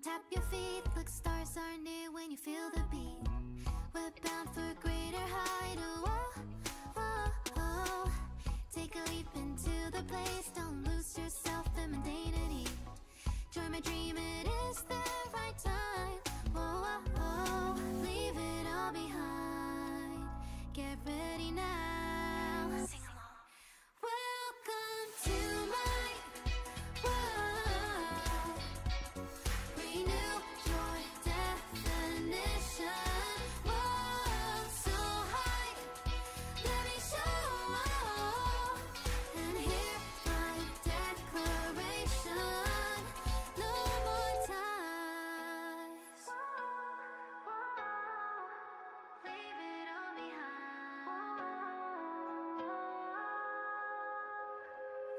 Tap your feet, look, stars are near when you feel the beat. We're bound for greater height, oh, oh, oh. Take a leap into the place, don't lose yourself in mundanity. Join my dream, it is the right time, oh, oh, oh. Leave it all behind, get ready now. Sing along. Welcome to my world. Renew your definition. World so high, let me show. And hear my declaration. No more ties. Leave it all behind.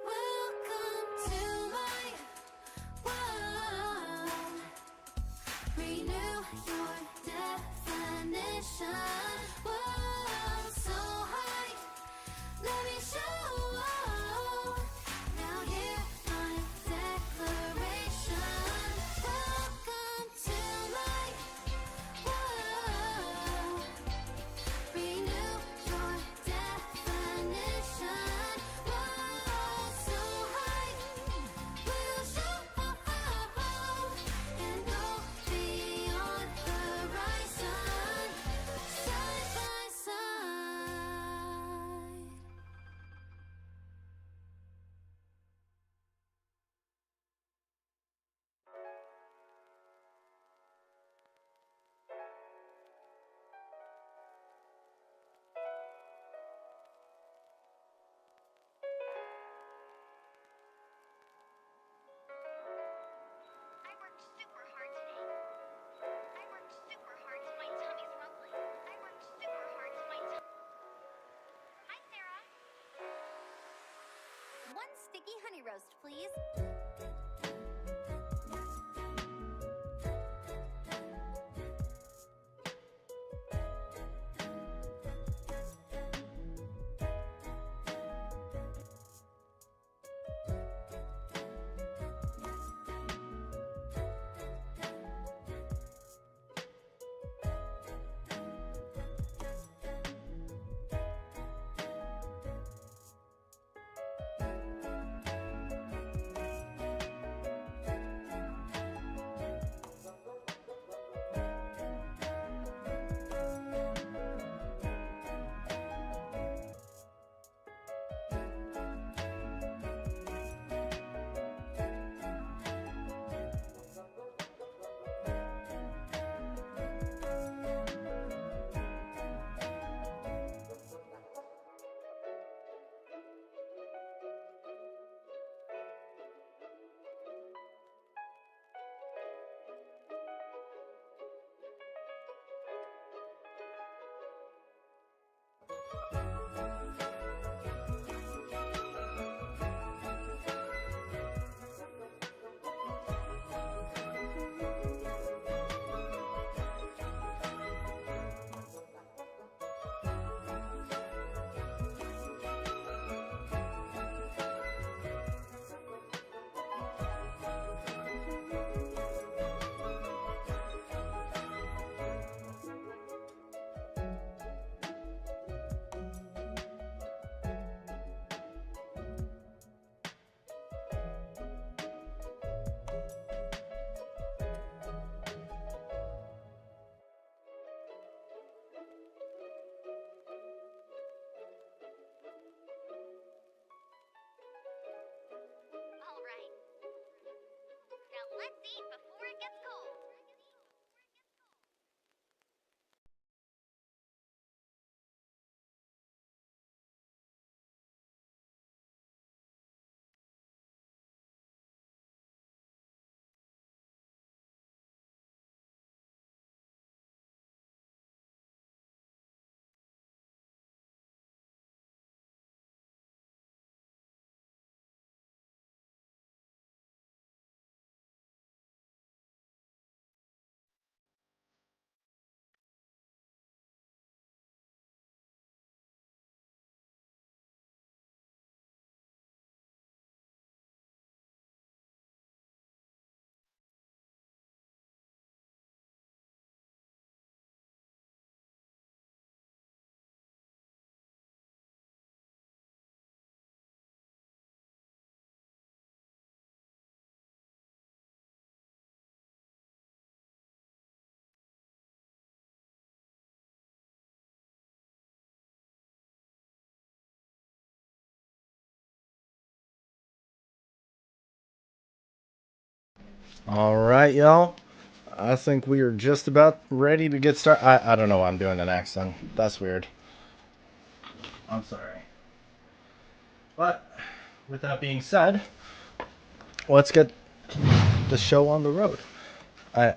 Welcome to my world. Renew your definition. World so high, let me show. Now hear my declaration. Welcome to my world. Renew your definition. World so high, we'll show and go beyond horizon, side by side. I worked super hard today. I worked super hard till my tummy's rumbling. I worked super hard till my tummy. Hi, Sarah. One sticky honey roast, please. All right, y'all. I think we are just about ready to get started. I don't know why I'm doing an accent. That's weird. I'm sorry. But with that being said, let's get the show on the road. I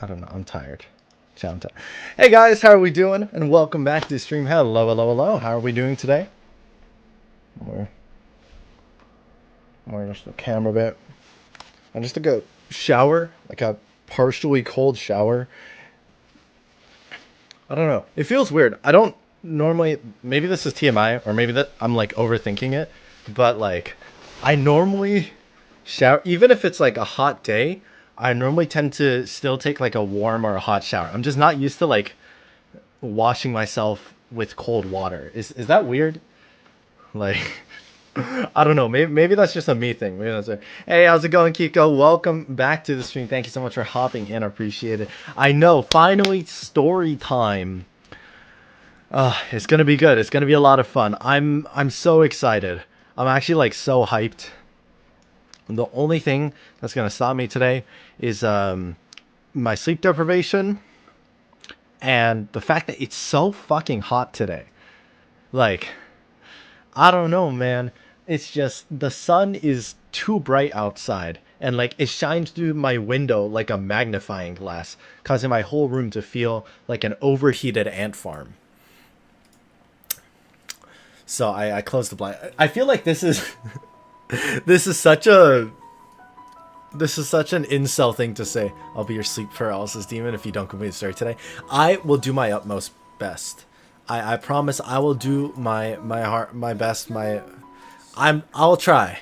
don't know. I'm tired. Hey guys, how are we doing? And welcome back to the stream. Hello, hello, hello. How are we doing today? We're just the camera bit. I just took a shower, like a partially cold shower. I don't know. It feels weird. I don't normally. Maybe this is TMI, or maybe that I'm like overthinking it. But like, I normally shower, even if it's like a hot day. I normally tend to still take like a warm or a hot shower. I'm just not used to like washing myself with cold water. Is that weird? Like, I don't know. Maybe that's just a me thing. Maybe that's Hey, how's it going, Kiko? Welcome back to the stream. Thank you so much for hopping in. I appreciate it. I know. Finally, story time. It's gonna be good. It's gonna be a lot of fun. I'm so excited. I'm actually like so hyped. The only thing that's gonna stop me today is my sleep deprivation and the fact that it's so fucking hot today. Like, I don't know, man. It's just the sun is too bright outside, and like it shines through my window like a magnifying glass, causing my whole room to feel like an overheated ant farm. So I closed the blind. I feel like this is this is such an incel thing to say. I'll be your sleep paralysis demon if you don't complete the story today. I will do my utmost best. I promise I will do my best. I'll try.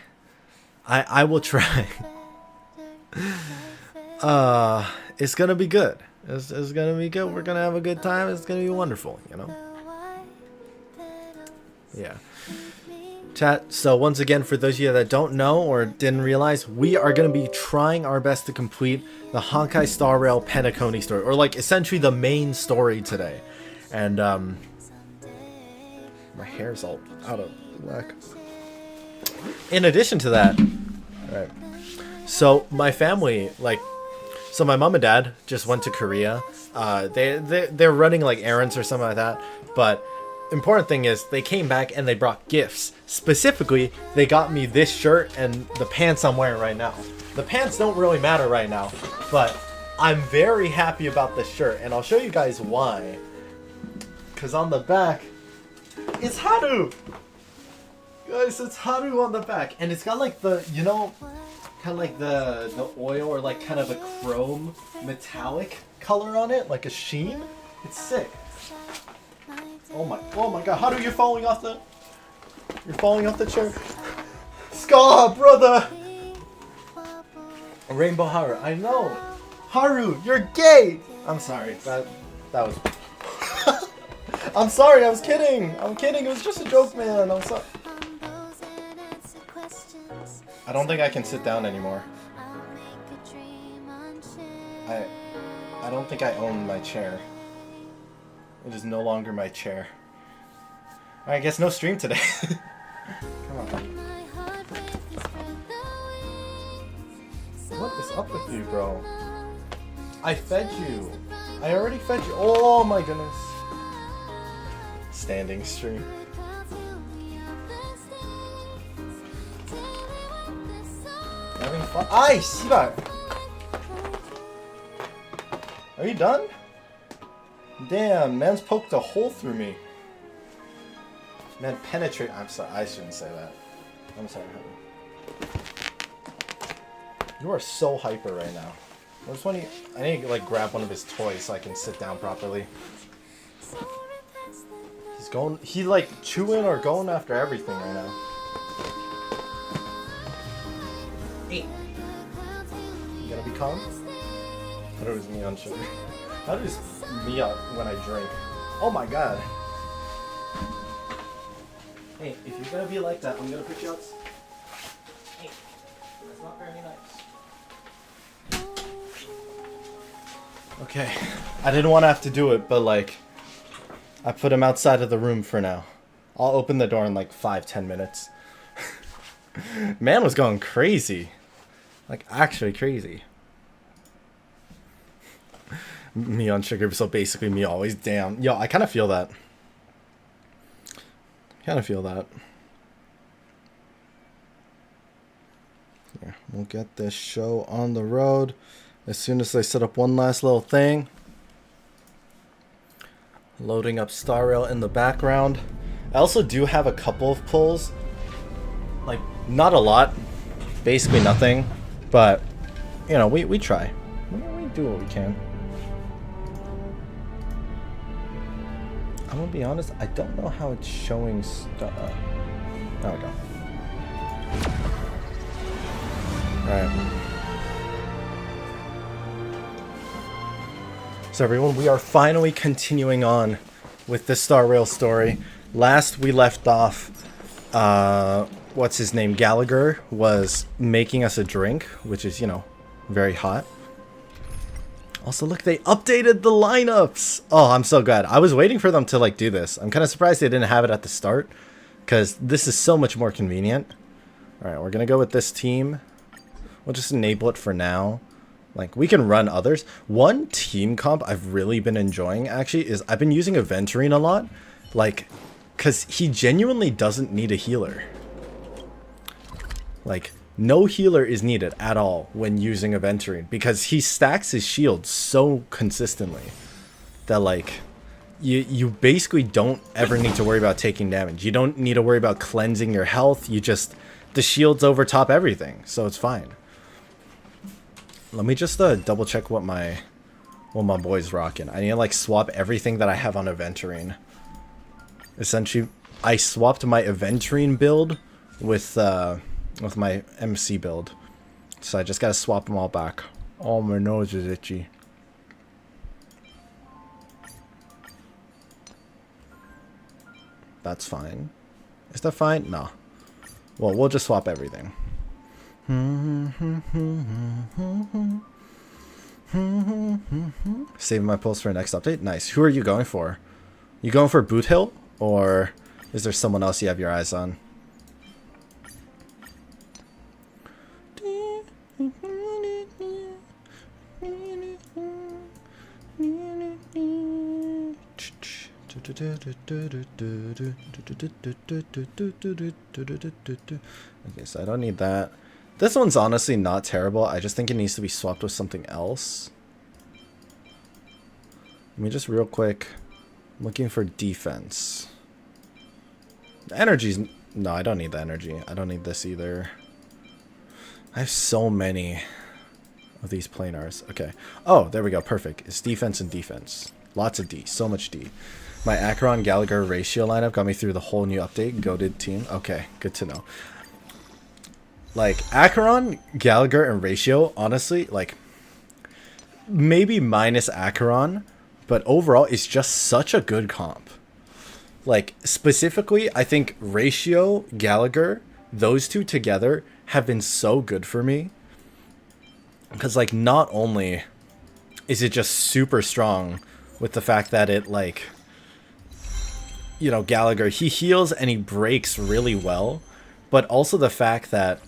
I will try. It's gonna be good. It's gonna be good. We're gonna have a good time. It's gonna be wonderful, you know? Yeah. Chat, so once again, for those of you that don't know or didn't realize, we are going to be trying our best to complete the Honkai Star Rail Penacony story, or like essentially the main story today. And my hair's all out of whack. In addition to that, alright, so my family, so my mom and dad just went to Korea. They're running like errands or something like that, but important thing is they came back and they brought gifts. Specifically, they got me this shirt and the pants I'm wearing right now. The pants don't really matter right now, but I'm very happy about this shirt, and I'll show you guys why. Because on the back, it's Haru! Guys, it's Haru on the back, and it's got like the, you know, kind of like the oil or like kind of a chrome metallic color on it, like a sheen. It's sick. Oh my god, Haru, you're falling off the chair. Ska, brother! Rainbow Haru, I know. Haru, you're gay! I'm sorry, that was... I'm sorry, I was kidding! It was just a joke, man, I'm sorry. I don't think I can sit down anymore. I don't think I own my chair. It is no longer my chair. I guess no stream today. Come on, buddy. What is up with you, bro? I fed you. I already fed you. Oh my goodness. Standing stream. Having fun. Ay, 씨발. Are you done? Damn, man's poked a hole through me. Man, penetrate. I'm sorry, I shouldn't say that. I'm sorry, honey. You are so hyper right now. I need to like grab one of his toys so I can sit down properly. He's like chewing or going after everything right now. Hey. You gotta be calm? I thought it was me on sugar. How does me up when I drink? Oh my god. Hey, if you're gonna be like that, I'm gonna put you out. Hey, that's not very nice. Okay, I didn't want to have to do it, but like, I put him outside of the room for now. I'll open the door in like 5-10 minutes. Man was going crazy. Like, actually crazy. Me on sugar, so basically me always. Damn. Yo, I kind of feel that. Kind of feel that. Here, we'll get this show on the road as soon as I set up one last little thing. Loading up Star Rail in the background. I also do have a couple of pulls. Like, not a lot. Basically nothing. But, you know, we try. We do what we can. I'm gonna be honest, I don't know how it's showing stuff. There we go. Alright. So everyone, we are finally continuing on with the Star Rail story. Last we left off, what's his name? Gallagher was making us a drink, which is, you know, very hot. Also, look, they updated the lineups. Oh, I'm so glad. I was waiting for them to, like, do this. I'm kind of surprised they didn't have it at the start, because this is so much more convenient. All right, we're going to go with this team. We'll just enable it for now. Like, we can run others. One team comp I've really been enjoying, actually, is I've been using aventurine a lot. Like, because he genuinely doesn't need a healer. Like, no healer is needed at all when using aventurine, because he stacks his shield so consistently that, like, you basically don't ever need to worry about taking damage. You don't need to worry about cleansing your health. You just, the shields overtop everything, so it's fine. Let me just double check what my boy's rocking. I need to, like, swap everything that I have on aventurine. Essentially, I swapped my aventurine build with my MC build. So I just gotta swap them all back. Oh, my nose is itchy. That's fine. Is that fine? No. Well, we'll just swap everything. Saving my pulse for next update. Nice. Who are you going for? You going for Boot Hill? Or is there someone else you have your eyes on? Okay, so I don't need that. This one's honestly not terrible. I just think it needs to be swapped with something else. Let me just real quick. I'm looking for defense. The energy's... No, I don't need the energy. I don't need this either. I have so many of these planars. Okay. Oh, there we go. Perfect. It's defense and defense. Lots of D. So much D. My Acheron Gallagher ratio lineup got me through the whole new update. Goated team. Okay, good to know. Like, Acheron, Gallagher, and ratio, honestly, like, maybe minus Acheron, but overall, it's just such a good comp. Like, specifically, I think ratio, Gallagher, those two together have been so good for me. Because, like, not only is it just super strong with the fact that it, like... You know, Gallagher, he heals and he breaks really well, but also the fact that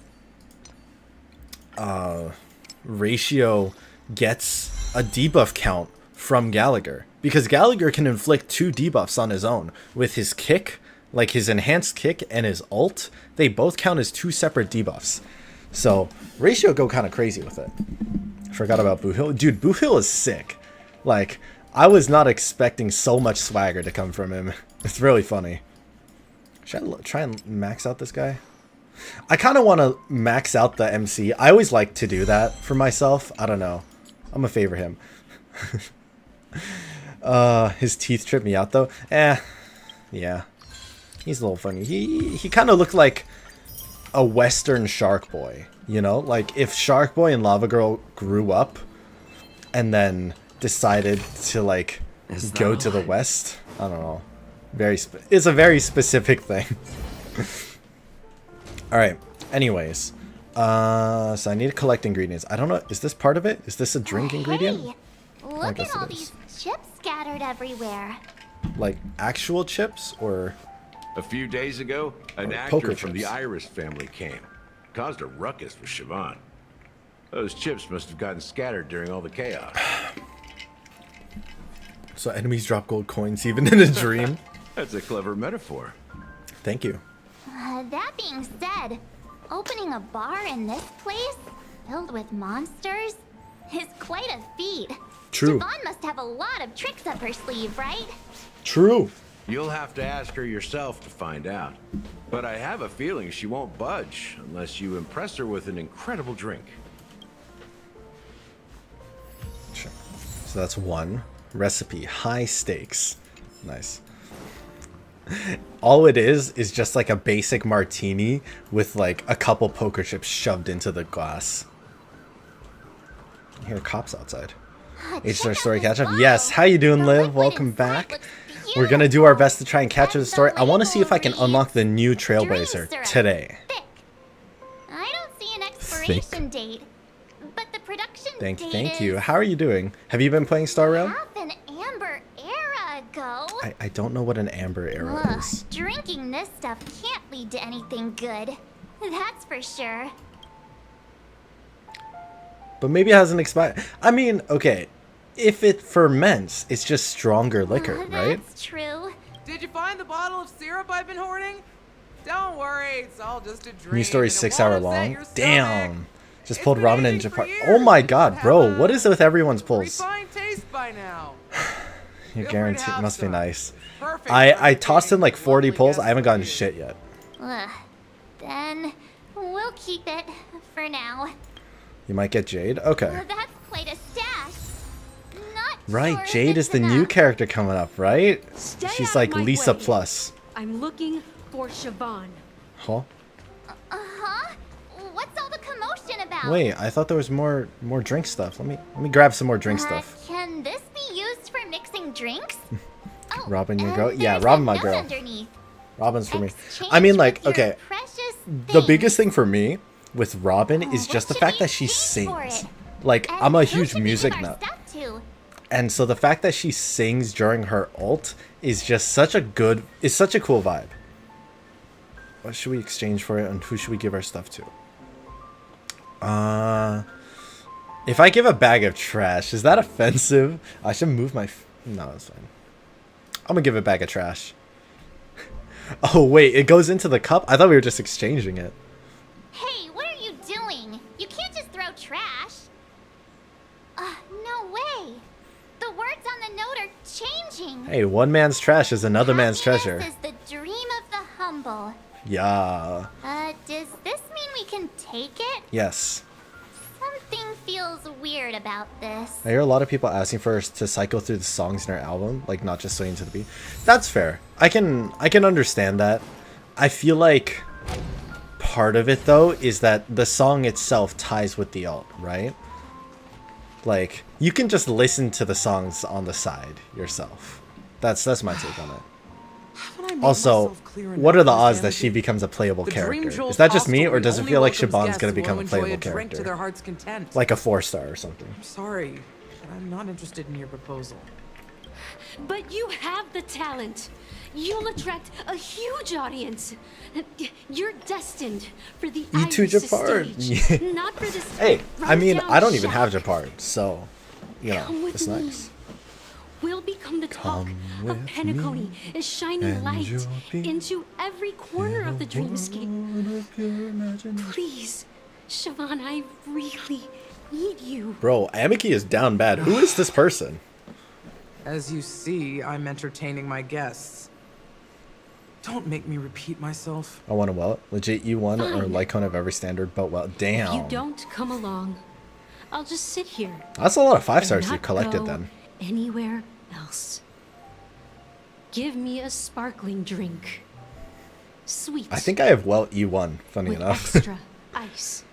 ratio gets a debuff count from Gallagher, because Gallagher can inflict 2 debuffs on his own with his kick, like his enhanced kick and his ult. They both count as 2 separate debuffs. So ratio go kind of crazy with it. Forgot about Boohill. Dude, Boohill is sick. Like, I was not expecting so much swagger to come from him. It's really funny. Should I try and max out this guy? I kind of want to max out the MC. I always like to do that for myself. I don't know. I'm going to favor him. His teeth trip me out, though. Yeah. He's a little funny. He kind of looked like a Western Shark Boy. You know? Like, if Shark Boy and Lava Girl grew up and then decided to, like, go to the West. I don't know. It's a very specific thing. Alright, anyways. So I need to collect ingredients. I don't know, is this part of it? Is this a drink ingredient? Hey, look at all these chips scattered everywhere. Like actual chips or... A few days ago, an actor from the Iris family came. Caused a ruckus with Siobhan. Those chips must have gotten scattered during all the chaos. So enemies drop gold coins even in a dream? That's a clever metaphor. Thank you. That being said, opening a bar in this place, filled with monsters, is quite a feat. True. Siobhan must have a lot of tricks up her sleeve, right? True. You'll have to ask her yourself to find out. But I have a feeling she won't budge unless you impress her with an incredible drink. Sure. So that's one. Recipe, high stakes. Nice. All it is just like a basic martini with like a couple poker chips shoved into the glass. I hear cops outside. H-Star story catch up. Yes, how you doing, Liv? Welcome back. We're gonna do our best to try and catch up the story. I want to see if I can unlock the new Trailblazer today. I don't see an expiration date, but the production date Thank you. is How are you doing? Have you been playing Star Realm? half an amber era ago. I don't know what an amber era is. Drinking this stuff can't lead to anything good. That's for sure. But maybe it hasn't expired. I mean, okay, if it ferments, it's just stronger liquor, right? That's true. Did you find the bottle of syrup I've been hoarding? Don't worry, it's all just a dream. New story and it 6 won't hour upset long. your stomach. Damn. Just It's pulled been ramen in aging for Japan. years. Oh my god, Have bro. a What is it with everyone's pulls? refined taste by now. You Feel free to guarantee it have must be some. nice. Perfect I for tossed in like 40 lovely pulls. guests I haven't like gotten you. shit yet. Then we'll keep it for now. You might get Jade. Okay. That's quite a stash. Not Right, sure if Jade is it's the new enough. character coming up, right? Stay She's out like of my Lisa way. Plus. I'm looking for Siobhan. Huh? Uh-huh. What's all the commotion about? Wait, I thought there was more drink stuff. Let me grab some more drink stuff. Can this be used for mixing drinks? Oh, Robin, your and girl? Yeah, there's Robin, a my note girl. underneath. Robin's for me. Exchange I mean, like, with your okay, precious the biggest things. thing for me with Robin is What just the should fact we that she pay for sings. it? Like, And I'm a who huge should we music give our nut. stuff to? And so the fact that she sings during her ult is just such a cool vibe. What should we exchange for it, and who should we give our stuff to? If I give a bag of trash, is that offensive? I should move my... No, that's fine. I'm gonna give a bag of trash. Oh, wait, it goes into the cup? I thought we were just exchanging it. Hey, what are you doing? You can't just throw trash. No way. The words on the note are changing. Hey, one man's trash is another man's treasure. Happiness is the dream of the humble. Yeah. Does this mean we can take it? Yes. Something feels weird about this. I hear a lot of people asking for us to cycle through the songs in our album, like not just swinging to the beat. That's fair. I can understand that. I feel like part of it though is that the song itself ties with the alt, right? Like you can just listen to the songs on the side yourself. That's my take on it. Haven't I made Also, myself clear what enough, are the Miss odds that Amity? she becomes a playable The Dream character? Jewel's Is that just me, or hostelry does it only feel like welcomes Siobhan's guests gonna who become a want to enjoy playable drink to their character? heart's content. Like a 4-star or something. I'm sorry, but I'm not interested in your proposal. But you have the talent. You'll attract a huge audience. You're destined for the You too, Iris Japard. stage, not for this. Hey, I mean, run-down I don't even have shack. Japard, so, you know, Come with it's me. nice. We'll become the talk Come of with Penacony, me, a shining and light you'll be into every corner of the dreamscape. Please, Siobhan, I really need you. Bro, Amiki is down bad. Who is this person? As you see, I'm entertaining my guests. Don't make me repeat myself. I want to well. Legit, you won, or Fine. Lycone of every standard, but well. Damn. If you don't come along, I'll just sit here. That's a lot of 5 and stars you not collected go then. Anywhere else. Give me a sparkling drink. Sweet. I think I have well E1, funny with enough. extra ice.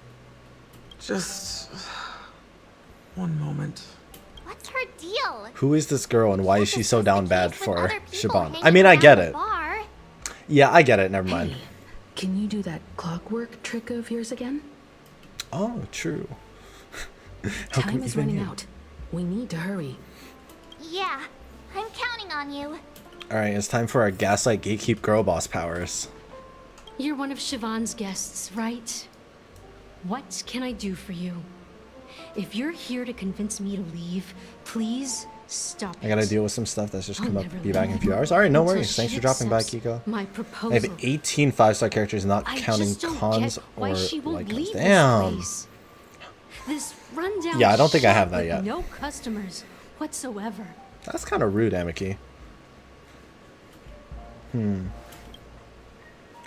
Just one moment. What's her deal? Who is this girl and why is This she so the down case bad with for other people Siobhan? hanging I mean, I around get the it. bar. Yeah, I get it. Never mind. Can you do that clockwork trick of yours again? Oh, true. How Time come is even running you? out. We need to hurry. Yeah, I'm counting on you. Alright, it's time for our Gaslight Gatekeep Girl Boss powers. You're one of Siobhan's guests, right? What can I do for you? if you're here to convince me to leave, please stop I gotta it. deal with some stuff that's just I'll come up. never Be back in a leave few hours. Alright, no until worries. Thanks she for dropping by, accepts Kiko. my I proposal. have 18 5-star characters, not I counting just don't cons get or why she won't like leave damn. this place. This rundown Yeah, I don't think I have shop that with yet. No customers whatsoever. That's kind of rude, Amiki.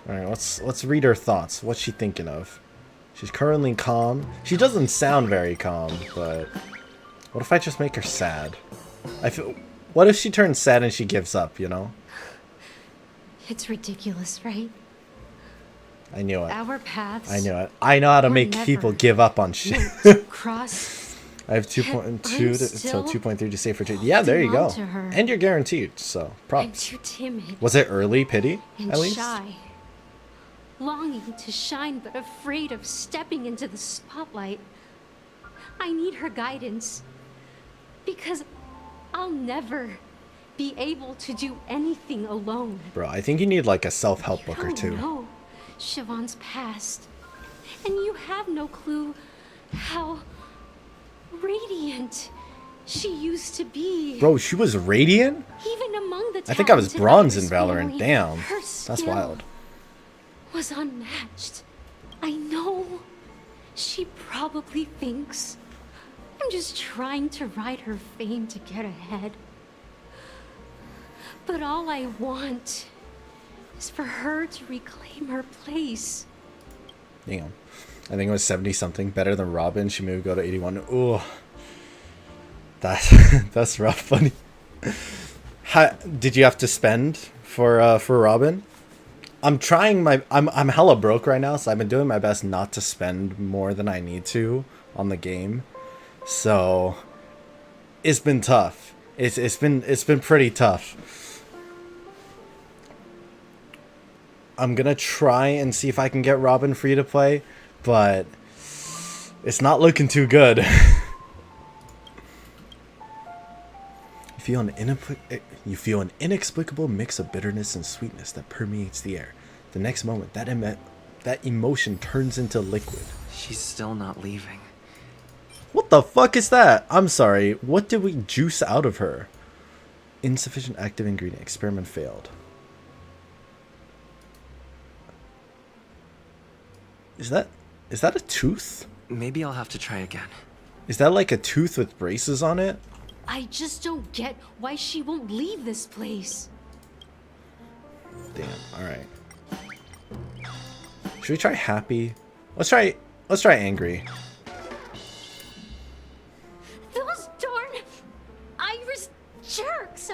Alright, let's read her thoughts. What's she thinking of? She's currently calm. She doesn't sound very calm, but what if I just make her sad? I feel. What if she turns sad and she gives up? You know? It's ridiculous, right? I knew it. Our paths. I knew it. I know how to were make never people give up on shit. meant to cross. I have 2.2 to still 2.3 to save for trade. Yeah, there you belong go. to her. And you're guaranteed. So I'm props. too timid Was it early pity? and At least. shy. Longing to shine, but afraid of stepping into the spotlight. I need her guidance. Because I'll never be able to do anything alone. Bro, I think you need like a self-help book or You two. don't know Siobhan's past. And you have no clue how radiant she used to be. Bro, she was radiant? Even among the I think I was talented bronze in Iris Valorant. family, Damn. her That's skill wild. was unmatched. I know she probably thinks I'm just trying to ride her fame to get ahead. But all I want is for her to reclaim her place. Damn. I think it was 70 something. Better than Robin. She maybe go to 81. Ooh. That's rough, buddy. Did you have to spend for Robin? I'm trying my I'm hella broke right now, so I've been doing my best not to spend more than I need to on the game. So it's been tough. It's been pretty tough. I'm gonna try and see if I can get Robin free to play, but it's not looking too good. You feel an inexplicable mix of bitterness and sweetness that permeates the air. The next moment, that emotion turns into liquid. She's still not leaving. What the fuck is that? I'm sorry. What did we juice out of her? Insufficient active ingredient. Experiment failed. Is that a tooth? Maybe I'll have to try again. Is that like a tooth with braces on it? I just don't get why she won't leave this place. Damn. All right. Should we try happy? Let's try angry. Those darn Iris jerks!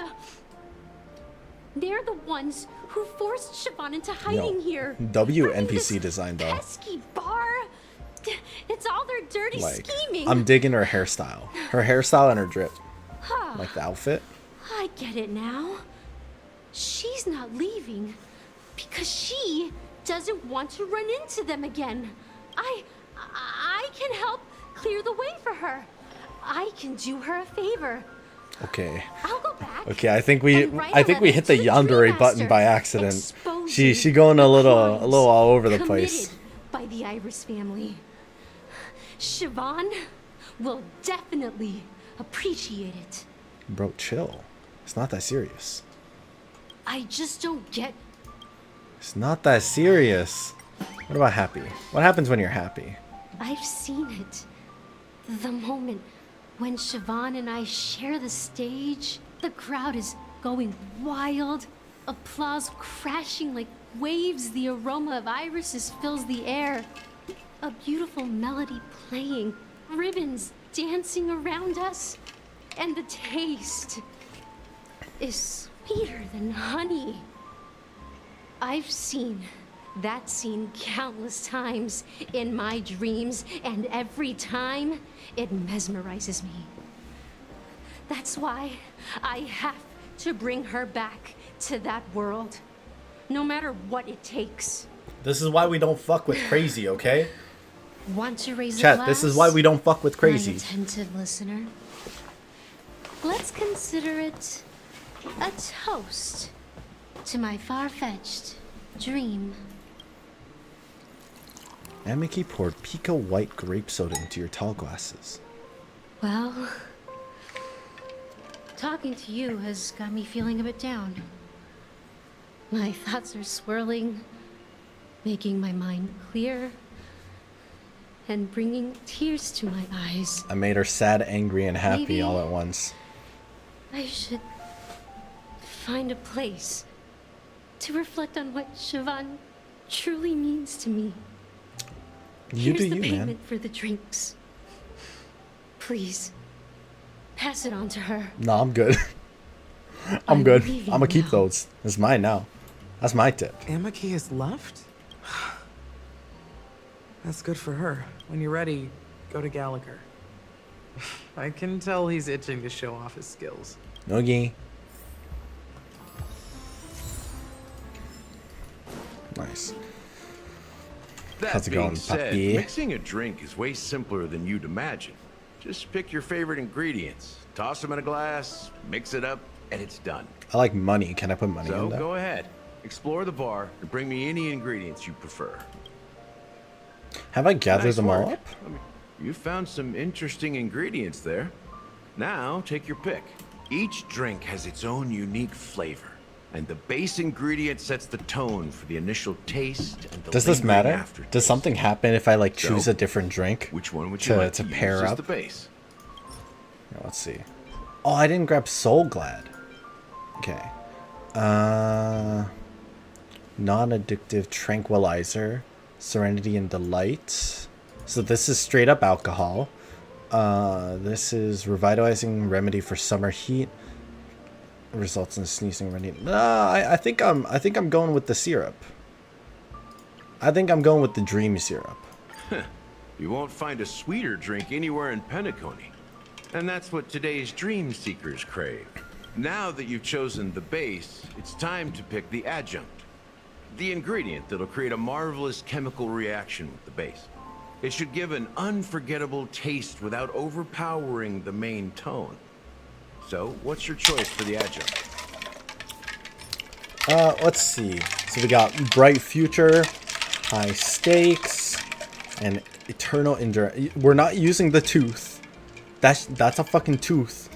They're the ones who forced Siobhan into hiding here. W Running NPC this design though. pesky bar. It's all their dirty Like, scheming. I'm digging her hairstyle. Her hairstyle and her drip. Huh. Like the outfit. I get it now. She's not leaving because she doesn't want to run into them again. I can help clear the way for her. I can do her a favor. Okay. I'll go back. Okay, I think we and write a hit the letter to the yandere button Dream by Master, accident. exposing She going a the little crimes all over the place. committed by the Iris family. Siobhan will definitely appreciate it. Bro, chill. It's not that serious. I just don't get. It's not that serious. What about happy? What happens when you're happy? I've seen it. The moment when Siobhan and I share the stage, the crowd is going wild. Applause crashing like waves. The aroma of irises fills the air. A beautiful melody playing. Ribbons dancing around us. And the taste is sweeter than honey. I've seen that scene countless times in my dreams, and every time it mesmerizes me. That's why I have to bring her back to that world, no matter what it takes. This is why we don't fuck with crazy, okay? Want to raise a Chat, glass? this is why we don't fuck with My crazy. attentive listener. Let's consider it a toast to my far-fetched dream. Amiki poured Pico white grape soda into your tall glasses. Well, talking to you has got me feeling a bit down. My thoughts are swirling, making my mind clear, and bringing tears to my eyes. I made her sad, angry, and happy Maybe all at once. I should find a place to reflect on what Siobhan truly means to me. You Here's do the you, payment man. for the drinks. Please, pass it on to her. No, I'm good. I'm good. leaving I'm gonna keep now. those. It's mine now. That's my tip. Amiki has left? That's good for her. When you're ready, go to Gallagher. I can tell he's itching to show off his skills. Noogie. Nice. That How's it being going, said, puppy? mixing a drink is way simpler than you'd imagine. Just pick your favorite ingredients, toss them in a glass, mix it up, and it's done. I like money. Can I put money So in there? go ahead, explore the bar, and bring me any ingredients you prefer. Have I gathered Nice them all work. up? I mean, you found some interesting ingredients there. Now, take your pick. Each drink has its own unique flavor, and the base ingredient sets the tone for the initial taste and the Does this lingering matter? aftertaste. Does something happen if I like So, choose a different drink? Which one would you to- like to to pair use as up? the base? Yeah, let's see. Oh, I didn't grab Soul Glad. Okay. Non-addictive tranquilizer, serenity and delight. So this is straight up alcohol. This is revitalizing remedy for summer heat. Results in sneezing remedy. I think I'm going with the syrup. I think I'm going with the dream syrup. You won't find a sweeter drink anywhere in Penacony. And that's what today's dream seekers crave. Now that you've chosen the base, it's time to pick the adjunct. The ingredient that'll create a marvelous chemical reaction with the base. It should give an unforgettable taste without overpowering the main tone. So, what's your choice for the adjunct? Let's see. So we got bright future, high stakes, and eternal endurance. We're not using the tooth. That's a fucking tooth.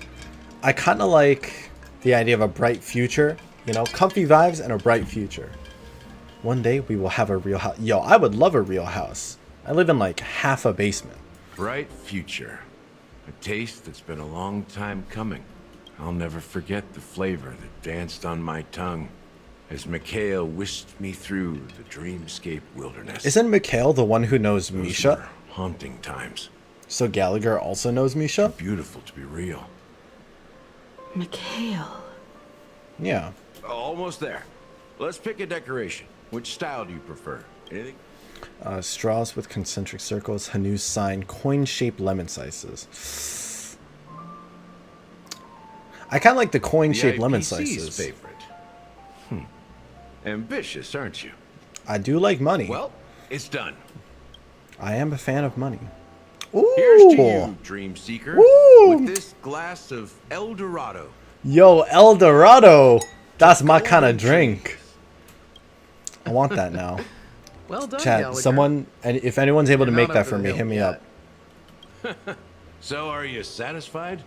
I kind of like the idea of a bright future. You know, comfy vibes and a bright future. One day we will have a real house. Yo, I would love a real house. I live in like half a basement. Bright future. A taste that's been a long time coming. I'll never forget the flavor that danced on my tongue as Mikhail whisked me through the dreamscape wilderness. Isn't Mikhail the one who knows Those Misha? were haunting times. So Gallagher also knows Misha? Beautiful to be real. Mikhail. Yeah. Almost there. Let's pick a decoration. Which style do you prefer? Anything? Straws with concentric circles, Hanu's sign, coin-shaped lemon slices. I kind of like the coin-shaped lemon IPC's slices. favorite. Ambitious, aren't you? I do like money. Well, it's done. I am a fan of money. Here's to Ooh. you, Dream Seeker, Ooh. with this glass of El Dorado. Yo, El Dorado. That's my kind of Golden drink. I want that now. Well done, Chat, Gallagher. someone, and if anyone's able to You're make not that over for the me, hill hit me yet. up. So, are you satisfied?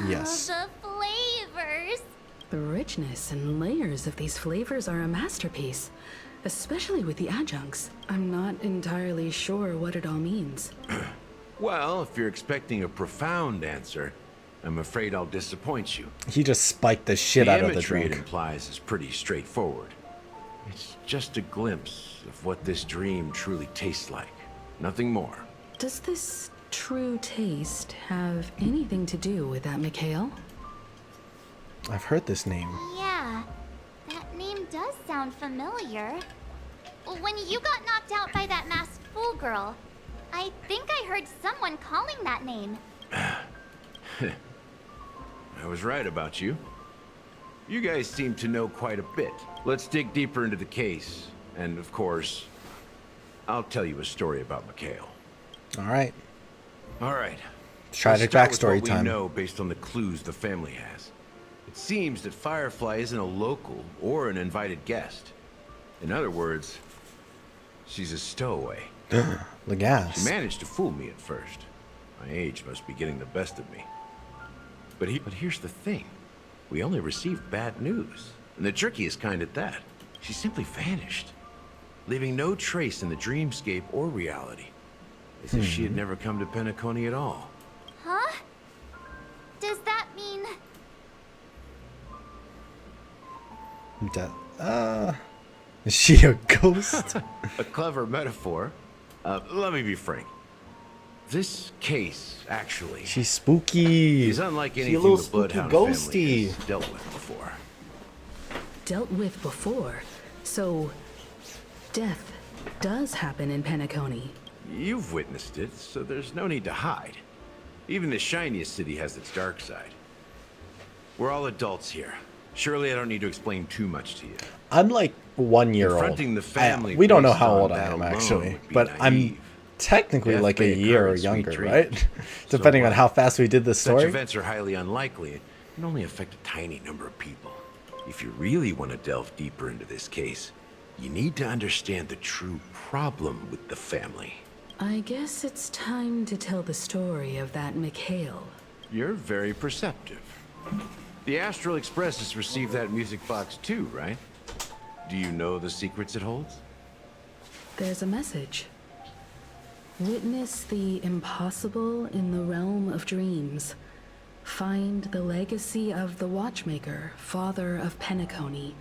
Yes. The flavors. The richness and layers of these flavors are a masterpiece, especially with the adjuncts. I'm not entirely sure what it all means. Well, if you're expecting a profound answer, I'm afraid I'll disappoint you. He just spiked the shit The out of the imagery it drink. implies is pretty straightforward. It's just a glimpse of what this dream truly tastes like. Nothing more. Does this true taste have anything to do with that Mikhail? I've heard this name. Yeah, that name does sound familiar. When you got knocked out by that masked fool girl, I think I heard someone calling that name. I was right about you. You guys seem to know quite a bit. Let's dig deeper into the case. And of course, I'll tell you a story about Mikhail. All right. All right. Tragic Let's start with backstory what time. we know based on the clues the family has. It seems that Firefly isn't a local or an invited guest. In other words, she's a stowaway. The She gas. managed to fool me at first. My age must be getting the best of me. But here's the thing. We only received bad news. And the trickiest kind at that. She simply vanished, leaving no trace in the dreamscape or reality. As if she had never come to Penacony at all. Huh? Does that mean... Is she a ghost? A clever metaphor. Let me be frank. This case, actually, She's spooky. is unlike She a anything little the spooky Bloodhound ghosty. family has dealt with before. Dealt with before. So, death does happen in Penacony. You've witnessed it, so there's no need to hide. Even the shiniest city has its dark side. We're all adults here. Surely I don't need to explain too much to you. I'm like 1 year old. Confronting the family We don't know based how on old I that am alone actually, would be but I'm naive. technically Death like may a occur year in sweet younger, dreams. right? So Depending on what? how fast we did the Such story. events are highly unlikely and only affect a tiny number of people. If you really want to delve deeper into this case, you need to understand the true problem with the family. I guess it's time to tell the story of that Mikhail. You're very perceptive. The Astral Express has received that music box too, right? Do you know the secrets it holds? There's a message. Witness the impossible in the realm of dreams. Find the legacy of the Watchmaker, father of Penacony,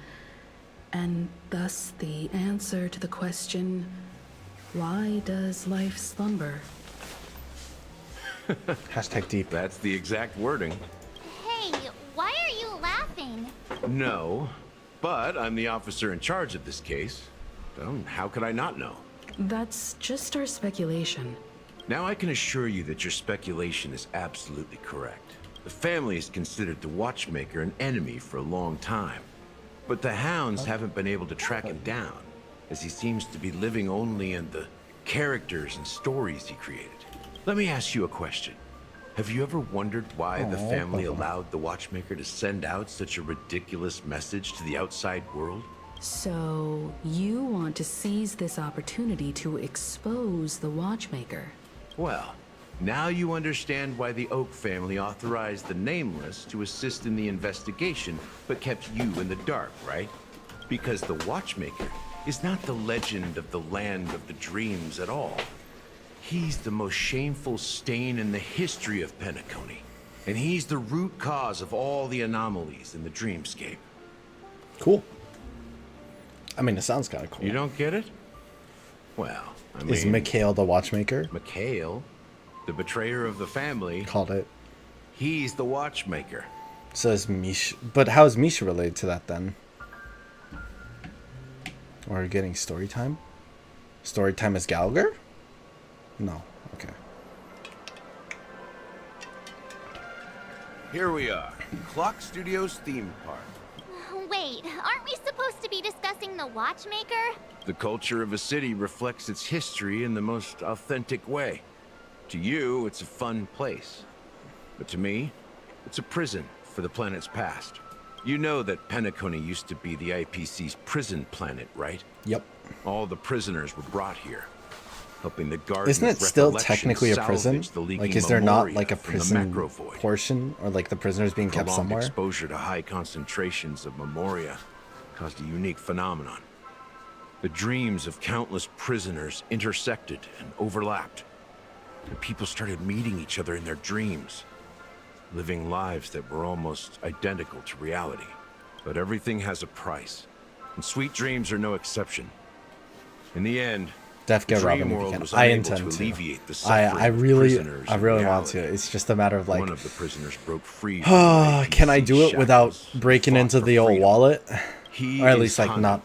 and thus the answer to the question, why does life slumber? Hashtag deep. That's the exact wording. Hey, why are you laughing? No, but I'm the officer in charge of this case. So how could I not know? That's just our speculation. Now I can assure you that your speculation is absolutely correct. The family has considered the Watchmaker an enemy for a long time. But the hounds haven't been able to track him down, as he seems to be living only in the characters and stories he created. Let me ask you a question. Have you ever wondered why the family allowed the Watchmaker to send out such a ridiculous message to the outside world? So, you want to seize this opportunity to expose the Watchmaker? Well, now you understand why the Oak family authorized the Nameless to assist in the investigation, but kept you in the dark, right? Because the Watchmaker is not the legend of the land of the dreams at all. He's the most shameful stain in the history of Penacony. And he's the root cause of all the anomalies in the dreamscape. Cool. I mean, it sounds kind of cool. You don't get it? Well, I mean... Is Mikhail the Watchmaker? Mikhail, the betrayer of the family, Called it. he's the Watchmaker. So is Misha. But how is Misha related to that then? Or are we getting story time? Story time is Gallagher? No. Okay. Here we are, Clock Studios theme park. Wait, aren't we supposed to be discussing the Watchmaker? The culture of a city reflects its history in the most authentic way. To you, it's a fun place. But to me, it's a prison for the planet's past. You know that Penacony used to be the IPC's prison planet, right? Yep. All the prisoners were brought here, helping the Garden Isn't it of still Recollection technically a prison? salvage the leaking Like, is there not memoria like a from the prison macro void. portion? Or like the prisoners being kept Prolonged somewhere? exposure to high concentrations of memoria caused a unique phenomenon. The dreams of countless prisoners intersected and overlapped. And people started meeting each other in their dreams, living lives that were almost identical to reality. But everything has a price, and sweet dreams are no exception. In the end, Def the get dream Robin if you world can. was I unable intend to. alleviate the suffering I of really prisoners in want to. reality. It's just a matter of like, One of the prisoners broke free. from the can I APC do it without shackles and breaking fought into for the old freedom. wallet? He Or at is least like Hana, not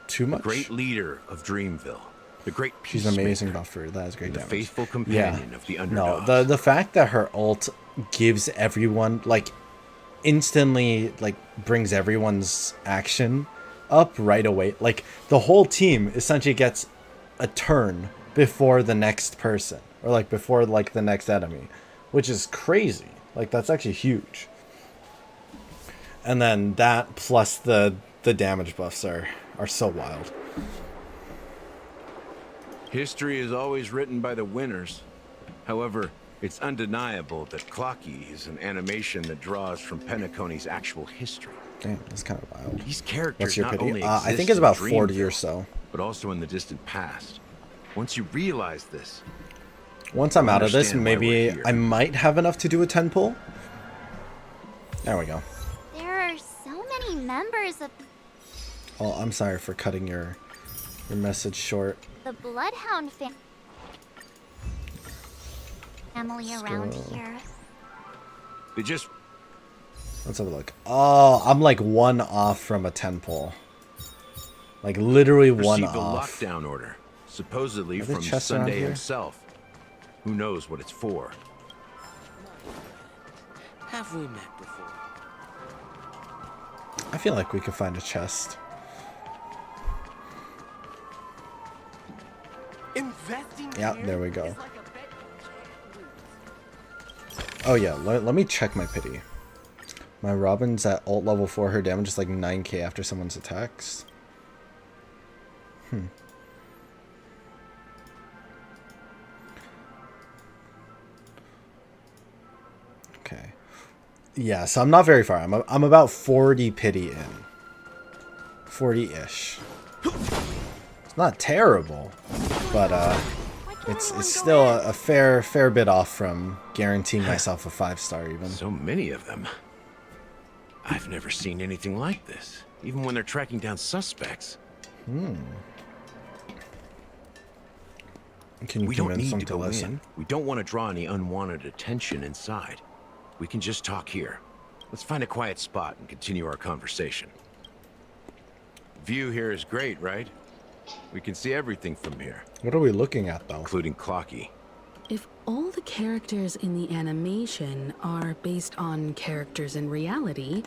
too the much. great leader of Dreamville, the great She's peacemaker, an amazing buffer. That is great and the damage. faithful companion of the No, underdogs. the fact that her ult gives everyone like instantly like brings everyone's action up right away. Like the whole team essentially gets a turn before the next person or like before like the next enemy, which is crazy. Like that's actually huge. And then that plus the damage buffs are so wild. History is always written by the winners. However, it's undeniable that Clocky is an animation that draws from Penacony's actual history. Damn, that's kind of wild. These characters What's your not pity? only I exist think it's in about 40 or Dreamville, so. but also in the distant past. Once you realize this, Once I'm out of this, understand why maybe we're here. I might have enough to do a 10 pull. There we go. There are so many members of Oh, I'm sorry for cutting your message short. the Bloodhound family around Still. here. they just Let's have a look. Oh, I'm like 1 off from a 10 pull. Like literally 1 received a off. lockdown order, supposedly Are there from chests around Sunday here? himself. Who knows what it's for? Have we met before? I feel like we could find a chest. Investing Yeah, here there we go. is like a bet you can't lose. Oh yeah, let me check my pity. My Robin's at alt level 4. Her damage is like 9k after someone's attacks. Okay. Yeah, so I'm not very far. I'm about 40 pity in. 40-ish. It's not terrible, but it's still a fair bit off from guaranteeing myself a 5-star even. So many of them. I've never seen anything like this, even when they're tracking down suspects. Can you We don't convince need them to to go listen? in. We don't want to draw any unwanted attention inside. We can just talk here. Let's find a quiet spot and continue our conversation. View here is great, right? We can see everything from here, What are we looking at though? including Clocky. If all the characters in the animation are based on characters in reality,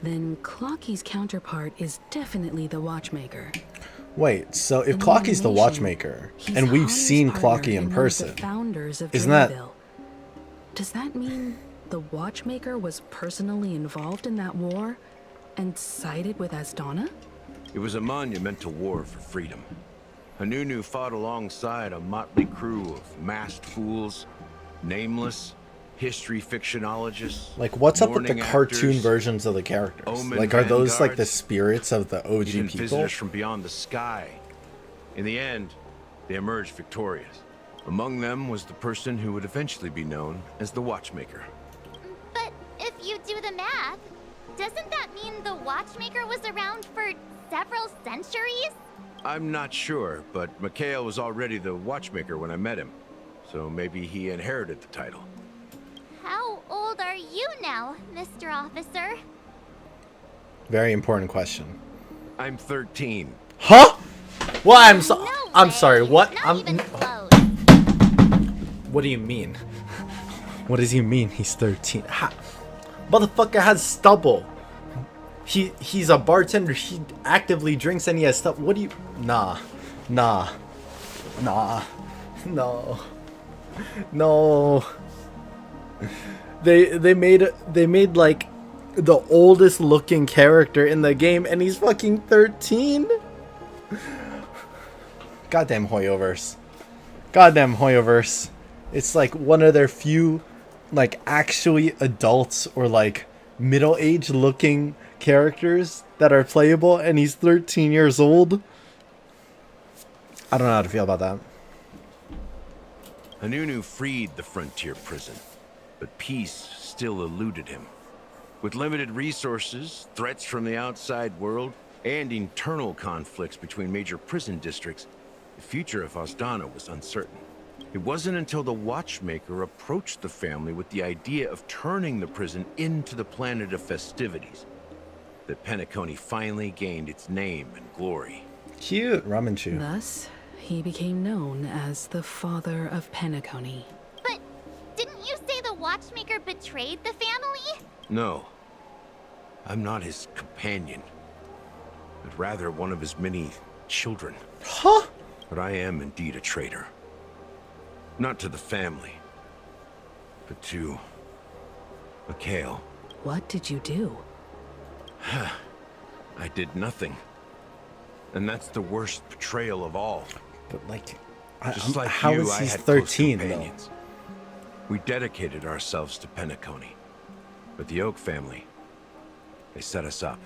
then Clocky's counterpart is definitely the Watchmaker. Wait, so if In the Clocky's the animation, watchmaker, he's and we've Honey's seen partner Clocky in and one of the person, founders of isn't that- Dreamville. Does that mean the Watchmaker was personally involved in that war and sided with Asdana? It was a monumental war for freedom. Hanunu fought alongside a motley crew of masked fools, nameless, history fictionologists. like, what's up with the mourning cartoon actors, versions of the characters? Omen Like, are those like the vanguards, spirits of the OG even people? visitors from beyond the sky. In the end, they emerged victorious. Among them was the person who would eventually be known as the Watchmaker. But if you do the math, doesn't that mean the Watchmaker was around for several centuries? I'm not sure, but Mikhail was already the Watchmaker when I met him, so maybe he inherited the title. How old are you now, Mr. Officer? Very important question. I'm 13. Huh? Well, No I'm way. sorry. What? Not I'm. even close. What do you mean? What does he mean? He's 13. Motherfucker has stubble. He's a bartender. He actively drinks and he has stuff. What do you? Nah, no. They made like the oldest looking character in the game, and he's fucking 13. Goddamn Hoyoverse. Goddamn Hoyoverse. It's like one of their few, like, actually adults or like middle-aged looking characters that are playable, and he's 13 years old. I don't know how to feel about that. Hanunu freed the frontier prison, but peace still eluded him. With limited resources, threats from the outside world, and internal conflicts between major prison districts, the future of Asdana was uncertain. It wasn't until the Watchmaker approached the family with the idea of turning the prison into the planet of festivities that Penacony finally gained its name and glory. Cute ramen chew. Thus, he became known as the father of Penacony. But didn't you say the Watchmaker betrayed the family? No, I'm not his companion, but rather one of his many children. Huh? But I am indeed a traitor. Not to the family, but to Mikhail. What did you do? I did nothing. And that's the worst betrayal of all. But like, Just like how you, is I he had close 13 though? companions. We dedicated ourselves to Penacony. But the Oak family, they set us up.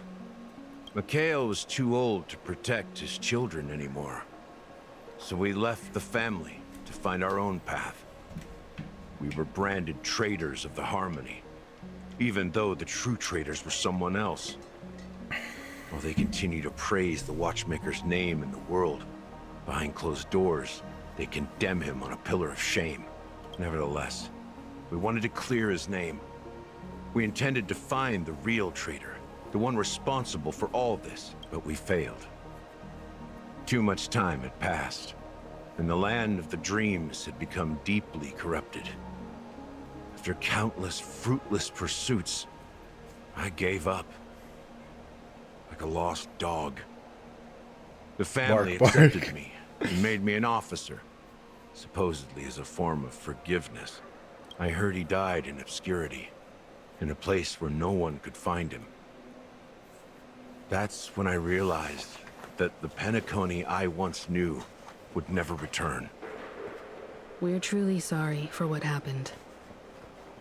Mikhail was too old to protect his children anymore. So we left the family to find our own path. We were branded traitors of the Harmony, even though the true traitors were someone else. While they continue to praise the Watchmaker's name in the world, behind closed doors, they condemn him on a pillar of shame. Nevertheless, we wanted to clear his name. We intended to find the real traitor, the one responsible for all this, but we failed. Too much time had passed, and the land of the dreams had become deeply corrupted. After countless fruitless pursuits, I gave up. Like a lost dog. The family Bark, bark. accepted me and made me an officer, supposedly as a form of forgiveness. I heard he died in obscurity, in a place where no one could find him. That's when I realized that the Penacony I once knew would never return. We're truly sorry for what happened.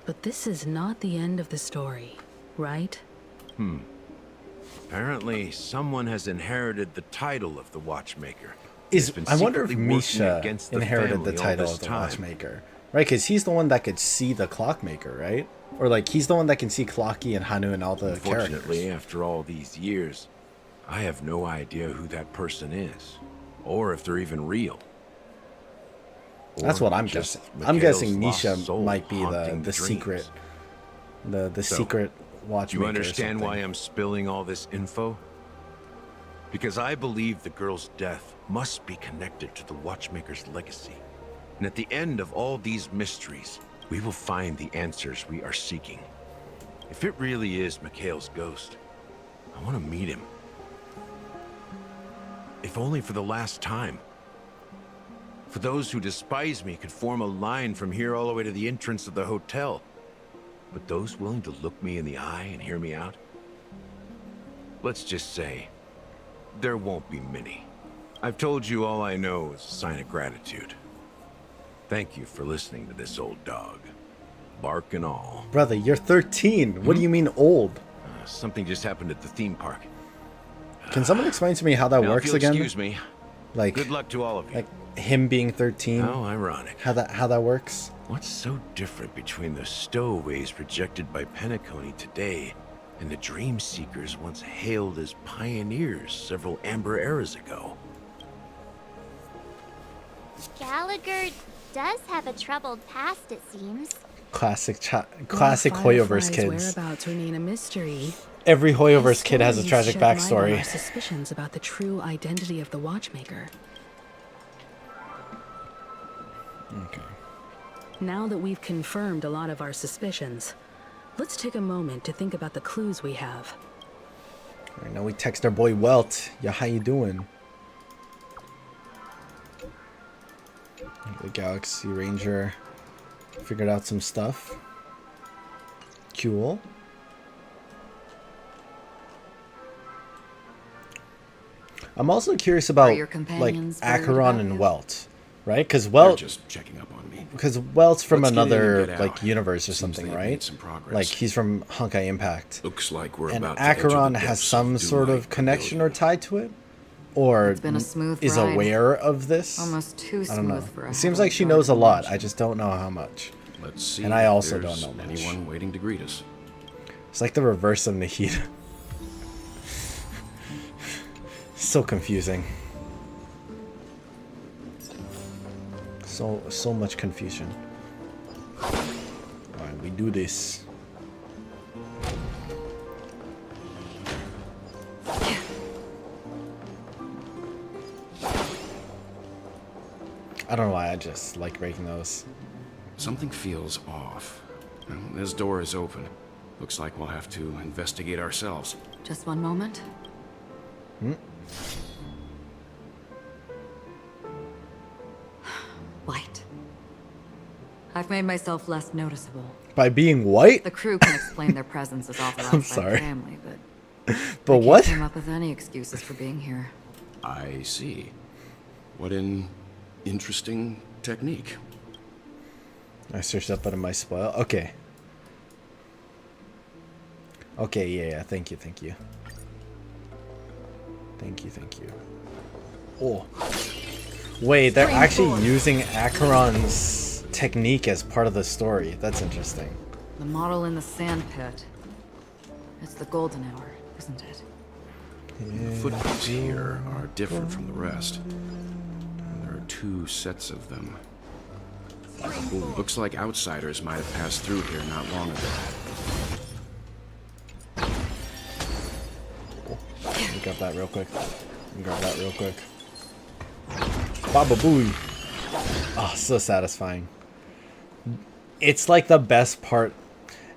But this is not the end of the story, right? Apparently, someone has inherited the title of the Watchmaker. I wonder if secretly working Misha against the inherited the family all title this of the time. Watchmaker, right? Because he's the one that could see the Clockmaker, right? Or like he's the one that can see Clocky and Hanu and all the Unfortunately, characters. after all these years, I have no idea who that person is, or if they're even real. That's Or what I'm just guessing. I'm Mikhail's guessing lost Nisha soul might be haunting the dreams. secret, the So, secret Watchmaker. You understand or why something. I'm spilling all this info? Because I believe the girl's death must be connected to the Watchmaker's legacy. And at the end of all these mysteries, we will find the answers we are seeking. If it really is Mikhail's ghost, I want to meet him. If only for the last time. For those who despise me could form a line from here all the way to the entrance of the hotel. But those willing to look me in the eye and hear me out? Let's just say, there won't be many. I've told you all I know is a sign of gratitude. Thank you for listening to this old dog. Bark and all. Brother, you're 13. What do you mean old? Something just happened at the theme park. Can someone explain to me how that Now, works if you'll again? excuse me. Like, Good luck to all of you. like him being 13. How ironic. How that works? What's so different between the stowaways rejected by Penacony today and the dream seekers once hailed as pioneers several amber eras ago? Gallagher does have a troubled past, it seems. Classic While Hoyoverse Firefly's kids. whereabouts remain a mystery. Every his Hoyoverse kid has a stories tragic shed light on backstory. our suspicions about the true identity of the Watchmaker. Okay. Now that we've confirmed a lot of our suspicions, let's take a moment to think about the clues we have. Right, now we text our boy Welt. Yeah, how you doing? The Galaxy Ranger figured out some stuff. Cool. I'm also curious about your like companions worried Acheron about and you? Welt, right? Because They're Welt, just checking up on me. because Welt's from Let's get in and another get like out. universe or Seems something, they've made right? some progress. Like he's from Honkai Impact. Looks like we're And about to enter the Acheron depths has of some sort Doomlight of connection or Pavilion. tie to it, or It's been a smooth is ride. aware of this. Almost too I don't know. smooth for a It seems like she knows a lot. I just don't know how much. Let's see. And I also if there's don't know much. anyone waiting to greet us. It's like the reverse of Nahida. So confusing. So much confusion. Alright, we do this. I don't know why, I just like breaking those. Something feels off. Well, this door is open. Looks like we'll have to investigate ourselves. Just one moment. White. I've made myself less noticeable. By being white? The crew can explain their presence as authorized I'm by sorry. the family, but But I can't what? come up with any excuses for being here. I see. What in interesting technique. I searched up under my spoil. Okay. Okay, yeah, thank you. Thank you. Oh. Wait, they're actually using Acheron's technique as part of the story. That's interesting. The model in the sand pit. It's the golden hour, isn't it? The footprints here are different from the rest. There are 2 sets of them. Ooh, looks like outsiders might have passed through here not long ago. Let me grab that real quick. Baba booey. Oh, so satisfying. It's like the best part.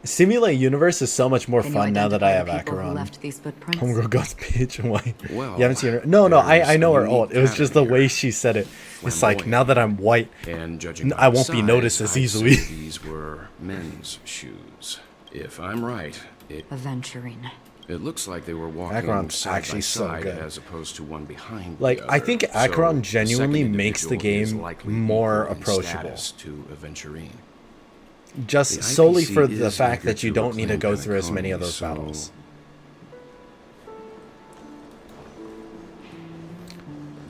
Simulate Universe is so much more Can you fun now that I have identify the people who Acheron. left these footprints? Homegirl God's bitch. Why? Well, You haven't seen her? No, I there's know a her alt. It was just the pattern way here. she said it. It's like, now that I'm white, And judging by I the won't be size, noticed as I'd easily. say these were men's shoes. If I'm right, Aventurine. it looks like they were walking Acheron's side actually by so side good. as opposed to one behind Like, the I other. think So Acheron the genuinely second makes the individual is game likely more equal in approachable. status to Aventurine. Just The solely IPC for the is fact eager that you to don't need to reclaim go through as many of Penacony, those so battles.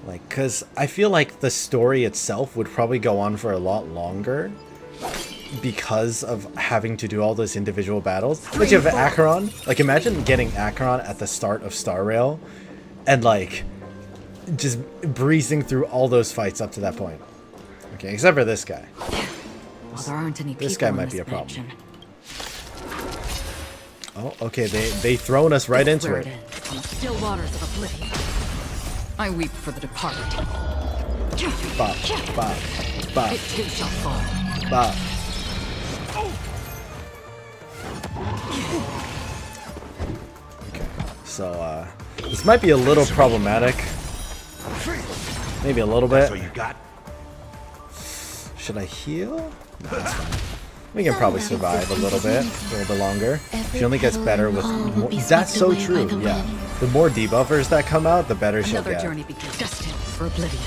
Like, because I feel like the story itself would probably go on for a lot longer because of having to do all those individual battles. But you have Acheron. Like, imagine getting Acheron at the start of Star Rail and, like, just breezing through all those fights up to that point. Okay, except for this guy. Well, there aren't any people This guy in might this be a problem. mansion. Oh, okay, they thrown us right It's into where it. ends, on the still waters of oblivion. I weep for the departed. Bop, bop, bop, It too shall fall. bop. Okay, so, this might be a little problematic. Maybe a little bit. you got? Should I heal? No, that's fine. We can probably survive a little bit longer. She only gets better with more. That's so true, yeah. The more debuffers that come out, the better she'll Another get. journey begins. Destined for oblivion.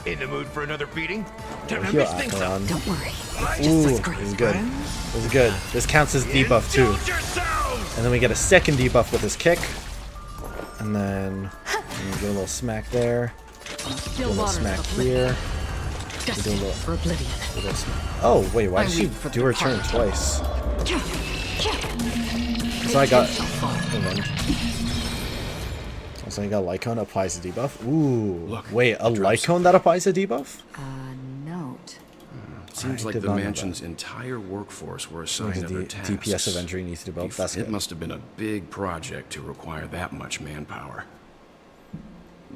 In the mood for another beating? Time to Heal mix things up. Acheron. Don't worry. Ooh, Just this is good. This is good. This counts as debuff too. Indulge yourselves! And then we get a second debuff with his kick. And then we get a little smack there. Do a Still little waters smack of oblivion. here. Destined little- for oblivion. A little smack. Oh, wait, why I did she weep for the do her turn departed. twice? So I got. Hold on. So I got Lycone applies a debuff. Ooh. Look, Wait, a drops. Lycone that applies a debuff? Note. Seems I like did the not know mansion's entire workforce were assigned the other tasks. DPS of entry needs to build. That's It good. must have been a big project to require that much manpower.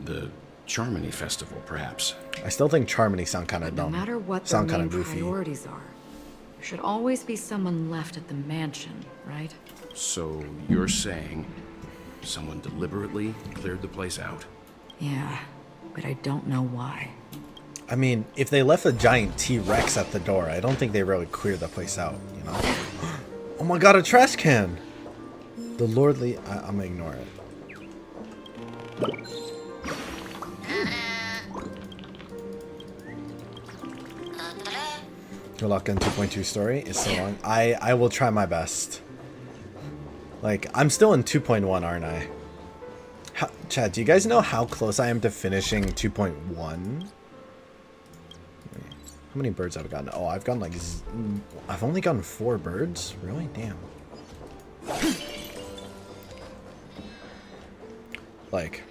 The Charmony Festival, perhaps. I still think Charmony sound kind of No dumb. matter what their Sound kind main of goofy. priorities are, there should always be someone left at the mansion, right? So you're saying someone deliberately cleared the place out? Yeah, but I don't know why. I mean, if they left a giant T-Rex at the door, I don't think they really cleared the place out, you know? Oh my god, a trash can! The lordly... I'm gonna ignore it. Good luck on 2.2 story. It's so long. I will try my best. Like, I'm still in 2.1, aren't I? Chad, do you guys know how close I am to finishing 2.1? How many birds have I gotten? Oh, I've gotten like... I've only gotten 4 birds? Really? Damn. Like,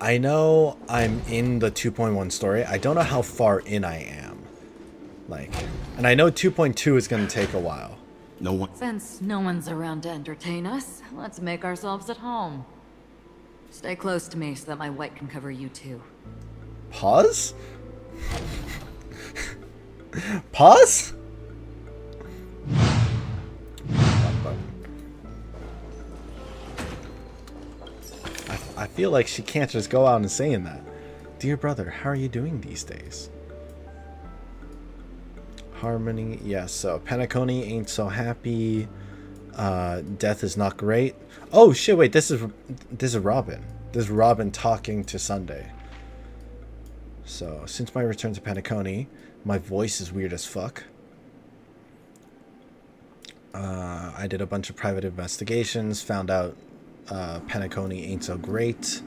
I know I'm in the 2.1 story. I don't know how far in I am. Like, and I know 2.2 is going to take a while. No one. Since no one's around to entertain us, let's make ourselves at home. Stay close to me so that my white can cover you too. Pause? Pause? I feel like she can't just go out and saying that. Dear brother, how are you doing these days? Harmony, yes. So Penacony ain't so happy. Death is not great. Oh shit! Wait, this is Robin. This is Robin talking to Sunday. So, since my return to Penacony, my voice is weird as fuck. I did a bunch of private investigations, found out Penacony ain't so great.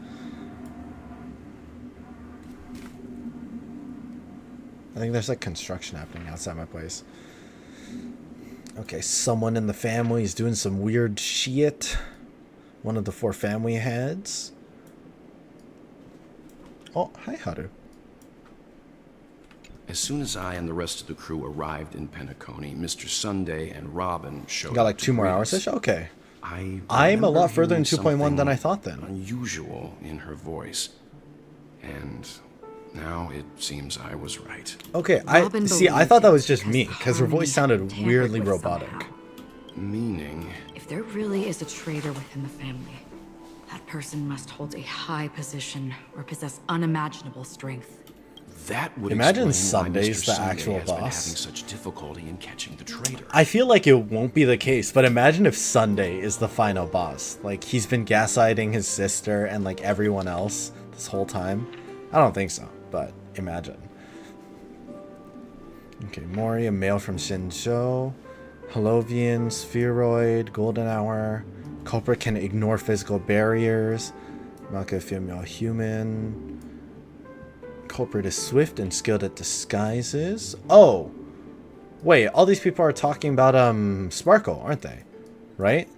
I think there's like construction happening outside my place. Okay, someone in the family is doing some weird shit. One of the 4 family heads. Oh, hi, Haru. As soon as I and the rest of the crew arrived in Penacony, Mr. Sunday and Robin showed Got like up to 2 more greet hours. us. Okay. I'm a lot further in 2.1 than I thought then. Unusual in her voice. And now it seems I was right. Okay, Robin I thought that was believes just me, because her voice sounded harmony weirdly tampered with robotic. somehow. Meaning, If there really is a traitor within the family, that person must hold a high position or possess unimaginable strength. that would Imagine explain why Sunday's Mr. the Sunday actual has been boss. having such difficulty in catching the traitor. I feel like it won't be the case, but imagine if Sunday is the final boss. Like, he's been gaslighting his sister and, like, everyone else this whole time. I don't think so, but imagine. Okay, Mori, a male from Shinjo. Holovian, Spheroid, Golden Hour. Culprit can ignore physical barriers. Maka, female human. Culprit is swift and skilled at disguises. Oh! Wait, all these people are talking about Sparkle, aren't they? Right?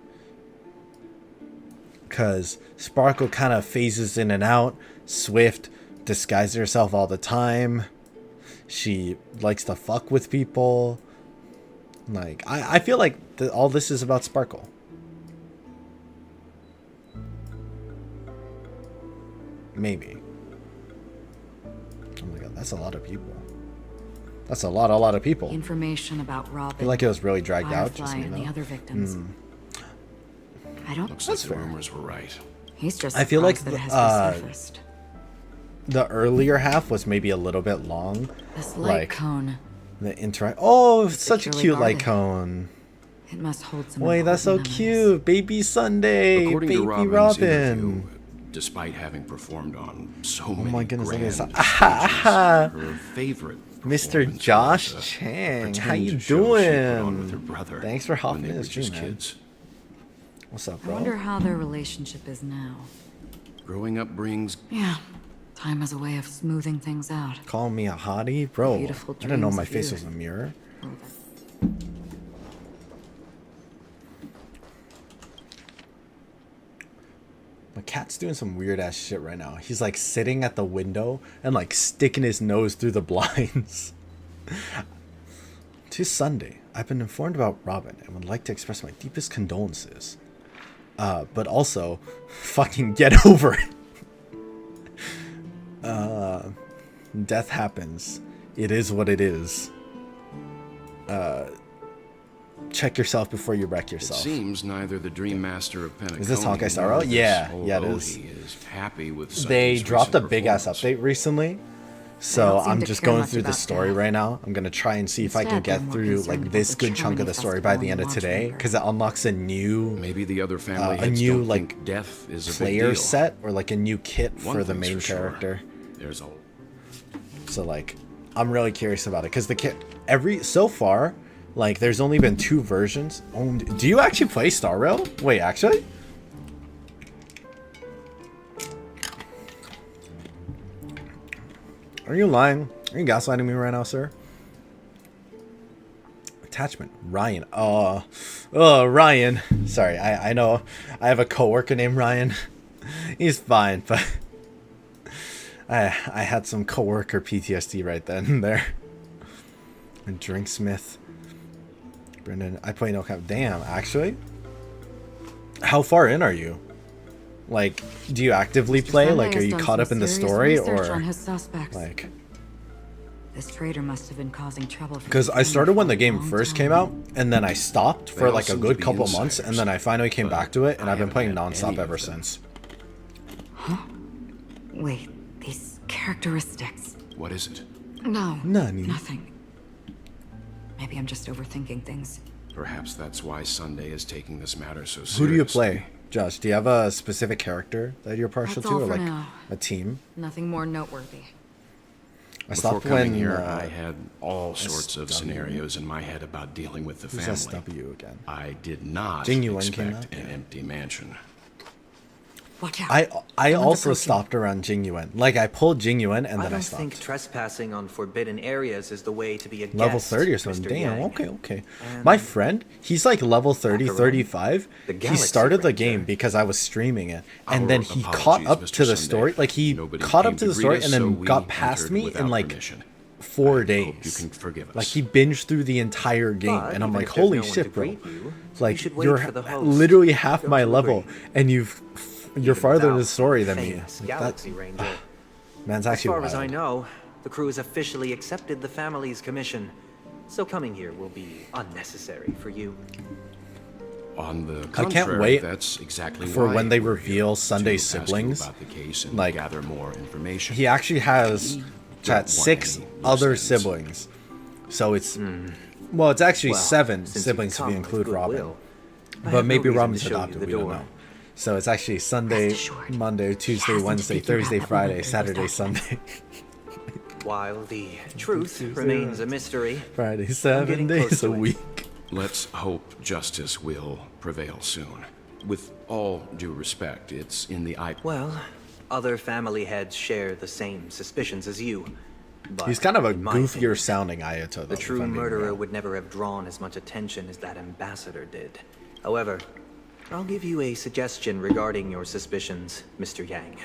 Because Sparkle kind of phases in and out. Swift disguises herself all the time. She likes to fuck with people. Like, I feel like all this is about Sparkle. Maybe. Oh my god, that's a lot of people. That's a lot of people. Information about I Robin, feel like it was really dragged out. Firefly, Just, you and the know. other victims. I don't. Looks like That's the fair. rumors were right. He's just. I feel like surprised that it has resurfaced. The earlier half was maybe a little bit long. This light like, cone. The interact. Oh, such a Securely cute light guarded. cone. It must hold some. Wait, that's so important memories. cute. Baby Sunday. According Baby to Robin's Robin. interview, despite having performed on so many my goodness, look at grand this. stages, Aha. her favorite Mr. performance Josh was a Chang, how pretend you show she put on with her doing? brother Thanks for hopping when in they the were just stream, man. kids. What's up, I bro? wonder how their relationship is now. Growing up brings Yeah, time has a way of smoothing things out. Call me a hottie? Bro, Beautiful I didn't know dreams my of face youth. was a mirror. My cat's doing some weird ass shit right now. He's like sitting at the window and like sticking his nose through the blinds. To Sunday, I've been informed about Robin and would like to express my deepest condolences. But also, fucking get over it. Death happens. It is what it is. Check yourself before you wreck It yourself. seems neither the Dream Master of Penacony Is this Honkai Star nor Rail? this Yeah, old yeah, it Odie is. happy with They Sunday's dropped a recent big ass performance. update recently. They So don't seem I'm to just care going much through the about story death. right now. I'm gonna try and see if I can Instead, they're get more through concerned like about this the good chunk of the challenges story by the festival end of and today, Watchmaker. because it unlocks a new Maybe the other family a heads new don't like think death is a big player deal. set or like a new kit One for the thing's main for sure, character. There's a So like, I'm really curious about it because the kit so far, like, there's only been 2 versions. Oh, do you actually play Star Rail? Wait, actually? Are you lying? Are you gaslighting me right now, sir? Attachment, Ryan. Oh, Ryan. Sorry, I know I have a coworker named Ryan. He's fine, but I had some coworker PTSD right then and there. And Drinksmith. Brendan, I play no cap. Damn, actually? How far in are you? Like, do you actively play? Sunday Like, are has you done caught some up in the serious story? research Or, on his suspects. like... This traitor must have been causing trouble. for Because the I family started when for the a game long first time. came out, and then I stopped They for all like a seem to good be couple months, and then I finally came but back to it, and I I've been playing haven't had any nonstop ever of them. since. Wait, these characteristics. What is it? No, Nani? nothing. Maybe I'm just overthinking things. Perhaps that's why Sunday is taking this matter so seriously. Who do you play? Josh, do you have a specific character that you're partial That's to, all or for like now. a team? Nothing more noteworthy. I Before stopped coming when here, I had all sorts of SW. scenarios in my head about dealing with the Who's family. SW again? I did not Jing Yuan came expect out? an Yeah. empty mansion. Watch out. I Someone's also approaching. stopped around Jing Yuan. Like I pulled Jing Yuan and I then I don't stopped. think trespassing on forbidden areas is the way to be a Level guest, 30 or something. Mr. Damn, Yang. okay. And My friend, he's like level 30, Macaron, 35. the He Galaxy started the Ranger. game because I was streaming it. And Our then he caught apologies, up Mr. to the Sunday. story. Like he Nobody caught came up to the greet story us, and so then we got past entered me in without like permission. 4 I days. hope you can forgive us. Like he binged through the entire game, But and I'm even like, if there's holy no one to shit, bro! greet you, Like you should wait you're for the host. literally half Don't my you level, agree? and you're farther in the story than me. Famous Like, Galaxy Ranger. man's As actually far wild. as I know, the crew has officially accepted the family's commission, so coming here will be unnecessary for you. On the I can't contrary, wait that's exactly for why when they we're reveal here, Sunday's to ask you siblings. about the case and Like, gather more information. He actually has don't chat want 6 any other loose ends. siblings, so it's well, it's actually Well, 7 since you've siblings if come you with include Robin. goodwill, I But have no maybe reason to Robin's show you adopted. the We don't door. know. So it's actually Sunday, Rest assured, Monday, Tuesday, hasn't Wednesday, figured out Thursday, that we Friday, went through Saturday, those Sunday, While the truth remains a mystery, Friday, 7 getting close days a to it. week. Let's hope justice will prevail soon. With all due respect, it's in the eye. well, other family heads share the same suspicions as you. But He's kind of a in my goofier opinion, sounding Ayato. Though, the if true I'm being murderer real. would never have drawn as much attention as that ambassador did. However, I'll give you a suggestion regarding your suspicions, Mr. Yang.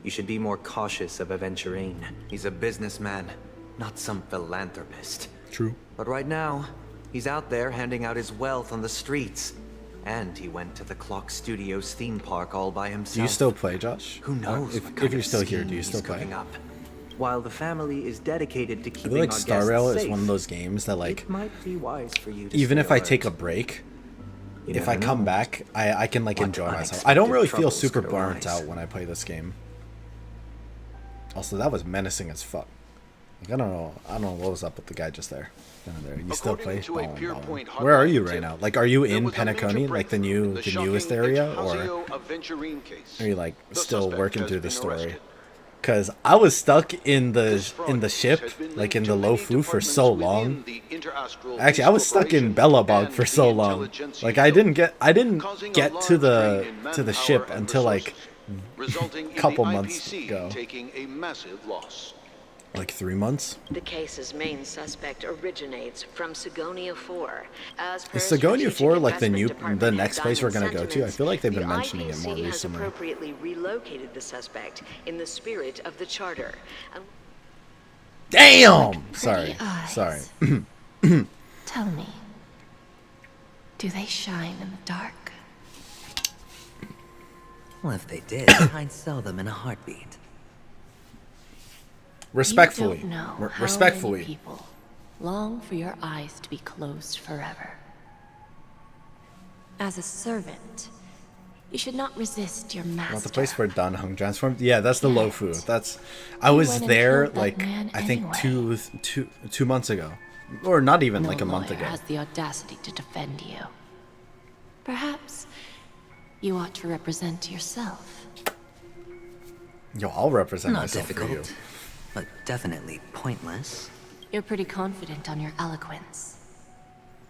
You should be more cautious of Aventurine. He's a businessman, not some philanthropist. True. But right now, he's out there handing out his wealth on the streets. And he went to the Clock Studios theme park all by himself. Do you still play, Josh? Who knows? If, what if kind you're of still here, scheme do you still he's play? cooking up. While the family is dedicated to I keeping feel like our Star guests Rail is safe, one of those games that, like, it might be wise for you to even stay if I alert. take a break, You if I never come know. back, I can like What enjoy myself. I don't unexpected really feel troubles super could burnt arise. out when I play this game. Also, that was menacing as fuck. Like, I don't know what was up with the guy just there. Down there. You still play? According to a Ballin', Pierpoint ballin'. Where are you hotline right tip, now? Like, are you there in was a major Penacony, like the breakthrough in the newest shocking area, or Ejazio Aventurine case. are you like The still suspect working has through the been story? arrested. Because I was stuck in This the fraud ship, has been like linked in to the many Lofu for departments so within long. the Interastral Actually, I was stuck in Corporation Bellabog and for so the long. intelligentsia Like I didn't get causing a to large the drain in to the manpower ship and until like resources, resulting in couple the months IPC ago. taking a massive loss. like 3 months. The case's main suspect originates from Sigonia 4. As per Is Sigonia Strategic 4 like the Investment the Department next head place we're Diamond gonna go to? I feel like they've been Sentiments, mentioning it more the IPC has recently. appropriately relocated the suspect in the spirit of the charter. And Damn! Sorry. eyes. Sorry. Tell me, do they shine in the dark? Well, if they did, I'd sell them in a heartbeat. Respectfully. You don't know how many Respectfully. people long for your eyes to be closed forever. As a servant, you should not resist your master. Not the place where Dan Hung transformed. Yeah, that's the Yet, Lofu. That's I you was went and there killed that like man I think anyway. two months ago, or not even No like a month lawyer ago. has the audacity to defend you. Perhaps you ought to represent yourself. Yo, I'll represent Not myself for you. difficult, but definitely pointless. You're pretty confident on your eloquence.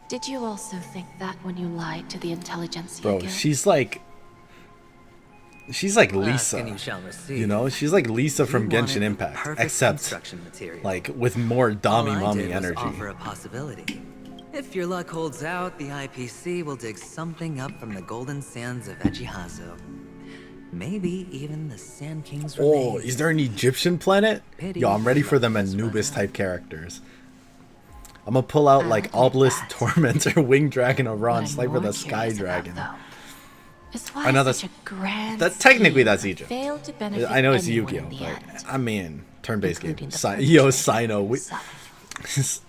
Did you also think that when you lied to the intelligentsia Bro, guild? she's like Ask Lisa. and you shall receive. You know, she's like Lisa from You wanted Genshin the Impact, perfect except construction material. like with more All Dami I Mommy did was energy. offer a possibility. If your luck holds out, the IPC will dig something up from the golden sands of Ejihazo. Maybe even the Sand King's Oh, remains. is there an Egyptian planet? Pity Yo, I'm ready for them nothing's Anubis run type characters. I'm gonna pull out like like Obelisk, that. Tormentor, Winged Dragon, What Oran, I'm Sniper more the Sky curious about, Dragon. though, is why I know such that's- a grand That's technically scheme that's Egypt. failed to benefit I know it's anyone Yu-Gi-Oh, in the but end, I mean turn-based game. including the Yo, perpetrator Sino, himself.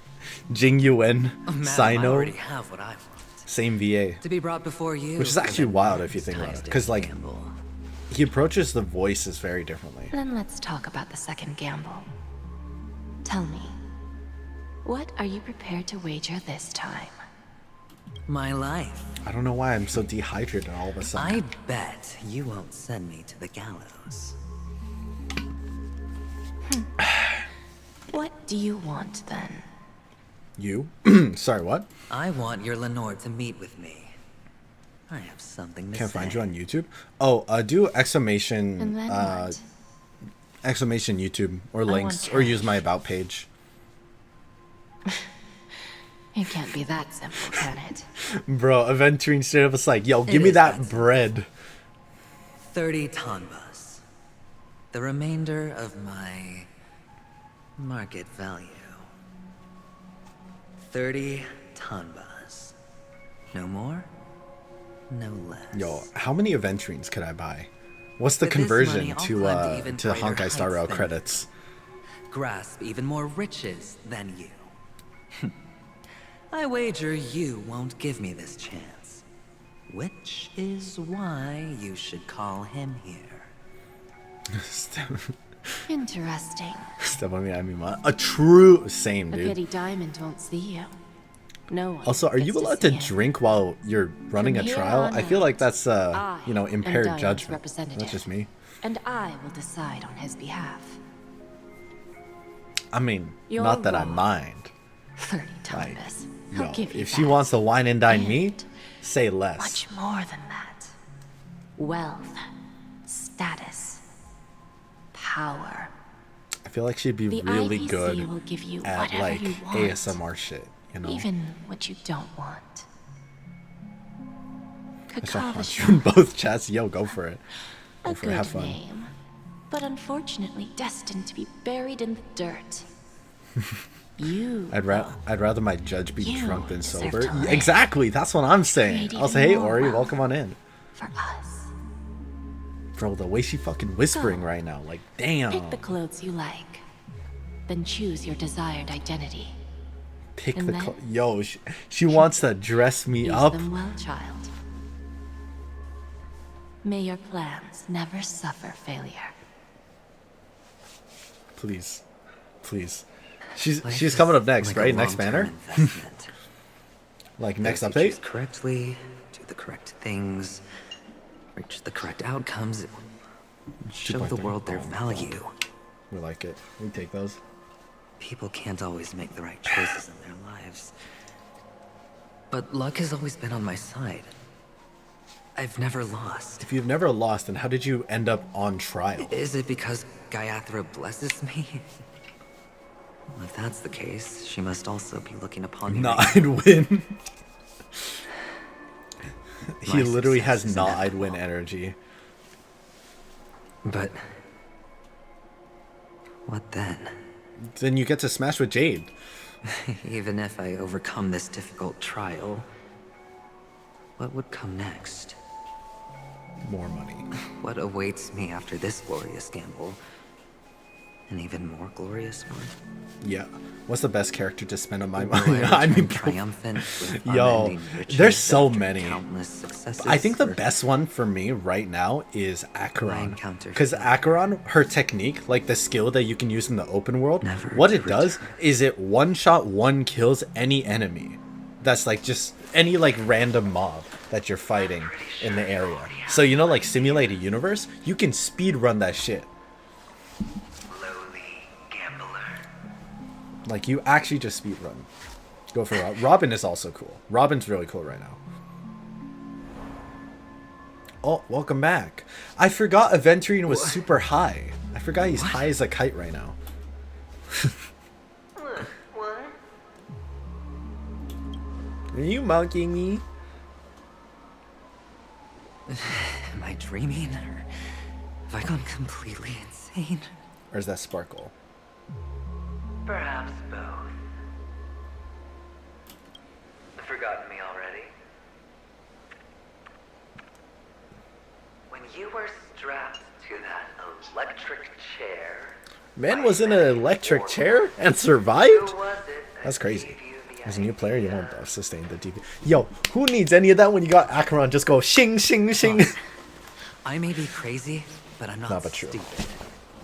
Jing Yuan, Madam, I Sino, already have what I want. same VA, To be brought before you. which is actually an wild if you think about it, enticed because like gamble. he approaches the voices very differently. Then let's talk about the second gamble. Tell me, what are you prepared to wager this time? My life. I don't know why I'm so dehydrated all of a sudden. I bet you won't send me to the gallows. What do you want then? You? Sorry, what? I want your Lenore to meet with me. I have something to Can't say. find you on YouTube. Oh, do exclamation And then what? exclamation YouTube or I links want or use my about page. It can't be that simple, can it? Bro, aventurine straight up was like, yo, give It me is that that bread. 30 tanbas. The remainder of my market value. 30 tanbas. No more, no less. Yo, how many aventurines could I buy? What's the With this conversion money, I'll to climb to even to greater Honkai Star heights Rail than credits? Grasp even more riches than you. I wager you won't give me this chance. Which is why you should call him here. Interesting. Step on me, I mean, a true same, A dude. pity Diamond won't see you. No one. Also, are you gets allowed see to him. drink while you're running From a here trial? on I feel like that's I you know, am impaired Diane's judgment. representative. That's just me. And I will decide on his behalf. I mean, You're not that I wrong. mind. 30 Like, Tombas. yo, I'll give you if she that. wants to wine and dine me, And say less. much more than that. Wealth, status, power. I feel like she'd be The really IPC good will give you at whatever like you want. ASMR shit, you know? Even what you don't want. I shall haunt Kakavasha, you in both chats. Yo, go for it. Go a for it. Have good fun. name, but unfortunately destined to be buried in the dirt. You. I'd rather my judge be You drunk than deserve sober. to live. Exactly, that's what I'm saying. Create I'll say, hey even more Ori, wealth. welcome on in. For us. Bro, the way she fucking whispering Go. right now, like, damn. Pick the clothes you like. Then choose your desired identity. Pick and the then- yo, she wants to dress me Use up. them well, child. May your plans never suffer failure. Please, please. She's Life coming up is next, like a right? Next long-term banner. investment. Like next If you choose update. correctly, do the correct things, reach the correct outcomes, show the 2.3. world their Oh, value. We like it. We take those. People can't always make the right choices in their lives. But luck has always been on my side. I've never lost. If you've never lost, then how did you end up on trial? Is it because Gayathra blesses me? Well, if that's the case, she must also be looking upon me. Not I'd win. He My literally has success is not I'd win inevitable. energy. But what then? Then you get to smash with Jade. Even if I overcome this difficult trial, what would come next? More money. What awaits me after this glorious gamble? An even more glorious one? Yeah. What's the best character to spend on my Will money? I return mean, triumphant with yo, unending riches there's so after many. countless successes I think the for- best one for me right now is I Acheron. encounter Because fear. Acheron, her technique, like the skill that you can use in the open world, Never what to it does return. is it one shot, one kills any enemy. That's like just any like random mob that you're fighting in the area. So you know, like Simulated Universe, you can speed run that shit. Lowly gambler. Like you actually just speed run. Go for Robin is also cool. Robin's really cool right now. Oh, welcome back. I forgot Aventurine was super high. I forgot he's high as a kite right now. What? Are you monkeying me? Am I dreaming, or have I gone completely insane? Or is that Sparkle? Perhaps both. Forgotten me already? When you were strapped to that electric chair, Man was in an electric chair and survived? who was it that That's crazy. gave you the As a new player, you idea? won't sustain the DP. Yo, who needs any of that when you got Acheron? Just go shing, shing, shing. Look, I may be crazy, but I'm not Nah, but true. stupid.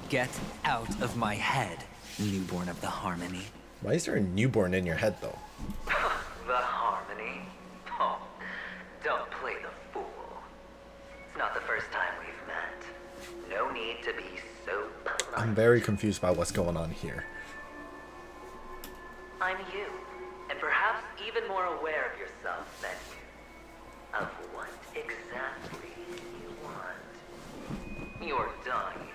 Get out of my head, newborn of the Harmony. Why is there a newborn in your head, though? The Harmony? Oh, don't play the fool. It's not the first time we've met. No need to be so polite. I'm very confused by what's going on here. even more aware of yourself than you. Of what exactly you want. You're dying.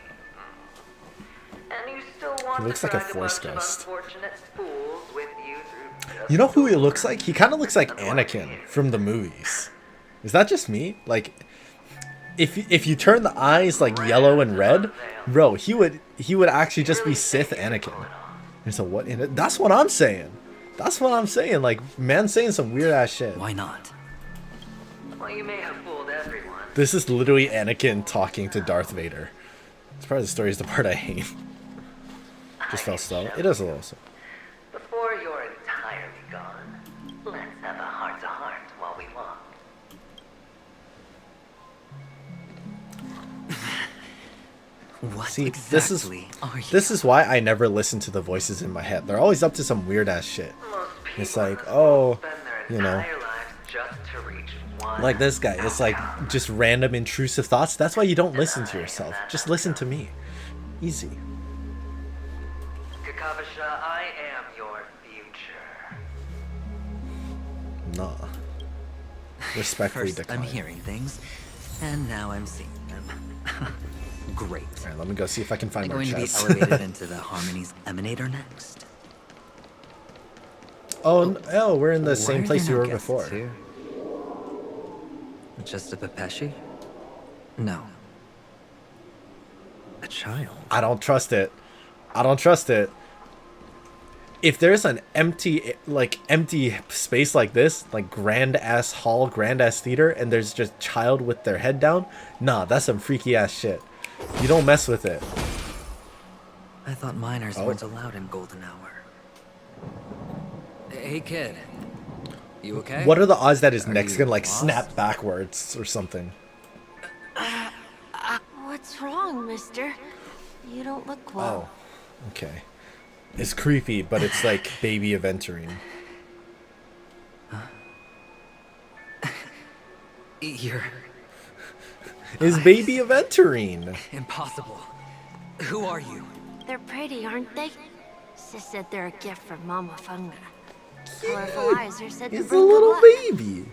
And you still want He looks to like a drag Force bunch of ghost. unfortunate fools with you through just You know who he looks like? He kind of looks like Anakin from the movies. Is that just me? Like, if you turn the eyes like yellow and red, bro, he would actually just be Sith Anakin. And so what? That's what I'm saying. That's what I'm saying. Like, man's saying some weird ass shit. Why not? Well, you may have fooled everyone. This is literally Anakin talking to Darth Vader. This part of the story is the part I hate. Just felt slow. It is a little slow. Before you're entirely gone, let's have a heart-to-heart while we walk. What See, exactly are you? this is why I never listen to the voices in my head. They're always up to some weird ass shit. It's like, oh, you know, like this guy. It's like just random intrusive thoughts. That's why you don't listen to yourself. Just listen to me. Easy. Kakavasha, I am your future. Nah. Respectfully First, decline. I'm hearing things, and now I'm seeing them. Great. Alright, let me go see if I can find I'm more going to be chests. elevated into the Harmony's Emanator next. Oh, we're in the Why same are place there you no were guests before. here? Just a Pepeshi? No. A child. I don't trust it. I don't trust it. If there's an empty space like this, like grand ass hall, grand ass theater, and there's just child with their head down, nah, that's some freaky ass shit. You don't mess with it. I thought minors weren't allowed in Golden Hour. Hey kid, you okay? What are the odds that his Are neck's you gonna like lost? snap backwards or something? What's wrong, mister? You don't look well. Oh, okay. It's creepy, but it's like baby aventurine. You're Is baby aventurine? impossible. Who are you? They're pretty, aren't they? Sis said they're a gift from Mama Funga. Colorful eyes are said to He's a bring good little luck. baby.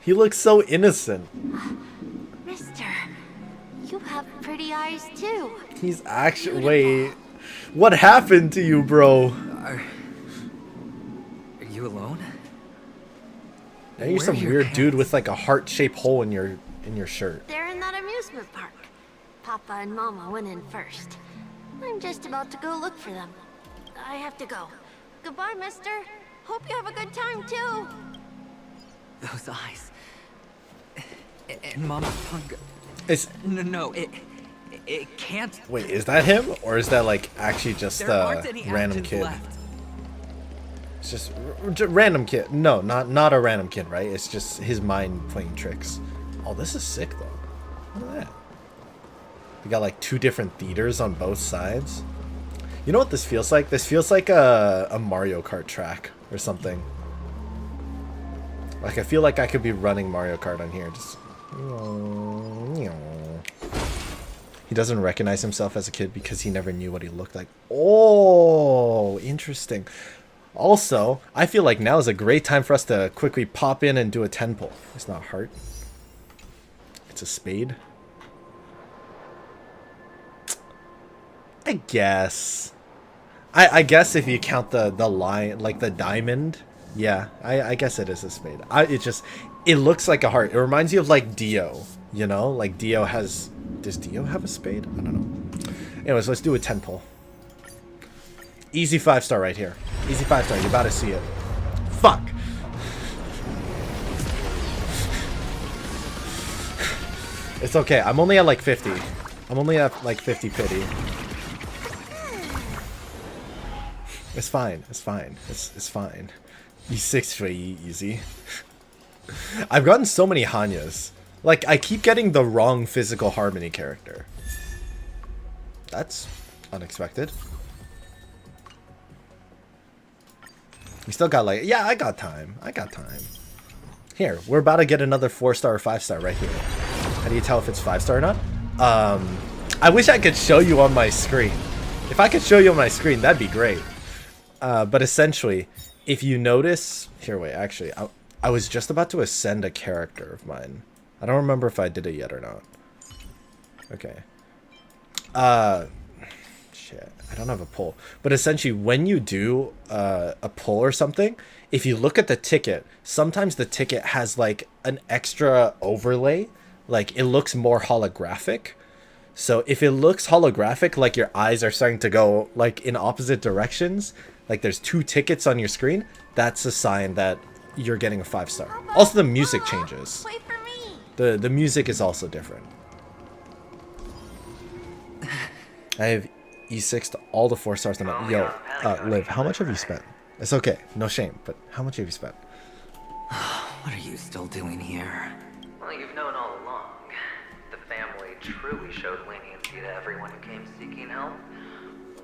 He looks so innocent. Mister, you have pretty eyes too. He's actually wait. What happened to you, bro? Are you alone? Now you're Where some are your weird dude parents? with like a heart-shaped hole in your shirt. They're in that amusement park. Papa and Mama went in first. I'm just about to go look for them. I have to go. Goodbye, mister. Hope you have a good time too. Those eyes. And Mama Funga. It's No, it can't. wait, is that him or is that like actually just There a aren't any random actions kid? left. It's just random kid. No, not a random kid, right? It's just his mind playing tricks. Oh, this is sick though. Look at that. We got like two different theaters on both sides. You know what this feels like? This feels like a Mario Kart track or something. Like I feel like I could be running Mario Kart on here. Just. He doesn't recognize himself as a kid because he never knew what he looked like. Oh, interesting. Also, I feel like now is a great time for us to quickly pop in and do a 10 pull. It's not heart. It's a spade. I guess. I guess if you count the line, like the diamond, yeah, I guess it is a spade. It looks like a heart. It reminds you of like Dio, you know? Like Dio has, does Dio have a spade? I don't know. Anyways, let's do a 10 pull. Easy 5-star right here. Easy 5-star, you're about to see it. Fuck! It's okay, I'm only at like 50. I'm only at like 50 pity. It's fine, it's fine, it's fine. E6 way easy. I've gotten so many Hanyas. Like, I keep getting the wrong physical harmony character. That's unexpected. We still got like, yeah, I got time. I got time. Here, we're about to get another 4-star or 5-star right here. How do you tell if it's 5-star or not? I wish I could show you on my screen. If I could show you on my screen, that'd be great. But essentially, if you notice here, wait, actually, I was just about to ascend a character of mine. I don't remember if I did it yet or not. Okay. Shit, I don't have a pull. But essentially, when you do a pull or something, if you look at the ticket, sometimes the ticket has like an extra overlay. Like it looks more holographic. So if it looks holographic, like your eyes are starting to go like in opposite directions, like there's 2 tickets on your screen, that's a sign that you're getting a 5-star. Also, the music changes. Wait for me. The music is also different. I have E6 to all the 4 stars. Yo, Liv, how much have you spent? It's okay, no shame, but how much have you spent? What are you still doing here? Well, you've known all along. The family truly showed leniency to everyone who came seeking help.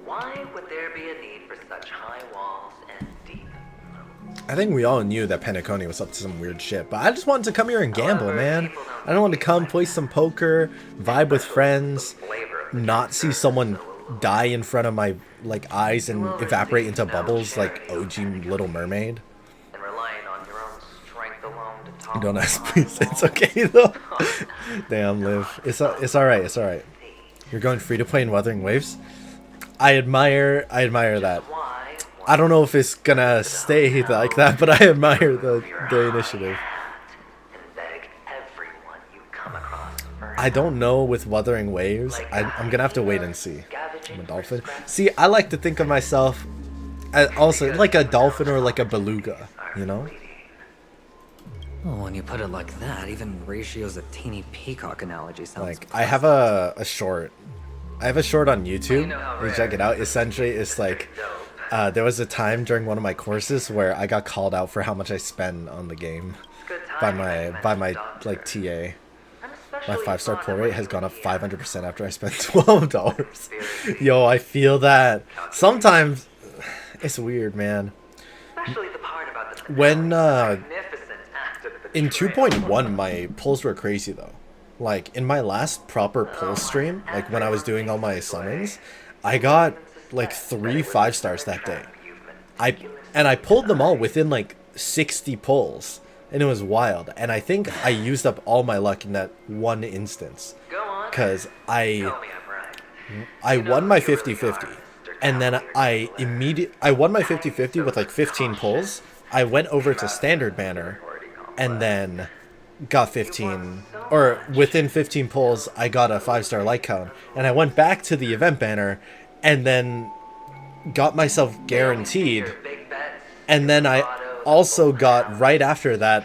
Why would there be a need for such high walls and deep moats? I think we all knew that Penacony was up to some weird shit, but I just wanted to come here and gamble, man. I don't want to come play some poker, vibe with friends, not see someone die in front of my like eyes and evaporate into bubbles like OG Little Mermaid. And relying on your own strength alone to talk. Don't ask, please. It's okay though. Damn, Liv. It's alright. It's alright. You're going free to play in Wuthering Waves. I admire that. I don't know if it's gonna stay like that, but I admire the initiative. I don't know with Wuthering Waves. I'm gonna have to wait and see. I'm a dolphin. See, I like to think of myself as also like a dolphin or like a beluga, you know? Well, when you put it like that, even Ratio's a teeny peacock analogy sounds Like, I have a short. I have a short on YouTube. You check it out. Essentially, it's like there was a time during one of my courses where I got called out for how much I spend on the game by my like TA. My 5-star pull rate has gone up 500% after I spent $12. Yo, I feel that. Sometimes it's weird, man. When in 2.1 my pulls were crazy though. Like in my last proper pull stream, like when I was doing all my summons, I got like 3 5-stars that day. I pulled them all within like 60 pulls. And it was wild. And I think I used up all my luck in that one instance. Because I won my 50-50. And then I won my 50-50 with like 15 pulls. I went over to standard banner and then got 15, or within 15 pulls I got a 5-star light cone. And I went back to the event banner and then got myself guaranteed. And then I also got right after that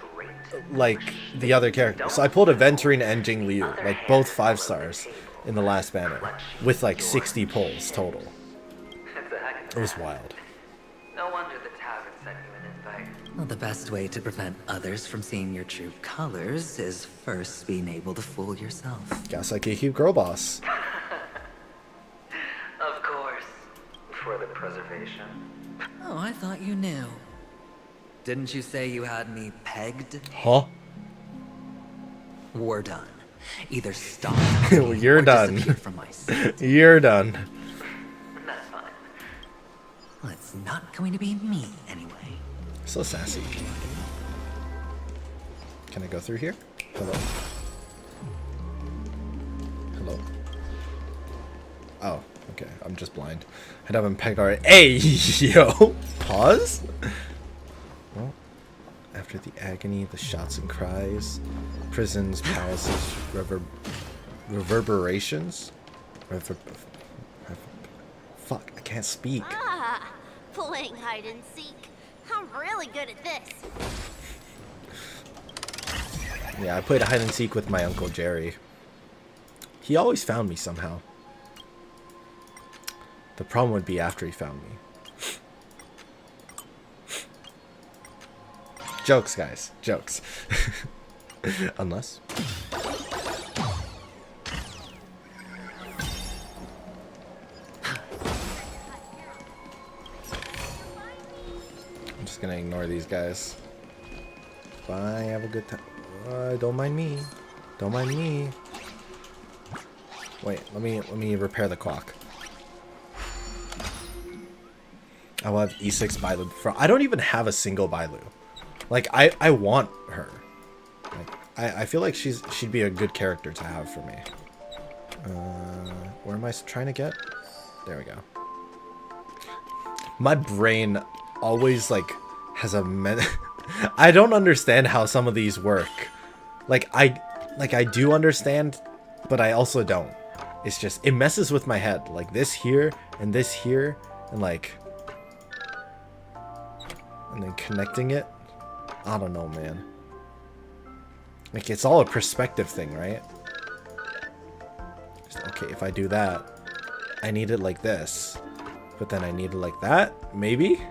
like the other character. So I pulled aventurine and Jing Liu, like both 5-stars in the last banner with like 60 pulls total. It was wild. No wonder the tavern sent you an invite. Well, the best way to prevent others from seeing your true colors is first being able to fool yourself. Gasaki keep girl boss. Of course. For the preservation. Oh, I thought you knew. Didn't you say you had me pegged? Huh? We're done. Either stop. You're done. From my seat. You're done. That's fine. Well, it's not going to be me anyway. So sassy. Can I go through here? Hello. Hello. Oh, okay. I'm just blind. I haven't pegged already. Hey, yo. Pause. Well, after the agony, the shots and cries, prisons, palaces, reverberations. Fuck, I can't speak. Ah, playing hide and seek. I'm really good at this. Yeah, I played hide and seek with my Uncle Jerry. He always found me somehow. The problem would be after he found me. Jokes, guys. Jokes. Unless. I'm just gonna ignore these guys. Bye, have a good time. Don't mind me. Don't mind me. Wait, let me repair the clock. I will have E6 Bailu. I don't even have a single Bailu. Like, I want her. Like, I feel like she'd be a good character to have for me. Where am I trying to get? There we go. My brain always, like, has a I don't understand how some of these work. Like, I do understand, but I also don't. It's just, it messes with my head. Like, this here, and like... And then connecting it. I don't know, man. Like, it's all a perspective thing, right? Just, okay, if I do that, I need it like this. But then I need it like that? Maybe?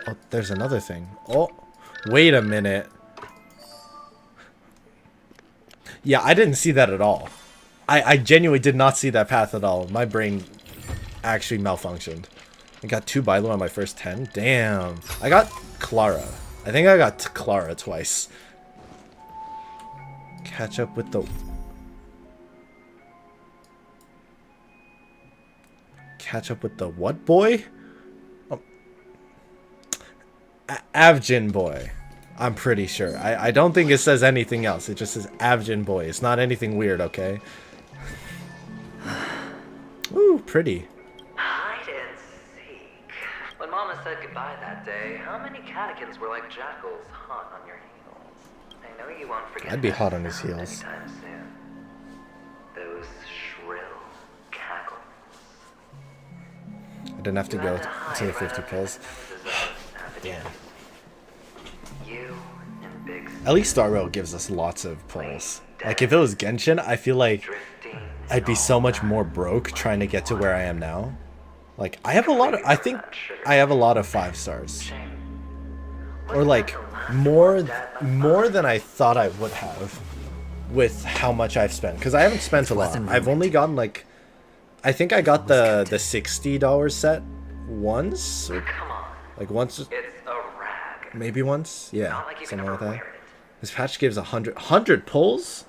Oh, there's another thing. Oh, wait a minute. Yeah, I didn't see that at all. I genuinely did not see that path at all. My brain actually malfunctioned. I got 2 Bailu on my first 10. Damn. I got Clara. I think I got Clara twice. Catch up with the... Catch up with the what boy? Oh. Avjin boy. I'm pretty sure. I don't think it says anything else. It just says Avjin boy. It's not anything weird, okay? Ooh, pretty. Hide and seek. When Mama said goodbye that day, how many catechins were like jackals hot on your heels? I know you won't forget. I'd be that hot on his sound heels. anytime soon. Those shrill cackles. I didn't have to go to the 50 pulls. Damn. You and Big At least Star Rail gives us lots of pulls. Like, if it was Genshin, I feel like I'd be so much more broke trying to get to where I am now. Like, I have a lot of... I think I have a lot of 5 stars. Or, like, more than I thought I would have with how much I've spent. Because I haven't spent a lot. I've only gotten, like... I think I got the $60 set once. Or, like, once... Maybe once? Yeah, something like that. This patch gives 100 pulls?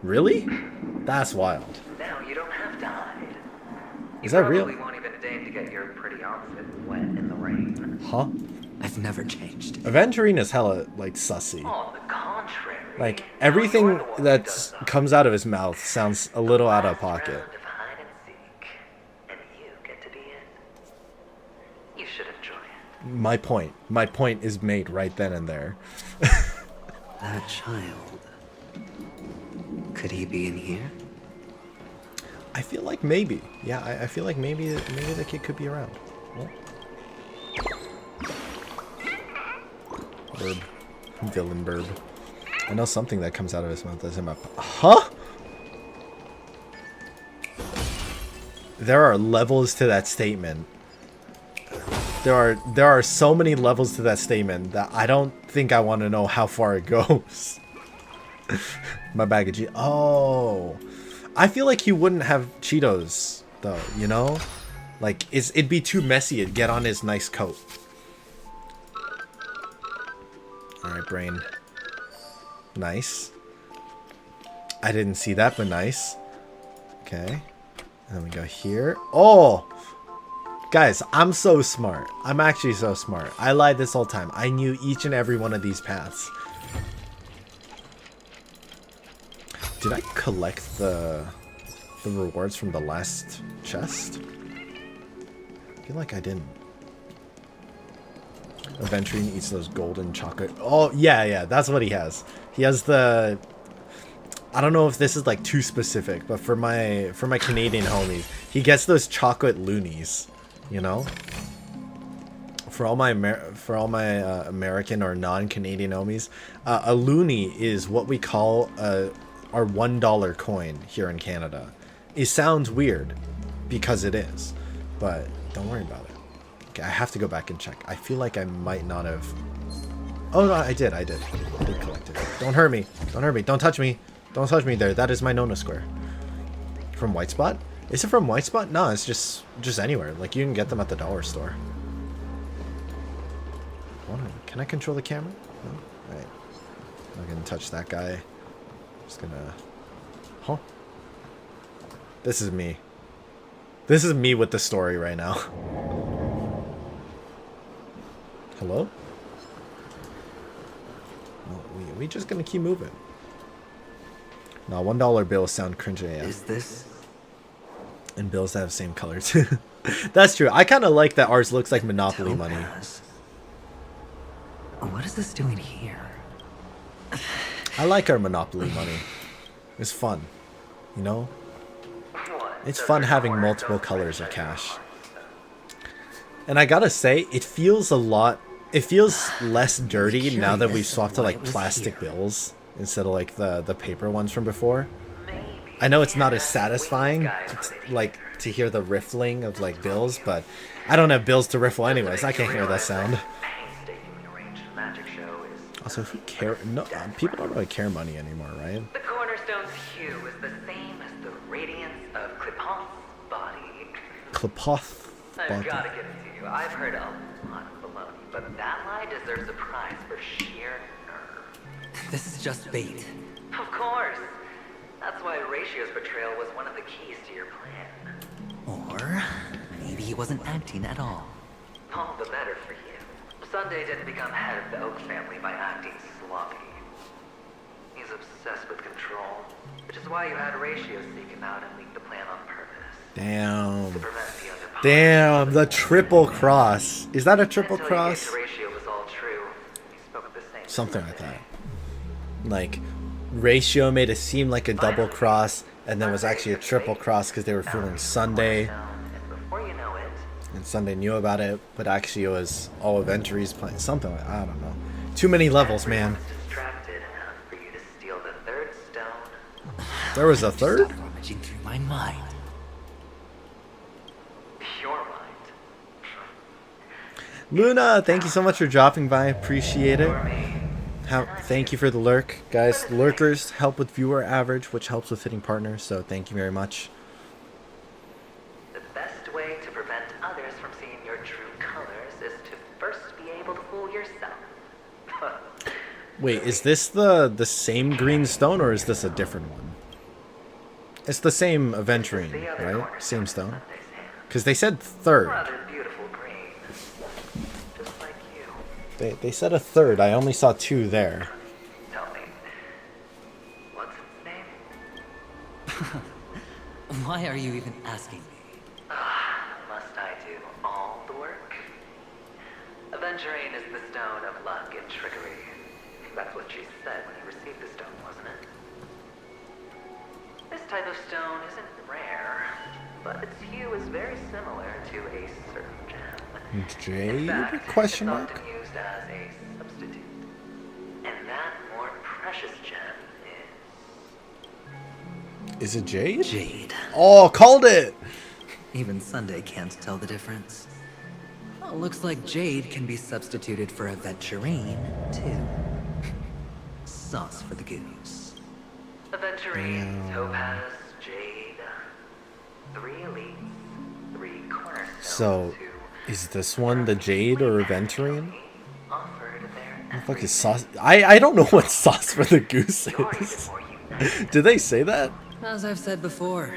Really? That's wild. Now you don't have to hide. Is that real? You probably won't even deign to get your pretty outfit wet in the rain. Huh? I've never changed. Aventurine is hella, like, sussy. On the contrary. Like, everything that comes out of his mouth sounds a little out of pocket. Round of hide and seek, and you get to be it. You should enjoy it. My point. My point is made right then and there. That child. Could he be in here? I feel like maybe. Yeah, I feel like maybe the kid could be around. Yeah. Bird. Villain bird. I know something that comes out of his mouth as him up. Huh? There are levels to that statement. There are so many levels to that statement that I don't think I want to know how far it goes. My baggage. Oh, I feel like he wouldn't have Cheetos though. You know, like it'd be too messy. It'd get on his nice coat. All right, brain. Nice. I didn't see that, but nice. Okay. And then we go here. Oh. Guys, I'm so smart. I'm actually so smart. I lied this whole time. I knew each and every one of these paths. Did I collect the rewards from the last chest? I feel like I didn't. Aventurine eats those golden chocolate. Oh, yeah, that's what he has. He has the... I don't know if this is like too specific, but for my Canadian homies, he gets those chocolate loonies. You know, for all my American or non-Canadian homies, a loonie is what we call our $1 coin here in Canada. It sounds weird because it is, but don't worry about it. Okay, I have to go back and check. I feel like I might not have. Oh no, I did collect it. Don't hurt me. Don't hurt me. Don't touch me. Don't touch me there. That is my Nona square. From White Spot? Is it from White Spot? No, it's just anywhere. Like, you can get them at the dollar store. Can I control the camera? No? Alright. Not gonna touch that guy. Just gonna... Huh? This is me. This is me with the story right now. Hello? No, we just gonna keep moving. No, $1 bills sound cringe AF. Is this? And bills that have same colors. That's true. I kind of like that ours looks like Monopoly money. What is this doing here? I like our Monopoly money. It's fun. You know? It's fun having multiple colors of cash. And I gotta say, it feels a lot... It feels less dirty now that we've swapped to like plastic bills instead of like the paper ones from before. I know it's not as satisfying like to hear the riffling of like bills, but I don't have bills to riffle anyways. I can't hear that sound. Also, who care? No, people don't really care money anymore, right? The cornerstone's hue is the same as the radiance of Klipoth's body. Klipoth I've body. gotta give it to you. I've heard a lot of baloney, but that lie deserves a prize for sheer nerve. This is just bait. Of course. That's why Ratio's betrayal was one of the keys to your plan. Or maybe he wasn't acting at all. All the better for you. Sunday didn't become head of the Oak family by acting sloppy. He's obsessed with control, which is why you had Ratio seek him out and leak the plan on purpose. Damn. To prevent the other party. Damn, the triple cross. Is that a triple Until you cross? get to Ratio was all true. He spoke the same. Something like that. Like, Ratio made it seem like a double cross, and then was actually a triple cross because they were fooling Sunday. And before you know it, And Sunday knew about it, but actually it was all Aventure's playing something like I don't know. Too many levels, man. distracted enough for you to steal the third stone. There was a third? Stop rummaging through my mind. Your mind. Luna, thank you so much for dropping by. Appreciate it. Thank you for the lurk. Guys, lurkers help with viewer average, which helps with hitting partners, so thank you very much. The best way to prevent others from seeing your true colors is to first be able to fool yourself. Wait, is this the same green stone, or is this a different one? It's the same aventurine, right? Same stone? Because they said third. Rather beautiful green. Just like you. They said a third. I only saw two there. Tell me. What's its name? Why are you even asking me? Must I do all the work? Aventurine is the stone of luck and trickery. That's what she said when you received the stone, wasn't it? This type of stone isn't rare, but its hue is very similar to a certain gem. In fact, Jade? Question it's mark? often used as a substitute. And that more precious gem is... Is it Jade? Jade. Oh, called it! Even Sunday can't tell the difference. Well, looks like Jade can be substituted for aventurine, too. Sauce for the goose. Aventurine, topaz, jade. 3 elites, 3 cornerstones. So, is this one the Jade or Aventurine? Offered their What the fuck is sauce? I don't know what sauce for the goose is. Did they say that? As I've said before,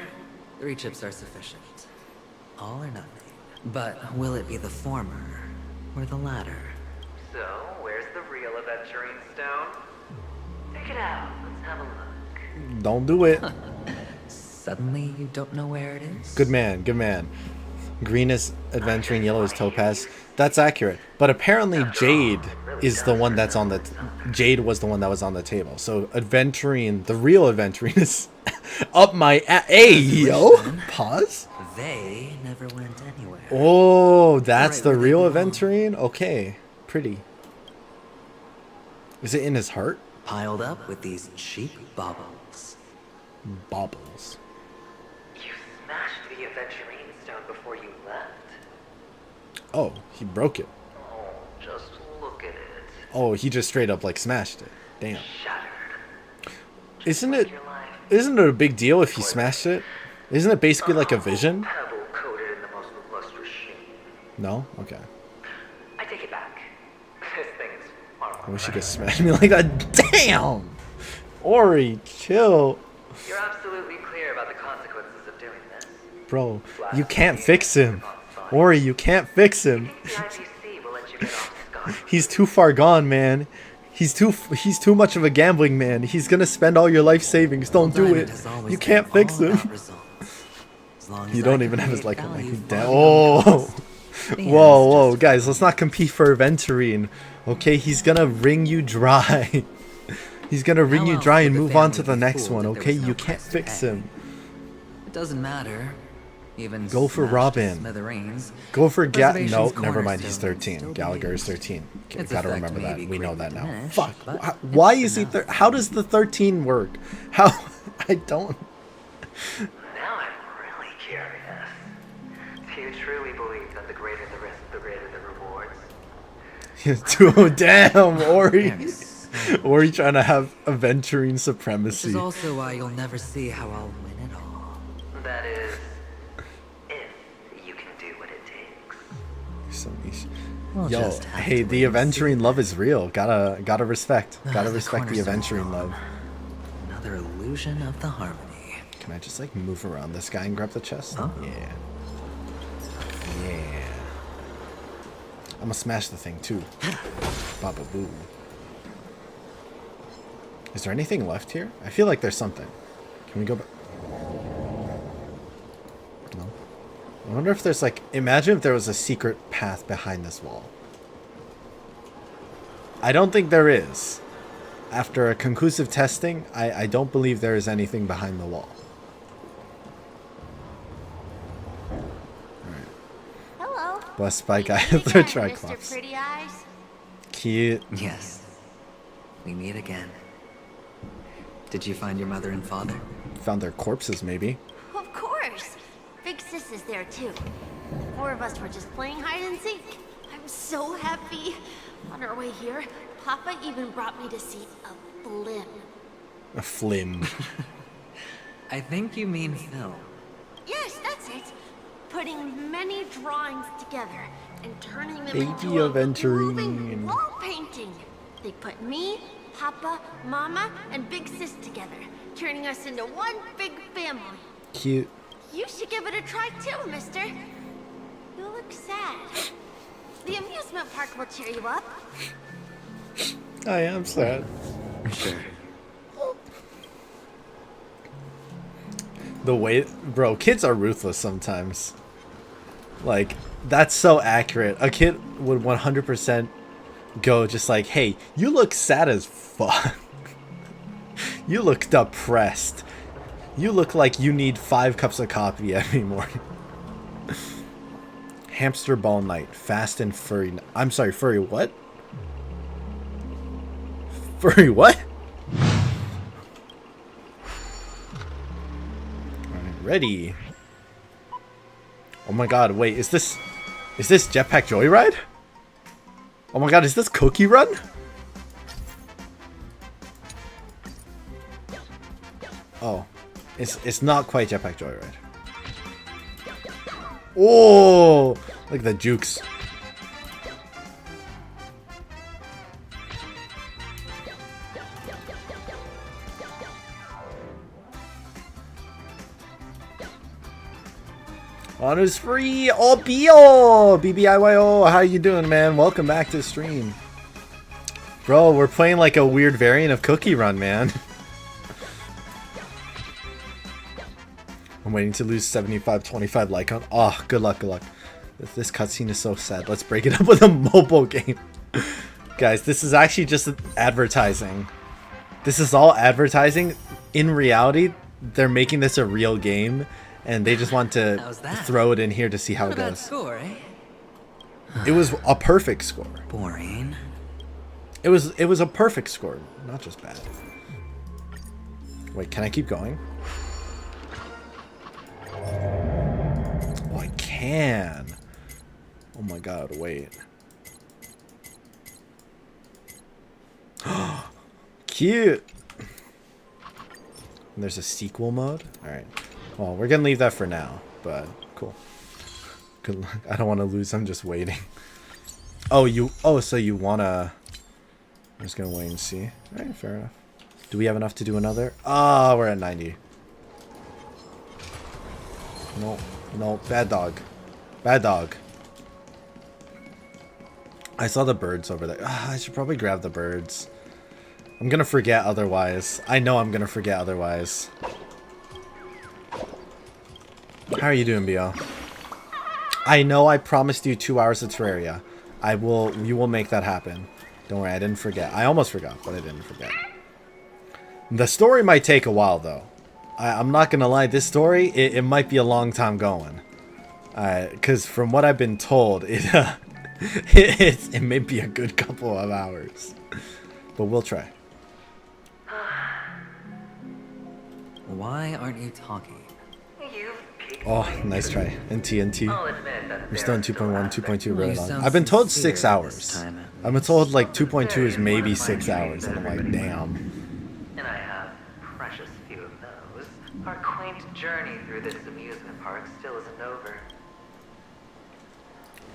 3 chips are sufficient. All or nothing. But will it be the former or the latter? So, where's the real aventurine stone? Take it out. Let's have a look. Don't do it. Suddenly you don't know where it is? Good man, good man. Green is Aventurine, yellow is Topaz. That's accurate. But apparently Jade is the one that's on the... Jade was the one that was on the table. So Aventurine, the real Aventurine is up my... Hey, yo! Pause? They never went anywhere. Oh, that's the real Aventurine? Okay. Pretty. Is it in his heart? Piled up with these cheap baubles. Baubles. You smashed the aventurine stone before you left? Oh, he broke it. Oh, just look at it. Oh, he just straight up like smashed it. Damn. Shattered. Isn't it a big deal if he smashed it? Isn't it basically like a vision? Pebble coated in the most lustrous sheen. No? Okay. I take it back. This thing is far more I wish you could smash me like that. Damn! Ori, chill. You're absolutely clear about the consequences of doing this. Bro, you can't fix him. Ori, you can't fix him. The IPC will let you get off scot. He's too far gone, man. He's too much of a gambling man. He's gonna spend all your life savings. Don't do it. You can't fix him. You don't even have his like. Oh, whoa, guys, let's not compete for aventurine. Okay, he's gonna wring you dry. He's gonna wring you dry and move on to the next one. Okay, you can't fix him. It doesn't matter. Even go for Robin. Smithereens. Go for No, never mind. He's 13. Gallagher is 13. Okay, gotta remember that. We know that now. Fuck. Why is he? How does the 13 work? How? I don't. Now I'm really curious. Do you truly believe that the greater the risk, the greater the rewards? Damn, Ori. Ori trying to have aventurine supremacy. This is also why you'll never see how I'll win it all. That is, if you can do what it takes. So niche. We'll Yo, just have hey, to the wait and aventurine love is real. Gotta respect. Gotta the respect the cornerstone aventurine love. Another illusion of the harmony. Can I just like move around this guy and grab the chest? Huh? Yeah. Yeah. I'm gonna smash the thing too. Baba boo. Is there anything left here? I feel like there's something. Can we go back? No. I wonder if there's like, imagine if there was a secret path behind this wall. I don't think there is. After a conclusive testing, I don't believe there is anything behind the wall. Alright. Hello. Blessed by guy Meet with their again, Mr. Triclops. Pretty Eyes. Cute. Yes. We meet again. Did you find your mother and father? Found their corpses, maybe. Of course. Big Sis is there too. 4 of us were just playing hide and seek. I'm so happy. On our way here, Papa even brought me to see a flim. A flim. I think you mean Phil. Yes, that's it. Putting many drawings together and turning them Baby into a aventurine. moving wall painting. They put me, Papa, Mama, and Big Sis together, turning us into one big family. Cute. You should give it a try too, mister. You look sad. The amusement park will cheer you up. I am sad. Sure. The way, bro, kids are ruthless sometimes. Like, that's so accurate. A kid would 100% go just like, hey, you look sad as fuck. You look depressed. You look like you need 5 cups of coffee every morning. Hamster ball night, fast and furry. I'm sorry, furry what? Furry what? Alright, ready. Oh my god, wait, is this Jetpack Joyride? Oh my god, is this Cookie Run? Oh, it's not quite Jetpack Joyride. Oh, look at the jukes. On is free. Oh, Bio, BBIYO. How you doing, man? Welcome back to the stream, bro. We're playing like a weird variant of Cookie Run, man. I'm waiting to lose 75-25 like on. Oh, good luck, good luck. This cutscene is so sad. Let's break it up with a mobile game. Guys, this is actually just advertising. This is all advertising. In reality, they're making this a real game, and they just want to throw it in here to see how it goes. Score, eh? It was a perfect score. Boring. It was a perfect score, not just bad. Wait, can I keep going? Oh, I can. Oh my god, wait. Cute. And there's a sequel mode? Alright. Well, we're gonna leave that for now, but cool. Good luck. I don't want to lose, I'm just waiting. Oh, so you wanna... I'm just gonna wait and see. Alright, fair enough. Do we have enough to do another? Ah, we're at 90. No, no, bad dog. Bad dog. I saw the birds over there. Ah, I should probably grab the birds. I'm gonna forget otherwise. I know I'm gonna forget otherwise. How are you doing, BO? I know I promised you 2 hours of Terraria. You will make that happen. Don't worry, I didn't forget. I almost forgot, but I didn't forget. The story might take a while, though. I'm not gonna lie, this story, it might be a long time going. Because from what I've been told, it may be a good couple of hours. But we'll try. Why aren't you talking? Oh, nice try. NT. I'll admit that We're still in 2.1, 2.2 Well, really you long. sound I've been told sincere 6 this hours. time. I've been told like 2.2 is maybe 6 hours, and I'm like, damn. And I have precious few of those. Our quaint journey through this amusement park still isn't over.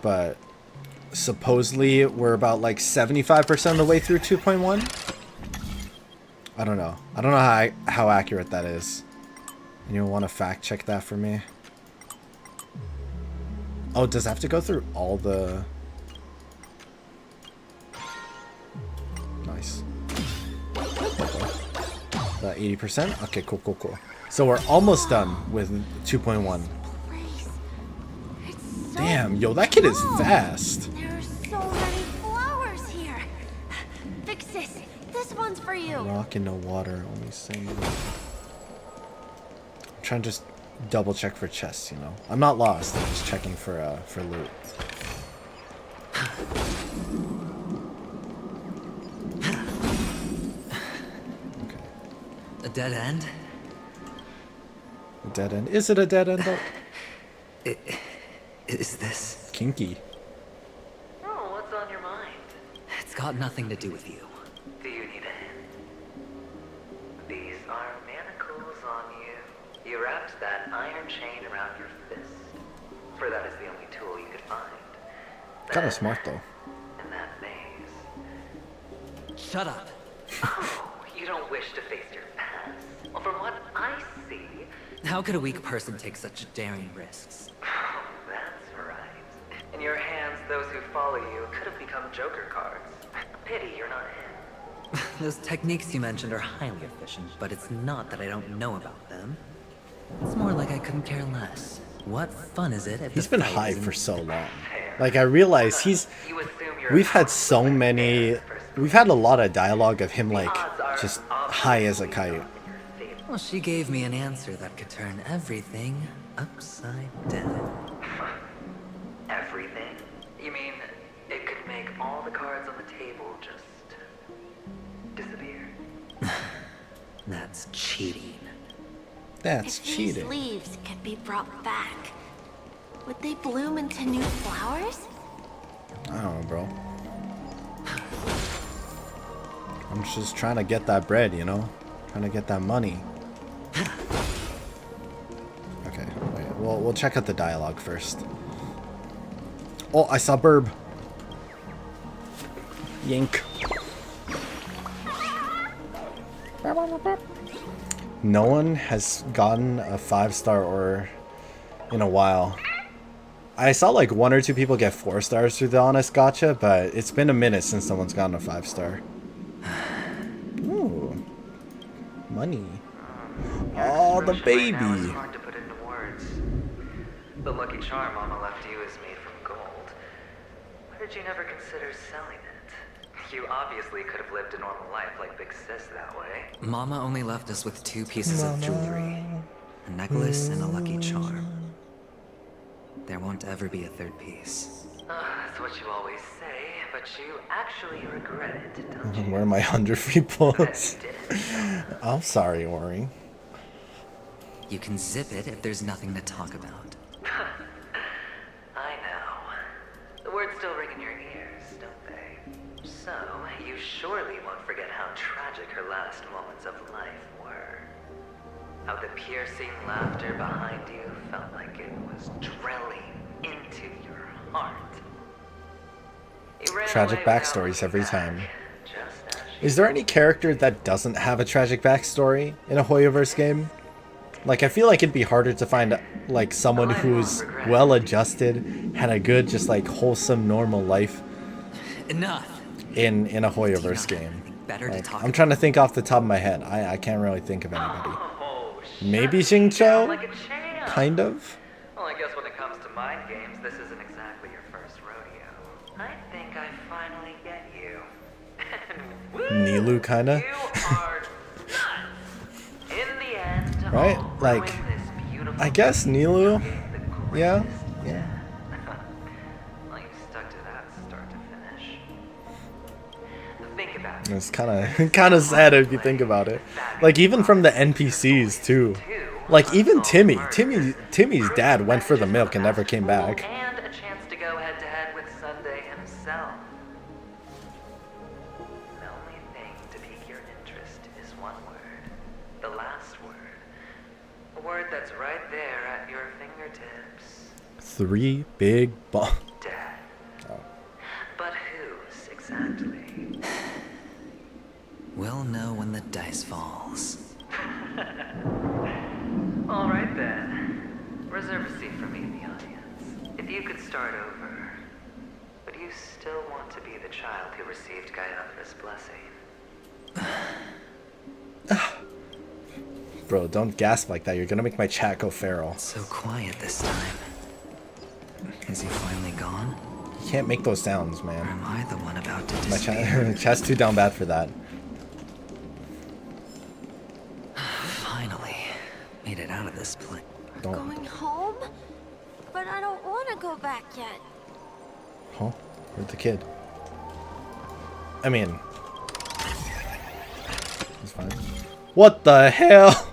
But supposedly we're about like 75% of the way through 2.1. I don't know. I don't know how accurate that is. Anyone want to fact check that for me? Oh, does it have to go through all the... Nice. About 80%? Okay, cool. So we're almost done with 2.1. Damn, yo, that kid is fast. There are so many flowers here. Fix this. This one's for you. Rock in no water, only sand. I'm trying to just double check for chests, you know. I'm not lost. I'm just checking for loot. Okay. A dead end? A dead end? Is it a dead end though? Is this... Kinky. Oh, what's on your mind? It's got nothing to do with you. Do you need a hint? These are manacles on you. You wrapped that iron chain around your fist. For that is the only tool you could find. Kinda smart though. In that maze. Shut up. Oh, you don't wish to face your past. Well, from what I see... How could a weak person take such daring risks? Oh, that's right. In your hands, those who follow you could have become Joker cards. Pity you're not him. Those techniques you mentioned are highly efficient, but it's not that I don't know about them. It's more like I couldn't care less. What fun is it if He's the been fight high isn't- for so long. Like I realize we've had so many, we've had a lot of dialogue of him like just high as a kite. Well, she gave me an answer that could turn everything upside down. Everything? You mean it could make all the cards on the table just disappear? That's cheating. That's If cheating. these leaves could be brought back, would they bloom into new flowers? I don't know, bro. I'm just trying to get that bread, you know? Trying to get that money. Okay, wait. We'll check out the dialogue first. Oh, I saw Burb. Yank. No one has gotten a 5-star or in a while. I saw like 1 or 2 people get 4 stars through the Honest Gacha, but it's been a minute since someone's gotten a 5-star. Ooh. Money. Oh, the baby. Right now is hard to put into words. The lucky charm Mama left you is made from gold. Why did you never consider selling it? You obviously could have lived a normal life like Big Sis that way. Mama only left us with 2 pieces of jewelry. A necklace and a lucky charm. There won't ever be a 3rd piece. That's what you always say, but you actually regret it, don't you? Where are my 100 free pulls? I'm sorry, Ori. You can zip it if there's nothing to talk about. I know. The words still ring in your ears, don't they? So, you surely won't forget how tragic her last moments of life were. How the piercing laughter behind you felt like it was drilling into your heart. You ran Tragic away without backstories every looking time. back, just as Is there any character that doesn't have a tragic backstory in a Hoyoverse game? Like, I feel like it'd be harder to find, like, someone who's well-adjusted, had a good, just, like, wholesome, normal life. Enough. In a Hoyoverse game. Better to Like, talk I'm trying to think off the top of my head. I can't really think of anybody. Maybe Xingqiu? Like a champ. Kind of? Well, I guess when it comes to mind games, this isn't exactly your first rodeo. I think I finally get you. Nilu, kinda? You are done. In the end, Right? I'll Like, ruin this beautiful I guess Nilu? Yeah? Yeah. Well, you stuck to that start to finish. Think about it. It's kind of sad if you think about it. Like, even from the NPCs, too. Like, even Timmy's dad went for the milk and never came back. And a chance to go head to head with Sunday himself. The only thing to pique your interest is one word. The last word. A word that's right there at your fingertips. 3 big balls. Dead. But whose exactly? We'll know when the dice falls. All right then. Reserve a seat for me in the audience. If you could start over, would you still want to be the child who received Gaia's blessing? Bro, don't gasp like that. You're gonna make my chat go feral. So quiet this time. Is he finally gone? You can't make those sounds, man. Or am I the one about to My disappear? chat's too down bad for that. Finally. Made it out of this place. Going home? But I don't want to go back yet. Huh? Where's the kid? I mean... He's fine. What the hell?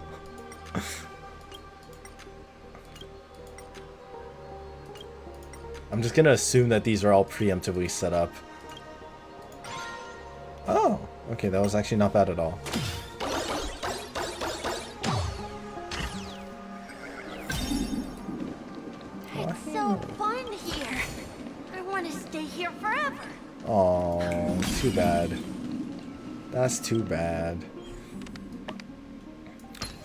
I'm just gonna assume that these are all preemptively set up. Oh, okay, that was actually not bad at all. It's so fun here. I want to stay here forever. Oh, too bad. That's too bad.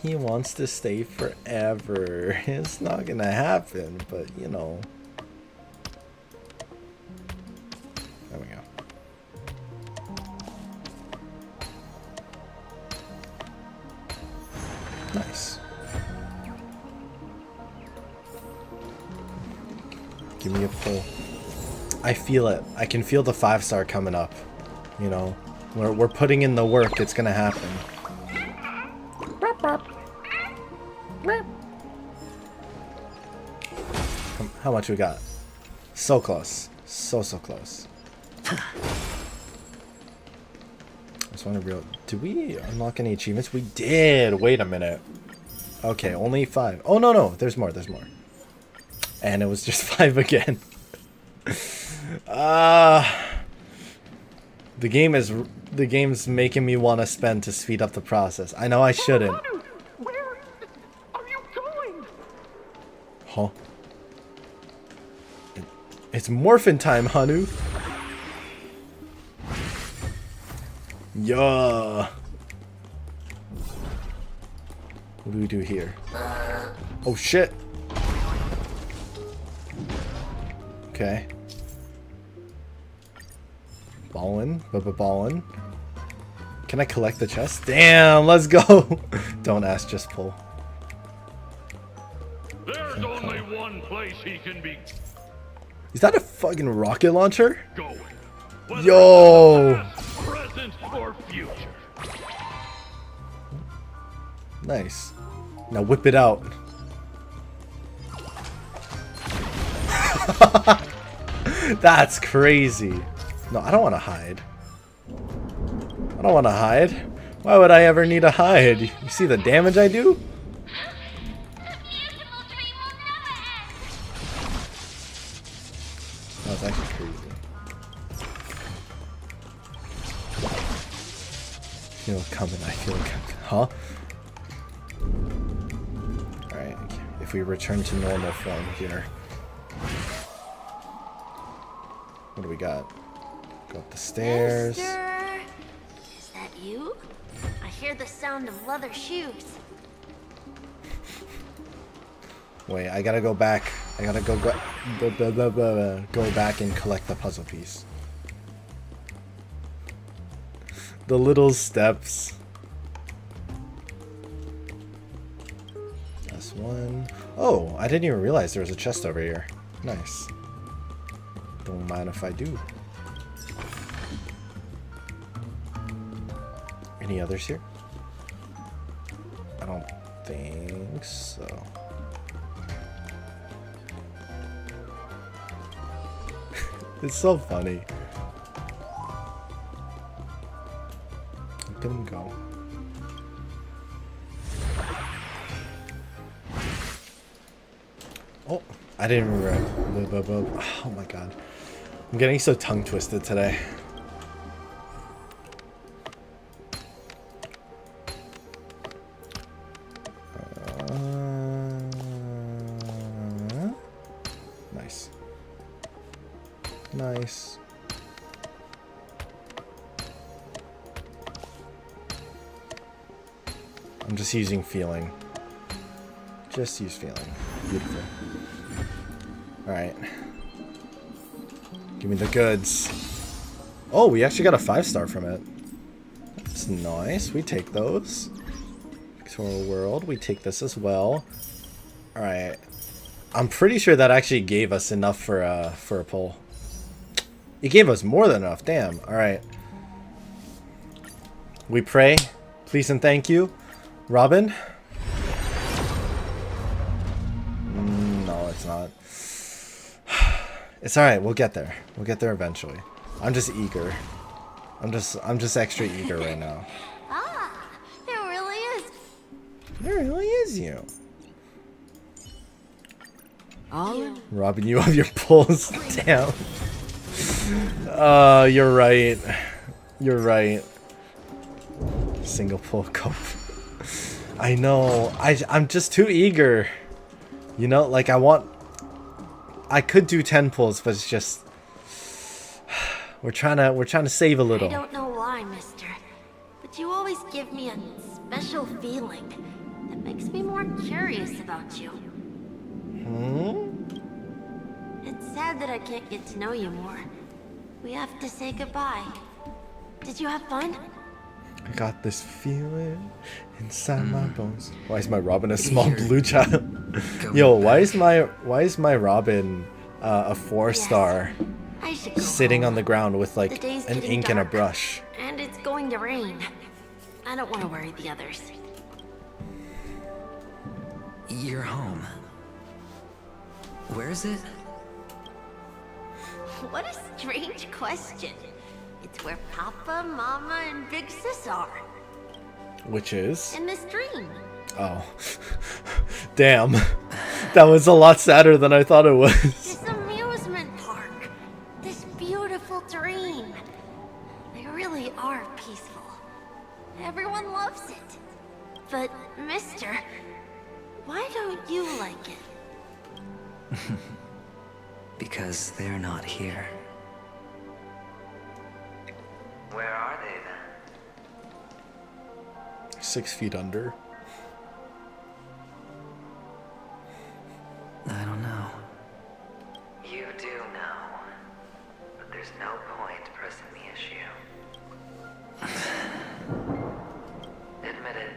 He wants to stay forever. It's not gonna happen, but you know. There we go. Nice. Give me a pull. I feel it. I can feel the 5-star coming up. You know, we're putting in the work. It's gonna happen. How much we got? So close. So close. I just want to real. Did we unlock any achievements? We did. Wait a minute. Okay, only 5. Oh no, there's more. And it was just 5 again. The game's making me want to spend to speed up the process. I know I shouldn't. Where are you going? Huh? It's morphin' time, Hanu. Yeah. What do we do here? Oh shit. Okay. Ballin', ballin'. Can I collect the chest? Damn, let's go. Don't ask, just pull. There's only one place he can be Is that a fucking rocket launcher? going. Yo. Past, present, or future. Nice. Now whip it out. That's crazy. No, I don't want to hide. I don't want to hide. Why would I ever need to hide? You see the damage I do? That's actually crazy. I feel it coming. I feel it coming. Huh? Alright. If we return to normal form here. What do we got? Go up the stairs. Mister, is that You? I hear the sound of leather shoes. Wait, I gotta go back. I gotta go back and collect the puzzle piece. The little steps. That's one. Oh, I didn't even realize there was a chest over here. Nice. Don't mind if I do. Any others here? I don't think so. It's so funny. Let them go. Oh, I didn't remember. Oh my god. I'm getting so tongue twisted today. Nice. Nice. I'm just using feeling. Just use feeling. Beautiful. Alright. Give me the goods. Oh, we actually got a 5-star from it. That's nice. We take those. Pictorial World. We take this as well. Alright. I'm pretty sure that actually gave us enough for a pull. It gave us more than enough. Damn. Alright. We pray. Please and thank you. Robin? No, it's not. It's alright. We'll get there. We'll get there eventually. I'm just eager. I'm just extra eager right now. Ah, it really is. It really is you. All Robin, you have your pulls down. You're right. You're right. Single pull cope. I know. I'm just too eager. You know, like I could do 10 pulls, but it's just we're trying to save a little. I don't know why, mister, but you always give me a special feeling that makes me more curious about you. It's sad that I can't get to know you more. We have to say goodbye. Did you have fun? I got this feeling inside my bones. Why is my Robin a small blue child? Yo, why is my Robin a 4-star I should go sitting home. on the ground with like The day's an getting ink and a dark, brush? And it's going to rain. I don't want to worry the others. You're home. Where is it? What a strange question. It's where Papa, Mama, and Big Sis are. Which is? In this dream. Oh. Damn. That was a lot sadder than I thought it was. This amusement park. This beautiful dream. They really are peaceful. Everyone loves it. But, mister, why don't you like it? Because they're not here. Where are they then? 6 feet under. I don't know. You do know. But there's no point pressing the issue. Admit it.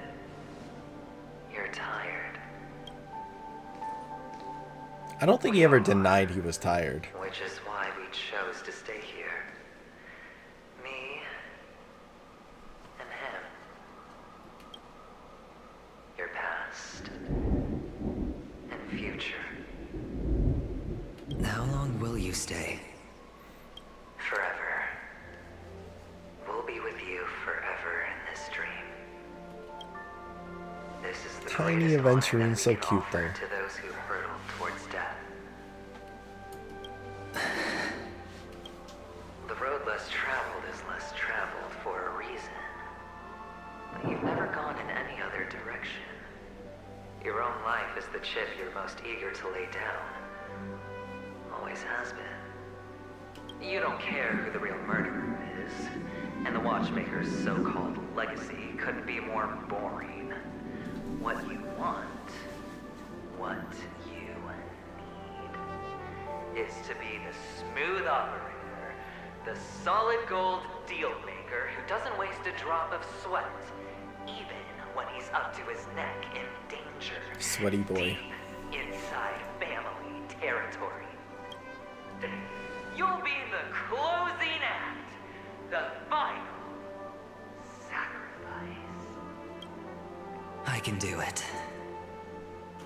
You're tired. I don't think he ever denied he was tired. Which is why we chose to stay here. Me and him. Your past and future. How long will you stay? Forever. We'll be with you forever in this dream. This is the Tiny greatest aventurine, honor so that we cute offer though. to those who hurtle towards death. The road less traveled is less traveled for a reason. But you've never gone in any other direction. Your own life is the chip you're most eager to lay down. Always has been. You don't care who the real murderer is, and the Watchmaker's so-called legacy couldn't be more boring. What you want, what you need, is to be the smooth operator, the solid gold deal maker who doesn't waste a drop of sweat, even when he's up to his neck in danger. Sweaty boy. Deep inside family territory. You'll be the closing act, the final sacrifice. I can do it.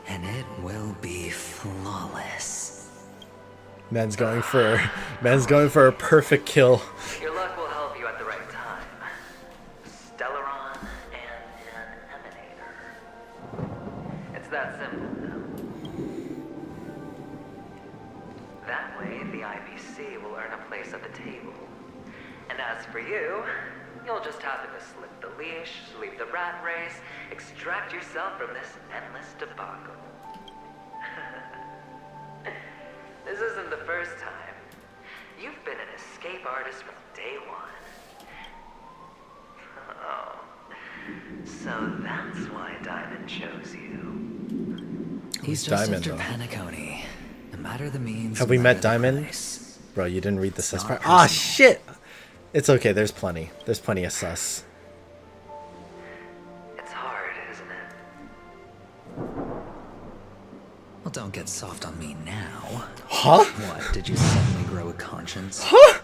And it will be flawless. Man's going for a perfect kill. Your luck will help you at the right time. Stellaron and an emanator. It's that simple, though. That way, the IPC will earn a place at the table. And as for you, you'll just happen to slip the leash, leave the rat race, extract yourself from this endless debacle. This isn't the first time. You've been an escape artist from day one. Oh, so that's why Diamond chose you. He's just after Penacony. No matter the means. Have we met Diamond? Bro, you didn't read the sus part. Ah, shit! It's okay, there's plenty. There's plenty of sus. It's hard, isn't it? Well, don't get soft on me now. Huh? What, did you suddenly grow a conscience? Huh?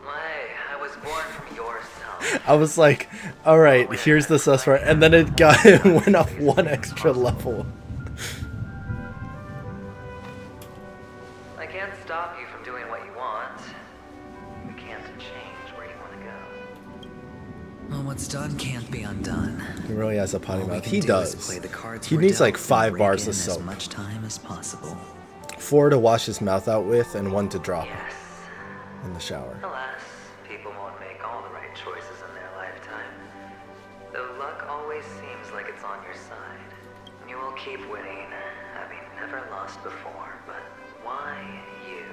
Hey, I was born from your cell. I was like, alright, here's the sus part, and then it went up one extra level. I can't stop you from doing what you want. You can't change where you want to go. Well, what's done can't be undone. He really has a potty All we mouth. can He do does. is play the cards He we're needs dealt like 5 and bars rake of in soap. as much time as possible. 4 to wash his mouth out with, and 1 to drop in the shower. Alas, people won't make all the right choices in their lifetime. Though luck always seems like it's on your side. You will keep winning, having never lost before, but why you?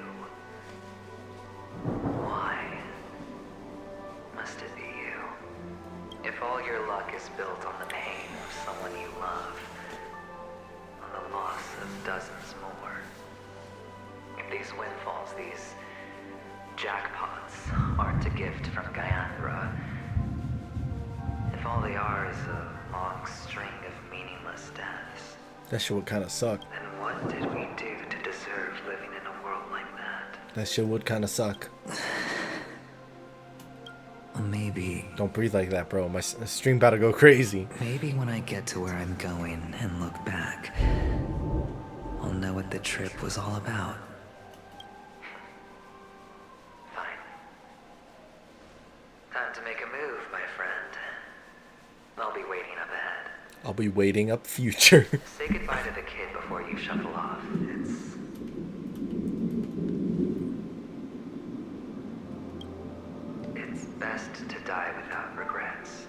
Why must it be you? If all your luck is built on the pain of someone you love, on the loss of dozens more, if these windfalls, these jackpots, aren't a gift from Gyanthra, if all they are is a long string of meaningless deaths, That shit would kind of suck. then what did we do to deserve living in a world like that? That shit would kind of suck. Maybe. Don't breathe like that, bro. My stream about to go crazy. Maybe when I get to where I'm going and look back, I'll know what the trip was all about. Fine. Time to make a move, my friend. I'll be waiting up ahead. I'll be waiting up future. Say goodbye to the kid before you shuffle off. It's best to die without regrets.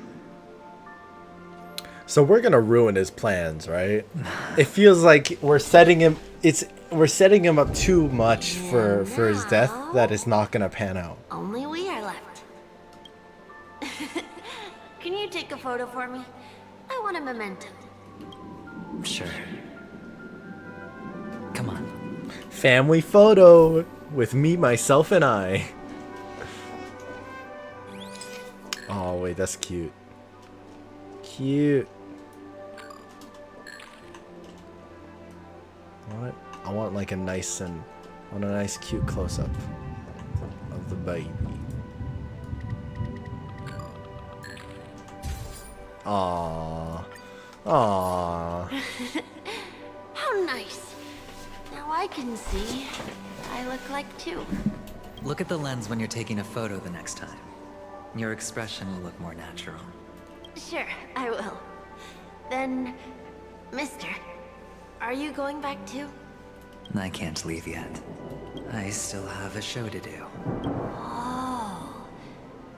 So we're gonna ruin his plans, right? It feels like we're setting him. We're setting him up too much for his death that is not gonna pan out. Only we are left. Can you take a photo for me? I want a memento. Sure. Come on. Family photo with me, myself, and I. Oh wait, that's cute. Cute. What? I want like a nice cute close up of the baby. Aww. Aww. How nice. Now I can see. I look like 2. Look at the lens when you're taking a photo the next time. Your expression will look more natural. Sure, I will. Then, mister, are you going back too? I can't leave yet. I still have a show to do. Oh.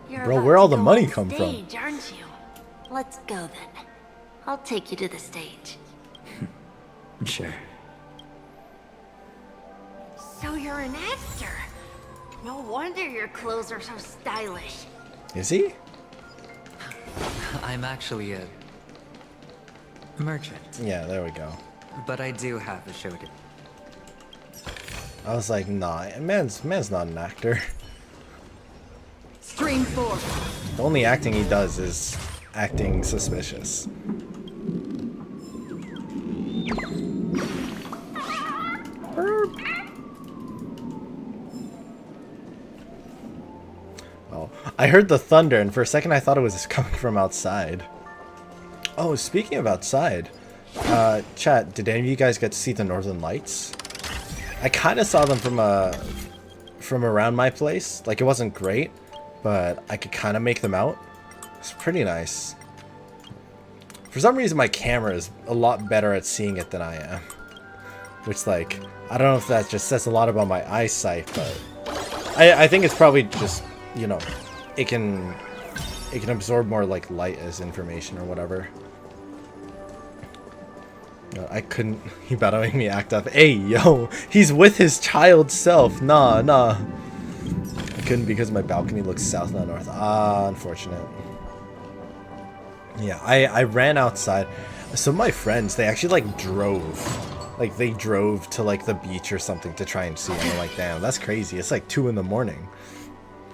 You're Bro, about where to all the go money on come from? stage, aren't you? Let's go then. I'll take you to the stage. Sure. So you're an actor. No wonder your clothes are so stylish. Is he? I'm actually a merchant, Yeah, there we go. but I do have a show to. I was like, nah, man's not an actor. Stream 4. The only acting he does is acting suspicious. Oh, I heard the thunder, and for a second I thought it was coming from outside. Oh, speaking of outside, chat, did any of you guys get to see the Northern Lights? I kind of saw them from around my place. Like, it wasn't great, but I could kind of make them out. It's pretty nice. For some reason, my camera is a lot better at seeing it than I am. Which, like, I don't know if that just says a lot about my eyesight, but I think it's probably just, you know, it can absorb more, like, light as information or whatever. No, I couldn't. He about to make me act up. Hey, yo, he's with his child self. Nah. I couldn't because my balcony looks south, not north. Ah, unfortunate. Yeah, I ran outside. Some of my friends, they actually like drove. Like they drove to like the beach or something to try and see it. And I'm like, damn, that's crazy. It's like 2 in the morning.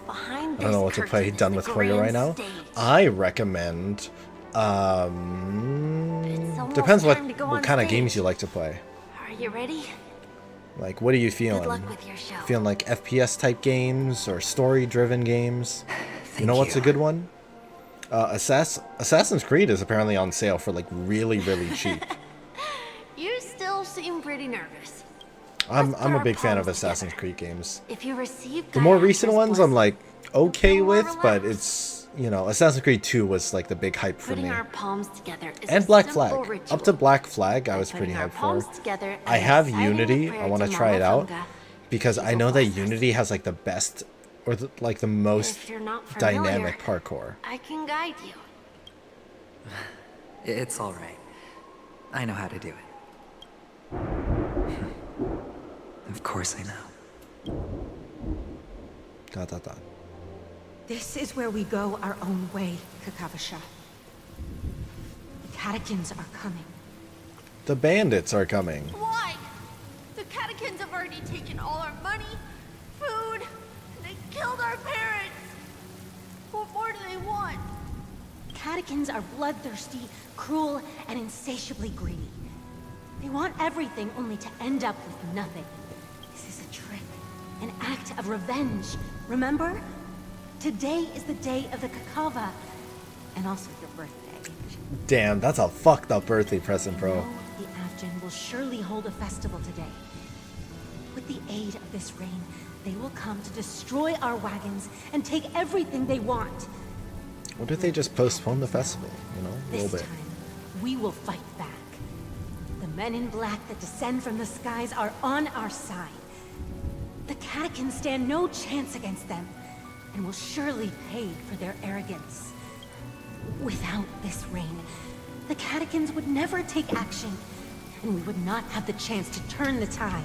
Behind I don't know what to play done with Hoya right now. I recommend depends what kind of games you like to play. Are you ready? Like, what are you feeling? Good luck with your show. Feeling like FPS type games or story driven games? You know what's a good one? Assassin's Creed is apparently on sale for like really cheap. You still seem pretty nervous. I'm a big fan of Assassin's Creed games. If you receive The more recent ones I'm like okay with, but it's, you know, Assassin's Creed 2 was like the big hype for putting me. our palms together is And a Black simple Flag. ritual. Up to Black Flag, I was pretty Putting our hyped for. palms together I and have reciting a Unity. prayer I want to to try it out Mama because I know that Unity has like the best or like the most If you're not familiar, dynamic parkour. I can guide you. It's alright. I know how to do it. Of course I know. Dot. This is where we go our own way, Kakavasha. The catechins are coming. The bandits are coming. Why? The catechins have already taken all our money, food, and they killed our parents. What more do they want? Catechins are bloodthirsty, cruel, and insatiably greedy. They want everything only to end up with nothing. This is a trick, an act of revenge. Remember? Today is the day of the Kakava, and also your birthday. Damn, that's a fucked up birthday present, bro. The Avgin will surely hold a festival today. With the aid of this rain, they will come to destroy our wagons and take everything they want. What if they just postpone the festival, you know, a little This bit? time, we will fight back. The men in black that descend from the skies are on our side. The catechins stand no chance against them, and will surely pay for their arrogance. Without this rain, the catechins would never take action, and we would not have the chance to turn the tide.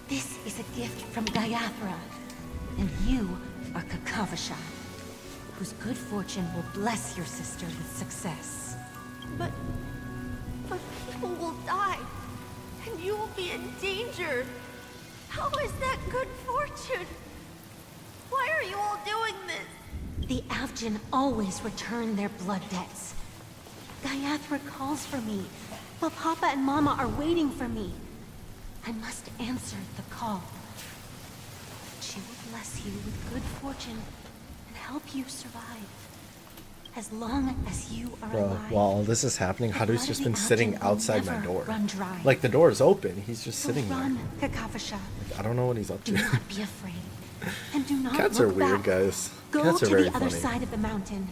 This is a gift from Gayathra, and you are Kakavasha, whose good fortune will bless your sister with success. But people will die, and you will be in danger. How is that good fortune? Why are you all doing this? The Avgin always return their blood debts. Gayathra calls for me, but Papa and Mama are waiting for me. I must answer the call. She will bless you with good fortune and help you survive. As long as you are Bro, alive. while all this is happening, Haru's just been sitting outside my door. Run dry. Like, the door is open. He's just So sitting there. run, Kakavasha. I don't know what he's up Do to. not be afraid. And do not Cats look are weird, back. guys. Go Cats are to very the other funny. side of the mountain.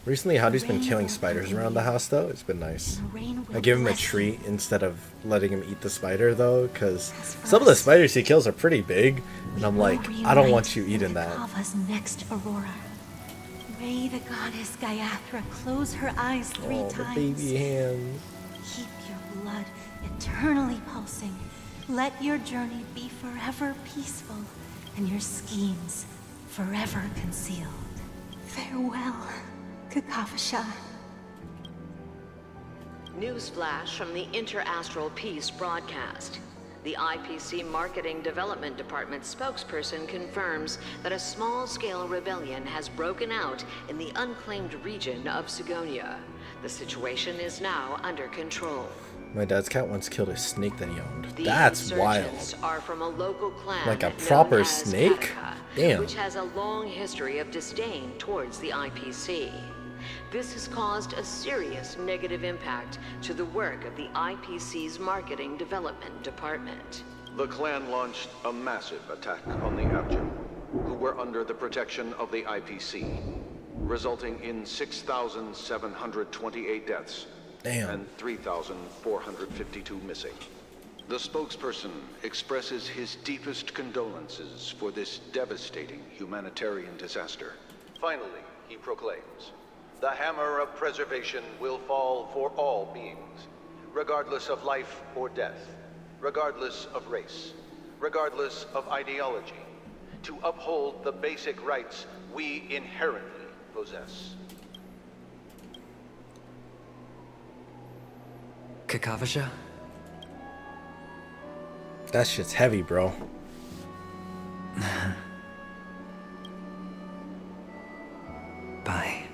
Recently, Haru's been killing spiders around the house, though. It's been nice. I give him a treat instead of letting him eat the spider, though, because some of the spiders he kills are pretty big, and I'm like, I don't want you eating that. Kava's next aurora. May the goddess Gayathra close her eyes 3 Oh, the times. baby hands. Keep your blood eternally pulsing. Let your journey be forever peaceful and your schemes forever concealed. Farewell, Kakavasha. Newsflash from the Interastral Peace broadcast. The IPC Marketing Development Department spokesperson confirms that a small-scale rebellion has broken out in the unclaimed region of Sigonia. The situation is now under control. My dad's cat once killed a snake that he owned. The That's wild. insurgents are from a local clan Like a known proper as snake? Penacony, Damn. which has a long history of disdain towards the IPC. This has caused a serious negative impact to the work of the IPC's Marketing Development Department. The clan launched a massive attack on the Abjam, who were under the protection of the IPC, resulting in 6,728 deaths. Damn. And 3,452 missing. The spokesperson expresses his deepest condolences for this devastating humanitarian disaster. Finally, he proclaims, the hammer of preservation will fall for all beings, regardless of life or death, regardless of race, regardless of ideology, to uphold the basic rights we inherently possess. Kakavasha? That shit's heavy, bro. Bye.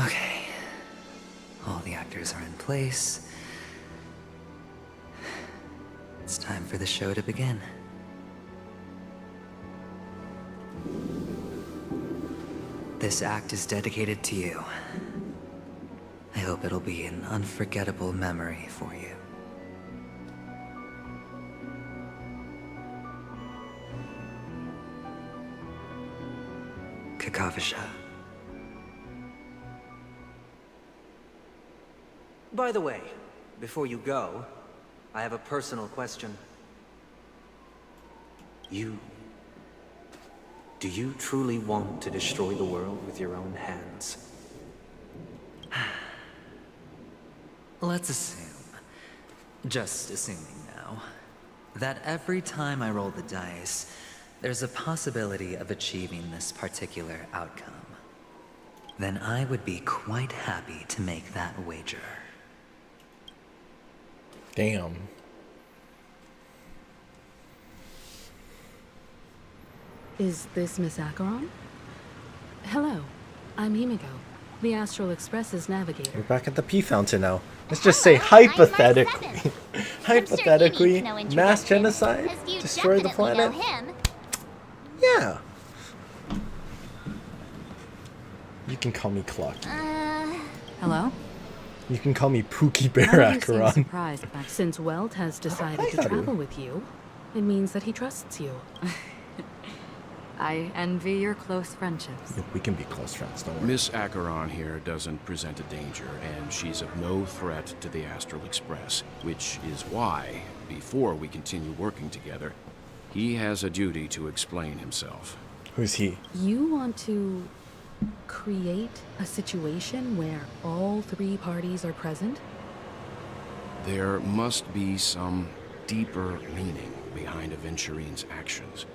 Okay. All the actors are in place. It's time for the show to begin. This act is dedicated to you. I hope it'll be an unforgettable memory for you. Kakavasha. By the way, before you go, I have a personal question. Do you truly want to destroy the world with your own hands? Let's assume, just assuming now, that every time I roll the dice, there's a possibility of achieving this particular outcome. Then I would be quite happy to make that wager. Damn. Is this Miss Acheron? Hello, I'm Himiko, the Astral Express's navigator. We're back at the pea fountain now. Let's just say hypothetically. Hypothetically, mass genocide? Destroy the planet? Yeah. You can call me Clock. Hello? You can call me Pookie Bear Haru seems Acheron. surprised since Welt has decided to travel with you. It means that he trusts you. I envy your close friendships. We can be close friends, don't worry. Miss Acheron here doesn't present a danger, and she's of no threat to the Astral Express, which is why, before we continue working together, he has a duty to explain himself. Who's he? You want to create a situation where all three parties are present? There must be some deeper meaning behind Aventurine's actions.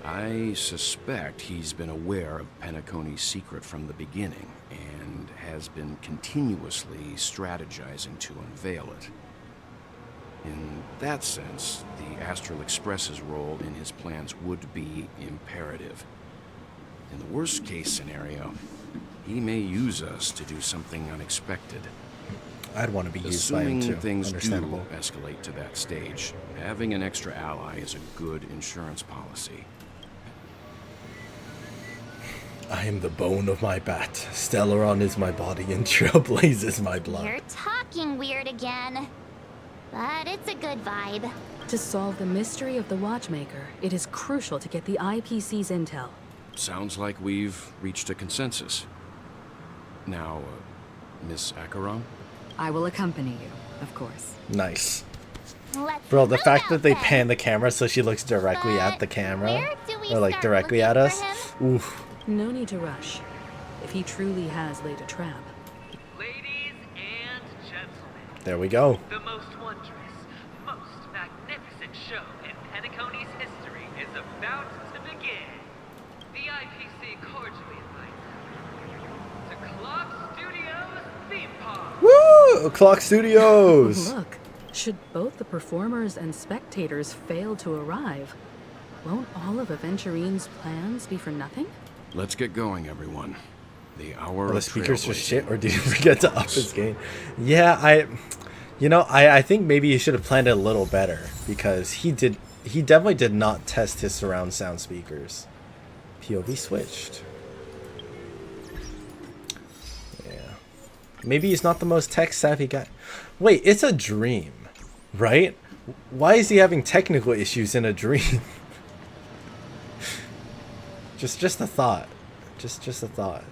I suspect he's been aware of Penacony's secret from the beginning, and has been continuously strategizing to unveil it. In that sense, the Astral Express's role in his plans would be imperative. In the worst-case scenario, he may use us to do something unexpected. I'd want to be used by him Assuming too. things do Understandable. escalate to that stage, having an extra ally is a good insurance policy. I am the bone of my bat. Stellaron is my body, and Trailblazer is my blood. You're talking weird again. But it's a good vibe. To solve the mystery of the Watchmaker, it is crucial to get the IPC's intel. Sounds like we've reached a consensus. Now, Miss Acheron? I will accompany you, of course. Nice. Let's Bro, the move fact out that they then. pan the camera so she looks directly at the camera, where do we or like start directly looking at us, for oof. No need to rush. If he truly has laid a trap. Ladies and gentlemen, There we go. The most wondrous, most magnificent show in Penacony's history is about to begin. The IPC cordially invites to Clock Studios theme park. Woo! Clock Studios! Look, should both the performers and spectators fail to arrive, won't all of Aventurine's plans be for nothing? Let's get going, everyone. The hour Are the of speakers for Trailblazing shit, or did you forget to up his game? Yeah, I think maybe he should have planned it a little better, because he definitely did not test his surround sound speakers. POV switched. Yeah. Maybe he's not the most tech savvy guy. Wait, it's a dream, right? Why is he having technical issues in a dream? just a thought. Just a thought.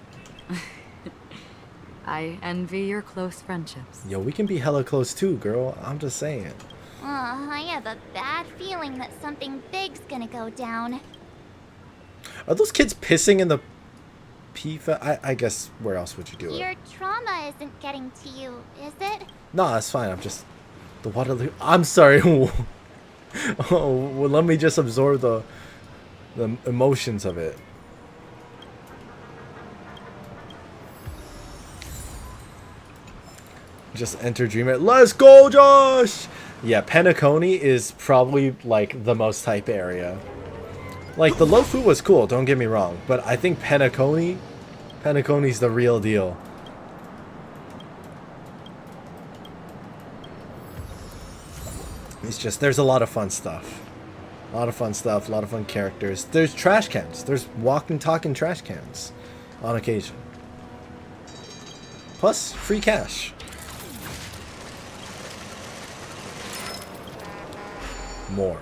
I envy your close friendships. Yo, we can be hella close too, girl. I'm just saying. I have a bad feeling that something big's gonna go down. Are those kids pissing in the PFA? I guess where else would you do it? Your trauma isn't getting to you, is it? No, that's fine. I'm just the water. I'm sorry. Oh, well, let me just absorb the emotions of it. Just enter Dreamer. Let's go, Josh! Yeah, Penacony is probably like the most hype area. Like the Lofu was cool, don't get me wrong, but I think Penacony's the real deal. It's just there's a lot of fun stuff. A lot of fun stuff, a lot of fun characters. There's trash cans. There's walking, talking trash cans on occasion. Plus free cash. More.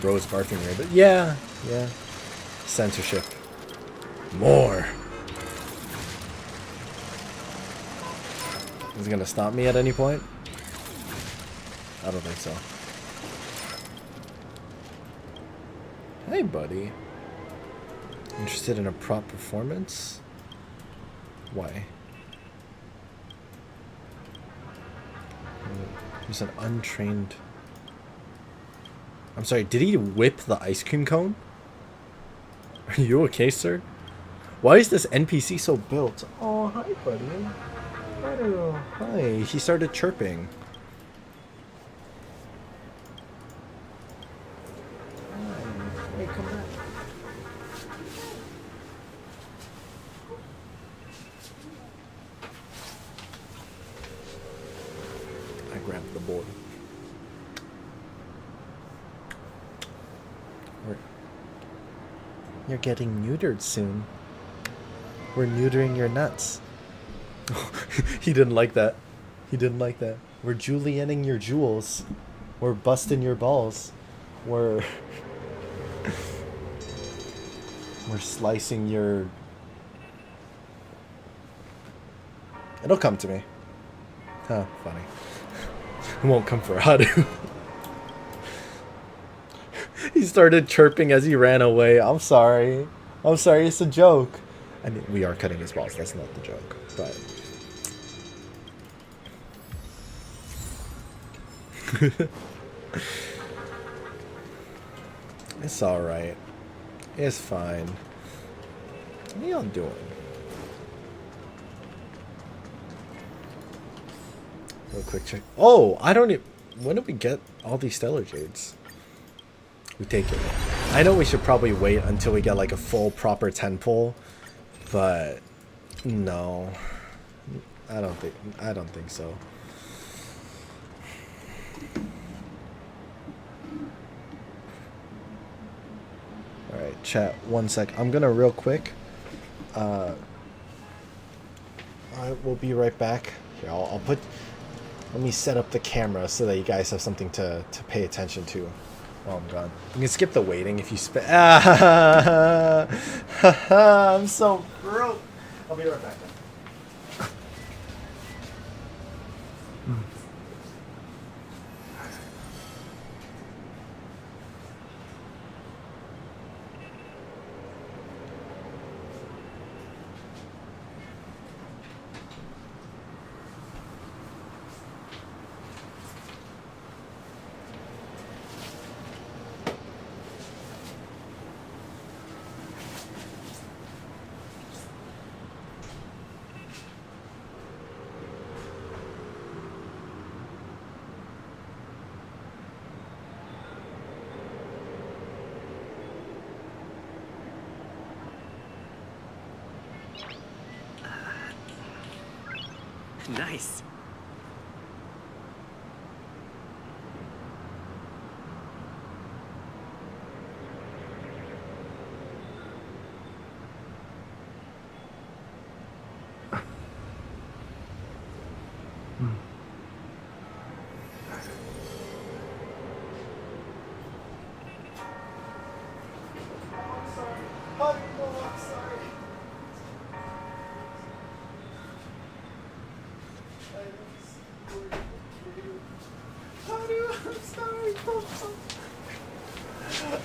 Bro's barking here, but yeah. Censorship. More. Is it gonna stop me at any point? I don't think so. Hey, buddy. Interested in a prop performance? Why? He's an untrained... I'm sorry, did he whip the ice cream cone? Are you okay, sir? Why is this NPC so built? Oh, hi, buddy. Oh, hi. He started chirping. Hi. Hey, come back. I grabbed the board. You're getting neutered soon. We're neutering your nuts. He didn't like that. He didn't like that. We're julienning your jewels. We're busting your balls. We're slicing your... It'll come to me. Huh, funny. It won't come for Hadu. He started chirping as he ran away. I'm sorry. I'm sorry, it's a joke. I mean, we are cutting his balls. That's not the joke. But... It's alright. It's fine. What are y'all doing? Real quick check. Oh, I don't even... When did we get all these Stellar Jades? We take it. I know we should probably wait until we get like a full proper 10 pull, but no. I don't think so. Alright, chat, 1 sec. I'm gonna real quick. I will be right back. Here, I'll put... Let me set up the camera so that you guys have something to pay attention to while I'm gone. You can skip the waiting if you spend... I'm so broke. I'll be right back then. Nice.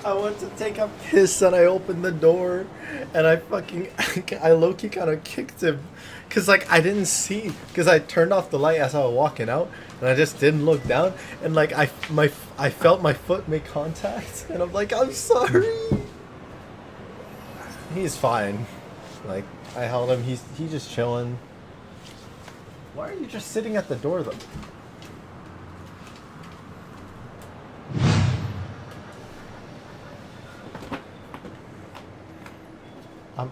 I went to take a piss and I opened the door and I low-key kind of kicked him because like I didn't see because I turned off the light as I was walking out and I just didn't look down and like I felt my foot make contact and I'm like, I'm sorry. He's fine. Like I held him. He's just chilling. Why are you just sitting at the door though?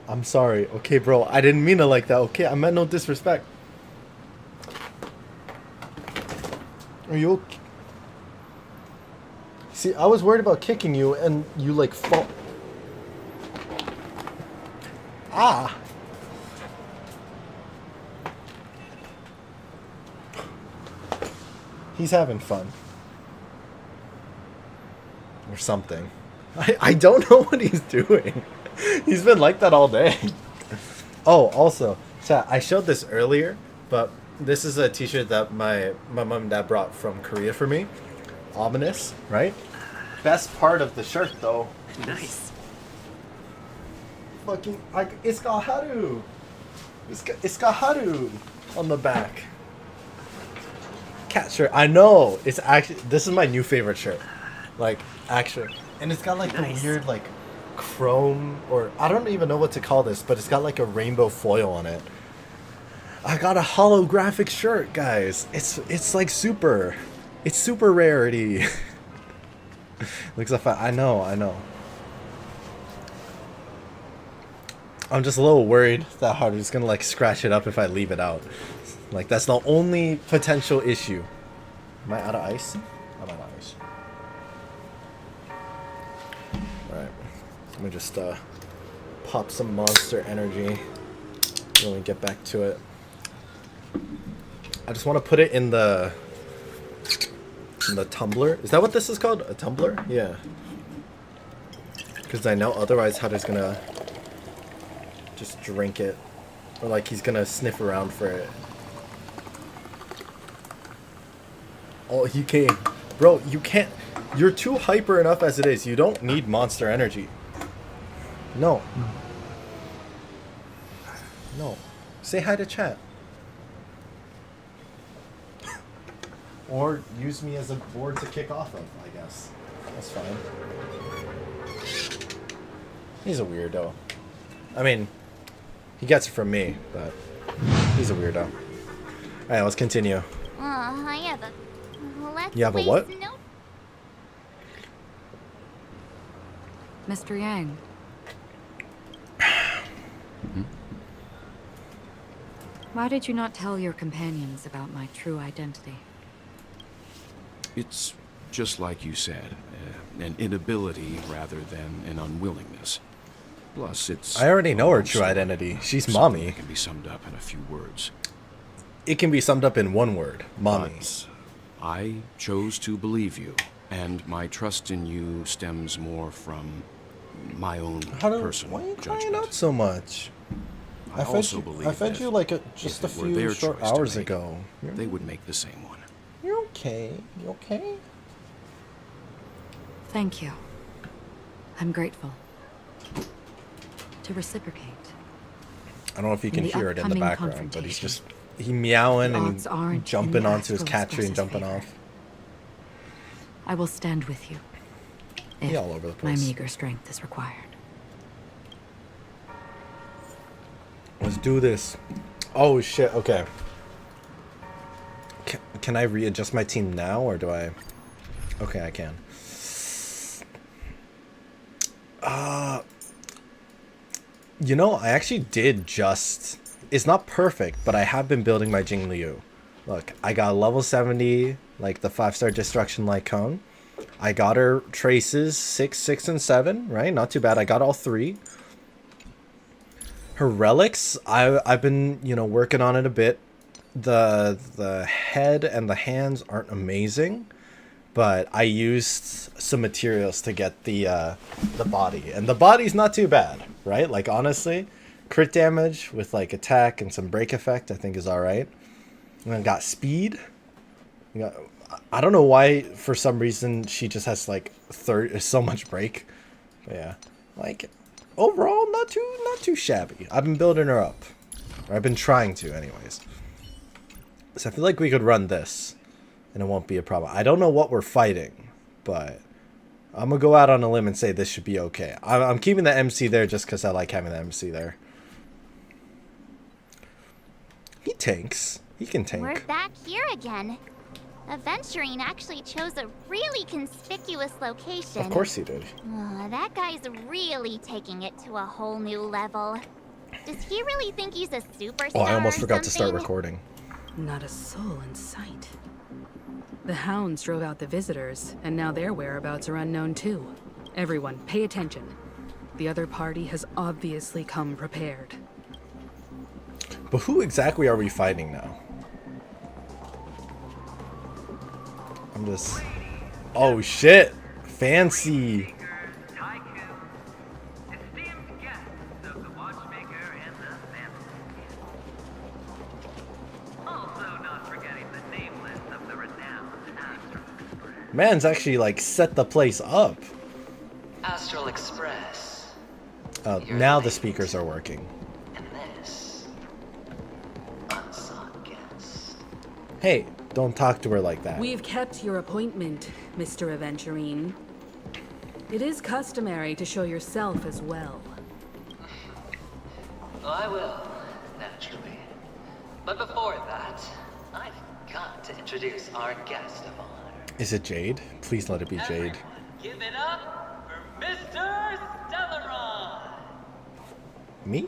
I'm sorry. Okay, bro. I didn't mean it like that. Okay, I meant no disrespect. Are you okay? See, I was worried about kicking you and you like fall. Ah. He's having fun. Or something. I don't know what he's doing. He's been like that all day. Oh, also, chat, I showed this earlier, but this is a t-shirt that my mom and dad brought from Korea for me. Ominous, right? Best part of the shirt, though. Nice. Fucking, it's got Haru. It's got Haru on the back. Cat shirt. I know. It's actually, this is my new favorite shirt. Like, actually. And it's got like the weird, like, chrome, or I don't even know what to call this, but it's got like a rainbow foil on it. I got a holographic shirt, guys. It's like super. It's super rarity. Looks like I know. I'm just a little worried that Haru's gonna like scratch it up if I leave it out. Like that's the only potential issue. Am I out of ice? I'm out of ice. Alright. Let me just pop some Monster Energy. When we get back to it. I just want to put it in the tumbler. Is that what this is called? A tumbler? Yeah. Because I know otherwise Haru's gonna just drink it. Or like he's gonna sniff around for it. Oh, he came. Bro, you can't. You're too hyper enough as it is. You don't need Monster Energy. No. No. Say hi to chat. Or use me as a board to kick off of, I guess. That's fine. He's a weirdo. I mean, he gets it from me, but he's a weirdo. Alright, let's continue. Yeah, but let's You have a what? Mr. Yang. Why did you not tell your companions about my true identity? It's just like you said, an inability rather than an unwillingness. Plus, it's... I already know her true identity. She's mommy. It can be summed up in a few words. It can be summed up in one word. Mommy. But I chose to believe you, and my trust in you stems more from my own personal why are you judgment. crying out so much? I fed you like just a few short hours ago. They would make the same one. You're okay. You okay? Thank you. I'm grateful. To reciprocate. I don't know if you can hear it in the background, but he's meowing and jumping jumping onto his cat tree and jumping off. I will stand with you. He all over the My place. meager strength is required. Let's do this. Oh shit, okay. Can I readjust my team now, or do I? Okay, I can. You know, I actually did just it's not perfect, but I have been building my Jingliu. Look, I got level 70, like the 5-star destruction light cone. I got her traces 6, 6, and 7, right? Not too bad. I got all 3. Her relics, I've been, you know, working on it a bit. The head and the hands aren't amazing, but I used some materials to get the body, and the body's not too bad, right? Like honestly, crit damage with like attack and some break effect, I think is all right. And then got speed. I don't know why, for some reason she just has like so much break. But yeah, like overall not too shabby. I've been building her up, or I've been trying to, anyways. So I feel like we could run this, and it won't be a problem. I don't know what we're fighting, but I'm gonna go out on a limb and say this should be okay. I'm keeping the MC there just because I like having the MC there. He tanks. He can tank. We're back here again. Aventurine actually chose a really conspicuous location. Of course he did. That guy's really taking it to a whole new level. Does he really think he's a superstar? Oh, I almost forgot to start something? recording. Not a soul in sight. The hounds drove out the visitors, and now their whereabouts are unknown too. Everyone, pay attention. The other party has obviously come prepared. But who exactly are we fighting now? I'm just... Oh shit! Fancy! Man's actually like set the place up. Astral Express. Now the speakers are working. And this unsought guest. Hey, don't talk to her like that. We've kept your appointment, Mr. Aventurine. It is customary to show yourself as well. I will, naturally. But before that, I've got to introduce our guest of honor. Is it Jade? Please let it be Jade. Give it up for Mr. Stellaron! Me?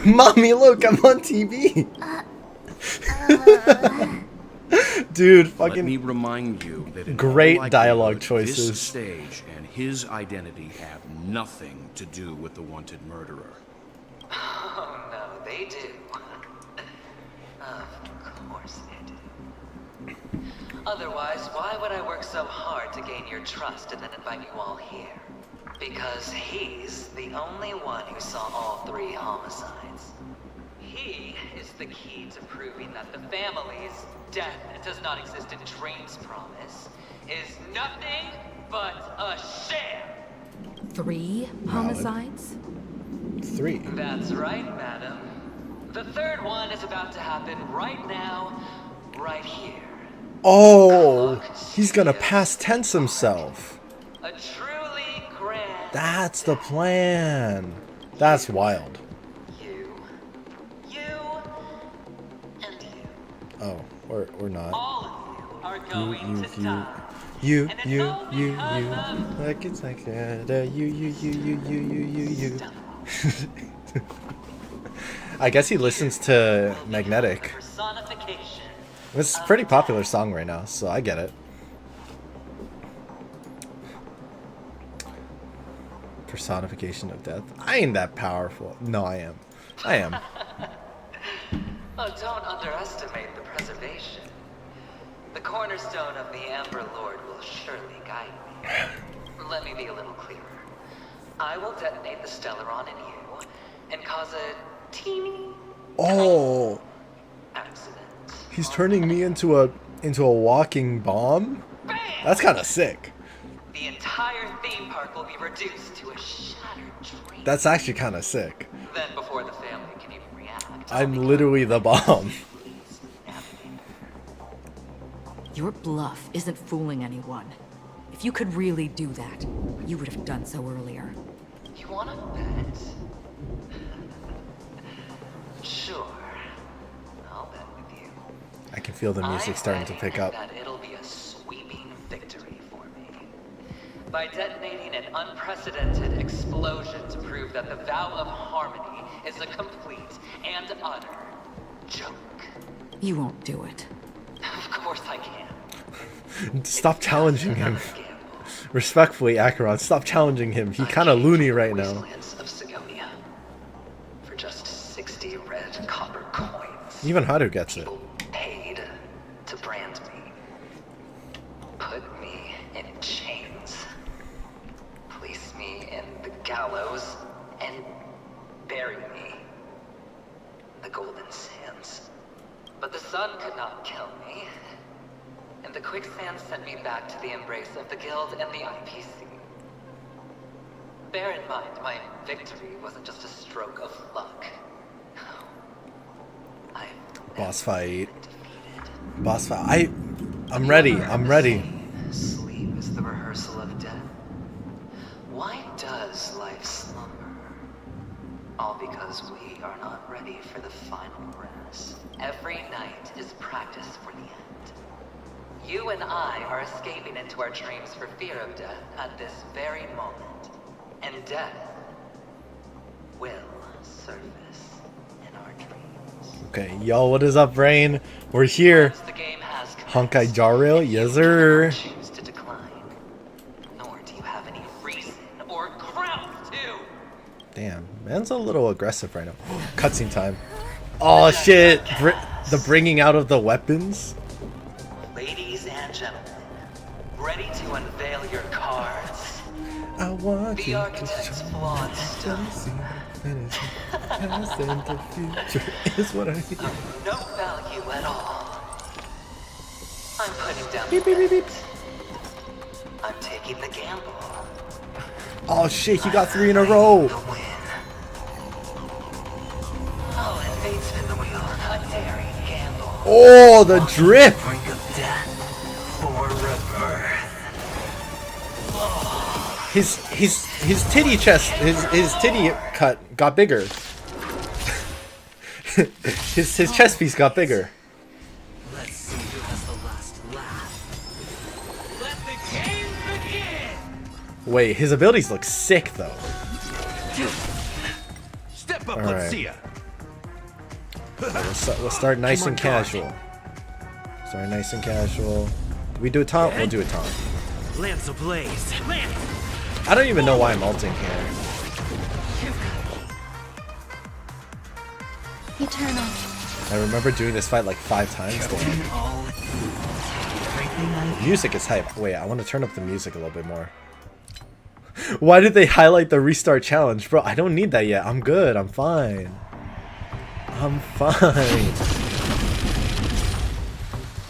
Mommy, look, I'm on TV! Dude, fucking... Let me remind you that in great all dialogue likelihood, choices. This stage and his identity have nothing to do with the wanted murderer. Oh no, they do. Of course they do. Otherwise, why would I work so hard to gain your trust and then invite you all here? Because he's the only one who saw all 3 homicides. He is the key to proving that the family's death does not exist in Train's promise is nothing but a sham. 3 homicides? 3. That's right, madam. The 3rd one is about to happen right now, right here. Oh, he's gonna past tense himself. A truly grand... That's the plan. That's wild. You, and you. Oh, or not. All of you are going to die. You. Like it's like you. I guess he listens to Magnetic. It's a pretty popular song right now, so I get it. Personification of death. I ain't that powerful. No, I am. I am. Oh, don't underestimate the preservation. The cornerstone of the Amber Lord will surely guide me. Let me be a little clearer. I will detonate the Stellaron in you and cause a teeny Oh, accident. he's turning me into a walking bomb? That's kind of sick. The entire theme park will be reduced to a shattered dream. That's actually kind of sick. Then before the family can even react, I'm literally the bomb. Your bluff isn't fooling anyone. If you could really do that, you would have done so earlier. You wanna bet? Sure. I'll bet with you. I can feel the music starting to pick up. That it'll be a sweeping victory for me. by detonating an unprecedented explosion to prove that the vow of harmony is a complete and utter joke. You won't do it. Of course I can. Stop challenging him. Respectfully, Acheron, stop challenging him. He kind of loony right now. Wastelands of Sigonia for just 60 red copper coins. Even Haru gets it. Paid to brand me. Put me in chains. Place me in the gallows and bury me in the golden sands. But the sun could not kill me. And the quicksand sent me back to the embrace of the guild and the IPC. Bear in mind, my victory wasn't just a stroke of luck. Boss fight. Boss fight. I'm ready. I'm ready. Sleep is the rehearsal of death. Why does life slumber? All because we are not ready for the final rest. Every night is practice for the end. You and I are escaping into our dreams for fear of death at this very moment. And death will surface in our dreams. Okay, yo, what is up, Brain? We're here. Honkai Jarrail, yes sir. Choose to decline. Nor do you have any reason or grounds to. Damn, man's a little aggressive right now. Cutscene time. Oh shit! The bringing out of the weapons. Ladies and gentlemen, ready to unveil your cards. I want The you architect's flawed stone. Past and the future is what I need. Of no value at all. I'm putting down Beep, beep, beep, beep. I'm taking the gamble. Oh shit, he got 3 in a row. I'll invade spin the wheel, a daring gamble. Oh, the drip. Brink of death for rebirth. His titty chest, his titty cut got bigger. his chest piece got bigger. Let's see who has the last laugh. Let the game begin! Wait, his abilities look sick though. Step up, All let's right. see ya. We'll start nice and casual. Start nice and casual. Do we do a taunt? We'll do a taunt. Lance ablaze. Lance! I don't even know why I'm ulting here. Eternal. I remember doing this fight like 5 times. Music is hype. Wait, I want to turn up the music a little bit more. Why did they highlight the restart challenge? Bro, I don't need that yet. I'm good. I'm fine. I'm fine.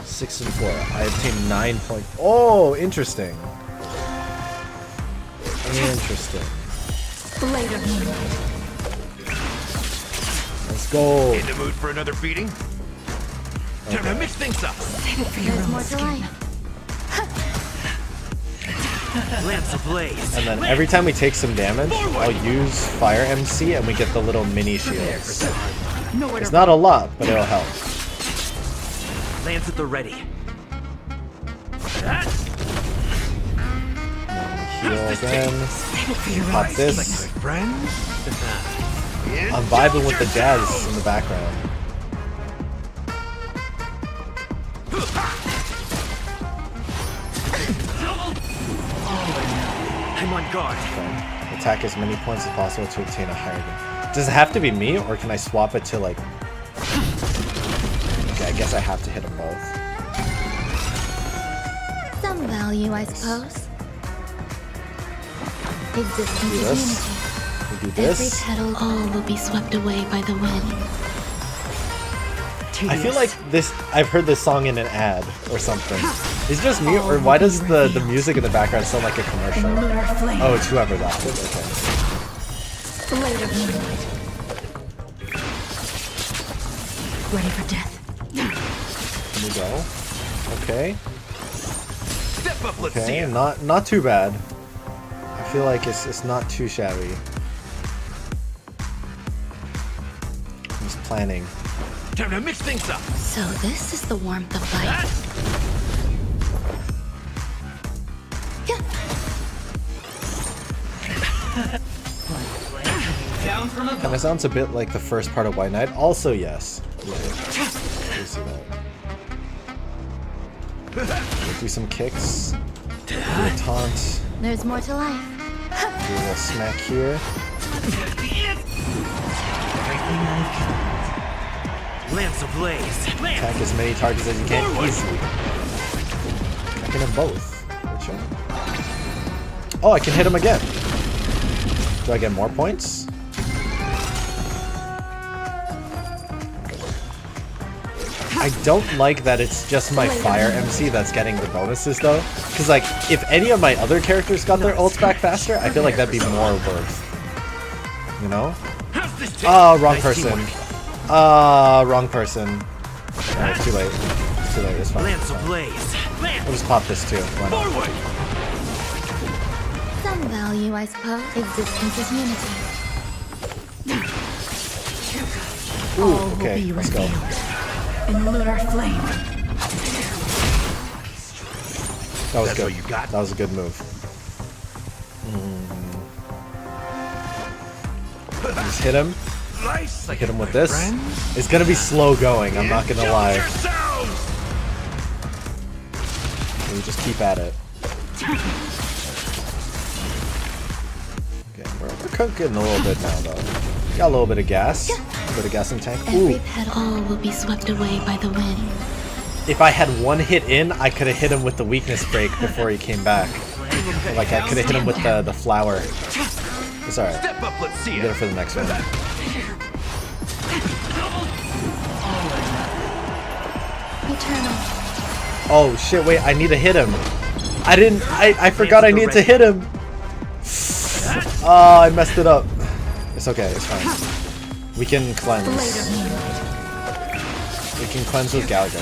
6 and 4. I obtained 9 points. Oh, interesting. Interesting. Blade of moonlight. Let's go. In the mood for another beating? Time to mix things up. Save it for your There's own more to skin. life. Lance ablaze. And then every time we take some damage, I'll use Fire MC and we get the little mini shields. It's not a lot, but it'll help. Lance at the ready. Heal again. Save it for your Pop own this. Friends? I'm vibing with the jazz in the background. I'm on guard. Okay. Attack as many points as possible to obtain a higher gun. Does it have to be me, or can I swap it to like... Okay, I guess I have to hit them both. Some value, I suppose. Existence Do is this. unity. We do Every this. petal, all will be swept away by the wind. I feel like this... I've heard this song in an ad or something. Is it just me, or why does the music in the background sound like a commercial? Oh, it's whoever that is. Okay. Blade of moonlight. Ready for death. Here we go. Okay. Step up, let's see Okay, ya. not too bad. I feel like it's not too shabby. I'm just planning. Time to mix things up. So this is the warmth of life. Kind of sounds a bit like the first part of White Knight. Also, yes. Yeah, you see that. We'll do some kicks. Do a taunt. There's more to life. Do a little smack here. Lance ablaze. Attack as many targets as you can easily. Attacking them both. Which one? Oh, I can hit him again. Do I get more points? I don't like that it's just my fire MC that's getting the bonuses though. Because like, if any of my other characters got their ults back faster, I feel like that'd be more worth. You know? Oh, wrong person. Wrong person. Alright, too late. It's too late, it's fine. We'll just pop this too. Why not? Some value, I suppose. Existence is unity. Ooh, okay, let's go. In lunar flame. That was good. That was a good move. Just hit him. Hit him with this. It's gonna be slow going, I'm not gonna lie. We just keep at it. Okay, we're cooking a little bit now though. Got a little bit of gas. A bit of gas in tank. Ooh. Every petal will be swept away by the wind. If I had one hit in, I could have hit him with the weakness break before he came back. Like I could have hit him with the flower. It's alright. We'll get it for the next one. Eternal. Oh shit, wait, I need to hit him. I forgot I needed to hit him. Oh, I messed it up. It's okay, it's fine. We can cleanse. We can cleanse with Gallagher.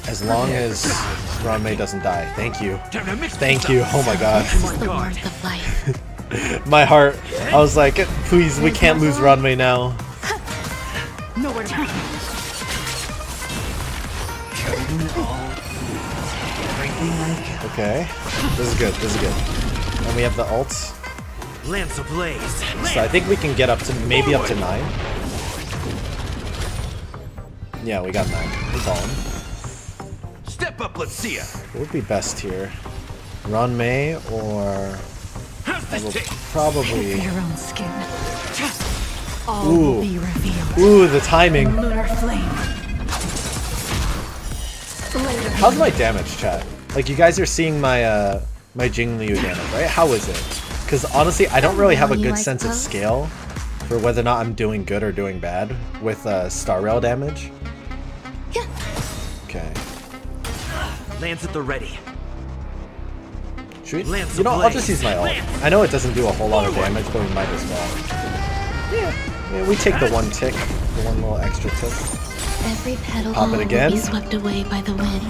As long as Ranmei doesn't die. Thank you. Thank you. Oh my god. This is the worth of life. My heart. I was like, please, we can't lose Ranmei now. Nowhere to go. Okay. This is good. This is good. And we have the ults. Lance ablaze. So I think we can get up to maybe up to 9. Yeah, we got 9. We're balling. Step up, let's see ya. What would be best here? Ranmei or I will probably. Your own skin. All Ooh. will be revealed. Ooh, the timing. Lunar flame. How's my damage, chat? Like, you guys are seeing my my Jingliu damage, right? How is it? Because honestly, I don't really have a good sense of scale for whether or not I'm doing good or doing bad with Star Rail damage. Yeah. Okay. Lance at the ready. Should we? You know, I'll just use my ult. I know it doesn't do a whole lot of damage, but we might as well. Yeah, we take the one tick, the one little extra tick. Every petal Pop it again. will be swept away by the wind.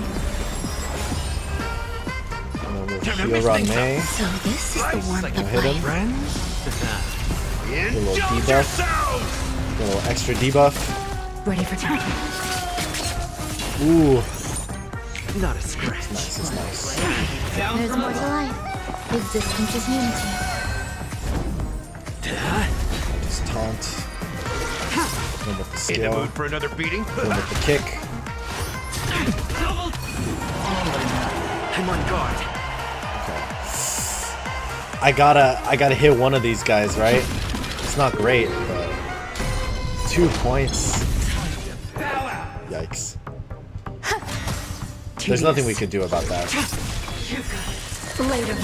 And then we'll heal Ranmei. So this is the warmth of Hit him. life. A little debuff. A little extra debuff. Ready for time. Ooh. Not a scratch. Nice, it's nice. There's more to life. Existence is unity. Just taunt. Then with the In the skill. mood for another beating? Then with the kick. I'm on guard. Okay. I gotta hit one of these guys, right? It's not great, but 2 points. Yikes. There's nothing we could do about that. Later.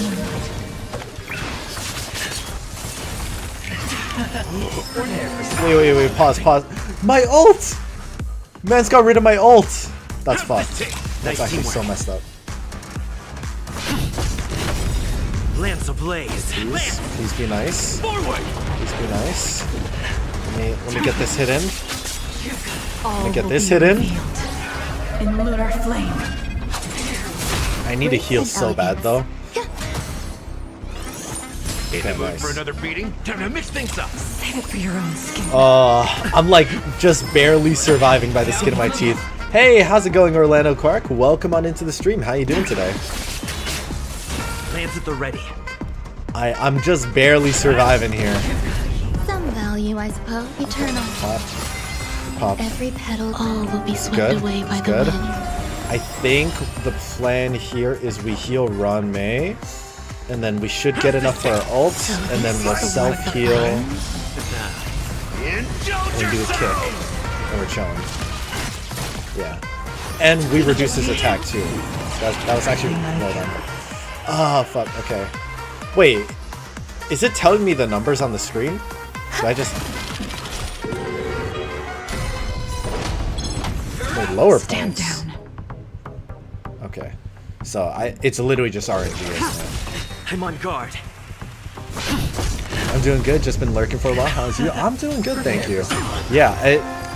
Wait, pause. My ult! Man's got rid of my ult! That's fucked. That's actually so messed up. Lance ablaze. Please be nice. Please be nice. Let me get this hit in. Let me get this hit in. In lunar flame. I need to heal so bad though. In the Okay, mood nice. for another beating? Time to mix things up. Save it for your own skin. I'm like just barely surviving by the skin of my teeth. Hey, how's it going, Orlando Quark? Welcome on into the stream. How you doing today? Lance at the ready. I'm just barely surviving here. I suppose. Eternal. Pop. Pop. Every petal, all will be swept Good. away by It's the good. wind. I think the plan here is we heal Ron May, and then we should get enough for our ults, and then we'll self-heal, and we do a kick, and we're chilling. Yeah. And we reduce his attack too. That was actually well done. Ah, fuck, okay. Wait, is it telling me the numbers on the screen? Did I just... Wait, lower Stand points. down. Okay. So it's literally just RNG, isn't it? I'm on guard. I'm doing good, just been lurking for a while. How's you? I'm doing good, thank you. Yeah,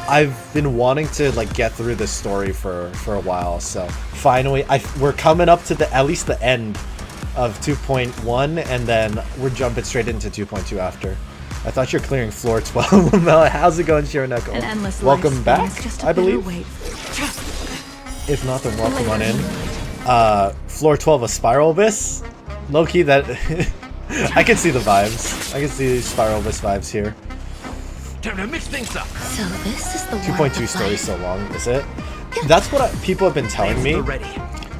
I've been wanting to like get through this story for a while, so finally we're coming up to at least the end of 2.1, and then we're jumping straight into 2.2 after. I thought you're clearing floor 12. Mel, how's it going, Shironeko? An endless Welcome lifespan back, is just a I bitter believe. wait. If not, then welcome on in. Floor 12, a Spiral Abyss. Low-key, that... I can see the vibes. I can see Spiral Abyss vibes here. Time to mix things up. So this is the 2.2 story so long, is it? That's what people have been telling me.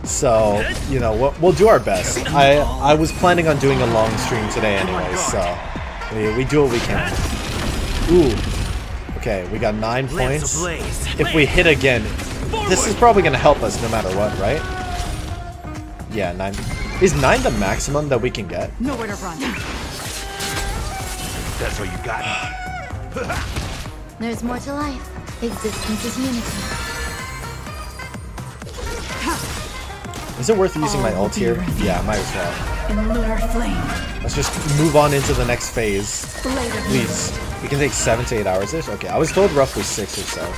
So, you know, we'll do our best. I was planning on doing a long stream today anyway, so we do what we can. Ooh. Okay, we got 9 points. If we hit again, this is probably going to help us no matter what, right? Yeah, 9. Is 9 the maximum that we can get? Nowhere to run. That's all you got. There's more to life. Existence is unity. Is it worth using my ult here? Yeah, might as well. In lunar flame. Let's just move on into the next phase. Please. We can take 7 to 8 hours-ish? Okay, I was told roughly 6 or so.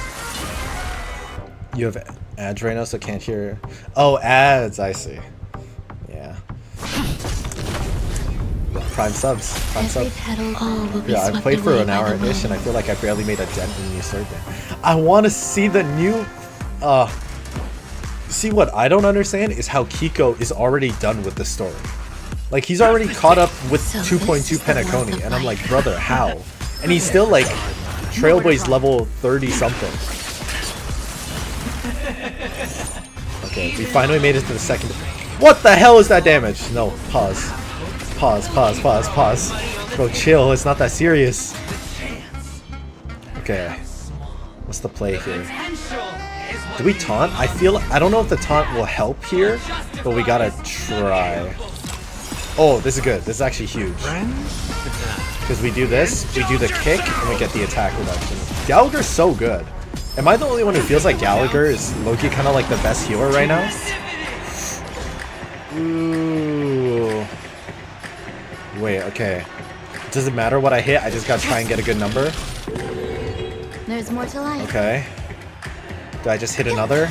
You have ads right now, so can't hear... Oh, ads, I see. Yeah. Prime subs. Prime subs. Yeah, I played for an hour-ish, and I feel like I barely made a dent in the new server. I want to see the new... See, what I don't understand is how Kiko is already done with the story. Like, he's already caught up with 2.2 Penacony, and I'm like, brother, how? And he's still, like, Trailblazer level 30-something. Okay, we finally made it to the second... What the hell is that damage? No, pause. Pause. Bro, chill, it's not that serious. Okay. What's the play here? Do we taunt? I don't know if the taunt will help here, but we gotta try. Oh, this is good. This is actually huge. Because we do this, we do the kick, and we get the attack reduction. Gallagher's so good. Am I the only one who feels like Gallagher is low-key kind of like the best healer right now? Ooh. Wait, okay. Does it matter what I hit? I just gotta try and get a good number. There's more to life. Okay. Do I just hit another?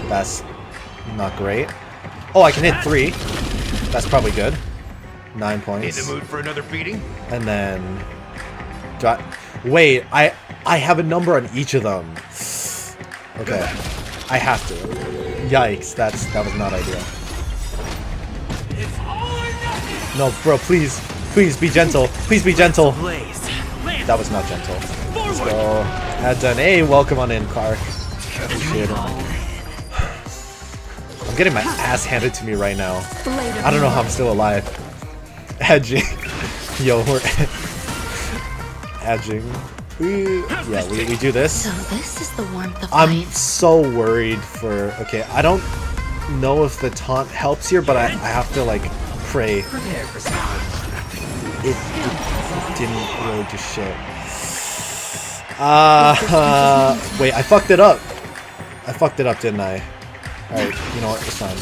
That's not great. Oh, I can hit 3. That's probably good. 9 points. In the mood for another beating? And then... Do I... Wait, I have a number on each of them. Okay. I have to. Yikes, that was not ideal. No, bro, please. Please be gentle. Please be gentle. That was not gentle. Let's go. Had done. Hey, welcome on in, Clark. Appreciate it. I'm getting my ass handed to me right now. I don't know how I'm still alive. Edging. Yo, we're edging. Yeah, we do this. So this is the warmth of I'm life. so worried for... Okay, I don't know if the taunt helps here, but I have to, like, pray. It didn't really do shit. Wait, I fucked it up. I fucked it up, didn't I? Alright, you know what? It's fine.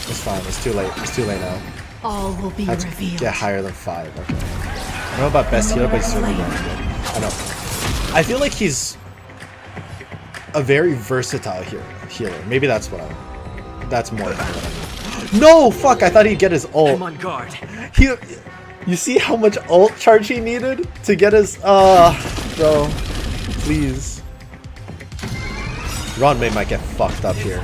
It's fine. It's too late. It's too late now. All will be I have to revealed. get higher than 5. Okay. I don't know about best healer, but he's certainly very good. I know. I feel like he's a very versatile healer. Maybe that's what that's more than what I mean. No! Fuck! I thought he'd get his ult. I'm on guard. You see how much ult charge he needed to get his... bro. Please. Ronmei might get fucked up here.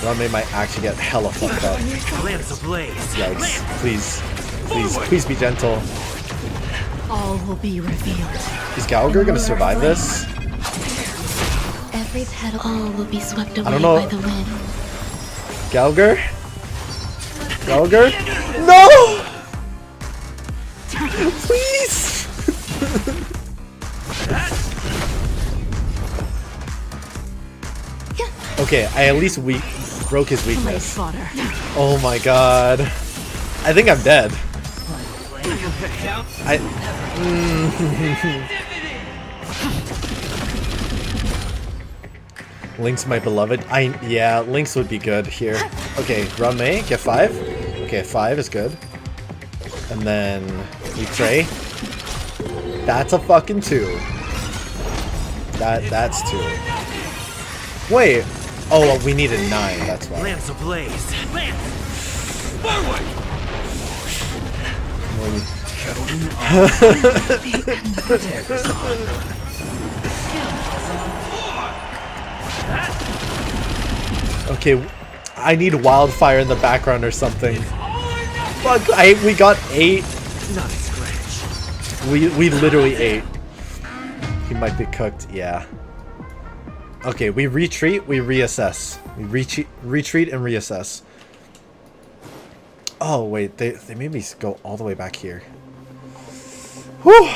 Ronmei might actually get hella fucked up. Yikes. Please. Please be gentle. all will be revealed. Is Gallagher gonna survive this? Every petal, all will be swept away I don't know. by the wind. Gallagher? Gallagher? No! Please! Okay, I at least broke his weakness. Oh my god. I think I'm dead. Link's my beloved. Yeah, Link's would be good here. Okay, run May, get 5. Okay, 5 is good. And then we pray. That's a fucking 2. That's 2. Wait. Oh, well, we needed 9, that's why. Lance ablaze. Lance! Forward! Okay, I need wildfire in the background or something. Fuck, we got 8. Not a scratch. We literally 8. He might be cooked, yeah. Okay, we retreat, we reassess. We retreat and reassess. Oh wait, they made me go all the way back here. Whew.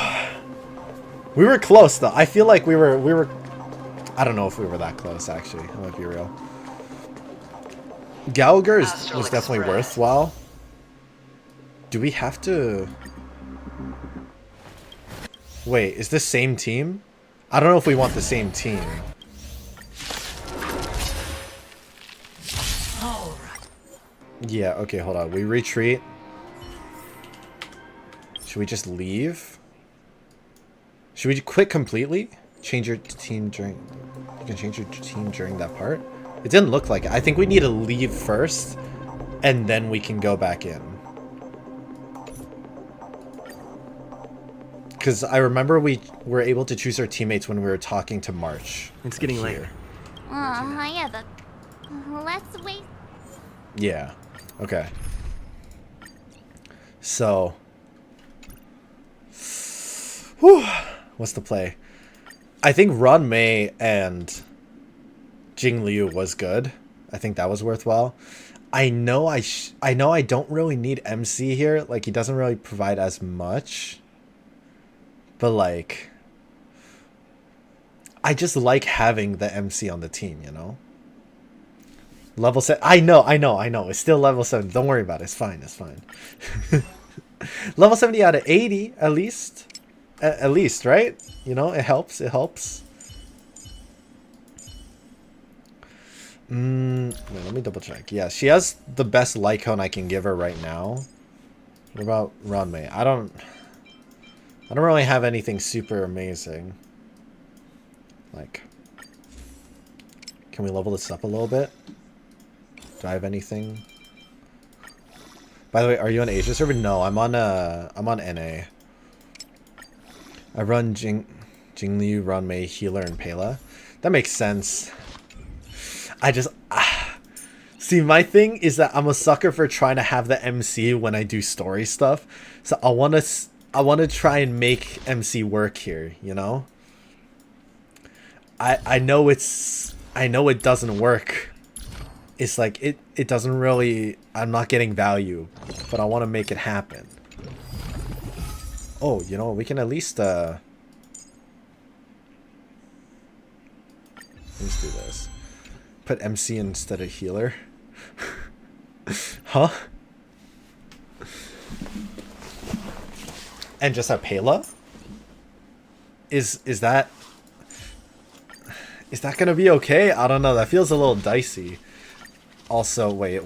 We were close though. I feel like we were I don't know if we were that close actually. I might be real. Gallagher was definitely worthwhile. Do we have to... Wait, is this same team? I don't know if we want the same team. Yeah, okay, hold on. We retreat. Should we just leave? Should we quit completely? Change your team during... You can change your team during that part? It didn't look like it. I think we need to leave first, and then we can go back in. Because I remember we were able to choose our teammates when we were talking to March. It's getting late. Yeah, but let's wait. Yeah. Okay. So. Whew, what's the play? I think Ron Mei and Jing Liu was good. I think that was worthwhile. I know I don't really need MC here. Like, he doesn't really provide as much. But, like, I just like having the MC on the team, you know? Level 7. I know. It's still level 7. Don't worry about it. It's fine. It's fine. Level 70 out of 80, at least. At least, right? You know, it helps. It helps. Wait, let me double check. Yeah, she has the best Lycone I can give her right now. What about Ranmei? I don't really have anything super amazing. Like, can we level this up a little bit? Do I have anything? By the way, are you on Asia server? No, I'm on NA. I run Jingliu, Ranmei, Healer, and Pela. That makes sense. I just see, my thing is that I'm a sucker for trying to have the MC when I do story stuff. So I want to try and make MC work here, you know? I know it doesn't work. It's like it doesn't really, I'm not getting value, but I want to make it happen. Oh, you know, we can at least let's do this. Put MC instead of healer. Huh? And just have Pela? Is that gonna be okay? I don't know. That feels a little dicey. Also, wait,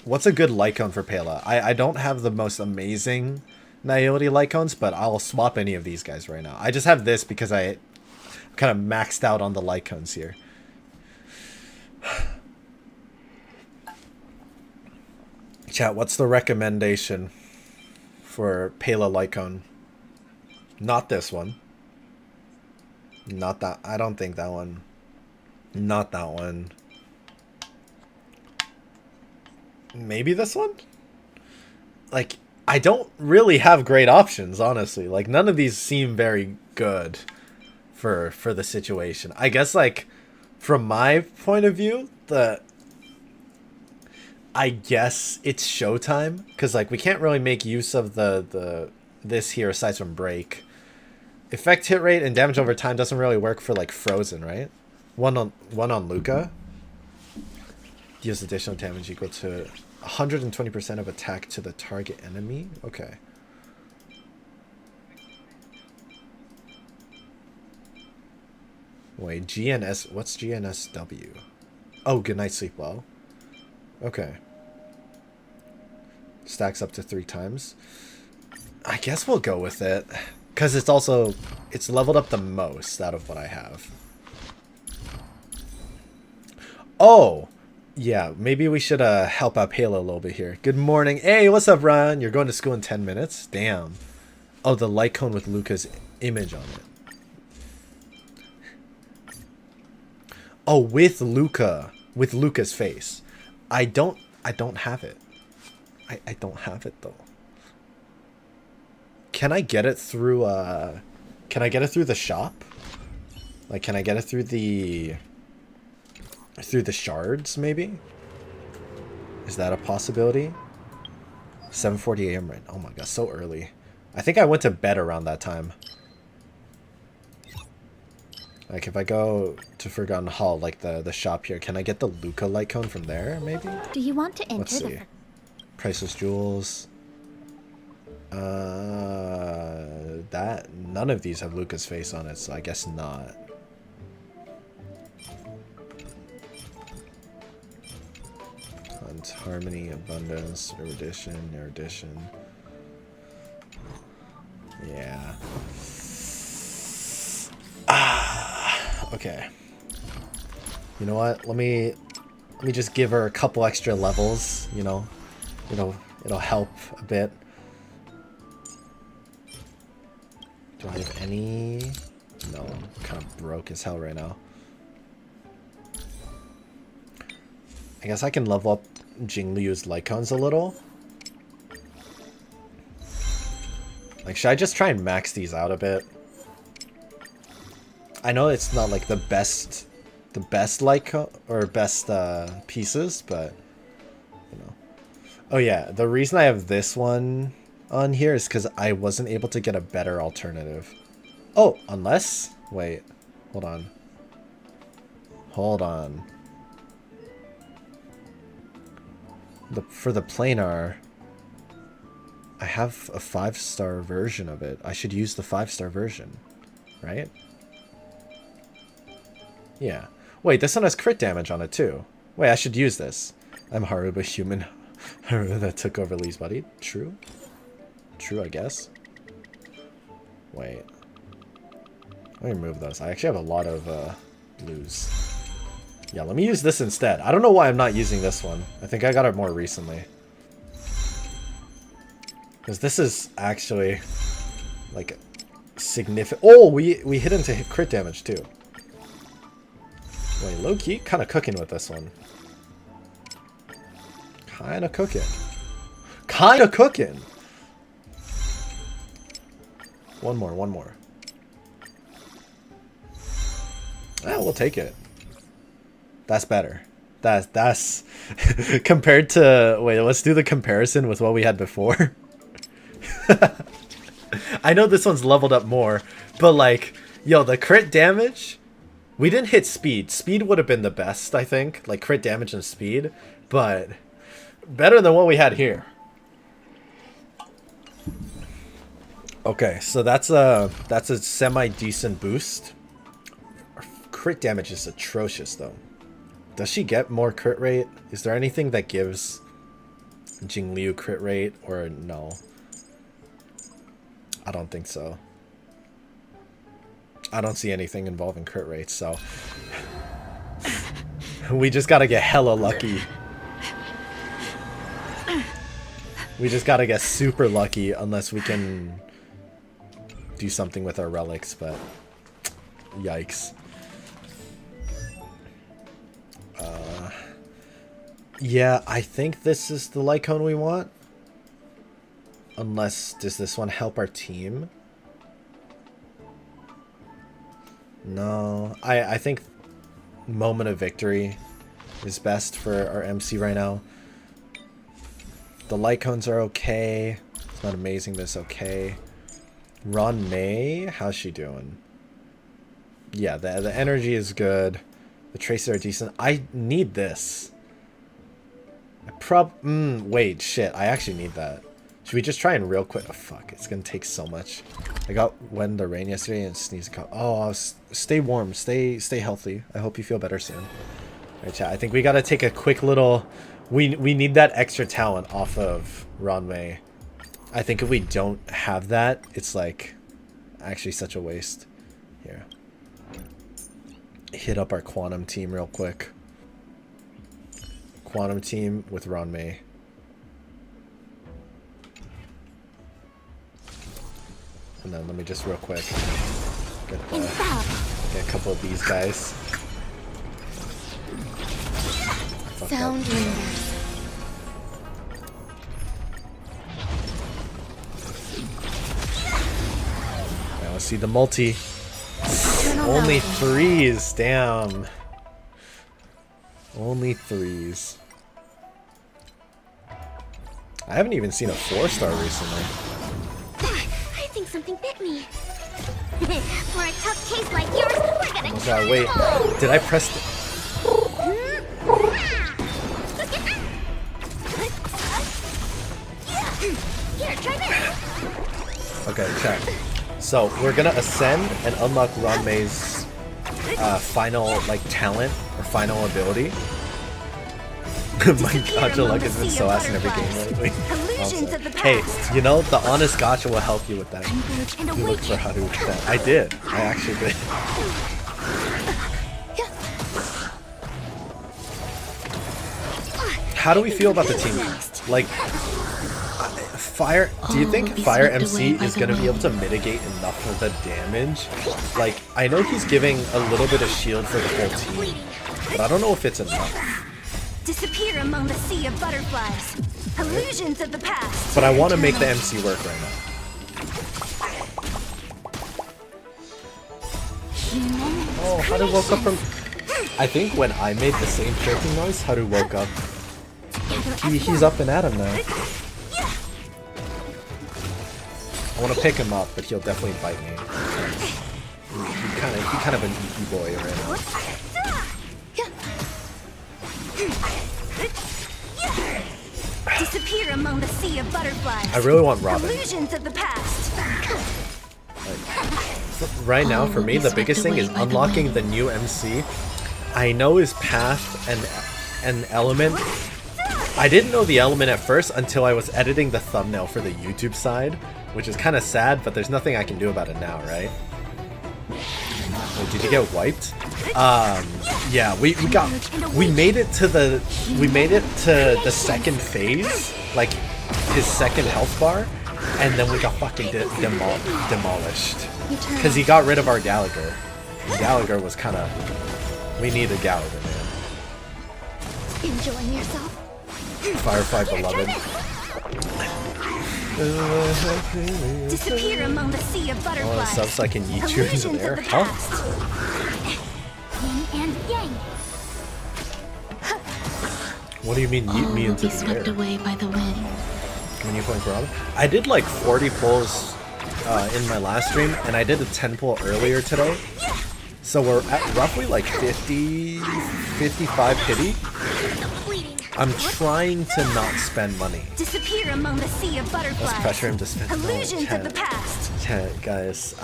what's a good Lycone for Pela? I don't have the most amazing Naility Lycones, but I'll swap any of these guys right now. I just have this because I kind of maxed out on the Lycones here. Chat, what's the recommendation for Pela Lycone? Not this one. Not that. I don't think that one. Not that one. Maybe this one? Like, I don't really have great options, honestly. Like, none of these seem very good for the situation. I guess, like, from my point of view, I guess it's showtime, because, like, we can't really make use of this here aside from break. Effect hit rate and damage over time doesn't really work for, like, Frozen, right? One on Luca. Deals additional damage equal to 120% of attack to the target enemy. Okay. Wait, GNS. What's GNSW? Oh, good night, sleep well. Okay. Stacks up to 3 times. I guess we'll go with it. Because it's leveled up the most out of what I have. Oh! Yeah, maybe we should help out Payla a little bit here. Good morning. Hey, what's up, Ryan? You're going to school in 10 minutes? Damn. Oh, the light cone with Luca's image on it. Oh, with Luca. With Luca's face. I don't have it. I don't have it, though. Can I get it through, can I get it through the shop? Like, can I get it through the shards, maybe? Is that a possibility? 7:40 a.m. right? Oh my god, so early. I think I went to bed around that time. Like, if I go to Forgotten Hall, like the shop here, can I get the Luca light cone from there, maybe? Do you want to enter? Let's see. Priceless jewels. None of these have Luca's face on it, so I guess not. Hunt, harmony, abundance, erudition. Yeah. Okay. You know what? Let me just give her a couple extra levels, you know. It'll help a bit. Do I have any? No, I'm kind of broke as hell right now. I guess I can level up Jingliu's light cones a little. Like, should I just try and max these out a bit? I know it's not like the best light cone or best pieces, but you know. Oh yeah, the reason I have this one on here is because I wasn't able to get a better alternative. Oh, unless... Wait. Hold on. For the planar, I have a 5-star version of it. I should use the 5-star version, right? Yeah. Wait, this one has crit damage on it too. Wait, I should use this. I'm Haruba human. Haruba that took over Lee's body. True, I guess. Wait. Let me remove those. I actually have a lot of blues. Yeah, let me use this instead. I don't know why I'm not using this one. I think I got it more recently. Because this is actually, like, significant. Oh, we hit into crit damage too. Wait, low-key? Kind of cooking with this one. Kind of cooking. One more. Ah, we'll take it. That's better. That's compared to... Wait, let's do the comparison with what we had before. I know this one's leveled up more, but like, yo, the crit damage... We didn't hit speed. Speed would have been the best, I think. Like, crit damage and speed. But better than what we had here. Okay, so that's a semi-decent boost. Our crit damage is atrocious, though. Does she get more crit rate? Is there anything that gives Jingliu crit rate, or no? I don't think so. I don't see anything involving crit rates, so we just gotta get hella lucky. We just gotta get super lucky unless we can do something with our relics, but yikes. Yeah, I think this is the light cone we want. Unless, does this one help our team? No. I think Moment of Victory is best for our MC right now. The light cones are okay. It's not amazing, but it's okay. Ron May, how's she doing? Yeah, the energy is good. The traces are decent. I need this. Wait, shit. I actually need that. Should we just try and real quick? Oh, fuck. It's gonna take so much. I got When the Rain yesterday and sneezed a couple. Oh, stay warm. Stay healthy. I hope you feel better soon. Alright, chat. I think we gotta take a quick little... We need that extra talent off of Ronway. I think if we don't have that, it's like actually such a waste. Here. Hit up our Quantum team real quick. Quantum team with Ronmei. And then let me just real quick get a couple of these guys. Sound lingers. Now let's see the multi. Only threes, damn. Only threes. I haven't even seen a 4-star recently. I think something bit me. For a tough case like yours, we're gonna Oh god, wait. Did I press the... Here, try this. Okay, check. So, we're gonna ascend and unlock Ranmei's final, like, talent or final ability. My gacha luck has been so ass in every game lately. Also, hey, you know, the honest gacha will help you with that. You look for Haru with that. I did. I actually did. How do we feel about the team? Like, Fire, do you think Fire MC is going to be able to mitigate enough of the damage? Like, I know he's giving a little bit of shield for the whole team, but I don't know if it's enough. Disappear among the sea of butterflies. Illusions of the past. But I want to make the MC work right now. Oh, Haru woke up from... I think when I made the same choking noise, Haru woke up. He's up and at him now. I want to pick him up, but he'll definitely bite me. He's kind of an easy boy right now. Disappear among the sea of butterflies. I really want Robin. Illusions of the past. Like, right now, for me, the biggest thing is unlocking the new MC. I know his path and element. I didn't know the element at first until I was editing the thumbnail for the YouTube side, which is kind of sad, but there's nothing I can do about it now, right? Wait, did you get wiped? Yeah, we made it to the second phase, like his second health bar, and then we got fucking demolished because he got rid of our Gallagher. Gallagher was kind of, we needed Gallagher, man. Enjoying yourself? Firefly beloved. Disappear among the sea of butterflies. I want to sub so I can yeet you into there. Huh? Yin and yang. What do you mean yeet me into the air? Away by the wind. When you point Robin? I did like 40 pulls in my last stream, and I did a 10 pull earlier today. So we're at roughly like 50, 55 pity. I'm trying to not spend money. Disappear among the sea of butterflies. Let's pressure him to spend. Illusions No, of the past. guys,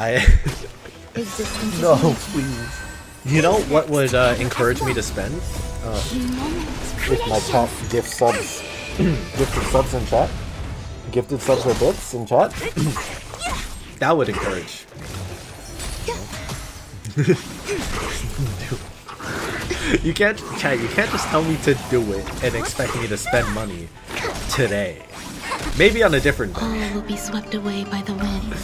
no, please. You know what would encourage me to spend? With my top gift subs, gifted subs in chat, gifted subs or bits in chat. That would encourage. You can't, chat, you can't just tell me to do it and expect me to spend money today. Maybe on a different day. All will be swept away by the wind.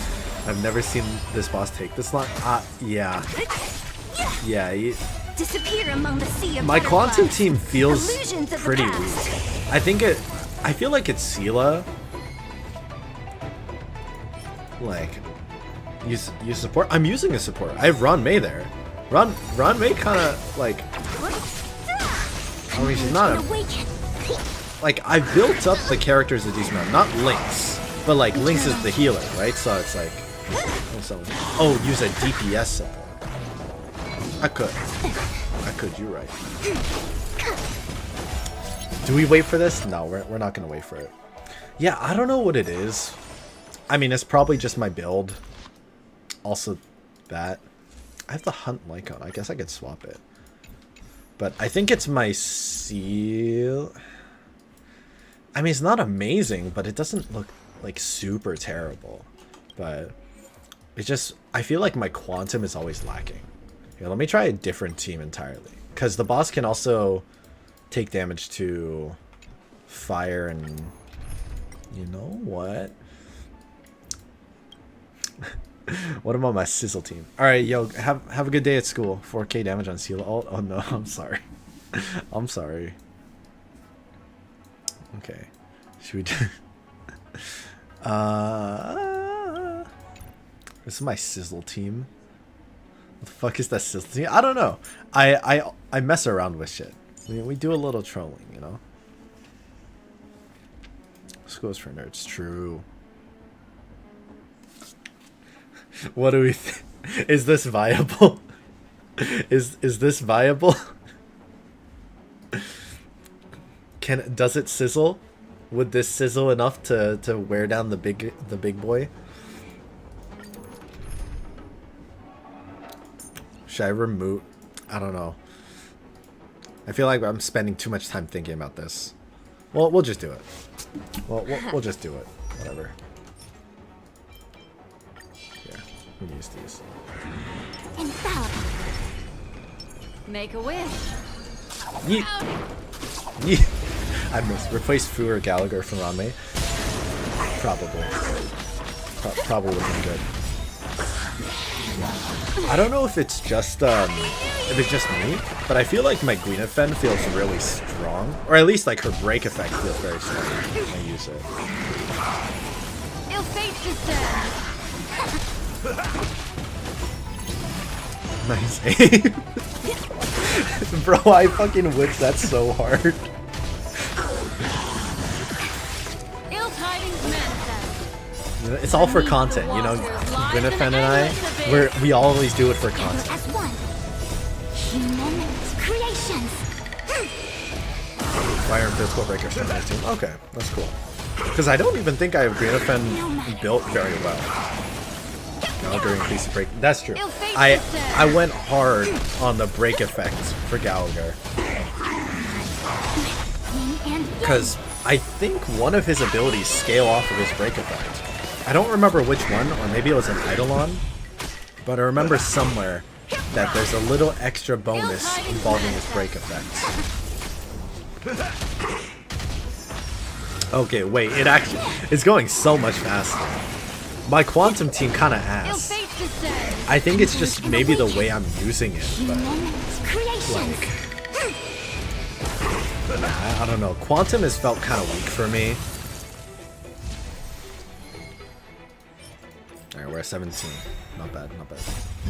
I've never seen this boss take this long. Yeah. Yeah. Disappear among the sea of My butterflies. quantum team feels Illusions of the pretty past. weak. I feel like it's Sela. like use support. I'm using a support. I have Ron May there. Ron May kind of like. I mean, she's not a. Like I built up the characters a decent amount, not Lynx, but like Lynx is the healer, right? So it's like, oh, use a DPS support. I could. You're right. Do we wait for this? No, we're not gonna wait for it. Yeah, I don't know what it is. I mean, it's probably just my build. Also, that I have the hunt Lycon. I guess I could swap it, but I think it's my seal. I mean, it's not amazing, but it doesn't look like super terrible. But it's just, I feel like my quantum is always lacking. Here, let me try a different team entirely. Because the boss can also take damage to fire and... You know what? What about my sizzle team? Alright, yo, have a good day at school. 4k damage on seal. Oh no, I'm sorry. I'm sorry. Okay. Should we do... This is my sizzle team. What the fuck is that sizzle team? I don't know. I mess around with shit. We do a little trolling, you know? School's for nerds. True. What do we think? Is this viable? Is this viable? Does it sizzle? Would this sizzle enough to wear down the big boy? Should I remove? I don't know. I feel like I'm spending too much time thinking about this. Well, we'll just do it. We'll just do it. Whatever. Yeah, we can use these. Make a wish. Yeet. Yeet. I missed. Replace Fu or Gallagher from Ranmei? Probably. Probably would be good. I don't know if it's just me, but I feel like my Gwynefen feels really strong, or at least like her break effect feels very strong when I use it. Ill fate Nice aim. Bro, I fucking whipped that so hard. Ill tidings manifest. It's all for content, you know. Gwynefen and I, we always do it for content. As one. Moments, creations. Fire and physical breakers from my team. Okay, that's cool. Because I don't even think I have Gwynefen built very well. Gallagher increases break. That's true. I went hard on the break effect for Gallagher. Because I think one of his abilities scale off of his break effect. I don't remember which one, or maybe it was an Eidolon, but I remember somewhere that there's a little extra bonus involving his break effects. Okay, wait, it's going so much faster. My quantum team kind of ass. I think it's just maybe the way I'm using it, but like, I don't know. Quantum has felt kind of weak for me. Alright, we're at 17. Not bad, not bad.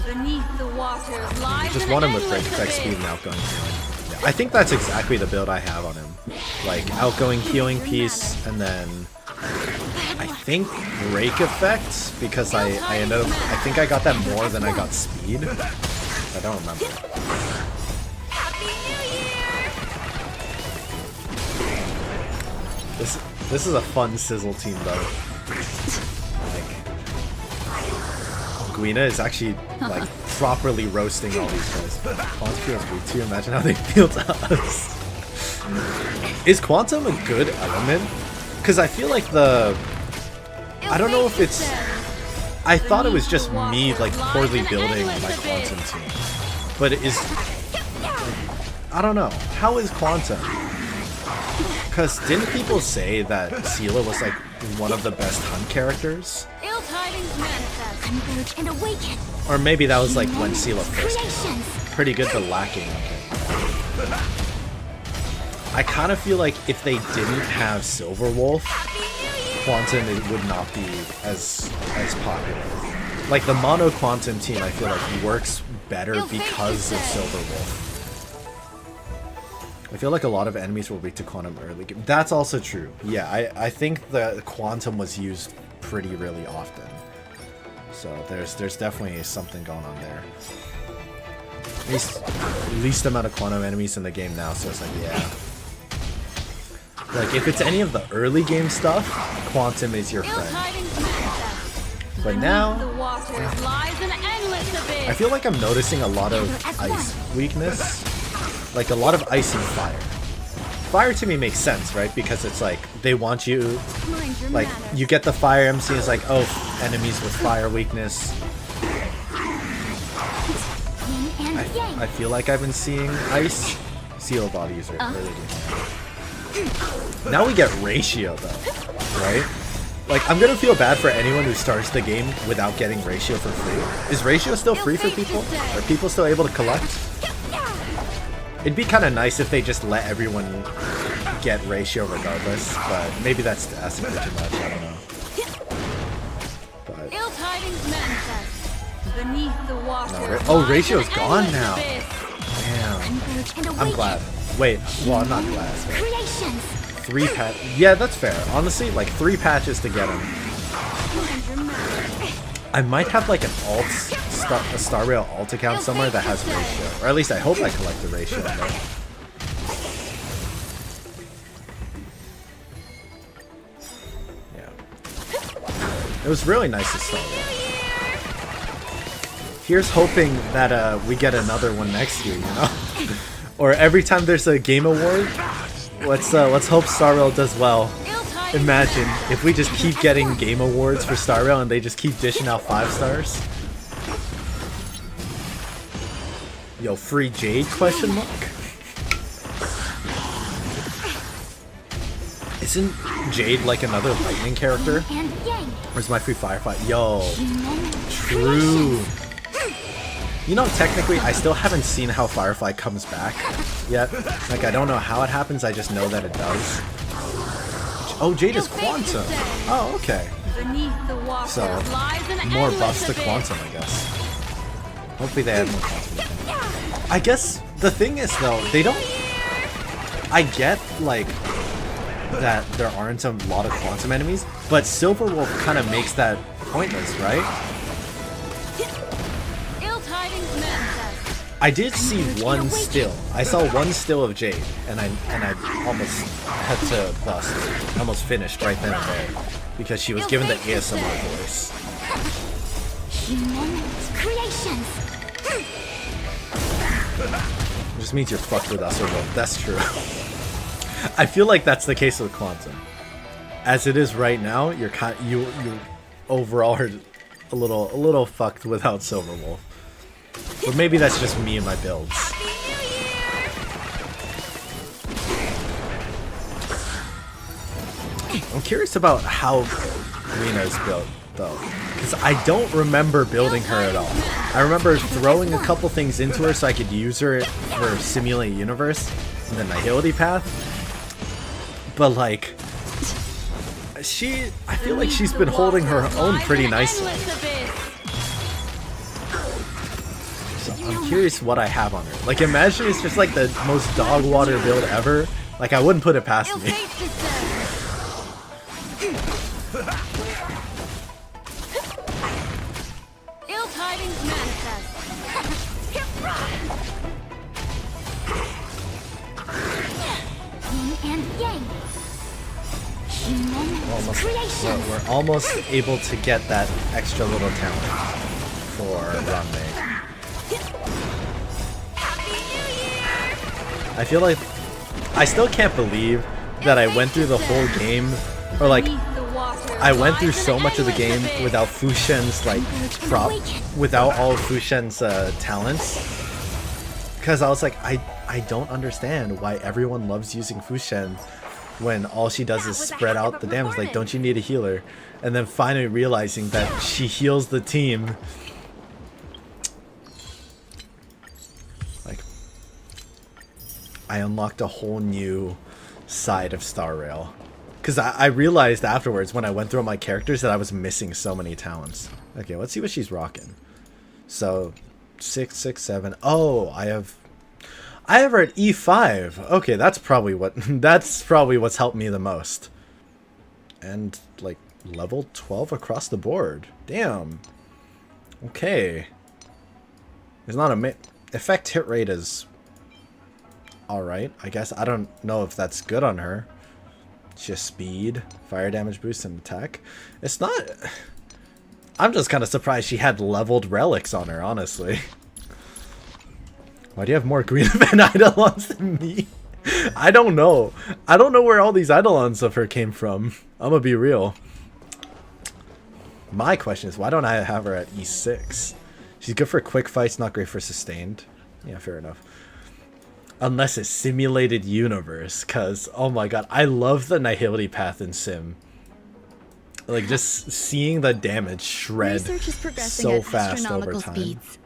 Beneath the waters lies Just want him with break effect speed and outgoing healing. Yeah, I think that's exactly the build I have on him. Like, outgoing healing piece, and then I think break effects, because I ended up, I think I got that more than I got speed. I don't remember. This is a fun sizzle team though. Gwyna is actually like properly roasting all these guys. Quantum feels weak too. Imagine how they feel to us. Is Quantum a good element? Because I feel like I don't know if it's... I thought it was just me like poorly building my Quantum team. But it is... I don't know. How is Quantum? Because didn't people say that Seela was like one of the best hunt characters? Ill tidings manifest. Converge and awaken. Or maybe that was like when Seela first came out. Pretty good but lacking. Okay. I kind of feel like if they didn't have Silverwolf, Quantum would not be as popular. Like the mono Quantum team, I feel like works better because of Silver Wolf. I feel like a lot of enemies will reach to Quantum early game. That's also true. Yeah, I think the Quantum was used pretty really often. So there's definitely something going on there. Least amount of Quantum enemies in the game now, so it's like, yeah. Like, if it's any of the early game stuff, Quantum is your friend. But now, I feel like I'm noticing a lot of ice weakness. Like, a lot of ice and fire. Fire to me makes sense, right? Because it's like, they want you, like, you get the fire MC, it's like, oh, enemies with fire weakness. I feel like I've been seeing ice. Seal bodies are early game. Now we get ratio though, right? Like, I'm gonna feel bad for anyone who starts the game without getting ratio for free. Is ratio still free for people? Are people still able to collect? It'd be kind of nice if they just let everyone get ratio regardless, but maybe that's asking for too much, I don't know. But... Oh, ratio's gone now. Damn. I'm glad. Wait, well, I'm not glad. 3 patch. Yeah, that's fair. Honestly, like 3 patches to get him. I might have like an a Star Rail alt account somewhere that has ratio, or at least I hope I collect the ratio. But... yeah, it was really nice to start with. Here's hoping that we get another one next year, you know, or every time there's a game award. Let's hope Star Rail does well. Imagine if we just keep getting game awards for Star Rail and they just keep dishing out 5 stars. Yo, free Jade question mark? Isn't Jade like another lightning character? Where's my free firefly? Yo, true. You know, technically, I still haven't seen how Firefly comes back yet. Like, I don't know how it happens, I just know that it does. Oh, Jade is Quantum! Oh, okay. So, more buffs to Quantum, I guess. Hopefully they add more Quantum. I guess, the thing is, though, they don't... I get, like, that there aren't a lot of Quantum enemies, but Silver Wolf kind of makes that pointless, right? I did see one still. I saw one still of Jade, and I almost had to bust. I almost finished right then and there because she was given the ASMR voice. It just means you're fucked with us, or both. That's true. I feel like that's the case with Quantum. As it is right now, you overall are a little fucked without Silver Wolf. Or maybe that's just me and my builds. I'm curious about how Lena is built, though. Because I don't remember building her at all. I remember throwing a couple things into her so I could use her for Simulate Universe and the Nihility Path. But, like... I feel like she's been holding her own pretty nicely. I'm curious what I have on her. Like, imagine it's just like the most dog water build ever. Like, I wouldn't put it past me. We're almost able to get that extra little talent for Ranmei. I feel like I still can't believe that I went through the whole game, or like I went through so much of the game without Fu Shen's like without all of Fu Shen's talents, because I was like, I don't understand why everyone loves using Fu Shen when all she does is spread out the damage. Like, don't you need a healer? And then finally realizing that she heals the team. I unlocked a whole new side of Star Rail. Because I realized afterwards when I went through my characters that I was missing so many talents. Okay, let's see what she's rocking. So 6, 6, 7. Oh, I have her at E5. Okay, that's probably what's helped me the most. And like level 12 across the board. Damn. Okay. It's not a effect hit rate is alright, I guess. I don't know if that's good on her. She has speed, fire damage boost, and attack. It's not... I'm just kind of surprised she had leveled relics on her, honestly. Why do you have more green event eidolons than me? I don't know. I don't know where all these eidolons of her came from. I'm gonna be real. My question is, why don't I have her at E6? She's good for quick fights, not great for sustained. Yeah, fair enough. Unless it's simulated universe, because, oh my god, I love the Nihility path in Sim. Like, just seeing the damage shred so fast over time. Speeds.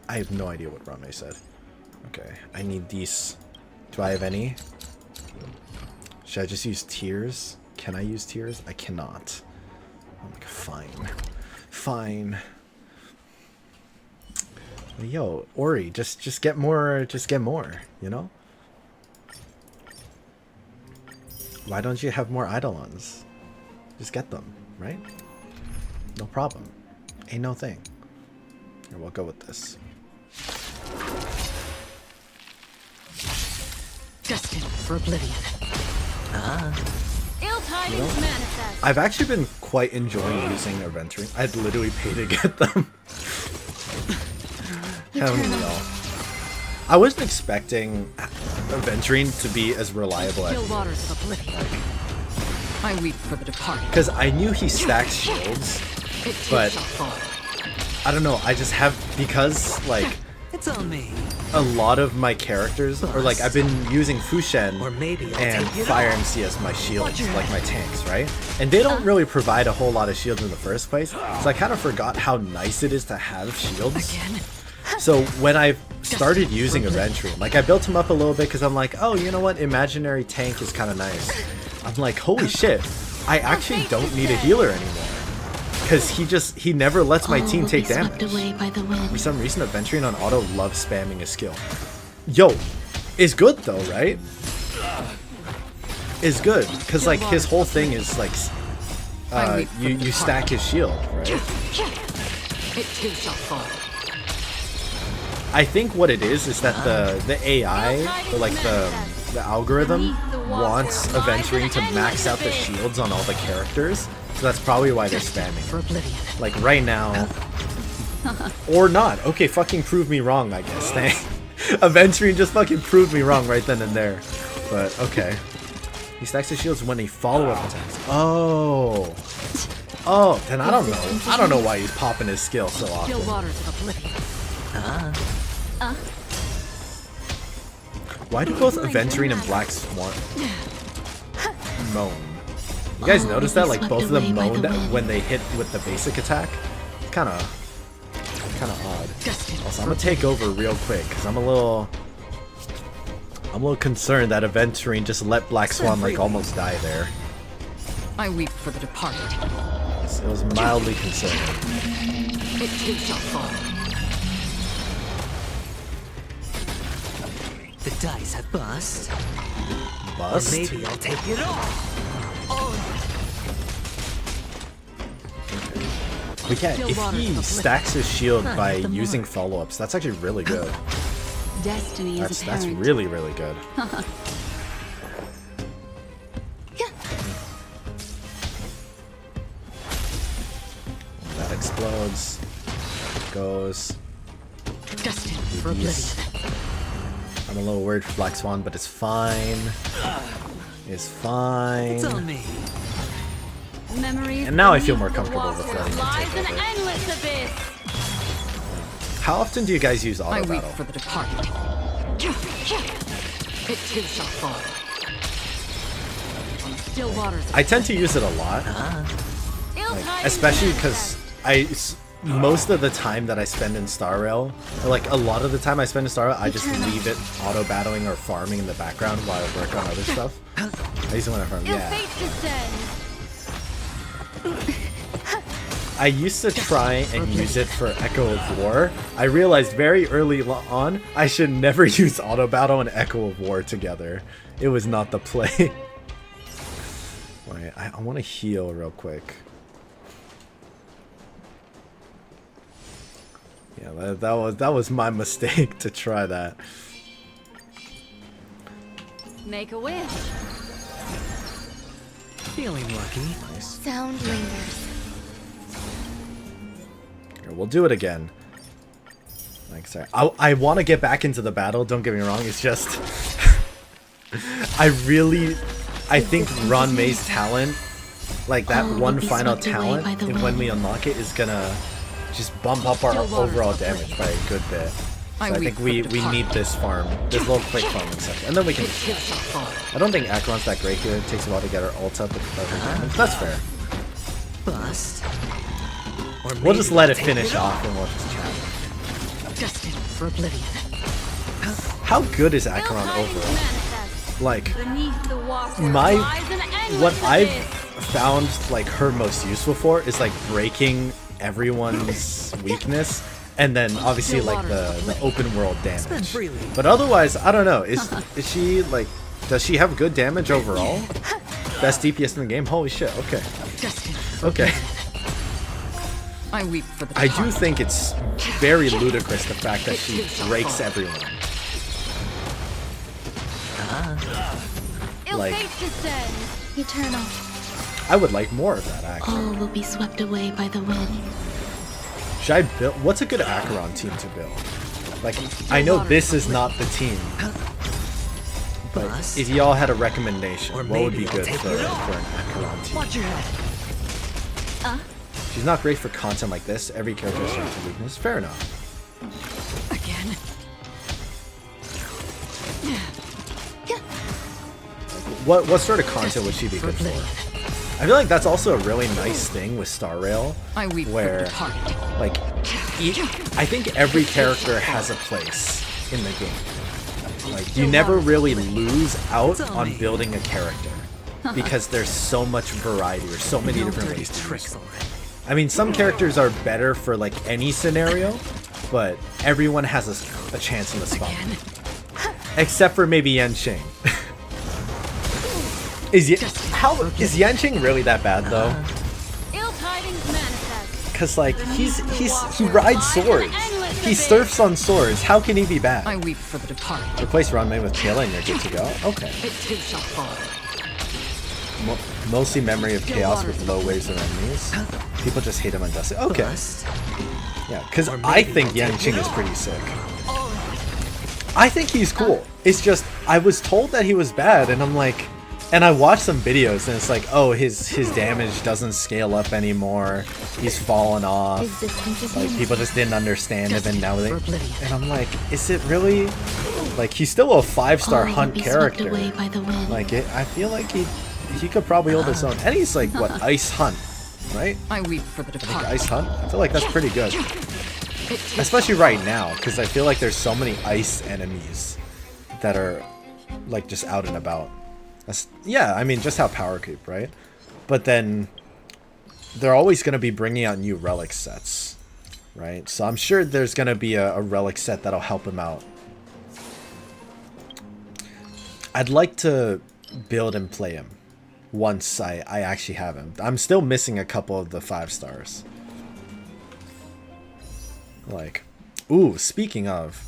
I have no idea what Rame said. Okay, I need these. Do I have any? Should I just use tears? Can I use tears? I cannot. I'm like, fine. Fine. Yo, Ori, just get more, you know? Why don't you have more eidolons? Just get them, right? No problem. Ain't no thing. Here, we'll go with this. Destined for oblivion. Ill tidings manifest. I've actually been quite enjoying using aventurine. I'd literally pay to get them. Hell no. I wasn't expecting aventurine to be as reliable as waters of oblivion. I weep for the departed. Because I knew he stacked shields, but I don't know. I just have, because like it's on me. A lot of my characters, or like I've been using Fushen and Fire MC as my shields, like my tanks, right? And they don't really provide a whole lot of shields in the first place, so I kind of forgot how nice it is to have shields. So when I started using aventurine, like I built him up a little bit because I'm like, oh, you know what? Imaginary tank is kind of nice. I'm like, holy shit, I actually don't need a healer anymore. Because he never lets my team take damage. For some reason, aventurine on auto loves spamming his skill. Yo, it's good though, right? It's good, because like his whole thing is like, you stack his shield, right? It too shall fall. I think what it is that the AI, or like the algorithm, wants aventurine to max out the shields on all the characters. So that's probably why they're spamming. Like right now, or not. Okay, fucking prove me wrong, I guess. aventurine just fucking proved me wrong right then and there. But okay. He stacks his shields when he follow-up attacks. Oh. Oh, then I don't know. I don't know why he's popping his skill so often. Why do both aventurine and Black Swan moan? You guys notice that? Like both of them moaned when they hit with the basic attack? Kind of odd. Also, I'm gonna take over real quick because I'm a little concerned that aventurine just let Black Swan like almost die there. I weep for the departed. It was mildly concerning. It too shall fall. The dice have bust. Bust? Or maybe I'll take it all. But yeah, if he stacks his shield by using follow-ups, that's actually really good. Destiny is That's apparent. really, really good. That explodes. Goes. Destined for oblivion. I'm a little worried for Black Swan, but it's fine. It's fine. It's on me. And now I feel more comfortable with letting him take over. How often do you guys use auto battle? For the departed. It too shall fall. Still waters. I tend to use it a lot, like, especially because most of the time that I spend in Star Rail, or like a lot of the time I spend in Star Rail, I just leave it auto battling or farming in the background while I work on other stuff. I used to want to farm, yeah. I used to try and use it for Echo of War. I realized very early on I should never use auto battle and Echo of War together. It was not the play. Wait, I want to heal real quick. Yeah, that was my mistake to try that. Make a wish. Feeling lucky. Nice. Sound lingers. Here, we'll do it again. Like, sorry, I want to get back into the battle. Don't get me wrong. It's just I think Ron May's talent, like that one final talent, and when we unlock it, is gonna just bump up our overall damage by a good bit. So I think we need this farm, this little quick farming section, and then we can. I don't think Acheron's that great here. It takes a while to get her ult up with her damage. That's fair. Bust. We'll just let it finish off and we'll just chat. Destined for oblivion. How good is Acheron overall? Like, what I've found like her most useful for is like breaking everyone's weakness, and then obviously like the open world damage. But otherwise, I don't know. Is she like? Does she have good damage overall? Best DPS in the game? Holy shit! Okay. Okay. I weep for the I do think it's very ludicrous the fact that she breaks everyone. Like, Eternal. I would like more of that actually. All will be swept away by the wind. Should I build? What's a good Acheron team to build? Like, I know this is not the team, but if y'all had a recommendation, what would be good for an Acheron team? Watch your head. She's not great for content like this. Every character has strengths and weakness. Fair enough. Again. Like, what sort of content would she be good for? I feel like that's also a really nice thing with Star Rail, where, like, I think every character has a place in the game. Like, you never really lose out on building a character, because there's so much variety, or so many different ways to use them. I mean, some characters are better for, like, any scenario, but everyone has a chance in the spot. Except for maybe Genshin. Is Yanqing really that bad though? Cause like he rides swords. He surfs on swords. How can he be bad? I weep for the departed. Replace Runway with Kayla and you're good to go. Okay. Mostly memory of chaos with low waves of enemies. People just hate him on Dusty. Okay. Yeah, cause I think Yanqing is pretty sick. I think he's cool. It's just I was told that he was bad, and I'm like. And I watched some videos, and it's like, oh, his damage doesn't scale up anymore. He's fallen off. Like, people just didn't understand him, and now they... And I'm like, is it really... Like, he's still a 5-star hunt character. Like, I feel like he could probably hold his own. And he's like, what, Ice Hunt, right? I weep for the departed. Ice Hunt? I feel like that's pretty good. Especially right now, because I feel like there's so many ice enemies that are, like, just out and about. Yeah, I mean, just how power creep, right? But then they're always going to be bringing out new relic sets, right? So I'm sure there's going to be a relic set that'll help him out. I'd like to build and play him once I actually have him. I'm still missing a couple of the 5 stars. Like, ooh, speaking of,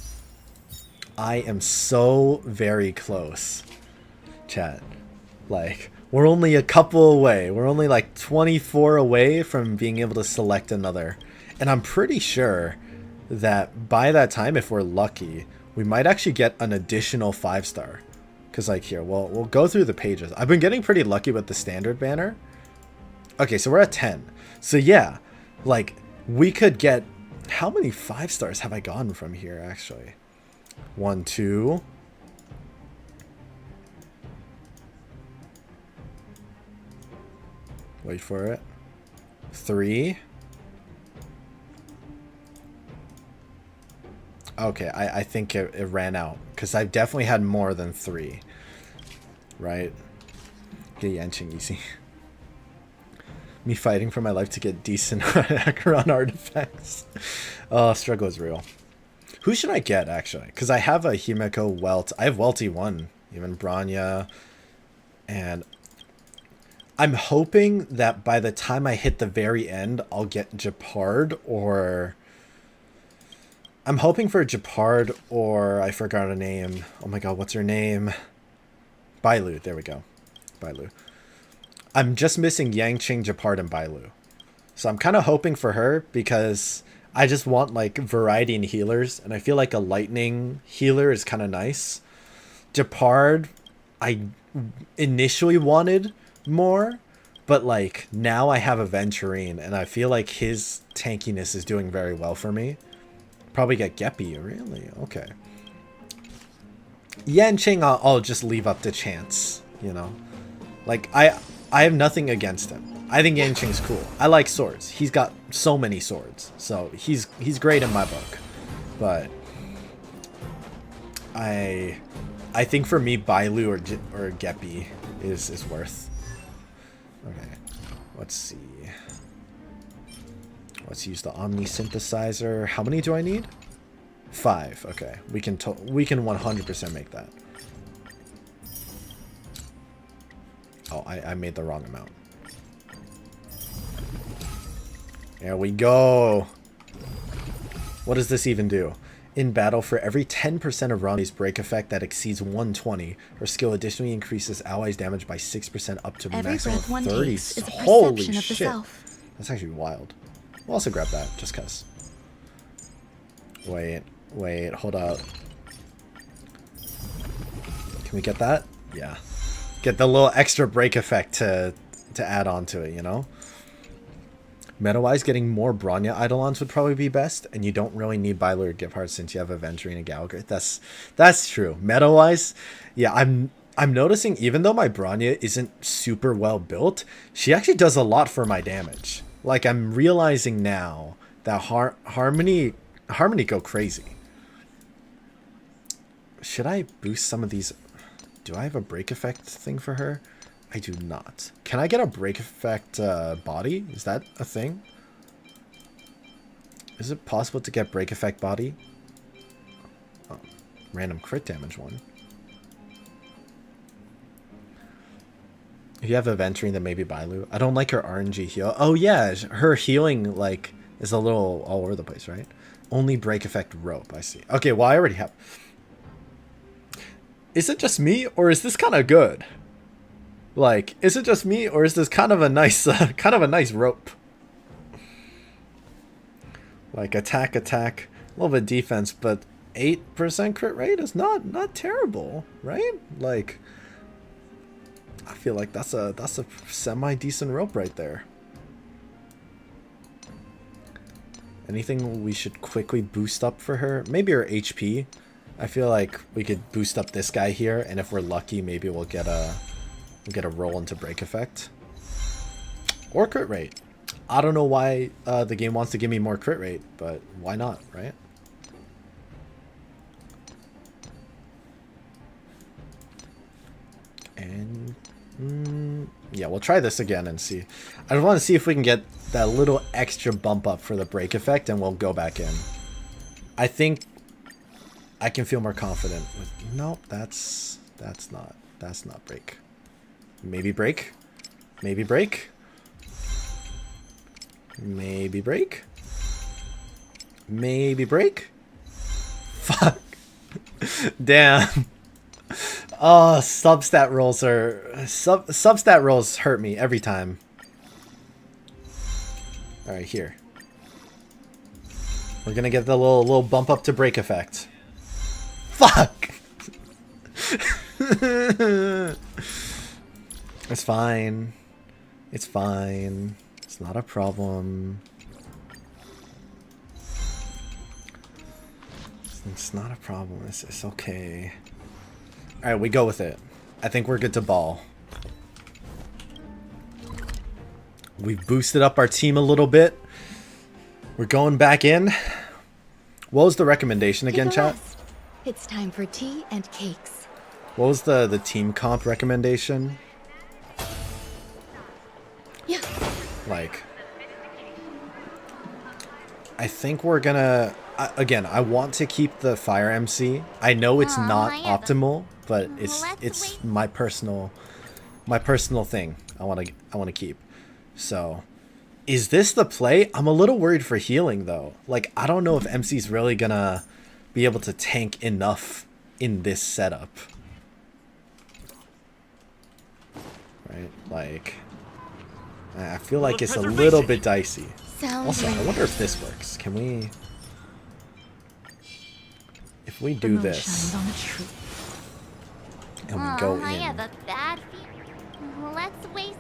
I am so very close. Chat, like, we're only a couple away. We're only like 24 away from being able to select another, and I'm pretty sure that by that time, if we're lucky, we might actually get an additional 5-star. Because like here, we'll go through the pages. I've been getting pretty lucky with the standard banner. Okay, so we're at 10. So yeah, like, we could get... How many 5-stars have I gotten from here actually? 1, 2... Wait for it. 3. Okay, I think it ran out. Because I've definitely had more than 3. Right? Get Yanqing easy. Me fighting for my life to get decent Acheron artifacts. Oh, struggle is real. Who should I get, actually? Because I have a Himeko Welt. I have Welty 1. Even Bronya. And I'm hoping that by the time I hit the very end, I'll get Japard or... I'm hoping for Japard or... I forgot her name. Oh my god, what's her name? Bailu. There we go. Bailu. I'm just missing Yangqing, Japard, and Bailu. So I'm kind of hoping for her because I just want like variety in healers. And I feel like a lightning healer is kind of nice. Japard, I initially wanted more. But like now I have aventurine and I feel like his tankiness is doing very well for me. Probably get Geppy, really? Okay. Yanqing, I'll just leave up to chance, you know? Like, I have nothing against him. I think Yanqing's cool. I like swords. He's got so many swords. So, he's great in my book. But, I think for me, Bailu or Geppy is worth. Okay, let's see. Let's use the Omni Synthesizer. How many do I need? 5. Okay, we can 100% make that. Oh, I made the wrong amount. There we go. What does this even do? In battle, for every 10% of Ranmi's break effect that exceeds 120, her skill additionally increases allies' damage by 6% up to a maximum of 30. Holy shit. That's actually wild. We'll also grab that, just cuz. Wait, hold up. Can we get that? Yeah. Get the little extra break effect to add on to it, you know? Meta-wise, getting more Bronya Eidolons would probably be best, and you don't really need Bailu or Giphardt since you have Aventurine and Gallagher. That's true. Meta-wise, yeah, I'm noticing even though my Bronya isn't super well built, she actually does a lot for my damage. Like, I'm realizing now that Harmony go crazy. Should I boost some of these? Do I have a break effect thing for her? I do not. Can I get a break effect body? Is that a thing? Is it possible to get break effect body? Oh, random crit damage one. If you have Aventurine, then maybe Bailu. I don't like her RNG heal. Oh yeah, her healing like is a little all over the place, right? Only break effect rope, I see. Okay, well I already have. Is it just me or is this kind of good? Like, is it just me or is this kind of a nice rope? Like attack, a little bit of defense, but 8% crit rate is not terrible, right? Like, I feel like that's a semi decent rope right there. Anything we should quickly boost up for her? Maybe her HP. I feel like we could boost up this guy here, and if we're lucky, maybe we'll get a roll into break effect or crit rate. I don't know why the game wants to give me more crit rate, but why not, right? And yeah, we'll try this again and see. I want to see if we can get that little extra bump up for the break effect, and we'll go back in. I think I can feel more confident with. Nope, that's not break. Maybe break. Maybe break. Maybe break. Maybe break. Fuck. Damn. Oh, substat rolls hurt me every time. All right, here. We're gonna get the little bump up to break effect. Fuck. It's fine. It's fine. It's not a problem. It's not a problem. It's okay. Alright, we go with it. I think we're good to ball. We've boosted up our team a little bit. We're going back in. What was the recommendation again, Take a chat? rest. It's time for tea and cakes. What was the team comp recommendation? Yeah. Like, I think we're gonna again, I want to keep the fire MC. I know it's not optimal, but it's my personal thing. I want to keep. So, is this the play? I'm a little worried for healing though. Like, I don't know if MC's really gonna be able to tank enough in this setup. Right? Like, I feel like it's a little bit dicey. Also, I wonder if this works. Can we... If we do this, and we go I in... have a bad feeling. Let's waste.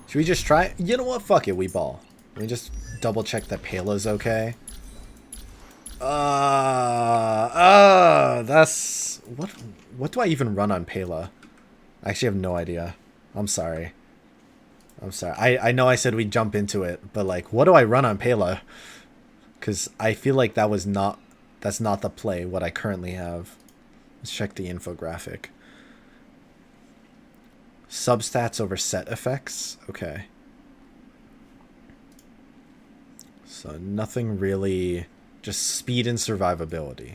Should we just try? You know what? Fuck it, we ball. Let me just double check that Pela's okay. That's... What do I even run on Pela? I actually have no idea. I'm sorry. I know I said we'd jump into it, but like, what do I run on Pela? Because I feel like that's not the play, what I currently have. Let's check the infographic. Substats over set effects? Okay. So nothing really, just speed and survivability.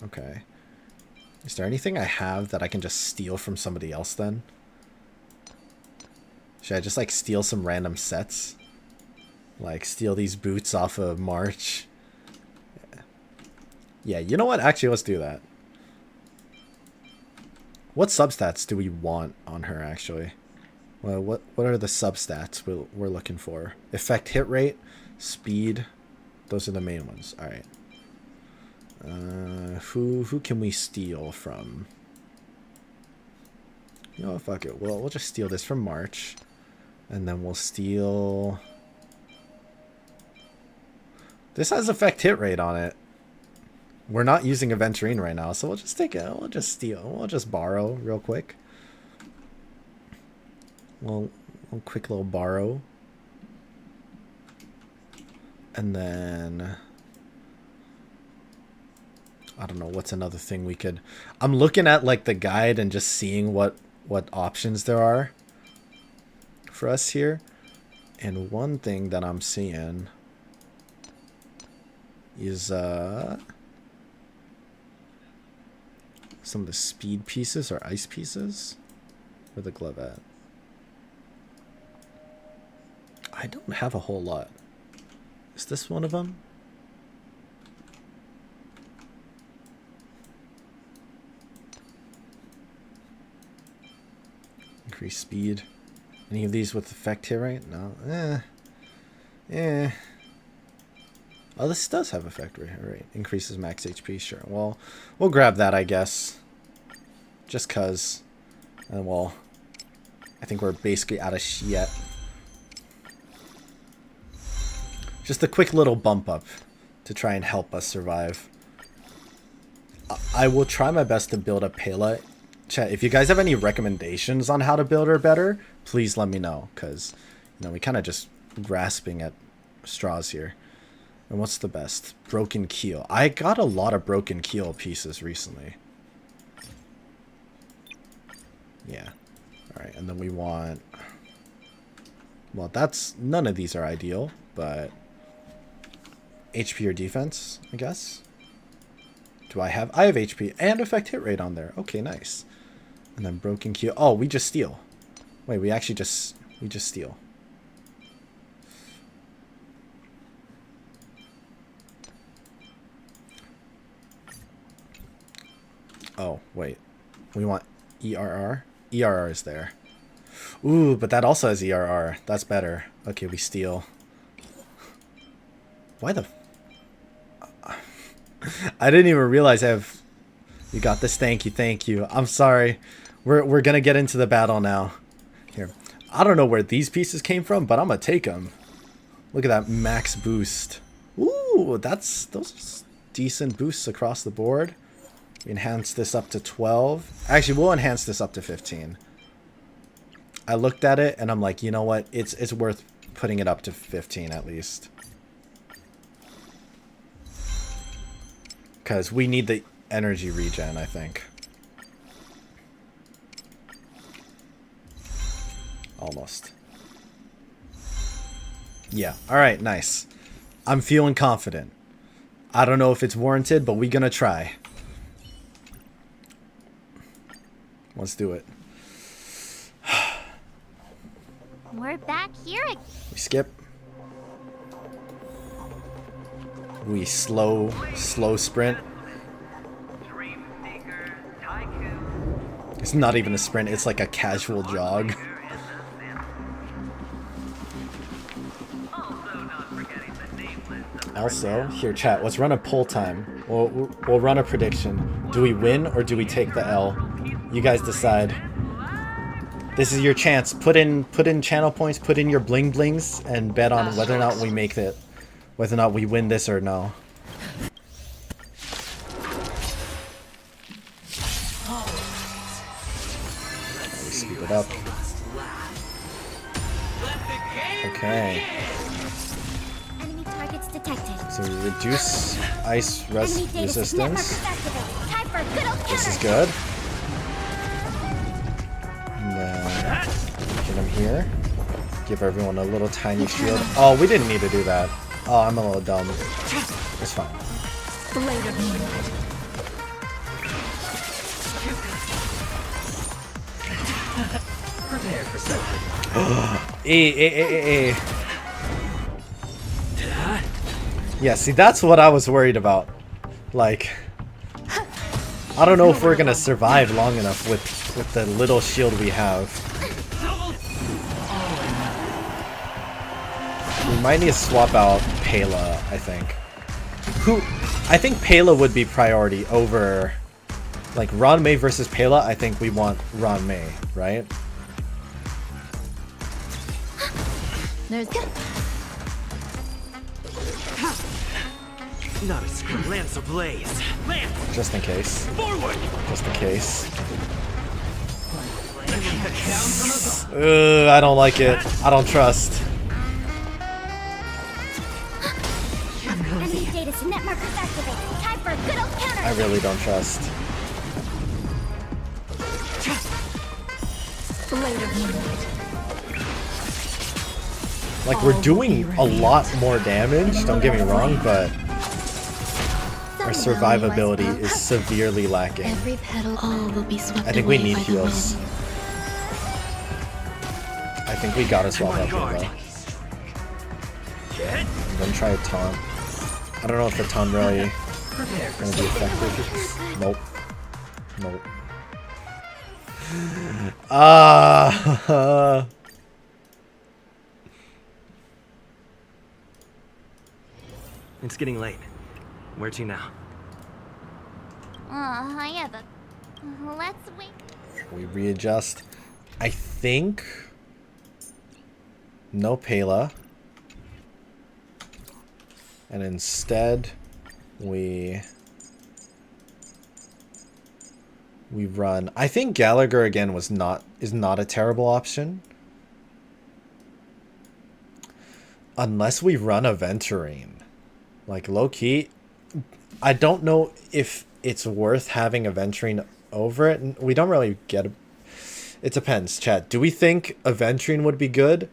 Okay. Is there anything I have that I can just steal from somebody else then? Should I just like steal some random sets? Like steal these boots off of March? Yeah, you know what? Actually, let's do that. What substats do we want on her actually? Well, what are the substats we're looking for? Effect hit rate, speed. Those are the main ones. All right. Who can we steal from? You know, fuck it. Well, we'll just steal this from March. And then we'll steal... This has effect hit rate on it. We're not using aventurine right now, so we'll just take it. We'll just steal. We'll just borrow real quick. Well, a quick little borrow. And then... I don't know, what's another thing we could... I'm looking at like the guide and just seeing what options there are for us here. And one thing that I'm seeing is some of the speed pieces or ice pieces. Where's the glove at? I don't have a whole lot. Is this one of them? Increase speed. Any of these with effect here, right? No. Oh, this does have effect right. Increases max HP, sure. Well, we'll grab that, I guess. Just cause. And well, I think we're basically out of shit. Just a quick little bump up to try and help us survive. I will try my best to build up Pela. Chat, if you guys have any recommendations on how to build her better, please let me know, because you know, we kind of just grasping at straws here. And what's the best? Broken keel. I got a lot of broken keel pieces recently. Yeah. Alright, and then we want... Well, that's... None of these are ideal, but... HP or defense, I guess? Do I have... I have HP and effect hit rate on there. Okay, nice. And then broken keel. Oh, we just steal. Wait, we actually just... We just steal. Oh, wait. We want ERR? ERR is there. Ooh, but that also has ERR. That's better. Okay, we steal. Why the... I didn't even realize I have... You got this. Thank you. I'm sorry. We're gonna get into the battle now. Here. I don't know where these pieces came from, but I'm gonna take them. Look at that max boost. Ooh, those are decent boosts across the board. We enhance this up to 12. Actually, we'll enhance this up to 15. I looked at it and I'm like, you know what? It's worth putting it up to 15 at least. Because we need the energy regen, I think. Almost. Yeah. Alright, nice. I'm feeling confident. I don't know if it's warranted, but we're gonna try. Let's do it. We're back here again. We skip. We slow sprint. It's not even a sprint, it's like a casual jog. Also, here chat, let's run a poll time. We'll run a prediction. Do we win or do we take the L? You guys decide. This is your chance. Put in channel points, put in your bling blings, and bet on whether or not we make it. Whether or not we win this or no. We speed it up. Okay. Enemy targets detected. So we reduce ice Enemy data resistance. activated. Time for a good old This is counter. good. And then get him here. Give everyone a little tiny shield. Oh, we didn't need to do that. Oh, I'm a little dumb. It's fine. Blade of moonlight. Prepare for something. Yeah, see, that's what I was worried about. Like, I don't know if we're gonna survive long enough with the little shield we have. We might need to swap out Pela, I think. I think Pela would be priority over, like, Ranmei versus Pela. I think we want Ranmei, right? There's Not a screw. Lance ablaze. Lance. Just in case. Forward. Just in case. I don't like it. I don't trust. enemy data net markers activated. Time for a good old counter. I really don't trust. Blade of moonlight. Like, we're doing a lot more damage, don't get me wrong, but our survivability is severely lacking. Every petal, all will be swept I think we away need by the heals. wind. I think we gotta swap up here, though. Then try a taunt. I don't know if the taunt really gonna be effective. Nope. Nope. It's getting late. Where to now? Yeah, let's wait. We readjust. I think no Pela. And instead we run. I think Gallagher again is not a terrible option. Unless we run aventurine. Like, low-key, I don't know if it's worth having aventurine over it. We don't really get... It depends, chat. Do we think aventurine would be good?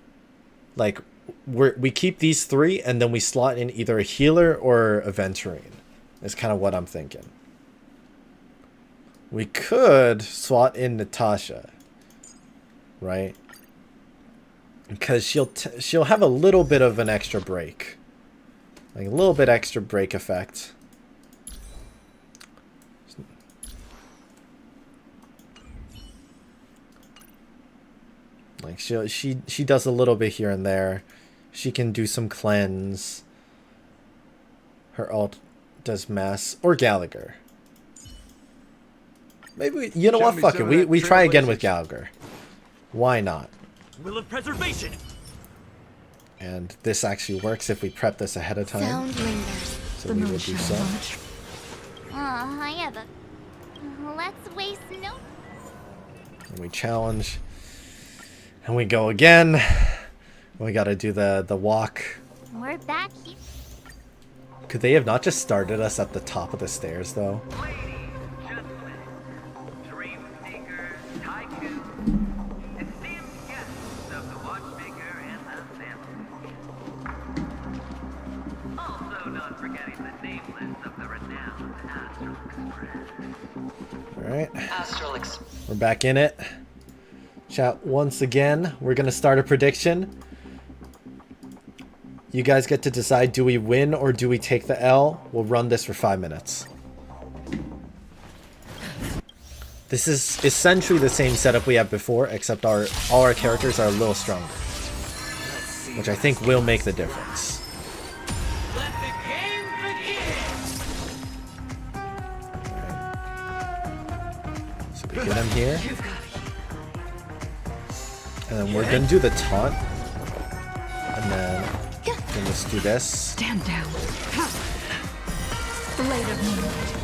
Like, we keep these three, and then we slot in either a healer or aventurine. Is kind of what I'm thinking. We could slot in Natasha. Right? Because she'll have a little bit of an extra break. Like a little bit extra break effect. Like she does a little bit here and there. She can do some cleanse. Her ult does mass or Gallagher. Maybe you know what? Fuck it. We try again with Gallagher. Why not? Will of preservation. And this actually works if we prep this ahead of time. Sound lingers. So we will do so. Yeah, let's waste no. And we challenge. And we go again. We gotta do the walk. We're back here. Could they have not just started us at the top of the stairs, though? Alright. We're back in it. Chat, once again, we're going to start a prediction. You guys get to decide, do we win or do we take the L? We'll run this for 5 minutes. This is essentially the same setup we had before, except all our characters are a little stronger. Which I think will make the difference. So we get him here. And then we're gonna do the taunt. And then let's do this. Stand down. Blade of moonlight.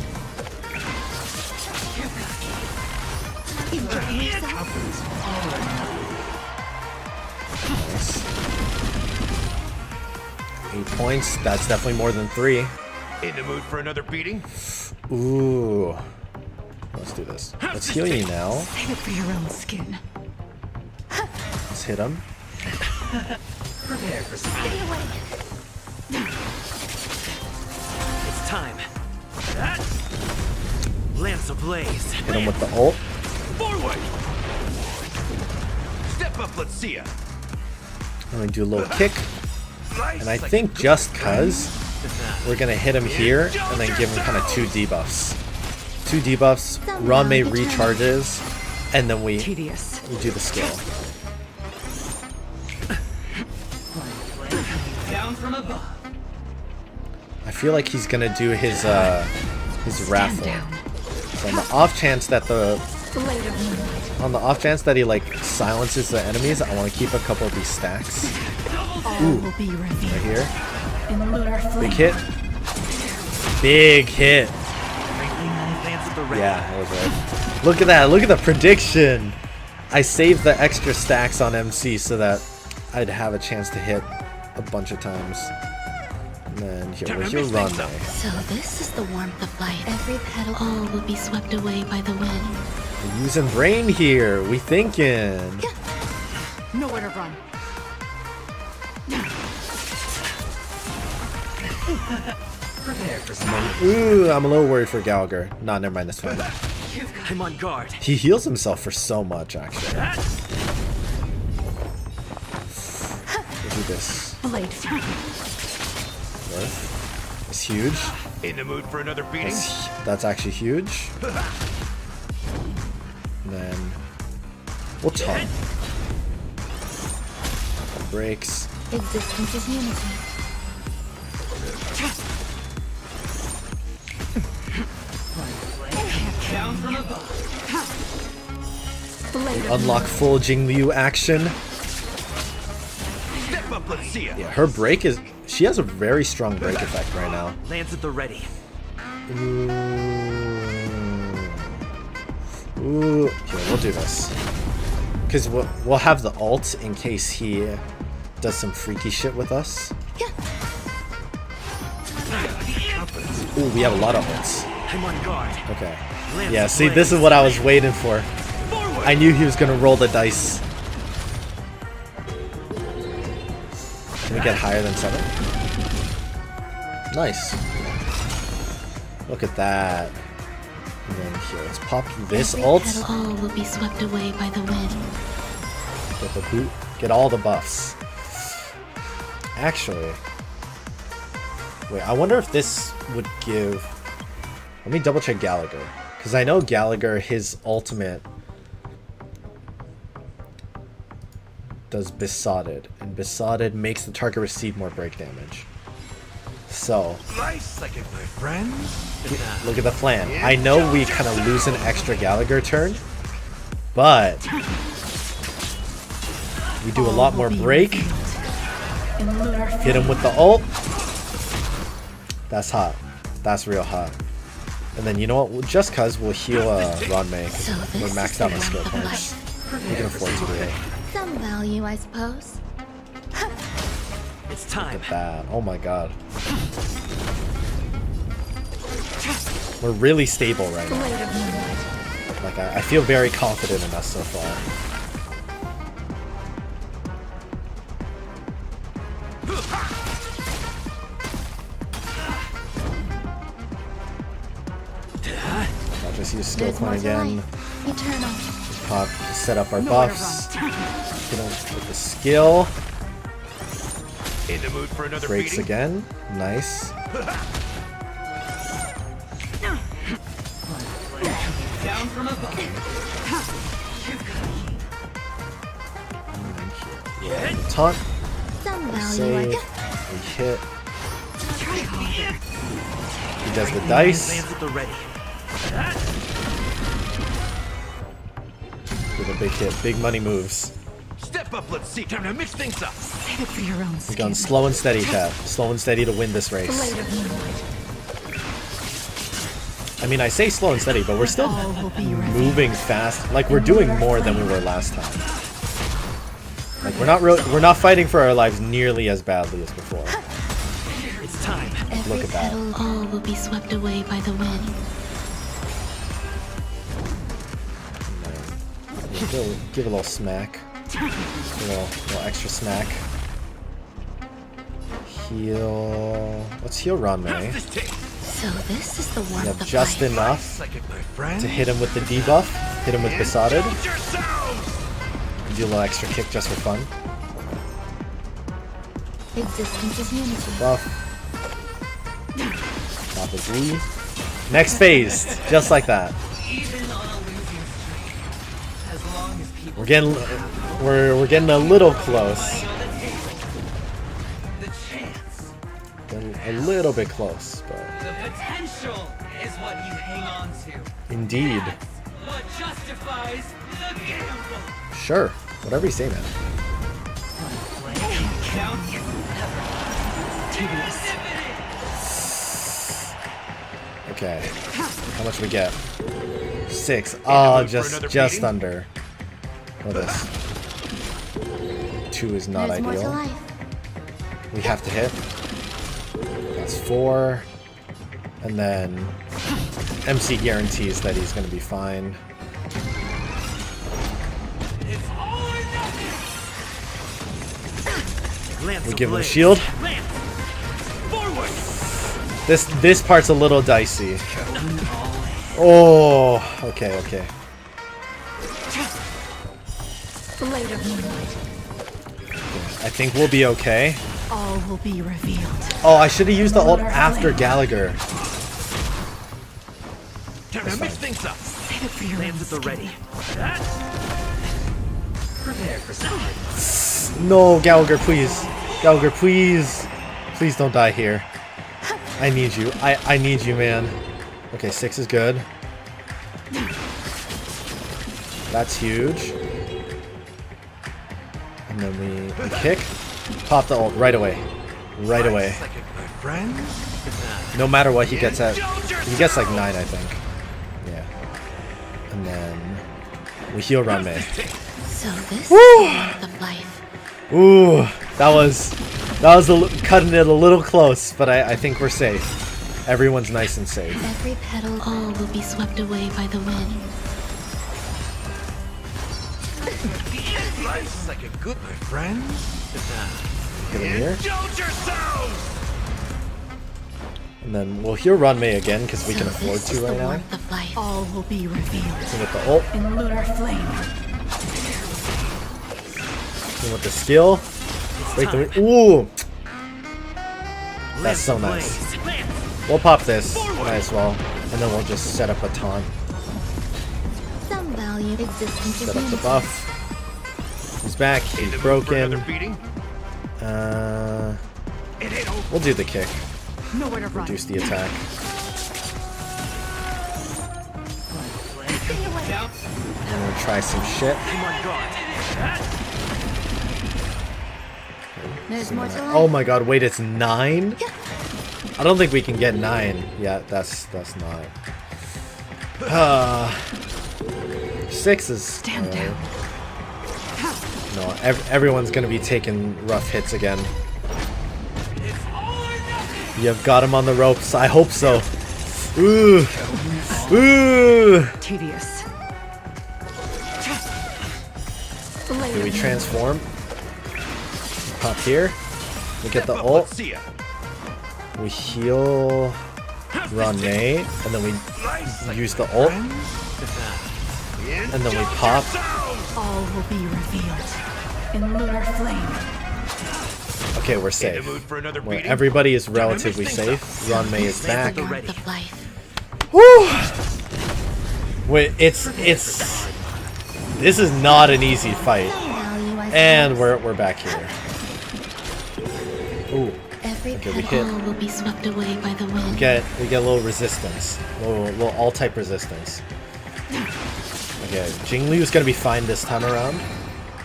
8 points. That's definitely more than 3. In the mood for another beating? Ooh. Let's do this. Let's heal you now. Save it for your own skin. Let's hit him. Prepare for speed. It's time. Lance ablaze. Hit him with the ult. Forward! Step up, let's see ya. I'm gonna do a little kick. And I think just cuz we're gonna hit him here and then give him kind of 2 debuffs. 2 debuffs, Ranmei recharges, and then we do the skill. Down from above. I feel like he's gonna do his raffle. So on the off chance that he like silences the enemies, I want to keep a couple of these stacks. Ooh, right here. Big hit. Big hit. Yeah, that was right. Look at that. Look at the prediction. I saved the extra stacks on MC so that I'd have a chance to hit a bunch of times. And then here, we'll heal Ranmei. So this is the warmth of light. Every petal, all will be swept away by the wind. We're using brain here. We thinking. Nowhere to run. Prepare for speed. Ooh, I'm a little worried for Gallagher. Nah, never mind. That's fine. I'm on guard. He heals himself for so much, actually. We'll do this. Blade. It's huge. In the mood for another beating? That's actually huge. And then we'll taunt. Breaks. Existence is unity. Down from above. Unlock full Jingliu action. Step up, let's see ya. Yeah, her break is... She has a very strong break effect right now. Lance at the ready. Ooh. Ooh. Here, we'll do this. Because we'll have the ult in case he does some freaky shit with us. Ooh, we have a lot of ults. I'm on guard. Okay. Yeah, see, this is what I was waiting for. I knew he was going to roll the dice. Can we get higher than 7? Nice. Look at that. And then here, let's pop this ult. All will be swept away by the wind. Get the boot. Get all the buffs. Actually, wait, I wonder if this would give... Let me double check Gallagher. Because I know Gallagher, his ultimate does Besotted. And Besotted makes the target receive more break damage. So, Nice, like my friends. look at the plan. I know we kind of lose an extra Gallagher turn, but we do a lot more break. Hit him with the ult. That's hot. That's real hot. And then you know what? Just cause we'll heal Ranmei because we're maxed out on skill points. We can afford to do it. Some value, I suppose. It's time. Look at that. Oh my god. We're really stable right now. Like, I feel very confident in us so far. I'll just use skill point again. Pop, set up our buffs. Hit him with the skill. In the mood for another Breaks beating? again. Nice. Down from above. Taunt. Some We value, save. I We guess. hit. He does the dice. Lands at the ready. With a big hit. Big money moves. Step up, let's see. Time to mix things up. Save it for your own We've skin. gone slow and steady, chat. Slow and steady to win this race. Blade of moonlight. I mean, I say slow and steady, but we're still All will be revealed. moving fast. Like, we're doing more than we were last time. Like, we're not fighting for our lives nearly as badly as before. It's time. Look at that. All will be swept away by the wind. Give a little smack. A little extra smack. Heal. Let's heal Ranmei. So this is the We warmth have of just life. enough to hit him with the debuff. Hit him with Besotted. Do a little extra kick just for fun. Existence is unity. Buff. Top of Lee. Next phase, just like that. Even on a losing streak, as long as people We're getting a little close. the chance, Getting a little bit close, but the potential is what you hang on to. indeed. What justifies the gamble? Sure. Whatever you say, man. Okay. How much we get? 6. Oh, just under. What is this? 2 is not There's more to ideal. life. We have to hit. That's 4. And then MC guarantees that he's going to be fine. We give him a shield. This part's a little dicey. Oh, okay. Blade of moonlight. I think we'll be okay. All will be revealed. Oh, I should have used the ult after Gallagher. Time to mix things up. Save it for your own Lands at the skin. ready. Prepare for something. No, Gallagher, please. Gallagher, please. Please don't die here. I need you. I need you, man. Okay, 6 is good. That's huge. And then we kick. Pop the ult right away. Right away. No matter what he gets at. He gets like 9, I think. Yeah. And then we heal Ranmei. So this Woo! is the warmth of life. Ooh, that was cutting it a little close, but I think we're safe. Everyone's nice and safe. Every petal, all will be swept away by the wind. Life's like a good, my friend. Get in here. Indulge yourselves! And then we'll heal Ranmei again, because we can So afford this to is the right now. warmth of life. All will be revealed. So with the ult, In lunar flame. and with the skill. Break the ooh! That's so nice. We'll pop this, might as well. And then we'll just set up a taunt. Some value. Existence Set is up the unity. buff. He's back, he's broken. We'll do the kick. Nowhere to run. Reduce the attack. And we'll try some shit. There's more to life. Oh my god, wait, it's 9? I don't think we can get 9. Yeah, that's not. 6 is... Stand down. No, everyone's gonna be taking rough hits again. You've got him on the ropes. I hope so. Ooh. Ooh. Tedious. Okay, we transform. Pop here. We get the ult. We heal Rane, and then we use the ult. And then we pop. All will be revealed in lunar flame. Okay, we're safe. Well, everybody is relatively safe. Rane is back. Woo! Wait, it's this is not an easy fight. And we're back here. Ooh. Every Okay, we petal hit. will be swept away by the wind. We get a little resistance. Little all type resistance. Okay, Jingliu is gonna be fine this time around.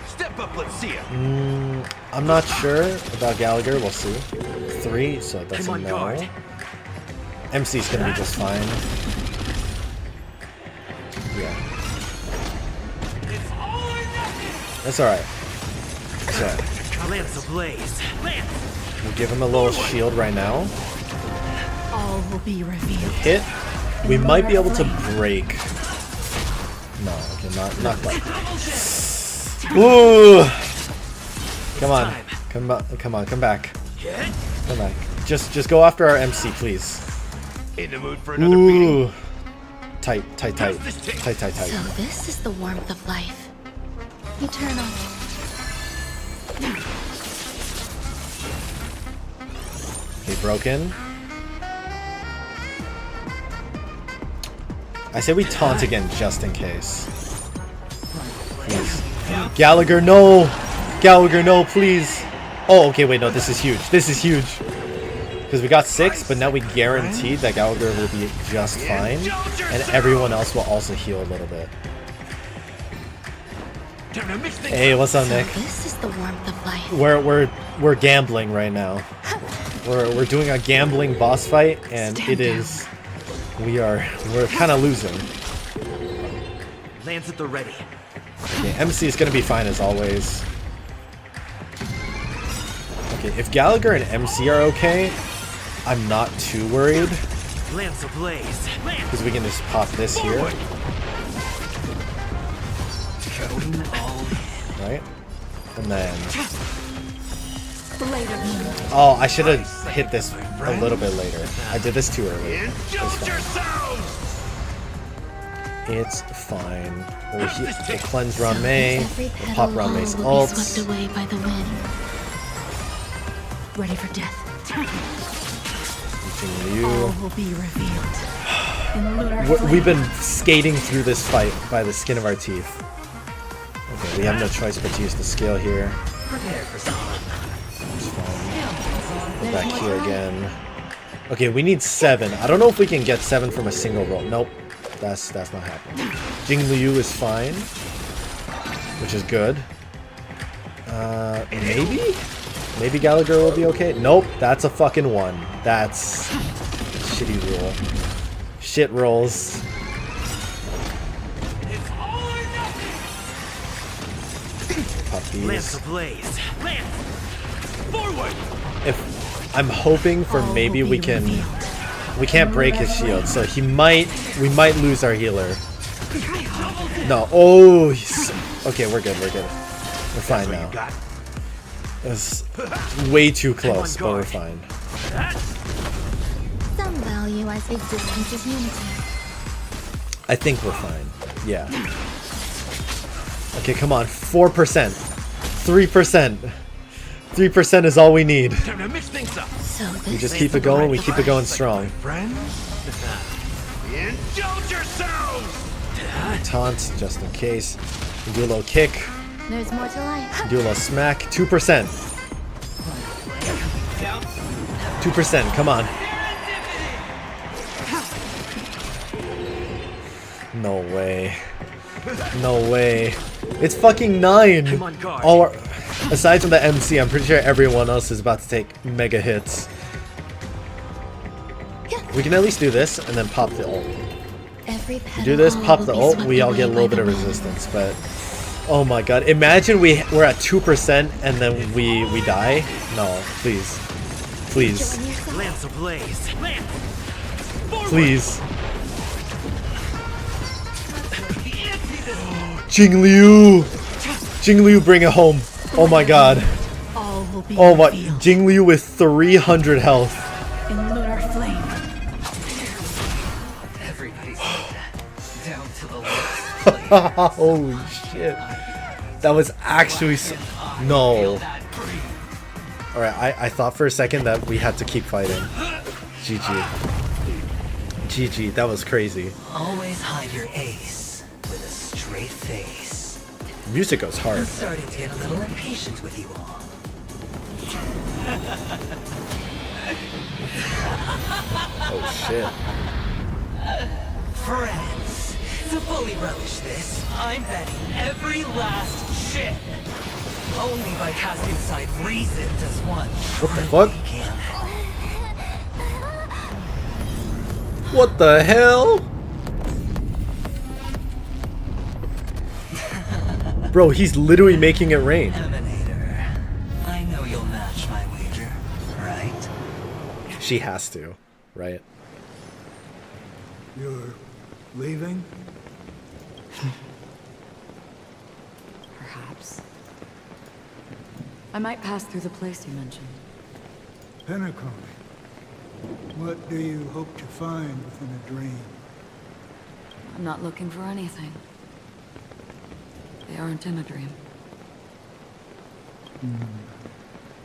Step up, let's see ya. I'm not sure about Gallagher. We'll see. 3, so that's a no. MC's gonna be just fine. Yeah. That's alright. That's alright. Lance ablaze. We'll give him a little shield right now. All will be revealed. Hit. We might be able to break. No, okay, not quite. Ooh! Come on. Come on, come back. Come back. Just go after our MC, please. In the mood for another beating? Ooh. Tight. So this is the warmth of life. Eternal. Okay, broken. I say we taunt again just in case. Please. Gallagher, no! Gallagher, no, please! Oh, okay, wait, no, this is huge. This is huge. Because we got 6, but now we guaranteed that Gallagher will be just fine. And everyone else will also heal a little bit. Hey, what's up, Nick? This is the warmth of life. We're gambling right now. We're doing a gambling boss fight, and it is we're kind of losing. Lance at the ready. Okay, MC is gonna be fine as always. Okay, if Gallagher and MC are okay, I'm not too worried. Lance ablaze. Because we can just pop this here. Right? And then... Oh, I should have hit this a little bit later. I did this too early. It's fine. We'll cleanse Rame. We'll pop Rame's ults. Away by the wind. Ready for death. All will be revealed in lunar flame. We've been skating through this fight by the skin of our teeth. Okay, we have no choice but to use the skill here. Go back here again. Okay, we need 7. I don't know if we can get 7 from a single roll. Nope, that's not happening. Jingliu is fine, which is good. Maybe Gallagher will be okay. Nope, that's a fucking 1. That's a shitty roll. Shit rolls. Pop these. If I'm hoping for maybe we can't break his shield, so we might lose our healer. No, oh, okay, we're good. We're fine now. It's way too close, but we're fine. Some value as existence is unity. I think we're fine. Yeah. Okay, come on. 4%. 3%. 3% is all we need. We just keep it going. We keep it going strong. Taunt, just in case. We do a little kick. There's more to life. Do a little smack. 2%. 2%. Come on. No way. No way. It's fucking 9. All aside from the MC, I'm pretty sure everyone else is about to take mega hits. We can at least do this and then pop the ult. Do this, pop the ult, we all get a little bit of resistance, but oh my god. Imagine we're at 2% and then we die. No, please. Please. Please. Jingliu! Jingliu, bring it home. Oh my god. Oh my. Jingliu with 300 health. In lunar flame. Everybody's down to the last. Holy shit. That was actually so. No. Alright, I thought for a second that we had to keep fighting. GG. GG, that was crazy. Always hide your ace with a straight face. Music goes hard. I'm starting to get a little impatient with you all. Oh shit. Friends, to fully relish this, I'm betting every last shit. Only by casting aside reason does one. What the fuck? What the hell? Bro, he's literally making it rain. Emanator, I know you'll match my wager, right? She has to, right? You're leaving? Perhaps. I might pass through the place you mentioned. Penacony. What do you hope to find within a dream? I'm not looking for anything. They aren't in a dream.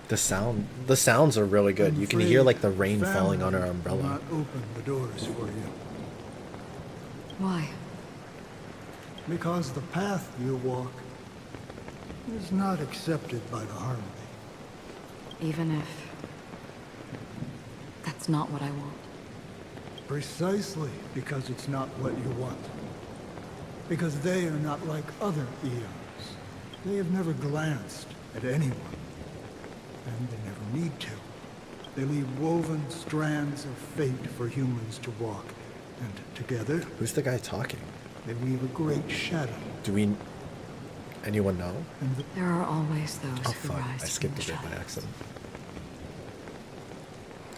The sounds are really good. You can hear like the rain falling on her Will umbrella. not open the doors for you. Why? Because the path you walk is not accepted by the Harmony. Even if that's not what I want. Precisely because it's not what you want. Because they are not like other eons. They have never glanced at anyone. And they never need to. They leave woven strands of fate for humans to walk. And together... Who's the guy talking? They weave a great shadow. Do we... anyone know? There are always those Oh who fuck, rise I skipped a from bit the by accident.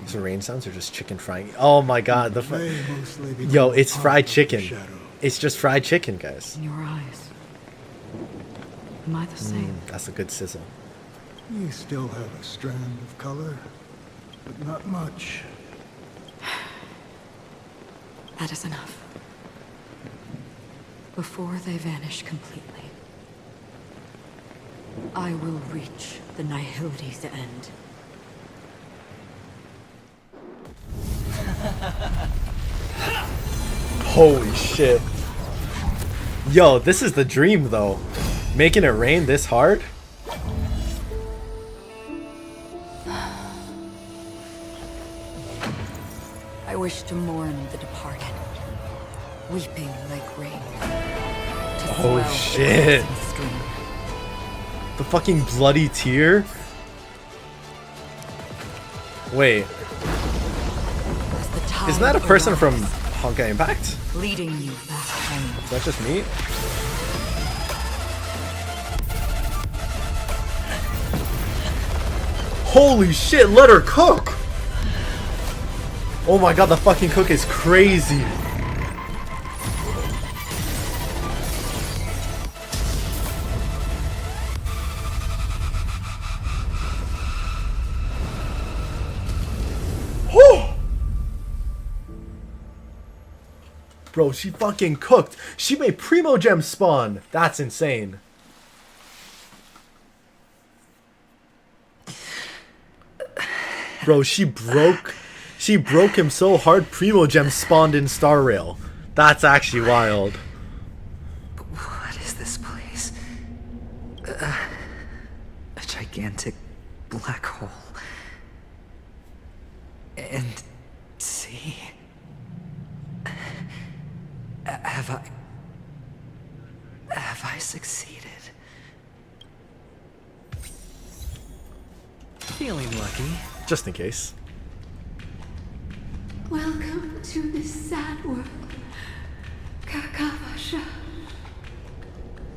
These are rain sounds or just chicken frying? Oh my god, the yo, it's fried chicken. It's just fried chicken, guys. In your eyes. Am I the same? That's a good sizzle. You still have a strand of color, but not much. That is enough. Before they vanish completely, I will reach the Nihility's end. Holy shit. Yo, this is the dream though. Making it rain this hard? I wish to mourn the departed, weeping like rain. To Oh swell shit. the stream. The fucking bloody tear? Wait. Isn't that a person from Honkai Impact? Leading you back home. Is that just me? Holy shit, let her cook! Oh my god, the fucking cook is crazy. Bro, she fucking cooked. She made Primo Gem spawn. That's insane. Bro, she broke him so hard Primo Gem spawned in Star Rail. That's actually wild. What is this place? A gigantic black hole. And see? Have I succeeded? Feeling lucky. Just in case. Welcome to this sad world, Kakavasha.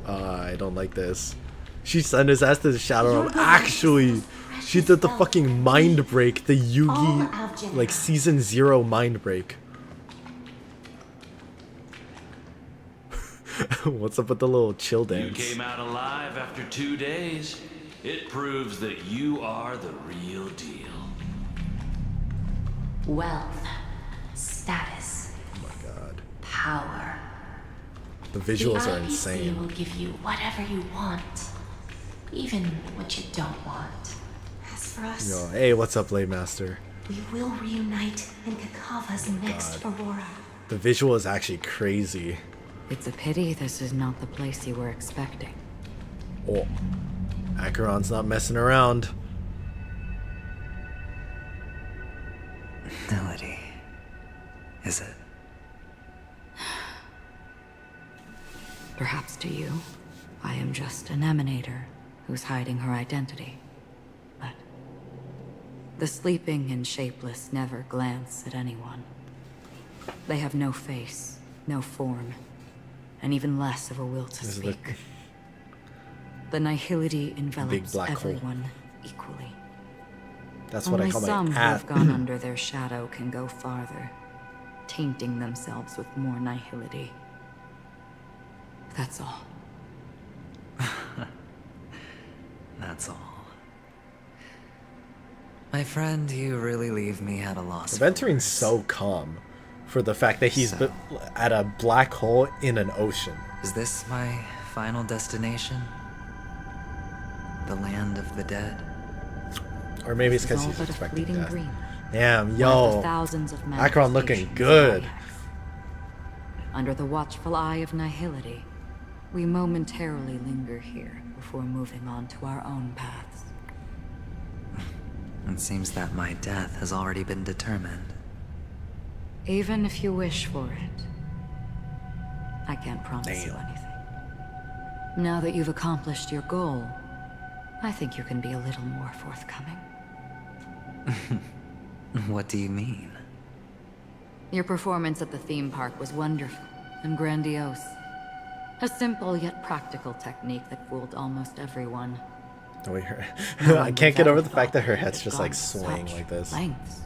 I don't like this. She sent his ass to the Shadow Realm. Actually, she did the fucking mind break. The Yugi, like, Season 0 mind break. What's up with the little chill You dance? came out alive after 2 days. It proves that you are the real deal. Wealth, status, Oh my god. power. The visuals the are IPC insane. will give you whatever you want, even what you don't want. As for us, Yo, hey, what's up, Blade Master? we will reunite in Kakava's next Aurora. The visual is actually crazy. It's a pity this is not the place you were expecting. Oh, Acheron's not messing around. Melody. Is it? Perhaps to you, I am just an emanator who's hiding her identity. But the sleeping and shapeless never glance at anyone. They have no face, no form, and even less of a will to This is speak. The nihility big envelops black hole. everyone equally. That's what I Only call some my who have at. gone under their shadow can go farther, tainting themselves with more nihility. That's all. That's all. My friend, you really leave me at a loss. Aventurine's so calm for the fact that he's at a black hole in an ocean. Is this my final destination? The land of the dead? Or maybe it's This is because all he's but a expecting fleeting death. dream. Damn, One of yo. the thousands of Acheron looking manifestations good. of life. Under the watchful eye of nihility, we momentarily linger here before moving on to our own paths. It seems that my death has already been determined. Even if you wish for it, I can't promise you anything. Now that you've accomplished your goal, I think you can be a little more forthcoming. What do you mean? Your performance at the theme park was wonderful and grandiose. A simple yet practical technique that fooled almost everyone. Oh, wait, her. No I one can't would get ever over the fact that her thought head's it just had like gone swaying such like this. lengths.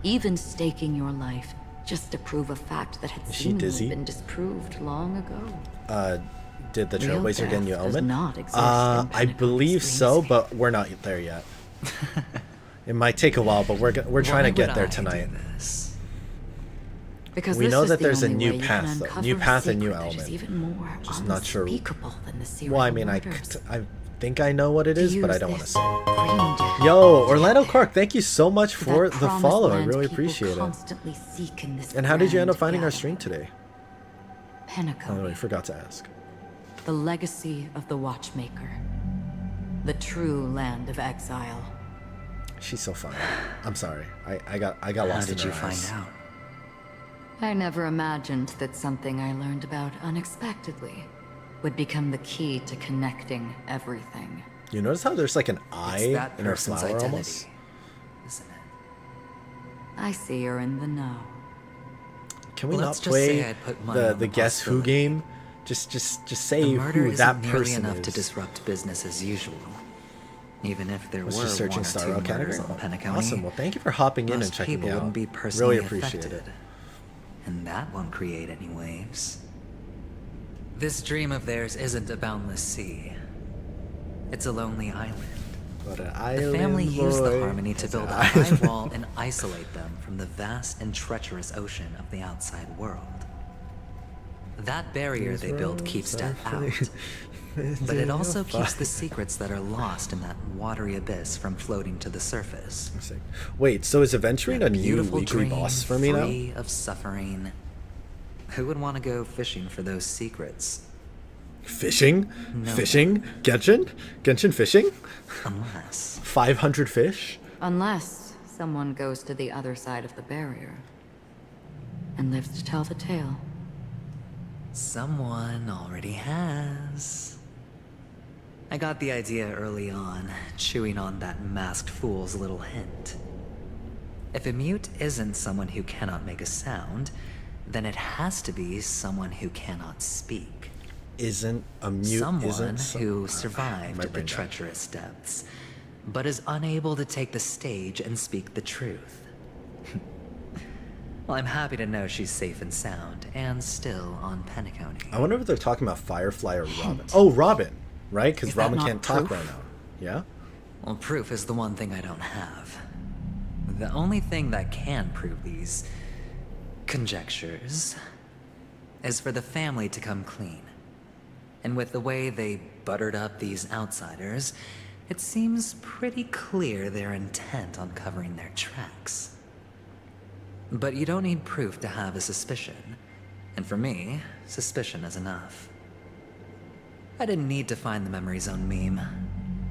Even staking your life just to prove a fact that had Is she seemingly dizzy? been disproved long ago. Did the Real Trailblazer get a new death does omen? not exist in I Penacony's believe so, but we're not there yet. It might take a while, but we're trying to Why get would there I do tonight. this? Because We this know is that the there's a only new way you path, can though. uncover New a path and new secret that is element. even more Just not sure. unspeakable than the serial Well, I mean, murders. I think I know what it is, but I use don't want to this say. green death Yo, Orlando Clark, thank you so much to for that the promised follow. I land really people appreciate it. constantly seek in this And how did you end up grand finding our gathering. stream today? Penacony. Oh, I forgot to ask. The legacy of the Watchmaker. The true land of exile. She's so funny. I'm sorry. I got How lost did in you her find eyes. out? I never imagined that something I learned about unexpectedly would become the key to connecting everything. You notice how there's like an eye that in her person's flower identity, almost? isn't it? I see you're in the know. Can we Let's not just say play I'd put money the on the Guess Who possibility. game? Just say The murder who isn't that nearly person enough is. to disrupt business as usual. Even if there Was were just searching one or Star two Rail murders category. on Penacony, Awesome. Well, thank you for hopping in and most checking people me out. wouldn't be personally Really appreciate affected. it. And that won't create any waves. This dream of theirs isn't a boundless sea. It's a lonely island. But an The island family used the boy Harmony to is build an a high island wall and isolate them from the vast and treacherous ocean of the outside world. That barrier they built keeps death out. But it also keeps the secrets that are lost in that watery abyss from floating to the surface. Wait, so is Aventurine a new Beautiful weekly dream, boss for me now? free of suffering. Who would want to go fishing for those secrets? Fishing? No. Fishing? Genshin? Genshin fishing? Unless 500 fish? Unless someone goes to the other side of the barrier and lives to tell the tale. someone already has. I got the idea early on, chewing on that masked fool's little hint. If a mute isn't someone who cannot make a sound, then it has to be someone who cannot speak. Isn't a mute? Someone isn't who my survived the brain died. treacherous depths, but is unable to take the stage and speak the truth. Well, I'm happy to know she's safe and sound, and still on Penacony. I wonder if they're talking about Firefly or Robin. Oh, Robin, right? Because Is that Robin not can't talk proof? right now. Yeah? Well, proof is the one thing I don't have. The only thing that can prove these conjectures is for the family to come clean. And with the way they buttered up these outsiders, it seems pretty clear they're intent on covering their tracks. But you don't need proof to have a suspicion. And for me, suspicion is enough. I didn't need to find the Memory Zone meme.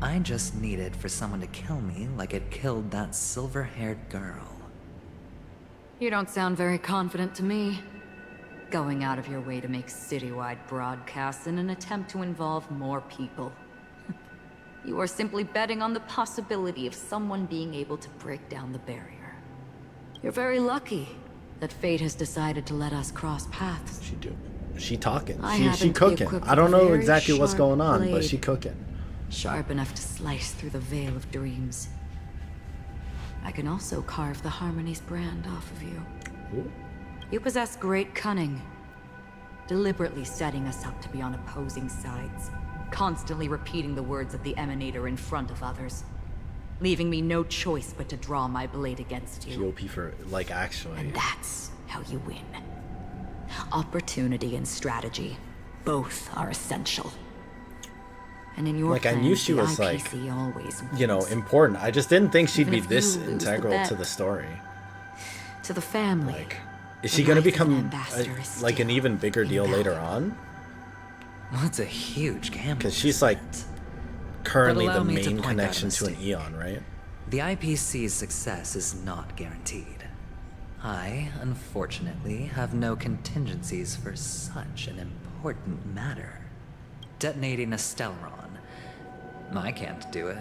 I just needed for someone to kill me like it killed that silver-haired girl. You don't sound very confident to me. Going out of your way to make citywide broadcasts in an attempt to involve more people. You are simply betting on the possibility of someone being able to break down the barrier. You're very lucky that fate has decided to let us cross paths. She talking. I She happen to be cooking. equipped I don't with a know very exactly what's sharp going on, but blade. she cooking. Sharp enough to slice through the veil of dreams. I can also carve the Harmony's brand off of you. Ooh. You possess great cunning, deliberately setting us up to be on opposing sides, constantly repeating the words of the Emanator in front of others, leaving me no choice but to draw my blade against you. GOP for, like, actually. And that's how you win. Opportunity and strategy, both are essential. And in your Like, I knew plans, she the was, like, IPC always you know, wins. important. I just didn't think she'd Even be if this you lose the integral bet. to the story. To the family. Like, is she gonna life of an become ambassador is like an even bigger deal later on? Well, it's a huge gamble. Because she's like currently But the allow me to main point out a connection to an mistake. Eon, right? The IPC's success is not guaranteed. I, unfortunately, have no contingencies for such an important matter. Detonating a Stellaron. I can't do it.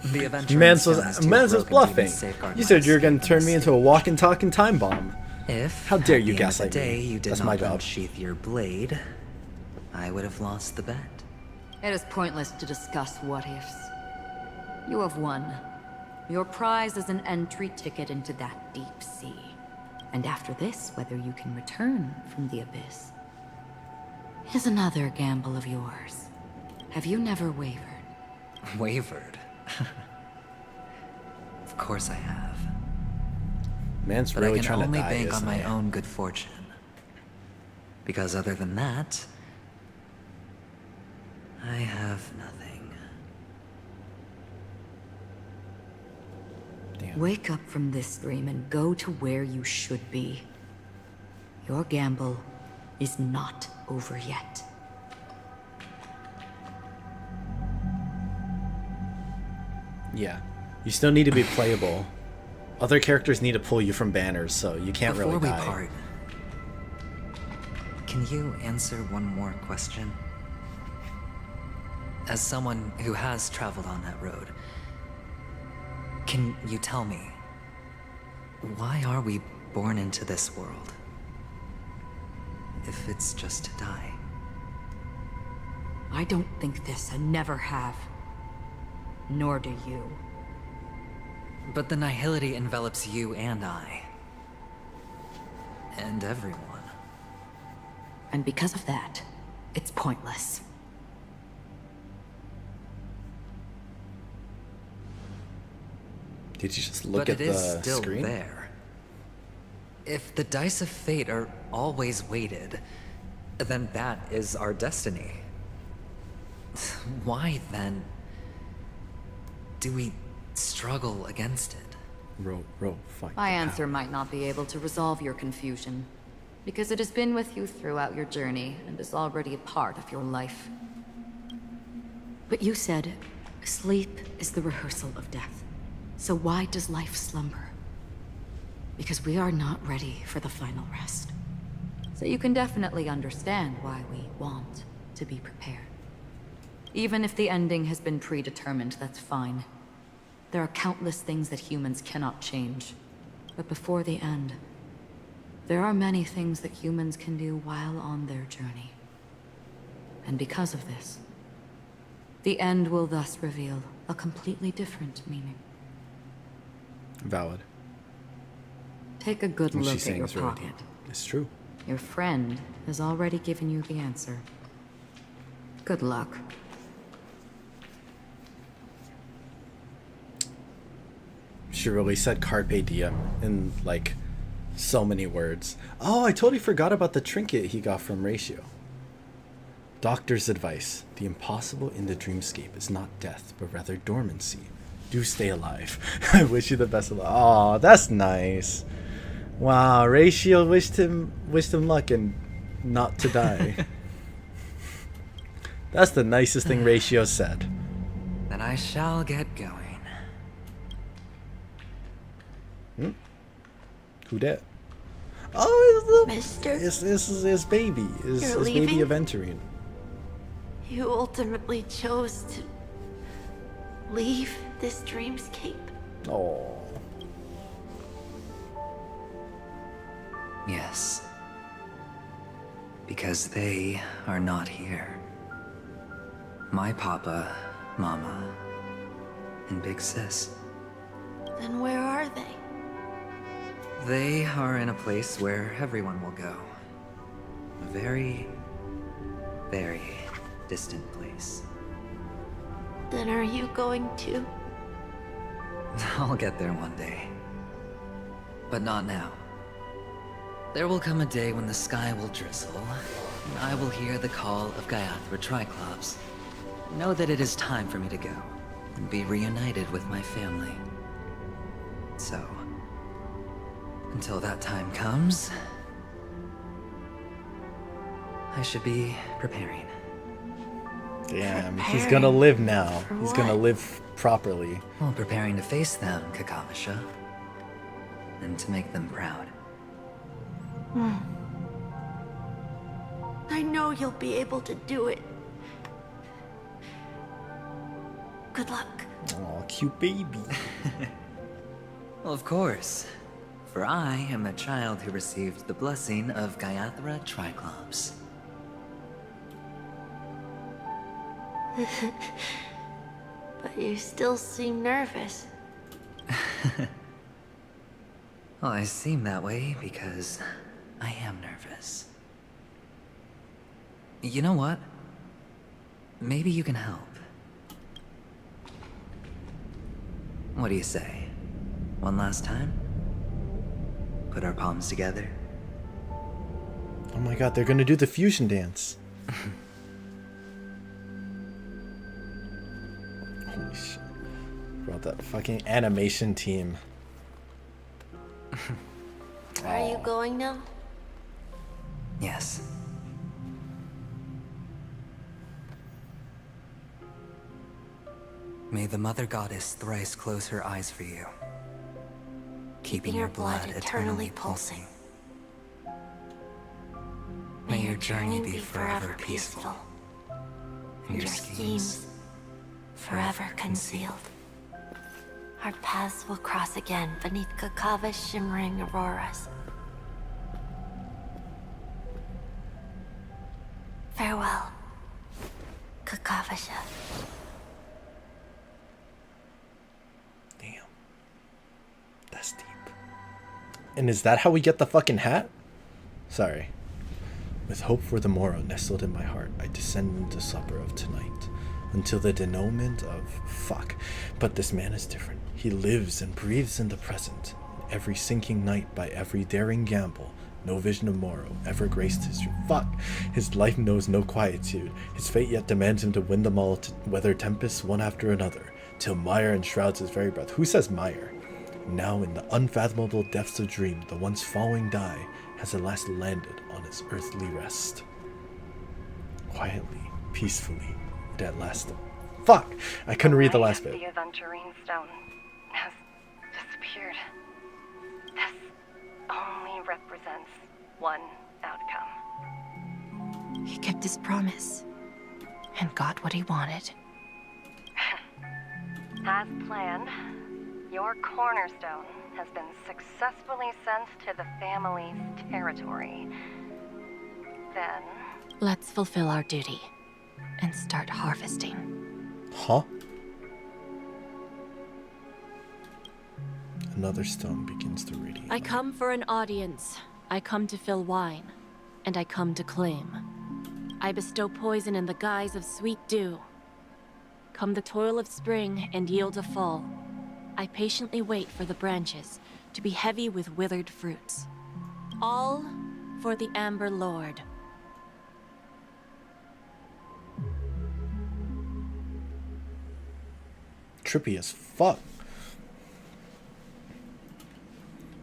The aventurine Mans stone is was too Mans was broken to bluffing. even safeguard You my said you were gonna escape turn from me the into a walking, talking time bomb. If, How dare at you the end of the gaslight day, me? you did That's not my job. unsheath your blade, I would have lost the bet. It is pointless to discuss what-ifs. You have won. Your prize is an entry ticket into that deep sea. And after this, whether you can return from the abyss is another gamble of yours. Have you never wavered? Wavered? Of course I have. Man's But really I trying can to only die, bank on isn't my he? own good fortune. Because other than that, I have nothing. Wake up from this dream and go to where you should be. Your gamble is not over yet. Yeah. You still need to be playable. Other characters need to pull you from banners, so you can't Before really we die. part, can you answer one more question? As someone who has traveled on that road, can you tell me, why are we born into this world? If it's just to die. I don't think this and never have. Nor do you. But the nihility envelops you and I. And everyone. And because of that, it's pointless. Did you just look But at it is the still screen? there. If the dice of fate are always weighted, then that is our destiny. Why then do we struggle against it? Fight. My answer might not be able to resolve your confusion, because it has been with you throughout your journey and is already a part of your life. But you said, sleep is the rehearsal of death. So why does life slumber? Because we are not ready for the final rest. So you can definitely understand why we want to be prepared. Even if the ending has been predetermined, that's fine. There are countless things that humans cannot change. But before the end, there are many things that humans can do while on their journey. And because of this, the end will thus reveal a completely different meaning. Valid. Take a good What look she's at saying your is really pocket. deep. It's true. Your friend has already given you the answer. Good luck. She really said carpe diem in like so many words. Oh, I totally forgot about the trinket he got from Ratio. Doctor's advice. The impossible in the dreamscape is not death, but rather dormancy. Do stay alive. I wish you the best of luck. Oh, that's nice. Wow, Ratio wished him luck and not to die. That's the nicest thing Ratio said. Then I shall get going. Who dat? Oh, Mister? It's his baby. His baby leaving? aventurine. You ultimately chose to leave this dreamscape. Oh. Yes. Because they are not here. My papa, mama, and big sis. Then where are they? They are in a place where everyone will go. A very, very distant place. Then are you going to? I'll get there one day. But not now. There will come a day when the sky will drizzle, and I will hear the call of Gaiathra Triclops. Know that it is time for me to go, and be reunited with my family. So, until that time comes, I should be preparing. Damn, he's gonna live now. He's gonna live properly. Well, preparing to face them, Kakavasha. And to make them proud. I know you'll be able to do it. Good luck. Oh, cute baby. Well, of course. For I am a child who received the blessing of Gaiathra Triclops. But you still seem nervous. Well, I seem that way because I am nervous. You know what? Maybe you can help. What do you say? One last time? Put our palms together? Oh my god, they're gonna do the fusion dance. Holy shit. Brought that fucking animation team. Are you going now? Yes. May the Mother Goddess thrice close her eyes for you, keeping your blood eternally pulsing. May your journey be forever peaceful, and your schemes forever concealed. Our paths will cross again beneath Kakava's shimmering auroras. Farewell, Kakavasha. Damn. That's deep. And is that how we get the fucking hat? Sorry. With hope for the morrow nestled in my heart, I descend into supper of tonight, until the denouement of fuck. But this man is different. He lives and breathes in the present. In every sinking night, by every daring gamble, no vision of morrow ever graced his fuck. His life knows no quietude. His fate yet demands him to win them all, to weather tempests one after another, till mire enshrouds his very breath. Who says mire? Now in the unfathomable depths of dream, the once falling die has at last landed on its earthly rest. Quietly, peacefully, it at last... Fuck! I couldn't read the last bit. The aventurine stone has disappeared. This only represents one outcome. He kept his promise and got what he wanted. As planned, your cornerstone has been successfully sent to the family's territory. Then... Let's fulfill our duty and start harvesting. Huh? Another stone begins to radiate. I come for an audience. I come to fill wine. And I come to claim. I bestow poison in the guise of sweet dew. Come the toil of spring and yield a fall. I patiently wait for the branches to be heavy with withered fruits. All for the Amber Lord. Trippy as fuck.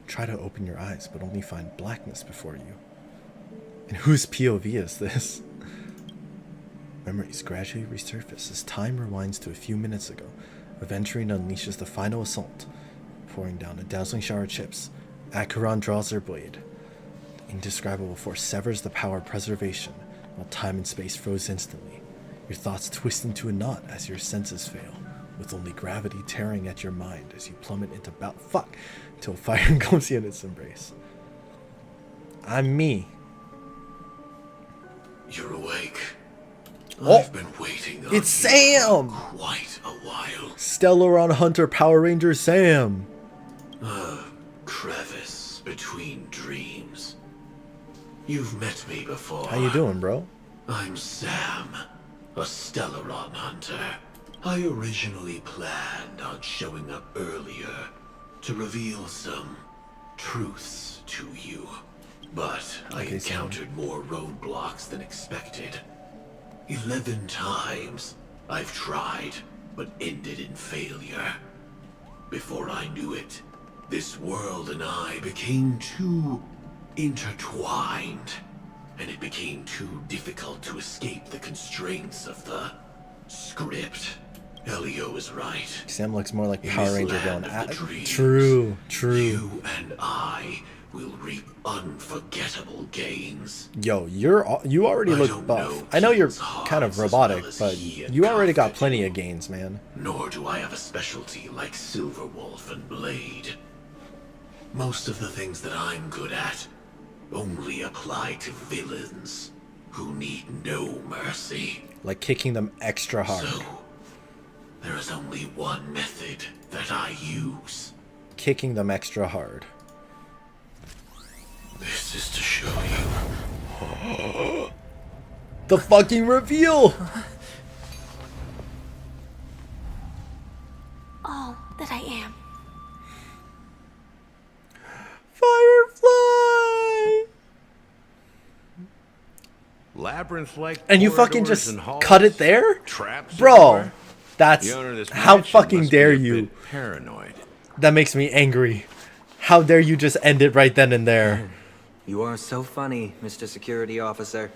Try to open your eyes, but only find blackness before you. And whose POV is this? Memories gradually resurface as time rewinds to a few minutes ago. Aventurine unleashes the final assault, pouring down a dazzling shower of chips. Acheron draws their blade. The indescribable force severs the power of preservation, while time and space froze instantly. Your thoughts twist into a knot as your senses fail, with only gravity tearing at your mind as you plummet into till fire engulfs you in its embrace. I'm me. You're awake. Oh, I've been waiting on it's Sam! quite a while. Stellaron Hunter Power Ranger Sam. A crevice between dreams. You've met me before. How you doing, bro? I'm Sam, a Stellaron Hunter. I originally planned on showing up earlier to reveal some truths to you. But I encountered more roadblocks than expected. 11 times I've tried, but ended in failure. Before I knew it, this world and I became too intertwined, and it became too difficult to escape the constraints of the script. Elio is right. Sam looks more like Power Ranger going. Dreams, True. You and I will reap unforgettable gains. Yo, you already look buff. I know you're kind of robotic, but you already got plenty of gains, man. Nor do I have a specialty like Silverwolf and Blade. Most of the things that I'm good at only apply to villains who need no mercy. Like kicking them extra hard. So, there is only one method that I use. Kicking them extra hard. This is to show you. The fucking reveal! All that I am. Firefly! Labyrinth-like And you fucking corridors just and halls, cut it there? traps Bro, everywhere. that's... The owner of this How mansion fucking must be dare a you? bit paranoid. That makes me angry. How dare you just end it right then and there? You are so funny, Mr. Security Officer.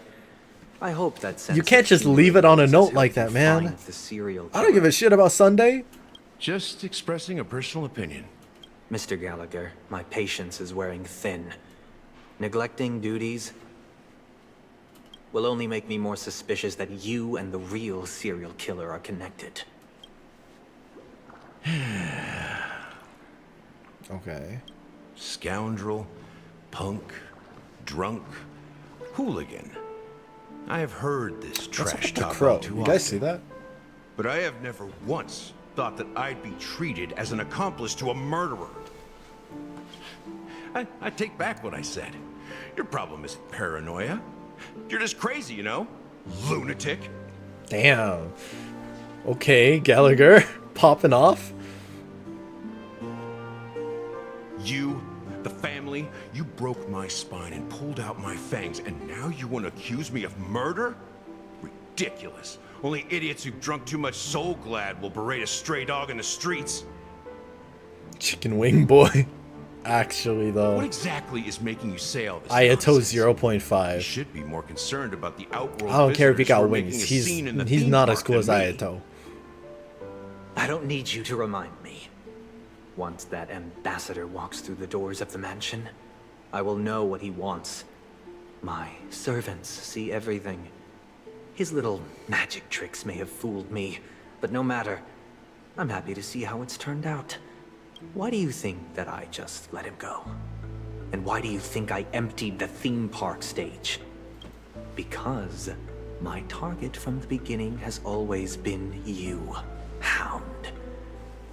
I hope that sense You can't just leave it on a note like that, man. the serial I don't give a shit about Sunday. Just expressing a personal opinion. Mr. Gallagher, my patience is wearing thin. Neglecting duties will only make me more suspicious that you and the real serial killer are connected. Okay. Scoundrel, punk, drunk, hooligan. I have heard this trash What's up with talk the crow? all too You guys often. see that? But I have never once thought that I'd be treated as an accomplice to a murderer. I take back what I said. Your problem isn't paranoia. You're just crazy, you know? Lunatic. Damn. Okay, Gallagher. Popping off? You, the family, you broke my spine and pulled out my fangs, and now you want to accuse me of murder? Ridiculous. Only idiots who've drunk too much Soul Glad will berate a stray dog in the streets. Chicken wing boy. Actually, though. What exactly is making you say all this Ayato nonsense? 0.5. You should be more concerned about the outworld. I don't care if he visitors who got are wings. making a He's scene in the he's theme not as park cool as than me. Ayato. I don't need you to remind me. Once that ambassador walks through the doors of the mansion, I will know what he wants. My servants see everything. His little magic tricks may have fooled me, but no matter. I'm happy to see how it's turned out. Why do you think that I just let him go? And why do you think I emptied the theme park stage? Because my target from the beginning has always been you, Hound.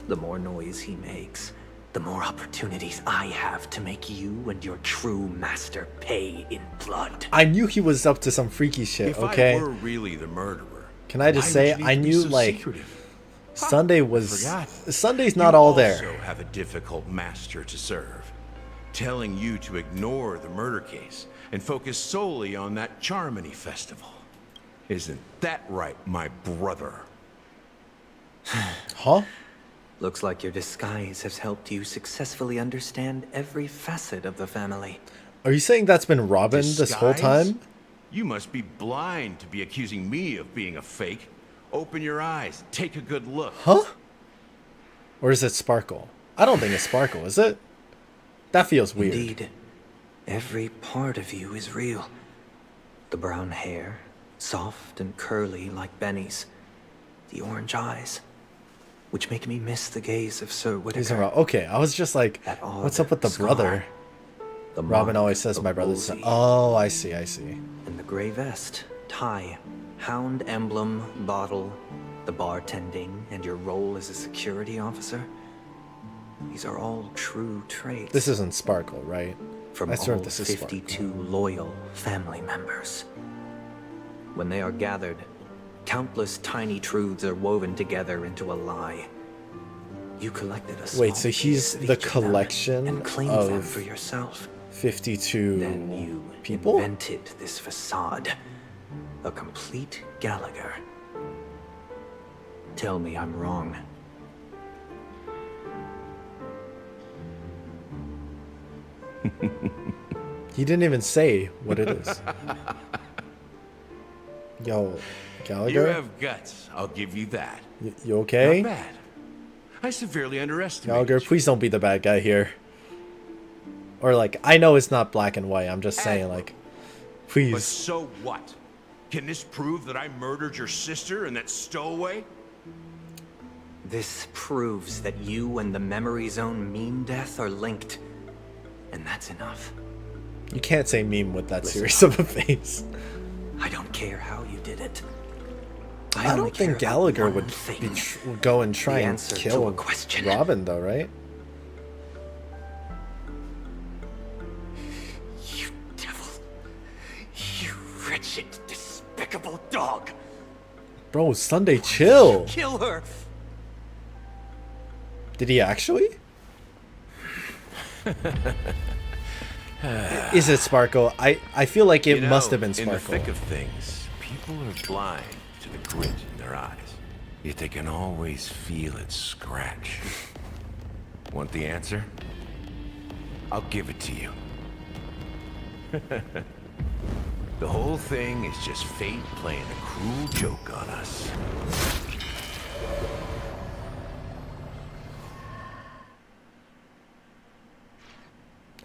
The more noise he makes, the more opportunities I have to make you and your true master pay in blood. I knew he was up to some freaky shit, If okay? I were really the murderer, Can I just say, I knew, like, Sunday was... forgot. Sunday's not all there. You also have a difficult master to serve, telling you to ignore the murder case and focus solely on that Charmony festival. Isn't that right, my brother? Huh? Looks like your disguise has helped you successfully understand every facet of the family. Are you saying that's been Robin this whole Disguise? time? You must be blind to be accusing me of being a fake. Open your eyes, take a good look. Huh? Or is it Sparkle? I don't think it's Sparkle, is it? That feels weird. Indeed, every part of you is real. The brown hair, soft and curly like Benny's. The orange eyes, which make me miss the gaze of Sir Whitaker. Okay, I was just like, what's up with the brother? Robin always says my brother's... Oh, I see. And the gray vest, tie, hound emblem, bottle, the bartending, and your role as a security officer. These are all true traits. This isn't Sparkle, right? From I swear all this is 52 loyal family members. When they are gathered, countless tiny truths are woven together into a lie. You collected a small Wait, so he's piece of the each of them collection and claimed them of for yourself. 52 Then you people? invented this facade. A complete Gallagher. Tell me I'm wrong. He didn't even say what it is. Yo, Gallagher? You have guts, I'll give you that. You okay? Not bad. I severely underestimated Gallagher, please don't be the bad guy here. Or like, I know it's not black and white. I'm just saying, like, But please. so what? Can this prove that I murdered your sister and that stowaway? This proves that you and the Memory Zone meme death are linked. And that's enough. You can't say meme with that serious of a face. I don't care how you did it. I only don't care think about Gallagher one would thing. go and try The and answer to kill a question. Robin, though, right? You devil. You wretched, despicable dog. Bro, Sunday, chill. Kill her. Did he actually? Is it Sparkle? I feel like it must have been In the Sparkle. thick of things, people are blind to the grit in their eyes. Yet they can always feel it scratch. Want the answer? I'll give it to you. The whole thing is just fate playing a cruel joke on us.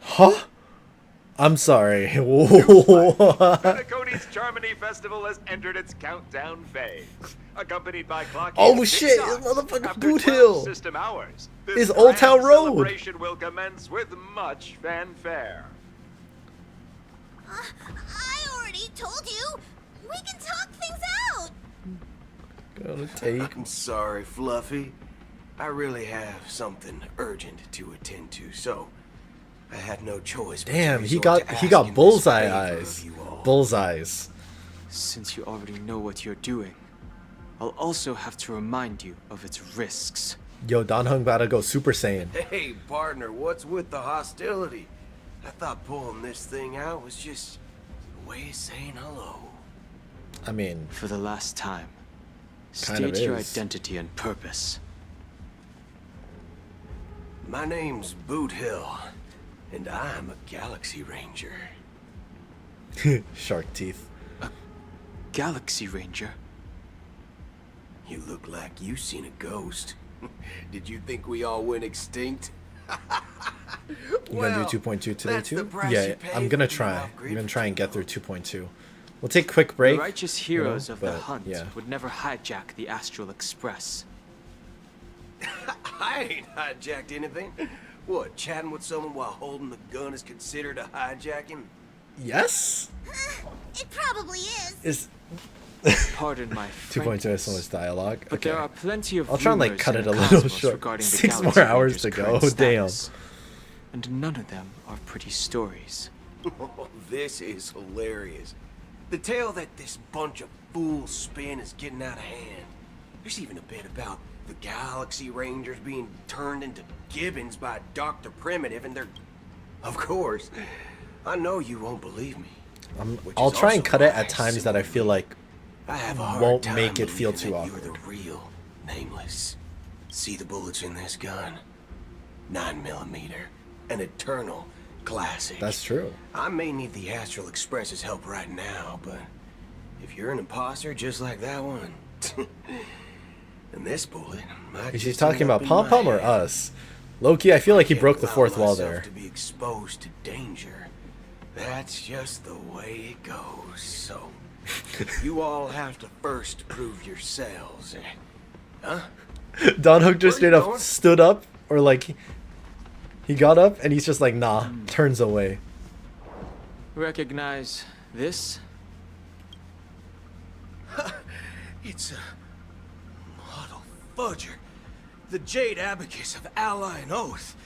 Huh? I'm sorry. Penacony's Charmony Festival has entered its countdown phase. Accompanied by clock Oh shit, it's motherfucking Boot Hill. System hours. It's Old Town Road. Celebration will commence with much fanfare. I already told you. We can talk things out. Gonna take. I'm sorry, Fluffy. I really have something urgent to attend to, so I had no choice. but to Damn, he resort got to he got asking this bullseye favor eyes. of you all. Bullseyes. Since you already know what you're doing, I'll also have to remind you of its risks. Yo, Don Hung about to go Super Saiyan. Hey, partner, what's with the hostility? I thought pulling this thing out was just a way of saying hello. I mean, for the last time, kind of state your is. identity and purpose. My name's Boot Hill, and I'm a Galaxy Ranger. Shark teeth. Galaxy Ranger? You look like you seen a ghost. Did you think we all went extinct? You gonna do 2.2 today that's the too? price Yeah, you pay I'm for gonna being try. off-grid I'm gonna try and get through 2.2. We'll take a quick break. The righteous you know, heroes of the but, hunt yeah. would never hijack the Astral Express. I ain't hijacked anything. What, chatting with someone while holding the gun is considered a hijacking? Yes? It probably is. Pardon my 2.2 has so much dialogue. but there are plenty of I'll try and like rumors cut in it the a little cosmos short. regarding the 6 more Galaxy hours Ranger's to go. current Damn. status, and none of them are pretty stories. This is hilarious. The tale that this bunch of fools spin is getting out of hand. There's even a bit about the Galaxy Rangers being turned into gibbons by Dr. Primitive, and they're... Of course, I know you won't believe me. I'll try and cut it at times that I feel like I have a hard won't time make it feel believing too that awkward. You're the real Nameless. See the bullets in this gun? 9mm, an eternal classic. That's true. I may need the Astral Express's help right now, but if you're an imposter just like that one, then this bullet might Is he just talking end up about in Pom my Pom or head. us? Loki, I feel like he Can't broke the allow fourth wall myself there. To be exposed to danger. That's just the way it goes. So, you all have to first prove yourselves. Huh? Don Hook just Where straight you up going? stood up, or like he got up and he's just like, nah, turns away. Recognize this? It's a model fudger. The Jade Abacus of Ally and Oath.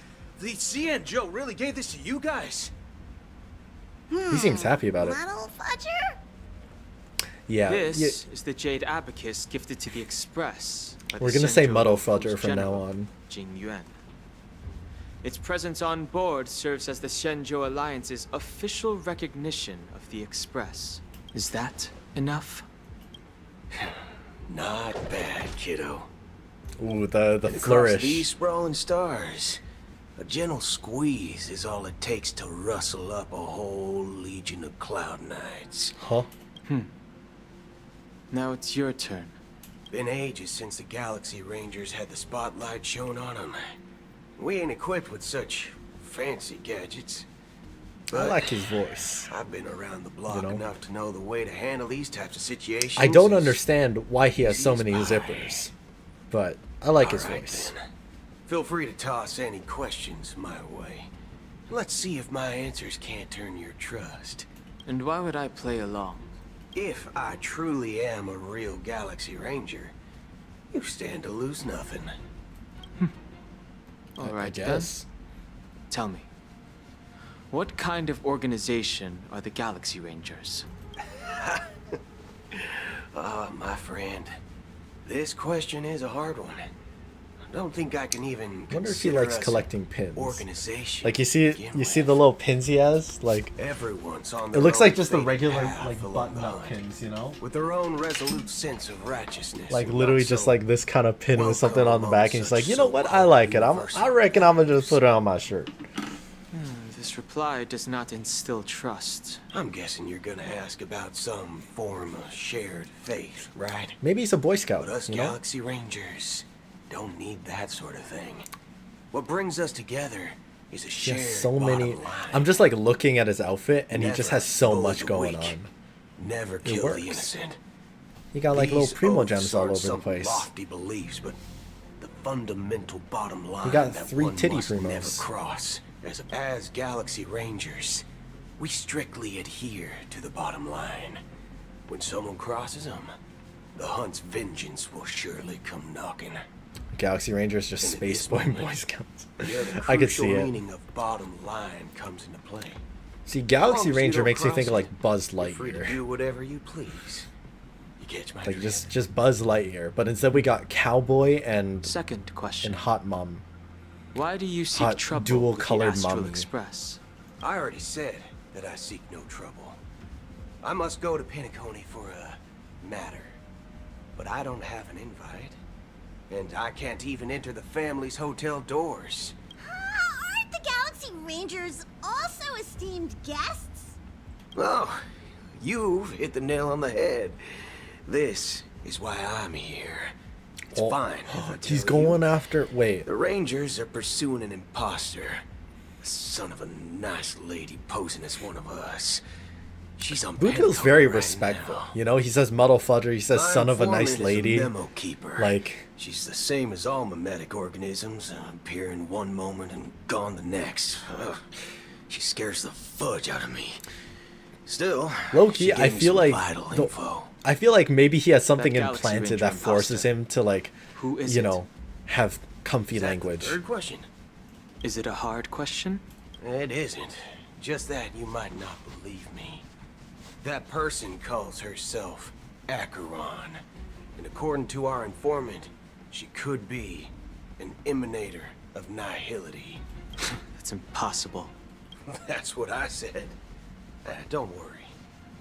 The CN Joe really gave this to you guys? He seems happy about it. Model fudger? Yeah. This is the Jade Abacus gifted to the Express. by the We're gonna say Shenzhou Muddle locals Fudger from now general, on. Jing Yuan. Its presence on board serves as the Shenzhou Alliance's official recognition of the Express. Is that enough? Not bad, kiddo. Ooh, the And across flourish. these sprawling stars, a gentle squeeze is all it takes to rustle up a whole legion of Cloud Knights. Huh? Now it's your turn. Been ages since the Galaxy Rangers had the spotlight shown on them. We ain't equipped with such fancy gadgets. I like his voice. I've been around the block know? enough to know the way to handle these types of situations. I don't is understand why he has so many easy as pie. zippers, but I like his All right, voice. then. Feel free to toss any questions my way. Let's see if my answers can't turn your trust. And why would I play along? If I truly am a real Galaxy Ranger, you stand to lose nothing. All right, guess. then. Tell me, what kind of organization are the Galaxy Rangers? My friend, this question is a hard one. I don't think I can even I wonder if he consider likes us collecting pins. organization. Like you to see, begin you see the little pins he has. Like Everyone's on it their looks own like just the fated regular path like along the button-up hunt, pins, you know? with their own resolute sense of righteousness. Like and literally not just so like this kind of pin with something on the back, and he's such like, you know what? I like it. I reckon I'm gonna just put it on my shirt. This reply does not instill trust. I'm guessing you're gonna ask about some form of shared faith, right? Maybe he's a Boy Scout. But us You know? Galaxy Rangers don't need that sort of thing. What brings us together is a He shared has so bottom many. line. I'm just like looking at his outfit, and he just Never has so bully much the going weak. on. Never It kill works. the innocent. He got like These little primo oaths gems all aren't over the some place. Lofty beliefs, but the fundamental bottom line He got that 3 one titty must never primos. cross. As Galaxy Rangers, we strictly adhere to the bottom line. When someone crosses them, the hunt's vengeance will surely come knocking. Galaxy Rangers just And in Space this Boy and moment, Boy Scouts. here the I could crucial see it. meaning of bottom line comes into play. See, Galaxy As long as you Ranger don't makes me think cross of like it, Buzz you're free to Lightyear. do whatever you please. You catch my Like drift? just Buzz Lightyear, but instead we got Cowboy and Second question. and Hot Mom. Why do you seek Hot trouble dual with the colored Astral mommy. Express? I already said that I seek no trouble. I must go to Penacony for a matter. But I don't have an invite. And I can't even enter the family's hotel doors. Aren't the Galaxy Rangers also esteemed guests? Oh, you've hit the nail on the head. This is why I'm here. It's Oh, fine. if I tell He's you. going after. Wait, The Rangers are pursuing an imposter. A son of a nice lady posing as one of us. She's on Budo's Penacony very right respectful. now. You know, he says Muddle Fudger. He says My son of a informant nice is a lady. memo keeper. Like, She's the same as all mimetic organisms, appearing one moment and gone the next. Ugh. She scares the fudge out of me. Still, Low-key, she I gave me feel some like vital info. I feel like maybe he has something Galaxy implanted Ranger that forces imposter. him to like, Who is you it? know, have comfy Is that the language. third question? Is it a hard question? It isn't. Just that you might not believe me. That person calls herself Acheron. And according to our informant, she could be an emanator of nihility. That's impossible. That's what I said. Don't worry.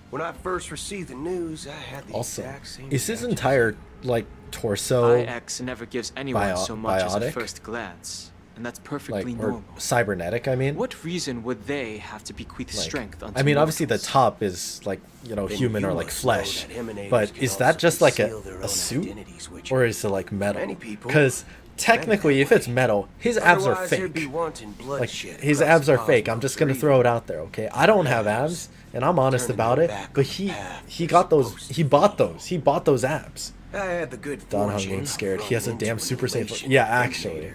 When I first received the news, I had the Also, exact same is his reaction. entire like torso IX never gives anyone so much as a biotic? first glance, and that's like perfectly or normal. cybernetic? I mean, What reason would they have to bequeath like, strength unto I mean, obviously the mortals? top is like, you know, Then human you or like must know flesh, that emanators but can is also that just like conceal their a own suit, identities, which or is it like metal? many people Because technically, if it's metal, his abs are Otherwise, there'd be fake. wanton Like bloodshed his across abs are the fake. I'm just gonna throw it out there, okay? I don't have abs, and I'm honest Turning about their it. back But on the path he got those. He bought those. He bought those abs. I had the good Don fortune Hung ain't scared. of He has a running damn into super a safe. relation Yeah, of the actually. Emanator.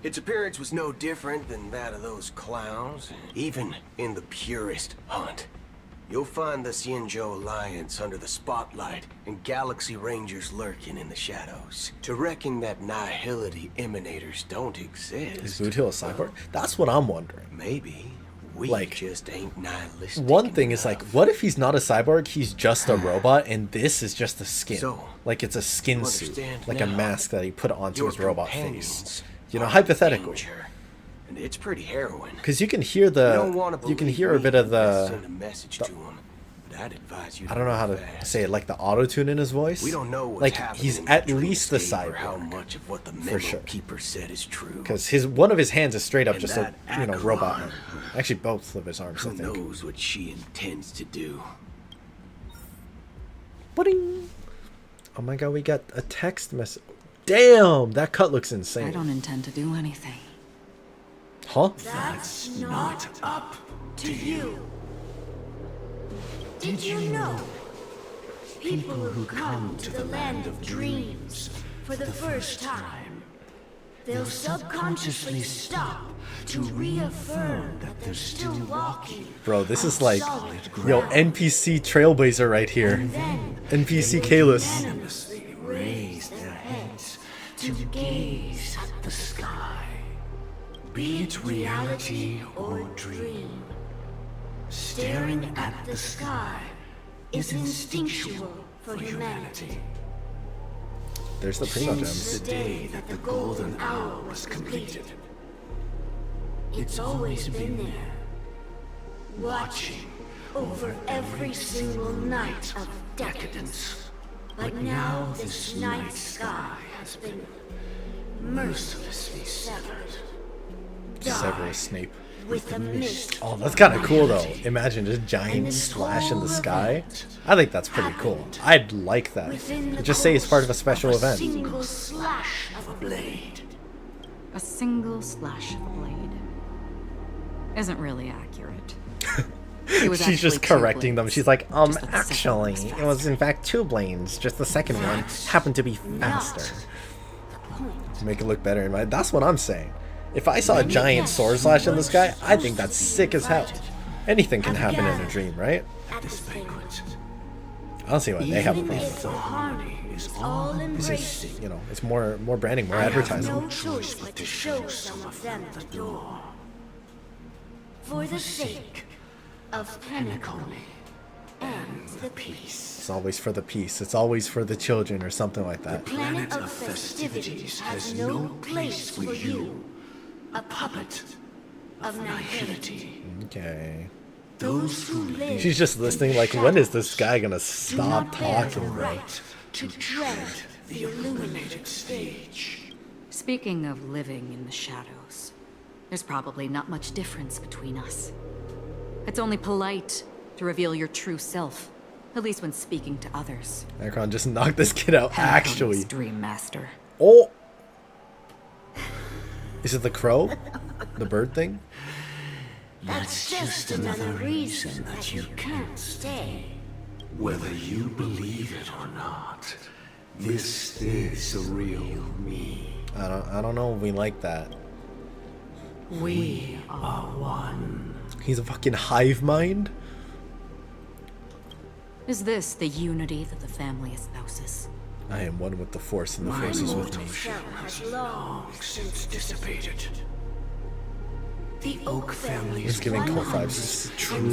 Its appearance was no different than that of those clowns, even in the purest hunt. You'll find the Xianzhou Alliance under the spotlight and Galaxy Rangers lurking in the shadows. To reckon that nihility emanators don't exist. Is Boot Hill a cyborg? That's what I'm wondering. Maybe we Like, just ain't nihilistic. one thing is like, what if he's not a cyborg? He's just a robot, and this is just a skin. So, Like it's a skin you suit, understand like a now. mask that he put onto Your his robot face. companions You know, are hypothetically, danger, and it's pretty harrowing. because you can hear You don't the, wanna you can believe hear a me, bit of let's send the, a message to him, but I'd advise you I don't know how to say it, like the auto tune in his voice. We don't know what's like happening he's in the at least the dreamscape or how cyborg, much of what the for memo sure. keeper said is true. Because his one of his hands is straight up And just a that robot Acheron, arm. Actually, both of his arms, Who I think. knows what she intends to do? Pudding. Oh my god, we got a text message. Damn, that cut looks insane. I don't intend to do anything. Huh? That's not up to you. Did you know? People who come to the land of dreams for the first time, they'll subconsciously stop to reaffirm that they're still walking. Bro, this is on like, solid yo, ground. NPC Trailblazer right here. And then NPC Kalis. unanimously raise their heads to gaze at the sky. Be it reality or dream, staring at the sky is instinctual for humanity. There's the Primo Since gems. the day that the golden hour was completed, it's always been there, watching over every single night of decadence. But now this night sky has been mercilessly severed. Severus Snape. With the mist. Oh, that's kind of cool though. Imagine just giant slash in the sky. I think that's pretty cool. I'd like that. Just say it's part of a special event. Single slash of a blade. A single slash of a blade. Isn't really accurate. It was She's just actually two correcting them. blades, She's like, just that the second actually, one was it was in fact 2 blades. Just the second one happened to be faster. To make it look better in my. That's what I'm saying. If I saw a giant sword slash in the sky, I think that's sick as hell. Anything can happen in a dream, right? At this banquet. I don't see why they have a Even problem. if the harmony is all It's embraced, just, you know, it's more branding, more I have advertising. no choice but to show some of them the door. For the sake of Penacony and the peace. It's always for the peace. It's always for the children or something like that. The planet of festivities has no place for you, a puppet of nihility. Okay. Those who live She's just listening like, when is this guy gonna stop do not bear the talking, bro? right to dread the illuminated stage. Speaking of living in the shadows, there's probably not much difference between us. It's only polite to reveal your true self, at least when speaking to others. Acheron just knocked this kid out, actually. Dream Master. Oh! Is it the crow? The bird thing? That's just another reason that you can't stay. Whether you believe it or not, this is the real me. I don't know if we like that. We are one. He's a fucking hive mind? Is this the unity that the family espouses? I am one with the Force, and the My Force is with mortal me. shell has long since dissipated. The Oak family He's is giving Cole vibes. This is true.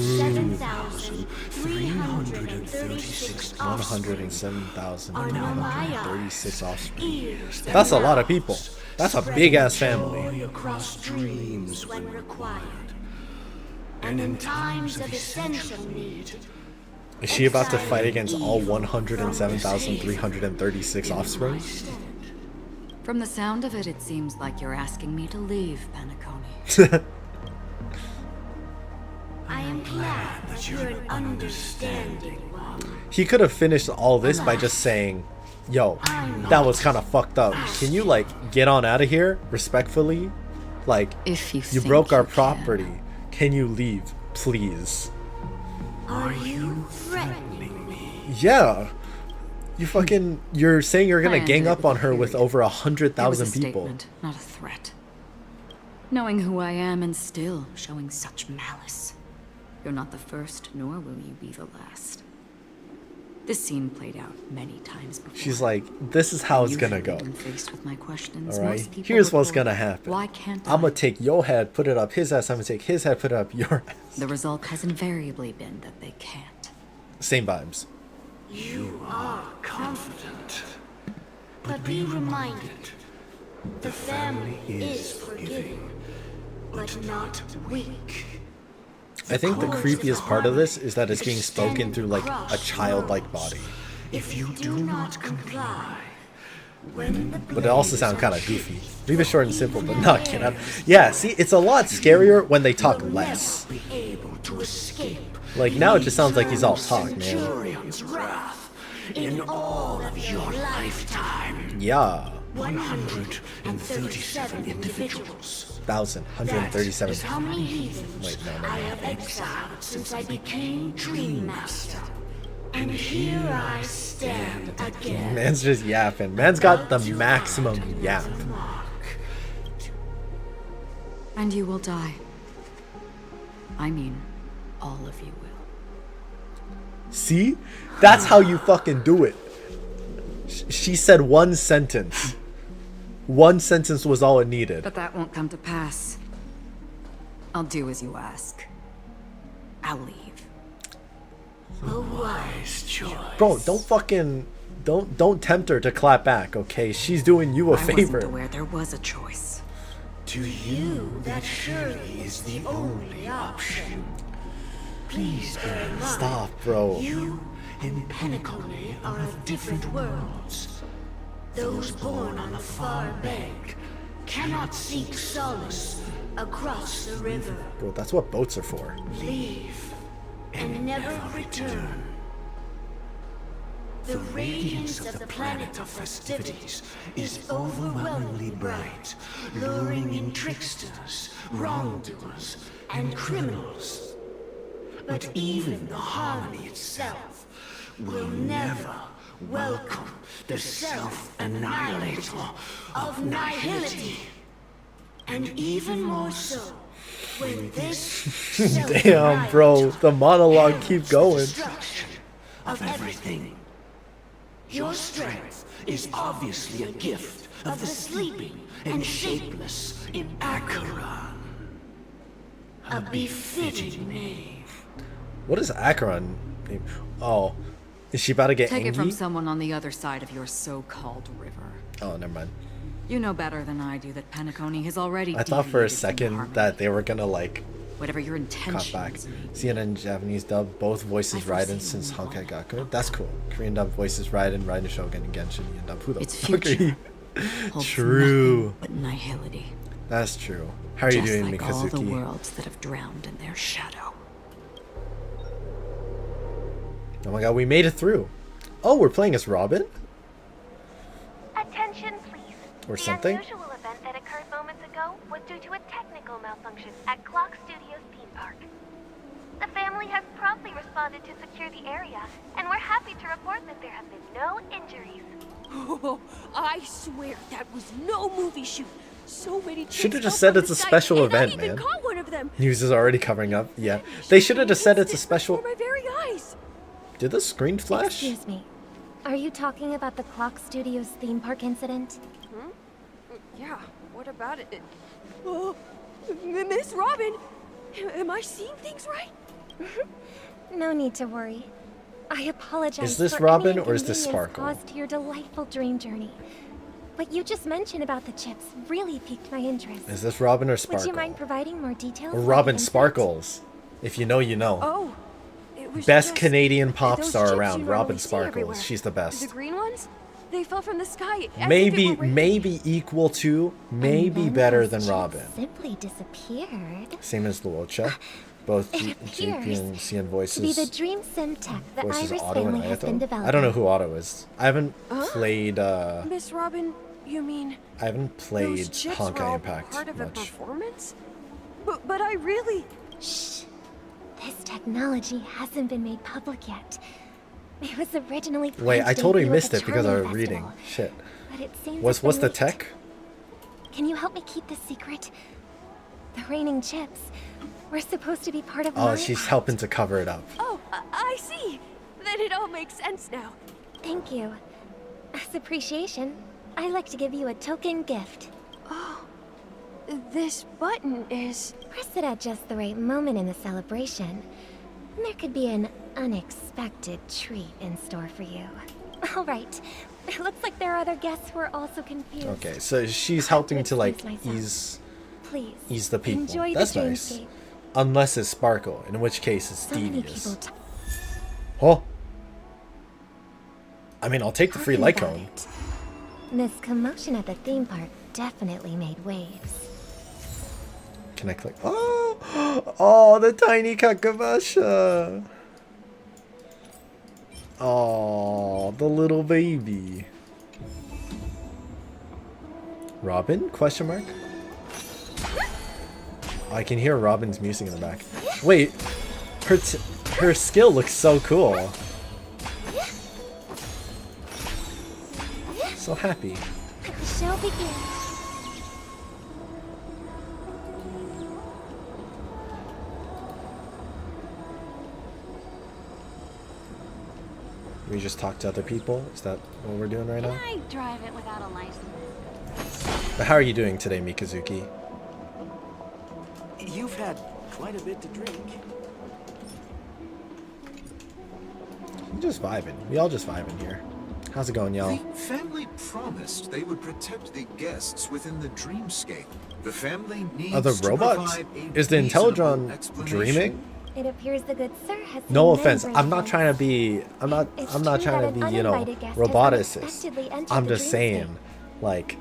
107,336 offspring. That's a lot of people. That's a big ass family. Across dreams when required. And in times of essential need. Is she about to fight against all 107,336 offspring? From the sound of it, it seems like you're asking me to leave, Penacony. I am glad that you're an understanding one. He could have finished all this by just saying, yo, that was kind of fucked up. Can you, like, get on out of here respectfully? Like, if you broke our property. Can you leave, please? Are you threatening me? Yeah. You're saying you're gonna I gang ended up with on a her with period. over It was a 100,000 people. statement, not a threat. Knowing who I am and still showing such malice. You're not the first, nor will you be the last. This scene played out many times before. She's like, this is how it's gonna go. When faced with my questions, Alright? most people Here's what's report, gonna happen. Why can't I'm I? gonna take your head, put it up his ass. I'm gonna take his head, put it up your ass. The result has invariably been that they can't. Same vibes. You are confident. But be reminded, the family is forgiving, but not weak. I think the creepiest part of this is that it's being spoken through like a childlike body. If you do not comply, But it also sounds kind of goofy. Leave it short and simple, but not get out. Yeah, see, it's a lot scarier when they talk less. be able to escape. Like now it just sounds like he's all talk, man. Centurion's wrath in all of your lifetime. Yeah. 137 individuals. 1,137. That is how many heathens Wait, no. I have exiled since I became Dream Master. And here I stand again. Man's just yapping. Man's got the maximum yap. And you will die. I mean, all of you will. See? That's how you fucking do it. She said one sentence. One sentence was all it needed. But that won't come to pass. I'll do as you ask. I'll leave. A wise choice. Bro, don't tempt her to clap back, okay? She's doing you a I wasn't favor. aware there was a choice. To you, that surely is the only option. Please bear in mind, Stop, bro. you and Penacony are of different worlds. Those born on the far bank cannot seek solace across the river. Bro, that's what boats are for. Leave and never return. The radiance of the planet of festivities is overwhelmingly bright, luring in tricksters, wrongdoers, and criminals. But even the harmony itself will never welcome the self-annihilator of nihility. And even more so, when this Damn, bro. The monologue keep going. destruction of everything. Your strength is obviously a gift of the sleeping and shapeless in Acheron. A befitting name. What is Acheron? Oh. Is she about to get Take angry? it from someone on the other side of your so-called river. Oh, never mind. You know better than I do that Penacony has already I thought for a deviated from second harmony. that they were gonna like Whatever your cut intentions back. may be. CNN Japanese dub, both voices Raiden since Honkai got good. That's cool. Korean dub voices Raiden Shogun, and Genshin. Indian dub. Who the Its fuck are future you? holds True. nothing but nihility. That's true. How are you Just doing, like all the Mikazuki? worlds that have drowned in their shadow. Oh my god, we made it through. Oh, we're playing as Robin? Attention, please. Or the something? unusual event that occurred moments ago was due to a technical malfunction at Clock Studios theme park. The family has promptly responded to secure the area, and we're happy to report that there have been no injuries. Oh, I swear that was no movie shoot. So many chicks Should have just fell said from it's the a sky, special and I event, even man. caught one of them. News is already covering up. Yeah. They should have just said it's a special. Before my very eyes. Did the screen flash? Excuse me. Are you talking about the Clock Studios theme park incident? Hmm? Yeah, what about it? Oh, Miss Robin! Am I seeing things right? No need to worry. I apologize Is this for Robin any or is this inconvenience Sparkle? caused to your delightful dream journey. What you just mentioned about the chips really piqued my interest. Is this Robin or Would Sparkle? you mind providing more details? Or like Robin an Sparkles. If you know, you know. Oh, it was Best just Canadian pop those star chips you around, normally Robin see Sparkles. everywhere. She's the best. The green ones? They fell from the sky. as if Maybe, it were raining. maybe equal to, maybe then better those than chips Robin. Simply disappeared. Same as Luocha. Both It GP appears and CN To be the voices. dream sim tech the Voices Iris Otto and family has been Ayato. developing. I don't know who Otto is. I haven't played. Miss Robin, you mean I haven't played those chips were Honkai all Impact part of a much. performance? But I really... Shh. This technology hasn't been made public yet. It was originally planned Wait, to I totally debut at missed the it because I Charming was reading. Festival, Shit. But it seems What's it's been the leaked. tech? Can you help me keep this secret? The raining chips were supposed to be part of Oh, my she's act. helping to cover it up. Oh, I see. Then it all makes sense now. Thank you. As appreciation, I'd like to give you a token gift. Oh, this button is... Press it at just the right moment in the celebration. And there could be an unexpected treat in store for you. All right. It looks like there are other guests who are also confused. Okay, so she's helping to like excuse myself. Please, ease the people. enjoy That's the nice. dreamscape. Unless it's Sparkle, in which case it's So many devious. people Oh. I mean, I'll take the free Talking light about cone. it, This commotion at the theme park definitely made waves. Can I click? Oh, oh, the tiny Kakabasha. Oh, the little baby. Robin? Question mark. I can hear Robin's music in the back. Wait, her skill looks so cool. So happy. The show begins. We just talk to other people? Is that what we're doing right now? I drive it without a license? But how are you doing today, Mikazuki? You've had quite a bit to drink. I'm just vibing. We all just vibing here. How's it going, y'all? The family promised they would protect the guests within the dreamscape. The family needs Are the to robots? provide a Is the reasonable Intellitron explanation. dreaming? It appears the good sir has seen No many offense. great I'm not things. trying to be. I'm not It's trying true to that be. an You know, uninvited guest has roboticist. unexpectedly entered I'm the just dreamscape. saying, like,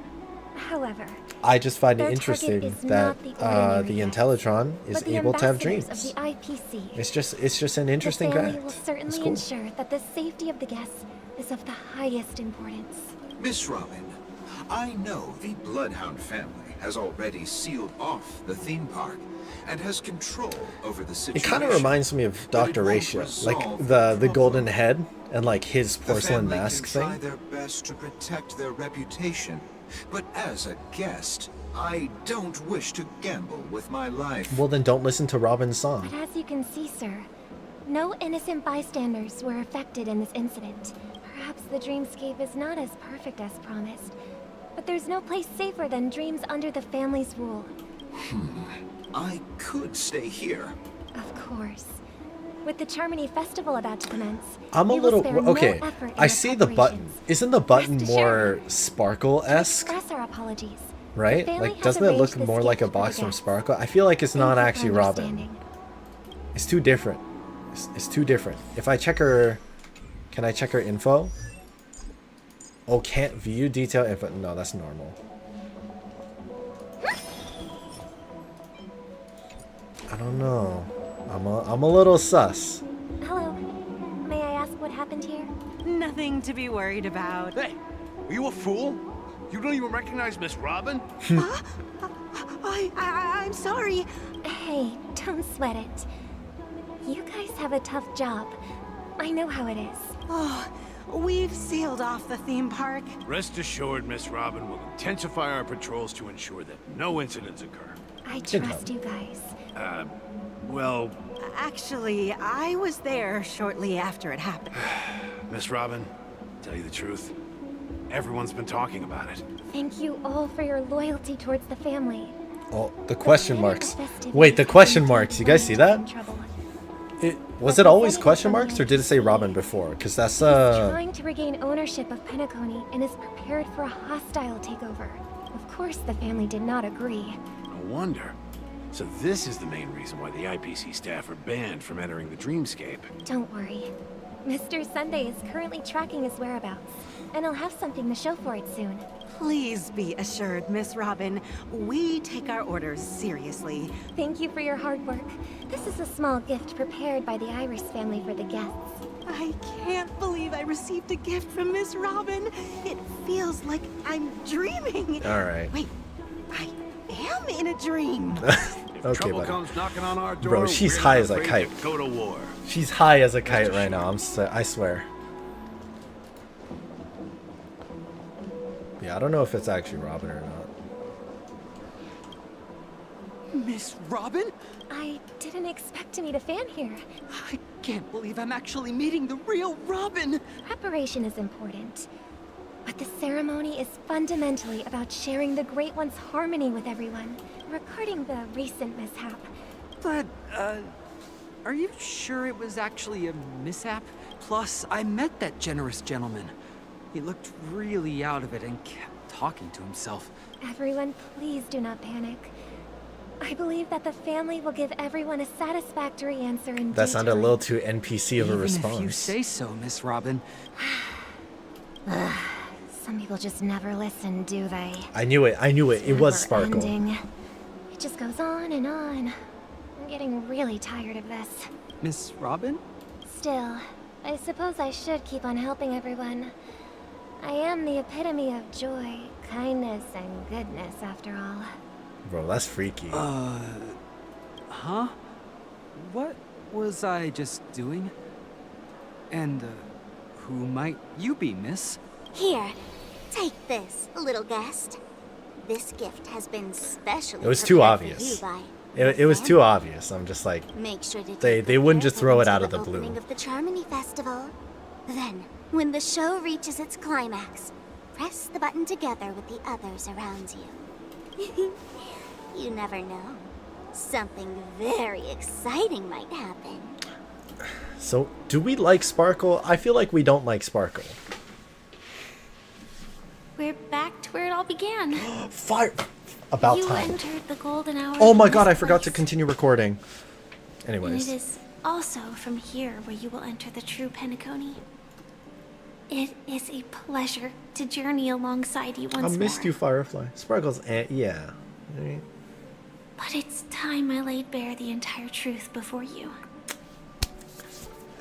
However, I just find their it target interesting is that not the ordinary the guest, Intellitron is but the able to have ambassadors dreams. of the IPC. It's just an interesting the family fact. will It's certainly cool. ensure that the safety of the guests is of the highest importance. Miss Robin, I know the Bloodhound family has already sealed off the theme park and has control over the It situation. kind of reminds me of Dr. Ratio, like the golden head and like his The porcelain family mask can try thing. their best to protect their reputation, but as a guest, I don't wish to gamble with my life. Well, then don't listen to Robin's song. But as you can see, sir, no innocent bystanders were affected in this incident. Perhaps the dreamscape is not as perfect as promised, but there's no place safer than dreams under the family's rule. I could stay here. Of course. With the Charmony Festival about to commence, I'm a we will little spare no okay. effort in I our see the button. preparations. Isn't the button Rest more Sparkle-esque? Express our apologies. Right? The family Like, has doesn't it look arranged this more like a gift for the box from guests. Sparkle? I feel like it's Thank not you for actually Robin. understanding. It's too different. It's too different. If I check her... Can I check her info? Oh, can't view detail info. No, that's normal. I don't know. I'm a little sus. Hello. May I ask what happened here? Nothing to be worried about. Hey, are you a fool? You don't even recognize Miss Robin? I'm sorry. Hey, don't sweat it. You guys have a tough job. I know how it is. Oh, we've sealed off the theme park. Rest assured, Miss Robin will intensify our patrols to ensure that no incidents occur. I trust you guys. Well, Actually, I was there shortly after it happened. Miss Robin, tell you the truth, everyone's been talking about it. Thank you all for your loyalty towards the family. Oh, the question marks. Wait, the question marks. You guys see that? Was it always question marks, or did it say Robin before? Because that's Trying to regain ownership of Penacony and is prepared for a hostile takeover. Of course, the family did not agree. No wonder. So this is the main reason why the IPC staff are banned from entering the dreamscape. Don't worry. Mr. Sunday is currently tracking his whereabouts, and I'll have something to show for it soon. Please be assured, Miss Robin, we take our orders seriously. Thank you for your hard work. This is a small gift prepared by the Iris family for the guests. I can't believe I received a gift from Miss Robin. It feels like I'm dreaming. All right. Wait, I am in a dream. Okay, Trouble buddy. comes knocking on our door, Bro, she's we're high not as a afraid kite. to go to war. She's high as a kite right now. I swear. Yeah, I don't know if it's actually Robin or not. Miss Robin? I didn't expect to meet a fan here. I can't believe I'm actually meeting the real Robin. Preparation is important, but the ceremony is fundamentally about sharing the Great One's harmony with everyone. Regarding the recent mishap, But, are you sure it was actually a mishap? Plus, I met that generous gentleman. He looked really out of it and kept talking to himself. everyone please do not panic. I believe that the family will give everyone a satisfactory answer in That due sounded a time. little too NPC of a Even response. if you say so, Miss Robin. Some people just never listen, do they? I knew it. It was Sparkle. Ending. It just goes on and on. I'm getting really tired of this. Miss Robin? Still, I suppose I should keep on helping everyone. I am the epitome of joy, kindness, and goodness, after all. Bro, that's freaky. Huh? What was I just doing? And, who might you be, miss? Here, take this, little guest. This gift has been specially It was too prepared for obvious. you by It was too obvious. I'm just like, Make sure to they wouldn't just throw it out of the the blue. opening of the Charmony Festival. Then, when the show reaches its climax, press the button together with the others around you. You never know. Something very exciting might happen. So, do we like Sparkle? I feel like we don't like Sparkle. We're back to where it all began. Fire! About you time. entered the golden hour. Oh my from god, I this forgot to place. continue recording. And Anyways. it is also from here where you will enter the true Penacony. It is a pleasure to journey alongside you I once missed more. you, Firefly. Sparkle's, yeah. I mean, But it's time I laid bare the entire truth before you.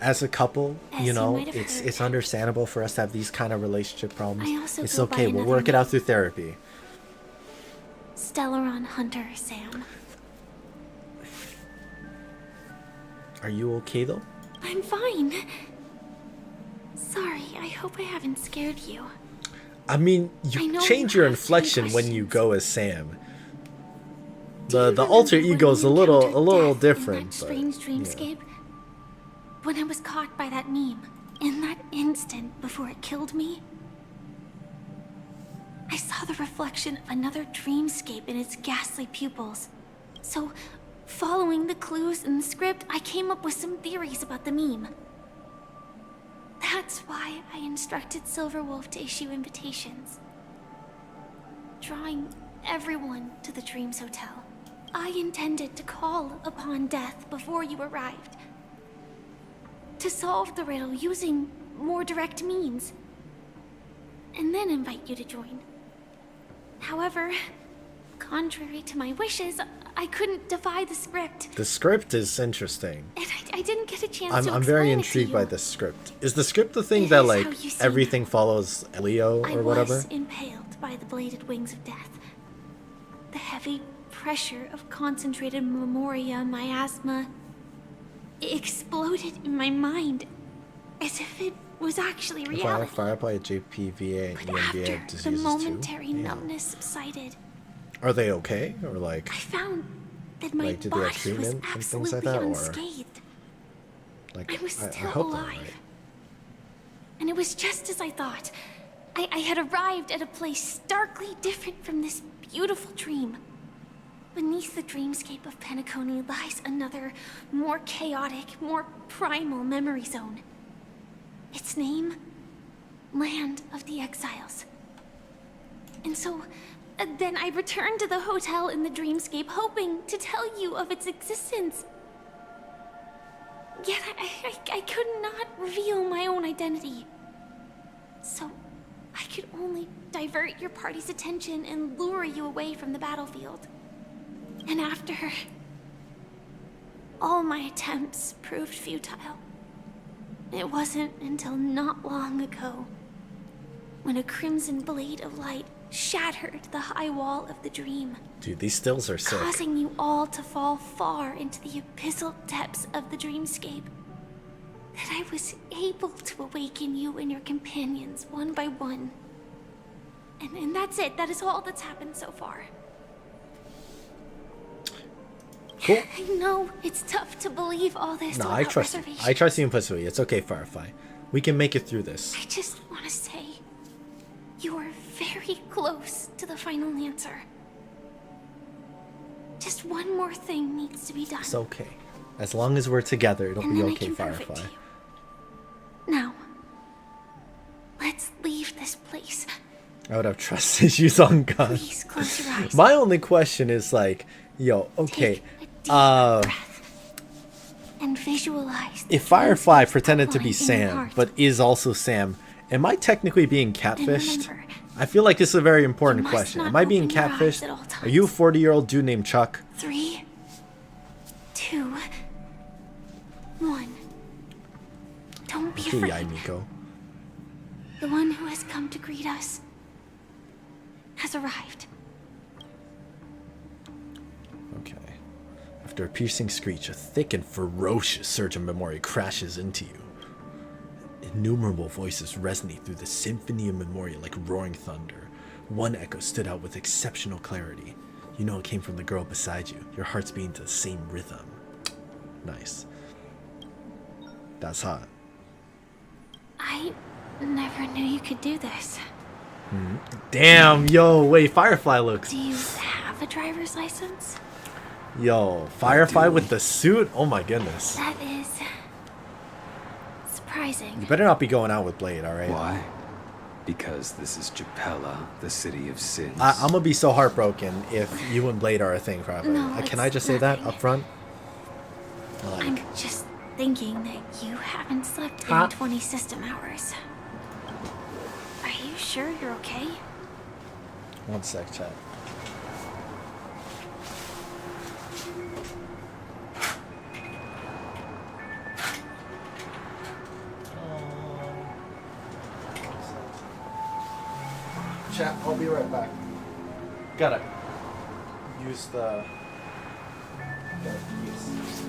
as a couple, As you you know, might have it's heard. it's understandable for us to have these kind of relationship problems. I also It's go by okay. We'll another work it out name. through therapy. Stellaron Hunter Sam. Are you okay though? I'm fine. Sorry, I hope I haven't scared you. I mean, I you know change you your asked many inflection when you go as Sam. The alter Remember when ego's we a little encountered death different. In that but, strange yeah. dreamscape? When I was caught by that meme, in that instant before it killed me, I saw the reflection of another dreamscape in its ghastly pupils. So, following the clues in the script, I came up with some theories about the meme. That's why I instructed Silverwolf to issue invitations, drawing everyone to the Dreams Hotel. I intended to call upon death before you arrived, to solve the riddle using more direct means, and then invite you to join. However, contrary to my wishes, I couldn't defy the script, The script is interesting. and I didn't get a chance to I'm very explain it to intrigued you. by the script. Is the script the thing It that is like how you see everything follows Leo I or whatever? was impaled by the bladed wings of death. The heavy pressure of concentrated memoria, miasma, exploded in my mind as if it was actually reality. Firefly, JPVA, and EMBA The diseases momentary too. Yeah. numbness subsided. Are they okay? Or like, I found that my like did they have body was treatment and things absolutely like that? Or unscathed. Like, I was I still hope I'm alive. right. And it was just as I thought. I had arrived at a place starkly different from this beautiful dream. Beneath the dreamscape of Penacony lies another, more chaotic, more primal memory zone. Its name? Land of the Exiles. And so, then I returned to the hotel in the dreamscape, hoping to tell you of its existence. Yet I could not reveal my own identity. So, I could only divert your party's attention and lure you away from the battlefield. And after, all my attempts proved futile. It wasn't until not long ago when a crimson blade of light shattered the high wall of the dream, Dude, these stills are sick. causing you all to fall far into the abyssal depths of the dreamscape, that I was able to awaken you and your companions one by one. And that's it. That is all that's happened so far. Cool. I know it's tough to believe all this No, without I trust you. reservation. I trust you implicitly. It's okay, Firefly. We can make it through this. I just want to say, you are very close to the final answer. Just one more thing needs to be done. It's okay. As long as we're together, it'll And be then I okay, can prove it Firefly. to Now, let's leave this place. I would have trust issues on God. Please close your eyes. My only question is like, yo, okay, And visualize. if Firefly pretended to be outlined in your Sam, heart. but is also Sam, am I technically being catfished? remember, I feel like this is a very important must question. not Am I being open your eyes catfished? at all Are you a 40-year-old dude named Chuck? 3, 2, 1. Don't be Teary-eyed, afraid. Nico. The one who has come to greet us has arrived. Okay. After a piercing screech, a thick and ferocious surge of memory crashes into you. Innumerable voices resonate through the symphony of memory like roaring thunder. One echo stood out with exceptional clarity. You know it came from the girl beside you. Your heart's beating to the same rhythm. Nice. That's hot. I never knew you could do this. Damn, yo, wait, Firefly looks... Do you have a driver's license? Yo, Firefly with the suit? Oh my goodness. That is surprising. You better not be going out with Blade, alright? Why? Because this is Japella, the city of sins. I'm gonna be so heartbroken if you and Blade are a thing forever. No, Can I it's just say that nothing. up front? I'm just thinking that you haven't slept Huh? in 20 system hours. Are you sure you're okay? One sec, chat. Chat, I'll be right back. Gotta use the... Gotta use...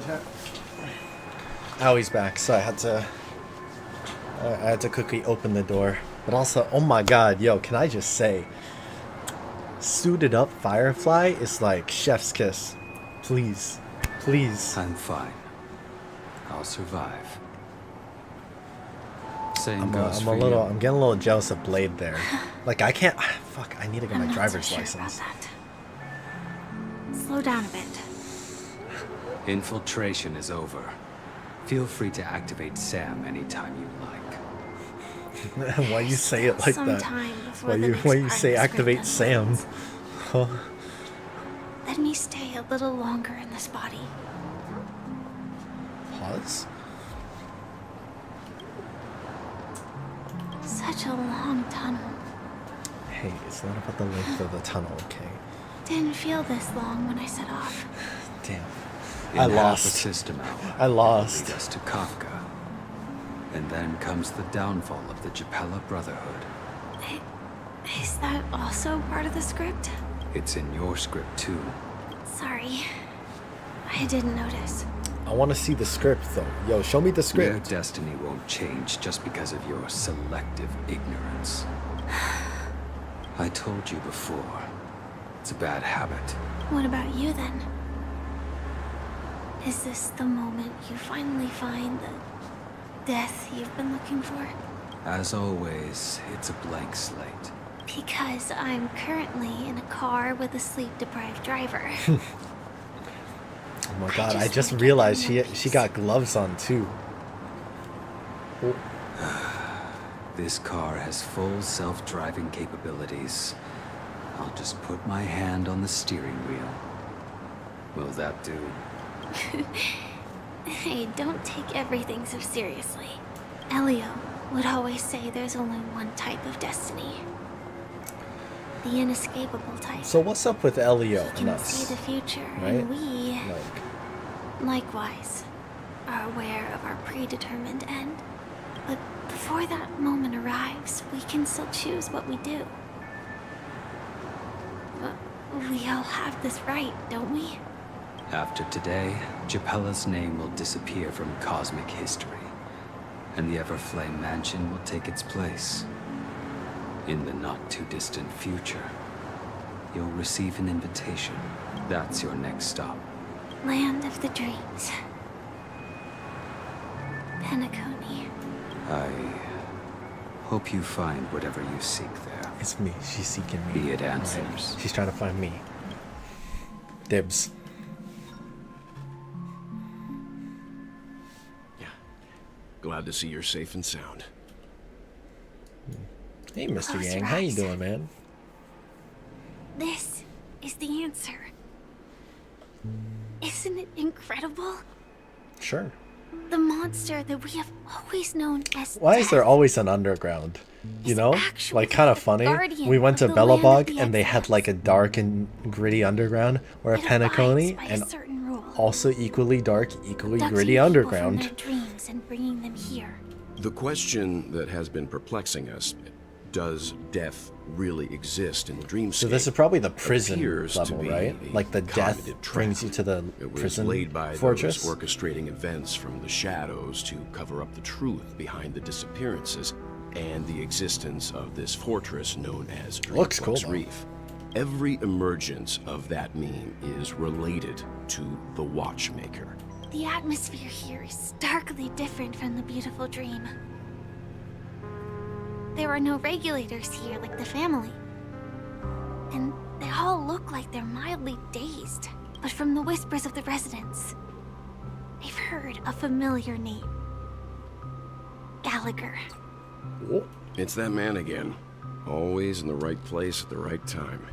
Sorry, chat. Owie's back, so I had to quickly open the door. But also, oh my god, yo, can I just say, suited up Firefly is like chef's kiss. Please, please. I'm fine. I'll survive. Same I'm goes for I'm you. getting a little jealous of Blade there. Like I can't. Fuck, I need to get my I'm not driver's so sure license. about that. Slow down a bit. Infiltration is over. Feel free to activate Sam anytime you like. Why you say it like Some that? time before Why the you next why you part of say the script activate Sam? unfolds. Huh? Let me stay a little longer in this body. Pause. Such a long tunnel. Hey, it's not about the length of the tunnel, okay? Didn't feel this long when I set off. Damn. In I half a lost. system hour. I lost. Lead us to Kafka. And then comes the downfall of the Japella Brotherhood. Is that also part of the script? It's in your script too. Sorry. I didn't notice. I want to see the script though. Yo, show me the Your script. destiny won't change just because of your selective ignorance. I told you before. It's a bad habit. What about you then? Is this the moment you finally find the death you've been looking for? As always, it's a blank slate. Because I'm currently in a car with a sleep-deprived driver. Oh my god, I just realized she got gloves on too. Oh. This car has full self-driving capabilities. I'll just put my hand on the steering wheel. Will that do? Hey, don't take everything so seriously. Elio would always say there's only one type of destiny. The inescapable type. So what's up with Elio He and can us? see the future, right? and we, Like, likewise, are aware of our predetermined end. But before that moment arrives, we can still choose what we do. We all have this right, don't we? After today, Japella's name will disappear from cosmic history, and the Everflame Mansion will take its place. In the not-too-distant future, you'll receive an invitation. That's your next stop. Land of the dreams. Penacony. I hope you find whatever you seek there. it's me. She's seeking me. Be it Right. answers. She's trying to find me. Dibs. Glad to see you're safe and sound. Hey, Mr. Close Yang, your how you eyes. doing, man? This is the answer. Isn't it incredible? Sure. The monster that we have always known as Why is there death always an underground? You know? Like, kind of funny. guardian We went to of the land of Bellabog the and they had like a dark and gritty underground, or a It Penacony, abides by a and certain rule. also equally dark, equally Abducting gritty people underground. From their dreams and bringing them here. The question that has been perplexing us, does death really exist in the dreamscape? So this is probably the prison appears to level, be right? a Like the death cognitive brings trap. you to the It was prison laid by fortress. those orchestrating events from the shadows to cover up the truth behind the disappearances and the existence of this fortress known as Looks cool, Dreamflux though. Reef. Every emergence of that meme is related to the Watchmaker. The atmosphere here is starkly different from the beautiful dream. There are no regulators here like the family. And they all look like they're mildly dazed. But from the whispers of the residents, they've heard a familiar name. Gallagher. It's that man again. Always in the right place at the right time.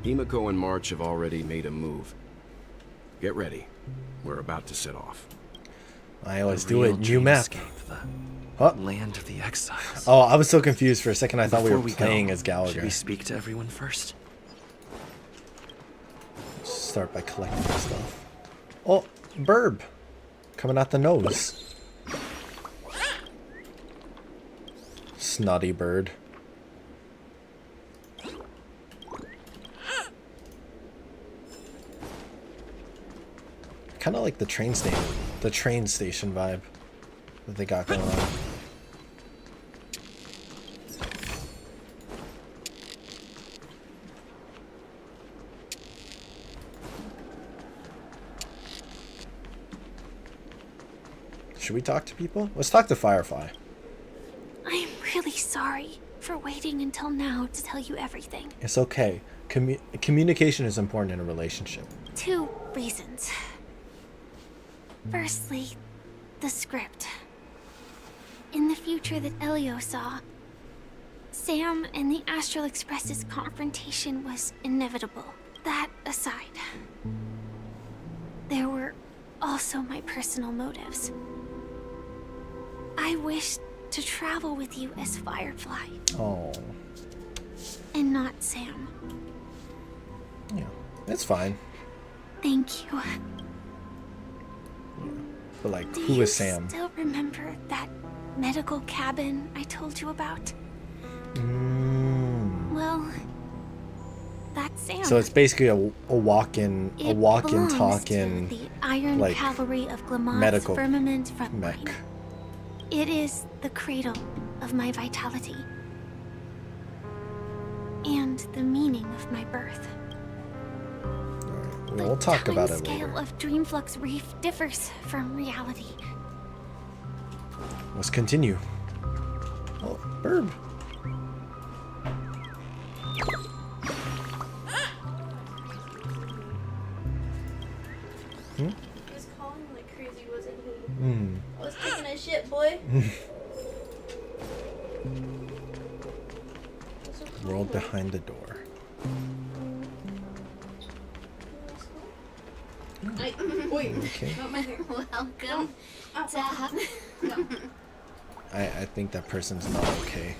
Himiko and March have already made a move. Get ready. We're about to set off. I always The do real it. New map. dreamscape, the Huh? land of the exiles. Oh, I was so confused for a second. I thought we Before were go, playing as Should Gallagher. we speak to everyone first? Start by collecting the stuff. Oh, burb. Coming out the nose. Snotty bird. kind of like the train station vibe that they got going on. Should we talk to people? Let's talk to Firefly. I'm really sorry for waiting until now to tell you everything. It's okay. Communication is important in a relationship. 2 reasons. Firstly, the script. In the future that Elio saw, Sam and the Astral Express's confrontation was inevitable. That aside, there were also my personal motives. I wished to travel with you as Firefly. Oh. And not Sam. Yeah, it's fine. Thank you. But like, Do who you is Sam? still remember that medical cabin I told you about? Well, that's Sam. So it's basically a walk-in, belongs talking, to the Iron like, Cavalry of Glamoth's medical Firmament Frontline. mech. It is the cradle of my vitality. And the meaning of my birth. We'll talk about it Scale later. of Dreamflux Reef differs from reality. Let's continue. Oh, bird. He was calling like crazy, wasn't he? Hmm. I was taking a shit, boy. Roll behind the door. Okay. Welcome to I think that person's not okay.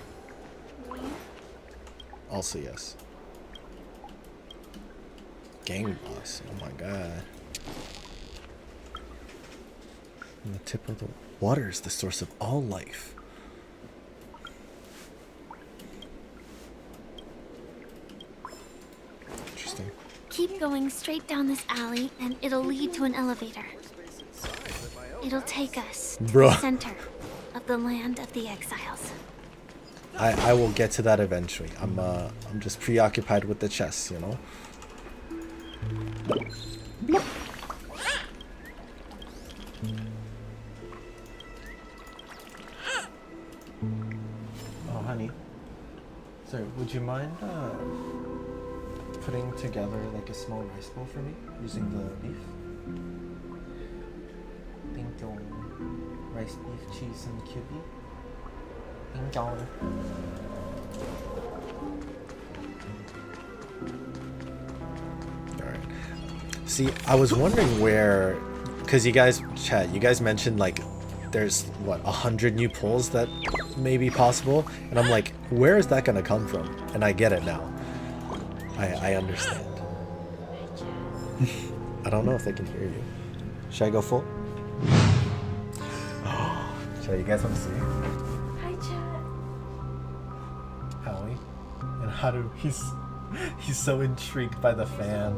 Also, yes. Gang boss. Oh my god. And the tip of the water is the source of all life. Interesting. Keep going straight down this alley and it'll lead to an elevator. It'll take us to Bruh. the center of the land of the exiles. I will get to that eventually. I'm just preoccupied with the chess, you know. Oh, honey. Sorry, would you mind putting together like a small rice bowl for me using the beef? Thank you. Rice, beef, cheese, and cubie. Thank you. Alright. See, I was wondering where, because you guys, chat, you guys mentioned like there's what 100 new pulls that may be possible, and I'm like, where is that gonna come from? And I get it now. I understand. I don't know if they can hear you. Should I go full? Should you guys want to see? Hi, chat. Howie and Haru, he's so intrigued by the fan.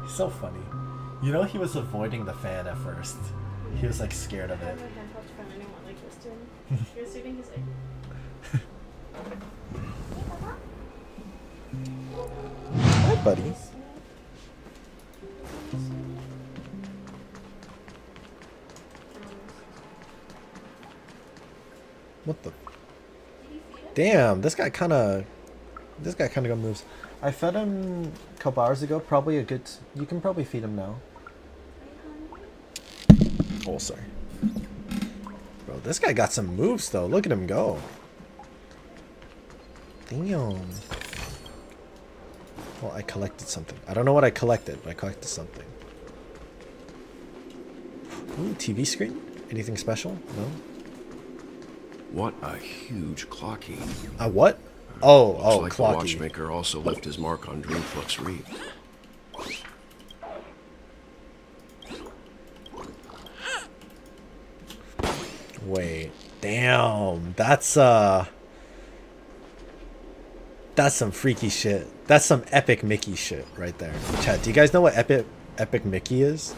He's so funny. You know, he was avoiding the fan at first. He was like scared of it. He was sitting, he's like... Hi, buddy. What the? Damn, this guy kind of got moves. I fed him a couple hours ago. Probably a good. You can probably feed him now. Oh, sorry. Bro, this guy got some moves though. Look at him go. Damn. Well, I collected something. I don't know what I collected, but I collected something. Ooh, TV screen? Anything special? No? What a huge clocky. A what? Oh, Looks oh, like clocky. the watchmaker also left his mark on Dreamflux Reef. Wait. Damn. That's That's some freaky shit. That's some epic Mickey shit right there. Chat, do you guys know what epic Mickey is?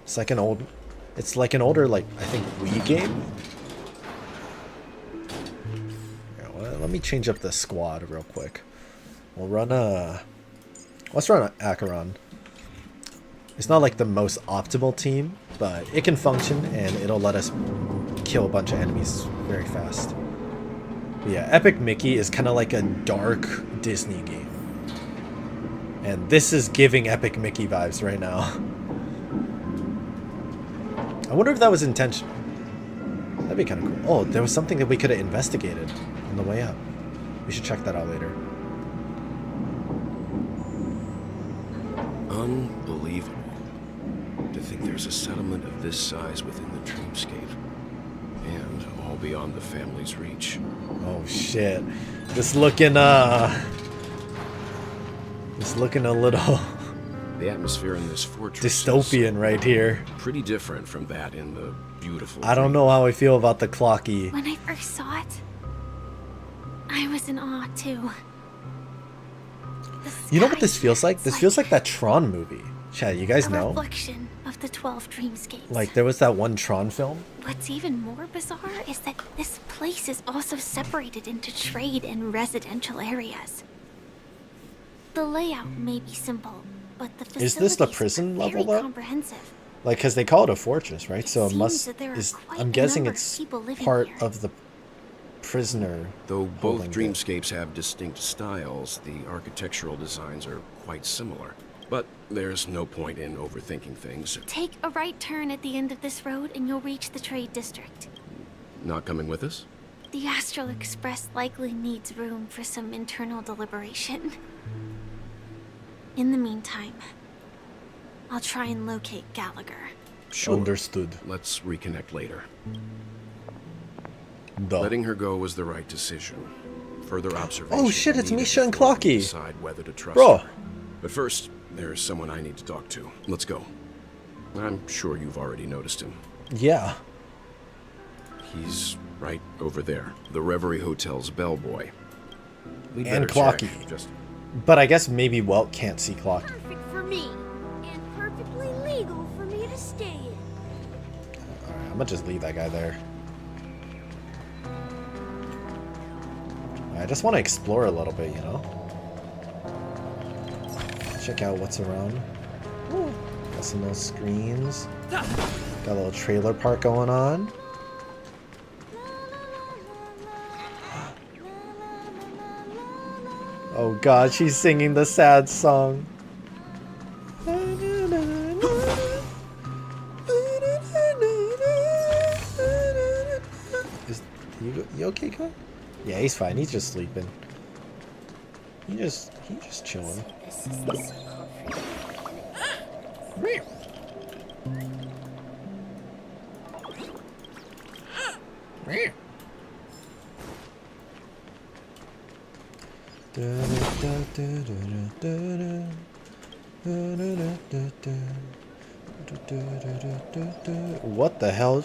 It's like an older, like, I think Wii game. Yeah, well, let me change up the squad real quick. We'll run let's run Acheron. It's not like the most optimal team, but it can function and it'll let us kill a bunch of enemies very fast. But yeah, Epic Mickey is kind of like a dark Disney game. And this is giving Epic Mickey vibes right now. I wonder if that was intentional. That'd be kind of cool. Oh, there was something that we could have investigated on the way up. We should check that out later. Unbelievable. To think there's a settlement of this size within the dreamscape. And all beyond the family's reach. Oh shit. This looking a little The atmosphere in this fortress dystopian right here. Pretty different from that in the beautiful I don't know how I feel about the clocky. When I first saw it, I was in awe too. You know what this feels like? This feels like that Tron movie. Chad, you guys A know? reflection of the 12 dreamscapes. Like there was that one Tron film. What's even more bizarre is that this place is also separated into trade and residential areas. The layout may be simple, but the facilities Is this the prison are level very though? comprehensive. Like, cause they call it a fortress, right? So it seems must. that there are quite I'm a guessing number of it's people living part here. of the prisoner. Though both holding bit. dreamscapes have distinct styles, the architectural designs are quite similar. But there's no point in overthinking things. Take a right turn at the end of this road and you'll reach the trade district. Not coming with us? The Astral Express likely needs room for some internal deliberation. In the meantime, I'll try and locate Gallagher. Sure. Understood. Let's reconnect later. Duh. Letting her go was the right decision. Further observation. Oh shit, it's needed Misha and before we Clocky. Decide whether to trust Bro. her. But first, there's someone I need to talk to. Let's go. I'm sure you've already noticed him. Yeah. He's right over there. The Reverie Hotel's bellboy. We'd And better check. Clocky. Just But I guess maybe Welt can't see Clocky. Perfect for me, and perfectly legal for me to stay in. Alright, I'm gonna just leave that guy there. I just want to explore a little bit, you know? Check out what's around. Got some little screens. Got a little trailer park going on. Oh god, she's singing the sad song. Is you okay, Cole? Yeah, he's fine. He's just sleeping. He's just chilling. What the hell?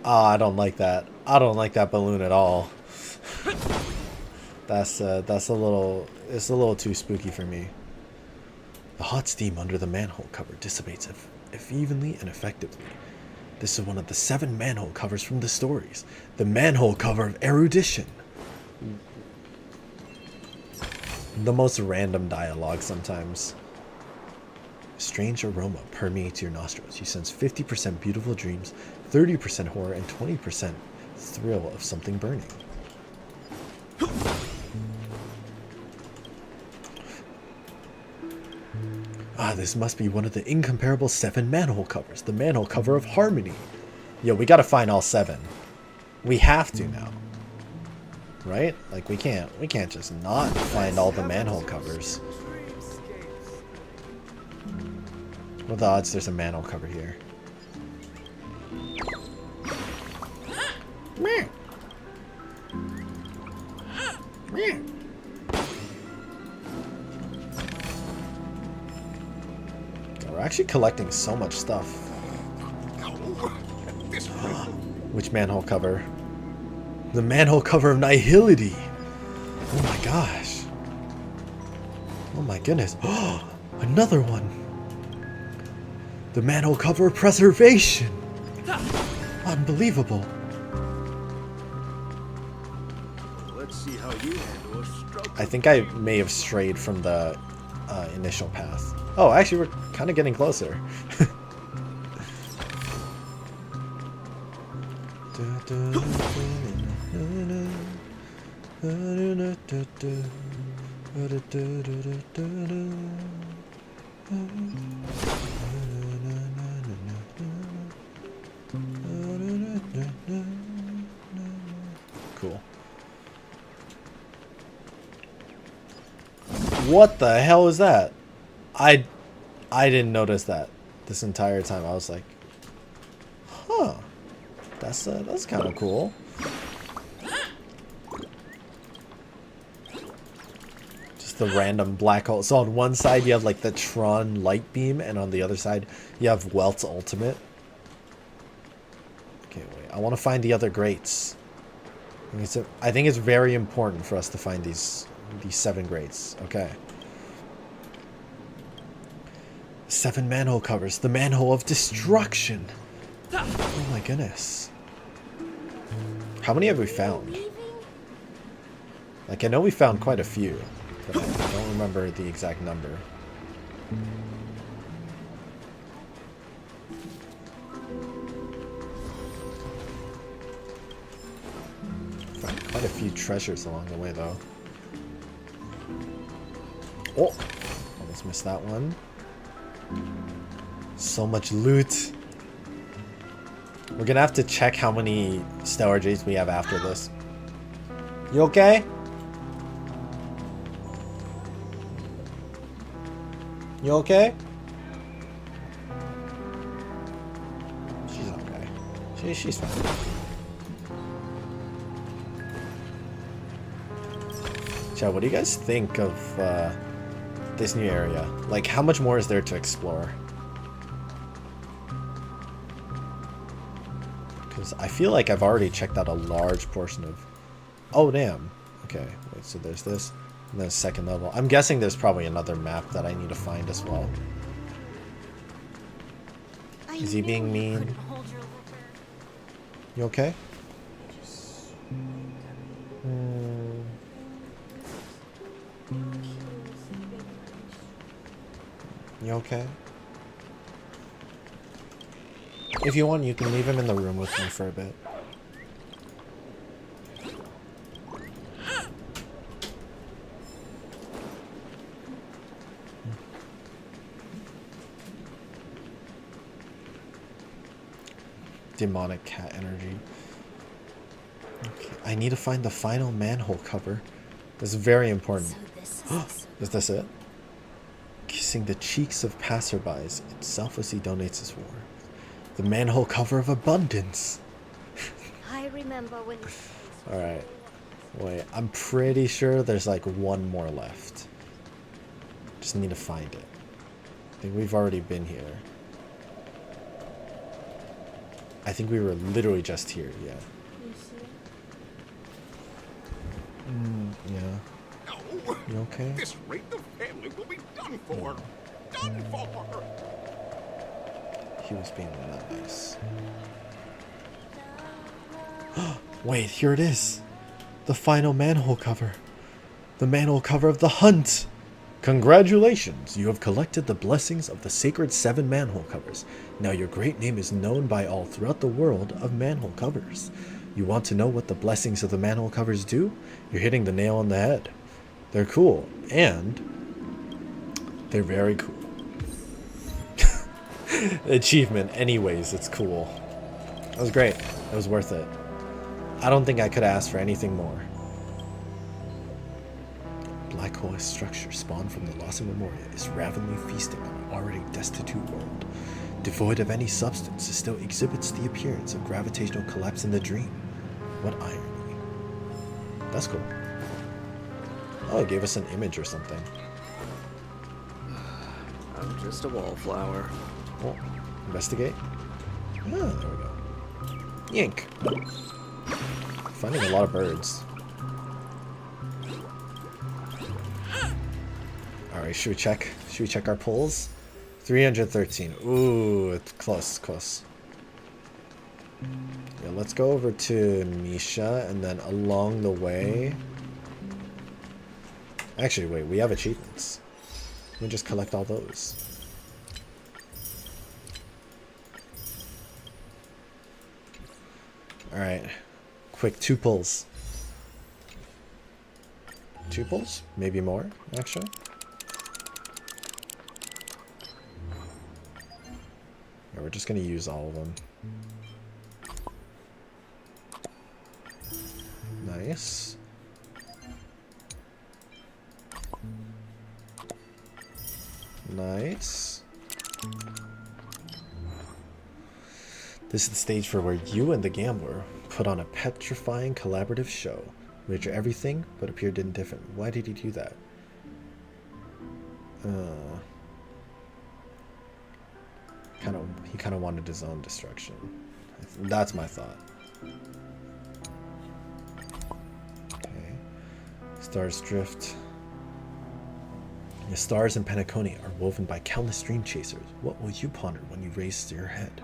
Ah, I don't like that. I don't like that balloon at all. That's a little. It's a little too spooky for me. The hot steam under the manhole cover dissipates if evenly and effectively. This is one of the 7 manhole covers from the stories. The manhole cover of erudition. The most random dialogue sometimes. Strange aroma permeates your nostrils. You sense 50% beautiful dreams, 30% horror, and 20% thrill of something burning. Ah, this must be one of the incomparable 7 manhole covers. The manhole cover of harmony. Yo, we gotta find all 7. We have to now. Right? Like we can't just not find all the manhole covers. What are the odds there's a manhole cover here? We're actually collecting so much stuff. Which manhole cover? The manhole cover of Nihility! Oh my gosh. Oh my goodness. Oh, another one. The manhole cover preservation. Unbelievable. Let's see how you handle a stroke. I think I may have strayed from the initial path. Oh, actually, we're kind of getting closer. Cool. What the hell is that? I didn't notice that this entire time. I was like, huh, that's kind of cool. Just the random black hole. So on one side you have like the Tron light beam, and on the other side you have Welt's ultimate. Okay, wait. I want to find the other greats. I think it's very important for us to find these 7 greats. Okay. 7 manhole covers. The manhole of destruction. Oh my goodness. How many have we found? Like, I know we found quite a few, but I don't remember the exact number. Found quite a few treasures along the way, though. Oh! Almost missed that one. So much loot. We're gonna have to check how many Stellar Jades we have after this. You okay? You okay? She's okay. She's fine. Chad, what do you guys think of this new area? Like, how much more is there to explore? Because I feel like I've already checked out a large portion of... Oh, damn. Okay, wait, so there's this, and then second level. I'm guessing there's probably another map that I need to find as well. Is he being mean? You okay? You okay? If you want, you can leave him in the room with me for a bit. Demonic cat energy. Okay, I need to find the final manhole cover. This is very important. Is this it? Kissing the cheeks of passerbys, it selflessly donates his war. The manhole cover of abundance. I remember when. Alright. Wait, I'm pretty sure there's like one more left. Just need to find it. I think we've already been here. I think we were literally just here, yeah. Yeah. You okay? At this rate, the family will be done for. Done for. He was being nice. Wait, here it is. The final manhole cover. The manhole cover of the hunt. Congratulations, you have collected the blessings of the sacred 7 manhole covers. Now your great name is known by all throughout the world of manhole covers. You want to know what the blessings of the manhole covers do? You're hitting the nail on the head. They're cool, and they're very cool. Achievement, anyways, it's cool. That was great. It was worth it. I don't think I could ask for anything more. Black hole structure spawned from the Lost Memoria is ravenly feasting on an already destitute world. Devoid of any substance, it still exhibits the appearance of gravitational collapse in the dream. What irony. That's cool. Oh, it gave us an image or something. I'm just a wallflower. Oh, investigate. Ah, there we go. Yank. Finding a lot of birds. Alright. Alright, should we check? Should we check our pulls? 313. Ooh, it's close, close. Yeah, let's go over to Misha, and then along the way... Actually, wait, we have achievements. Let me just collect all those. Alright. Quick 2 pulls. 2 pulls? Maybe more, actually. Yeah, we're just gonna use all of them. Nice. Nice. This is the stage for where you and the gambler put on a petrifying collaborative show. Wager everything, but appeared indifferent. Why did he do that? He kind of wanted his own destruction. That's my thought. Okay. Stars drift. The stars in Penacony are woven by countless dream chasers. What will you ponder when you raise your head?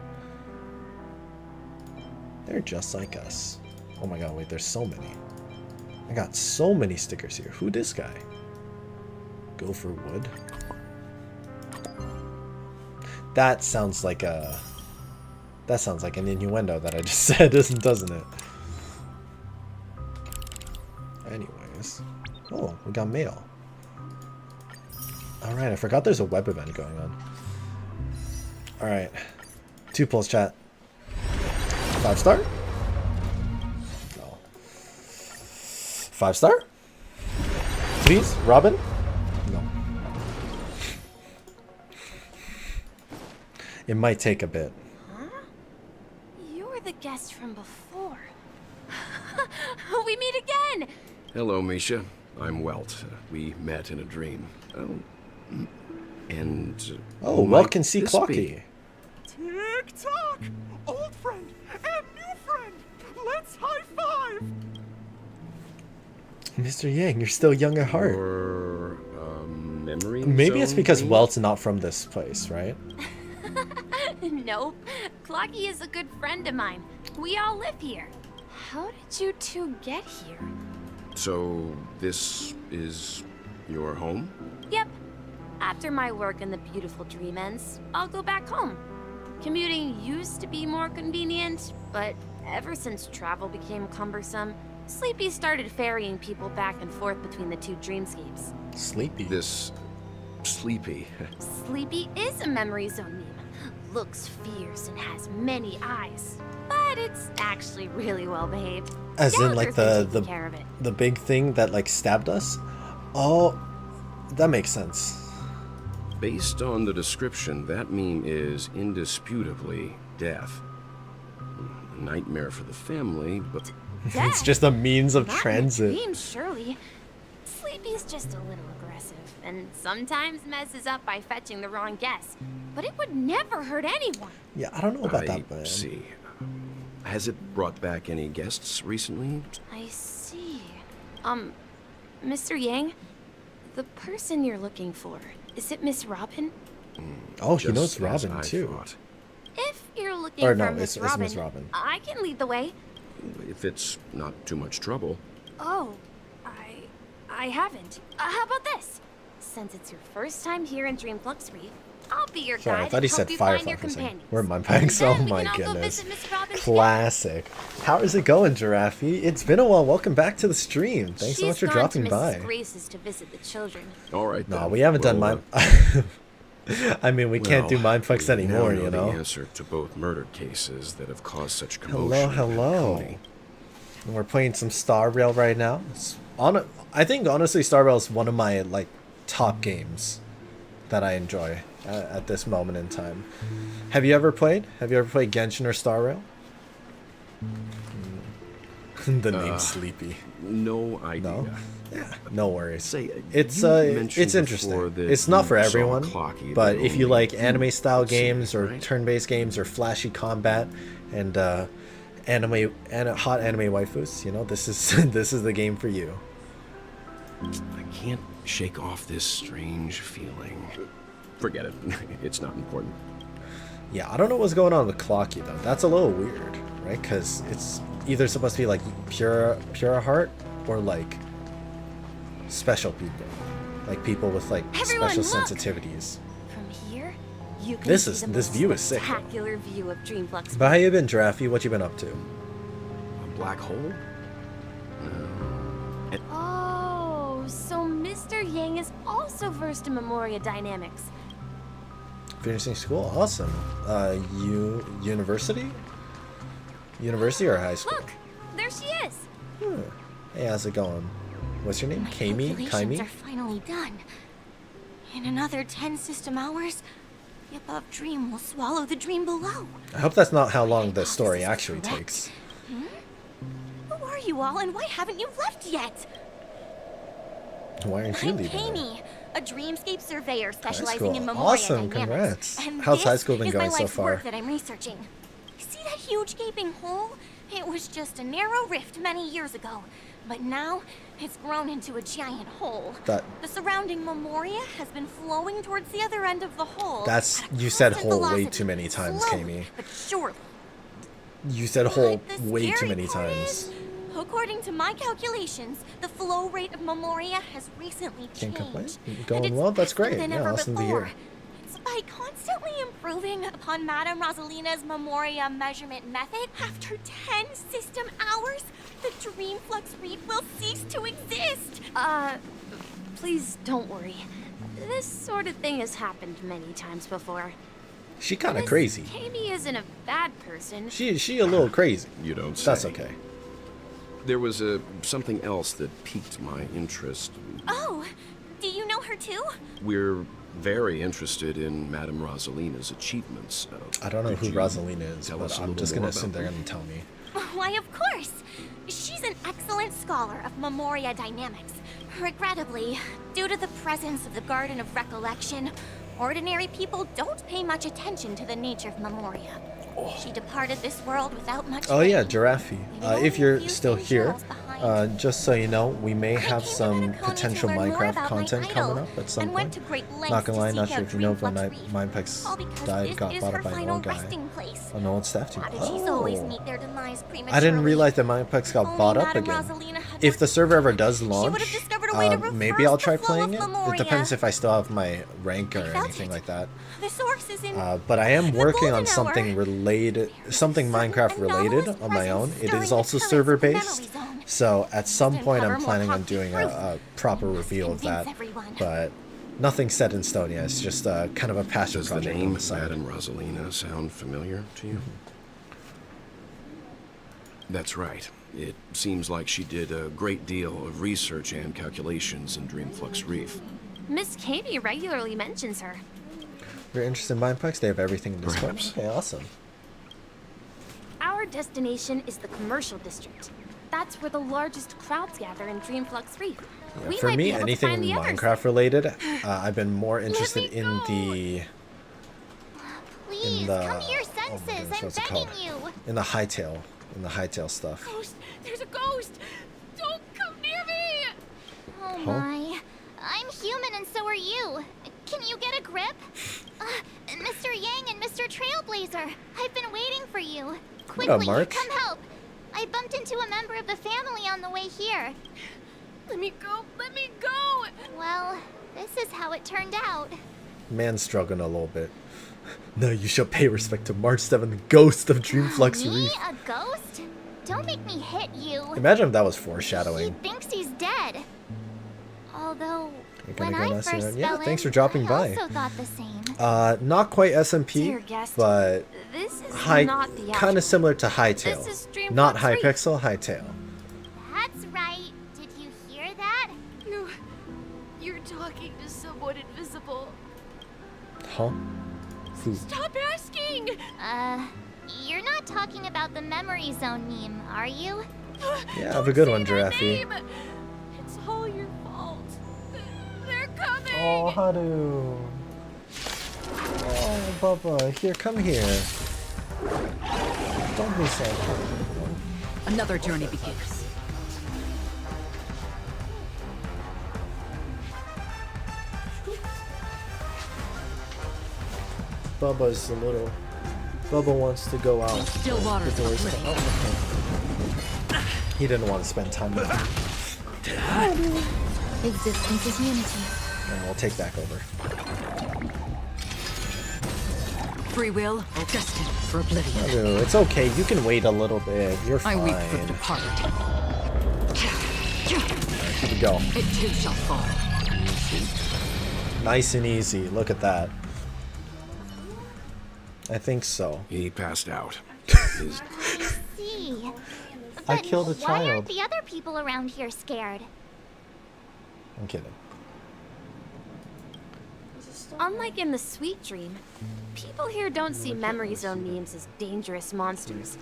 They're just like us. Oh my god, wait, there's so many. I got so many stickers here. Who this guy? Go for wood. That sounds like a... That sounds like an innuendo that I just said, doesn't it? Anyways. Oh, we got mail. Alright, I forgot there's a web event going on. Alright. 2 pulls, chat. 5-star? No. 5-star? Please, Robin? No. It might take a bit. Huh? You were the guest from before. We meet again! Hello, Misha. I'm Welt. We met in a dream. Oh, Welt can see Clocky. Tick-tock! Old friend and new friend! Let's high-five! Mr. Yang, you're still young at heart. Or, memory Maybe it's zone because thing? Welt's not from this place, right? Nope. Clocky is a good friend of mine. We all live here. How did you two get here? So, this is your home? Yep. After my work in the beautiful dream ends, I'll go back home. Commuting used to be more convenient, but ever since travel became cumbersome, Sleepy started ferrying people back and forth between the 2 dreamscapes. Sleepy? This... Sleepy. Sleepy is a memory zone meme. Looks fierce and has many eyes, but it's actually really well behaved. As in, like, Taking care of it. the big thing that, like, stabbed us? Oh, that makes sense. Based on the description, that meme is indisputably death. A nightmare for the family, but... It's just a means of transit. Dream, surely. Sleepy's just a little aggressive, and sometimes messes up by fetching the wrong guess. But it would never hurt anyone. Yeah, I don't know about that, but... I see. Has it brought back any guests recently? I see. Mr. Yang, the person you're looking for, is it Miss Robin? Oh, he Just knows as Robin, I too. thought. If you're looking Or for no, Miss it's Miss Robin. I can lead the way. If it's not too much trouble. Oh, I haven't. How about this? Since it's your first time here in Dreamflux Reef, I'll be your Sorry, guide I thought he and help said you find Firefly your for a second. companions. Where am I banks? Oh Then we my can all go goodness. visit Miss Robin Classic. How is it going, Giraffe? It's been a while. Welcome back to the stream. Thanks so She's much for gone dropping to by. Mrs. Grace's to visit the children. All right, No, then. we haven't done Well, mine. I mean, we can't do mindfucks we anymore, now you know know? the answer to both murder cases that have caused such commotion. Hello, in hello. Penacony. And we're playing some Star Rail right now. I think, honestly, Star Rail is one of my, like, top games that I enjoy at this moment in time. Have you ever played? Have you ever played Genshin or Star Rail? The name Sleepy. No idea. No? Yeah, no worries. Say, It's you mentioned it's interesting. before that It's not you for saw everyone, Clocky but the if you only like anime style series, games or right? turn-based games or flashy combat and hot anime waifus, you know, this is this is the game for you. I can't shake off this strange feeling. Forget it. It's not important. Yeah, I don't know what's going on with Clocky though. That's a little weird, right? Because it's either supposed to be like pure heart or like special people, like people with like Everyone, special look! sensitivities. From here, you can This see is the this most view is sick. spectacular view of Dreamflux. But how you been, Giraffe? What you been up to? A black hole? Oh, so Mr. Yang is also versed in Memoria dynamics. Finishing school, awesome. University? University or high school? Look, there she is. Hey, how's it going? What's your name? Kami? Calculations are finally done. In another 10 system hours, the above dream will swallow the dream below. I hope that's not how long the story actually takes. Who are you all, and why haven't you left yet? Why aren't you I'm leaving? Kami, a dreamscape surveyor High specializing in school. Memoria Awesome, dynamics. congrats. And How's high this school been is going my so life's far? work that I'm researching. See that huge gaping hole? It was just a narrow rift many years ago, but now it's grown into a giant hole. That The surrounding Memoria has been flowing towards the other end of the hole. that's at a you said constant hole way velocity, too many times, slowly, Kami. but surely. You said hole The way too scary many part times. is, according to my calculations, the flow rate of Memoria has recently Can't changed. complain. and Going it's well, that's faster great. than Yeah, ever awesome to before. hear. It's by constantly improving upon Madame Rosalina's Memoria measurement method. After 10 system hours, the Dreamflux Reef will cease to exist. Please don't worry. This sort of thing has happened many times before. She kind of Miss crazy. Kami isn't a bad person. She a little crazy. You don't say. That's okay. There was something else that piqued my interest. Oh, do you know her too? We're very interested in Madame Rosalina's achievements. I don't know Could who you Rosalina is, tell but us a I'm little just gonna more assume about they're them? gonna tell me. Why, of course. She's an excellent scholar of Memoria dynamics. Regrettably, due to the presence of the Garden of Recollection, ordinary people don't pay much attention to the nature of Memoria. She departed this world without much Oh yeah, fame. Giraffe. If you're still here, just so you know, we may have some potential learn more Minecraft about my content coming idol, up at some and went point. to great lengths Not gonna lie, to not seek sure out if you know, but Dreamflux Reef. Minepex All because died, this got is bought her up by an final old guy. resting place. An old staff team. Prodigies always meet their demise I prematurely. didn't realize that Minepex got Only bought up Madame again. Rosalina had If the server ever does would've launch, discovered a way to maybe reverse I'll the try flow playing of it. It Memoria. depends if I still have my rank or felt anything it. like that. The source is in But I am working on golden something hour. related, something Minecraft related on my own. It is also server based, so at some point I'm planning on doing a proper reveal of that. But nothing set in stone yet. It's just kind of a passion Does the project on name the side. Madame Rosalina sound familiar to you? That's right. It seems like she did a great deal of research and calculations in Dreamflux Reef. Miss Kami regularly mentions her. If you're interested in Mineplex, they have everything in Discord. Perhaps. Okay, awesome. Our destination is the commercial district. That's where the largest crowds gather in Dreamflux Reef. Yeah, We for might be me, able to anything find the others. Minecraft related, I've been more interested in the Please, the come to your oh my senses. goodness, I'm what's it begging called? you. In the hightail stuff. Ghost! There's a ghost! Don't come near me! Oh Huh? my. I'm human and so are you. Can you get a grip? Mr. Yang and Mr. Trailblazer, I've been waiting for you. Quickly, March? come help. I bumped into a member of the family on the way here. Let me go! Let me go! Well, this is how it turned out. Man's struggling a little bit. No, you shall pay respect to March 7th, ghost of Dreamflux Me? Reef. A ghost? Don't make me hit you. Imagine if that was He foreshadowing. thinks he's dead. Although, You're gonna when go I nuts first here. Yeah, fell thanks in, for dropping I by. also thought the same. Not quite SMP, Dear guest, but This is high, not the kind of similar to Hightail. This is Dreamflux Not high Reef. pixel, Hightail. That's right. Did you hear that? You're talking to someone invisible. Huh? Who? Stop asking! You're not talking about the memory zone meme, are you? Yeah, have a good one, Say my Giraffe. name. It's all your fault. They're coming! Oh, Haru. Oh, Bubba, here, come here. Don't be sad. Another journey begins. Bubba's a little. Bubba wants to go out. Still water's The door's the oh, okay. He didn't want to spend time with me. Existence is unity. And we'll take back over. Free will, destined for oblivion. No, it's okay. You can wait a little bit. You're I fine. weep for the departed. Here we go. It too shall fall. Nice and easy. Look at that. I think so. He passed out. His See. I killed a Why aren't child. the other people around here scared? I'm kidding. Unlike in the Sweet Dream, people here don't see Memory Zone memes as dangerous monsters.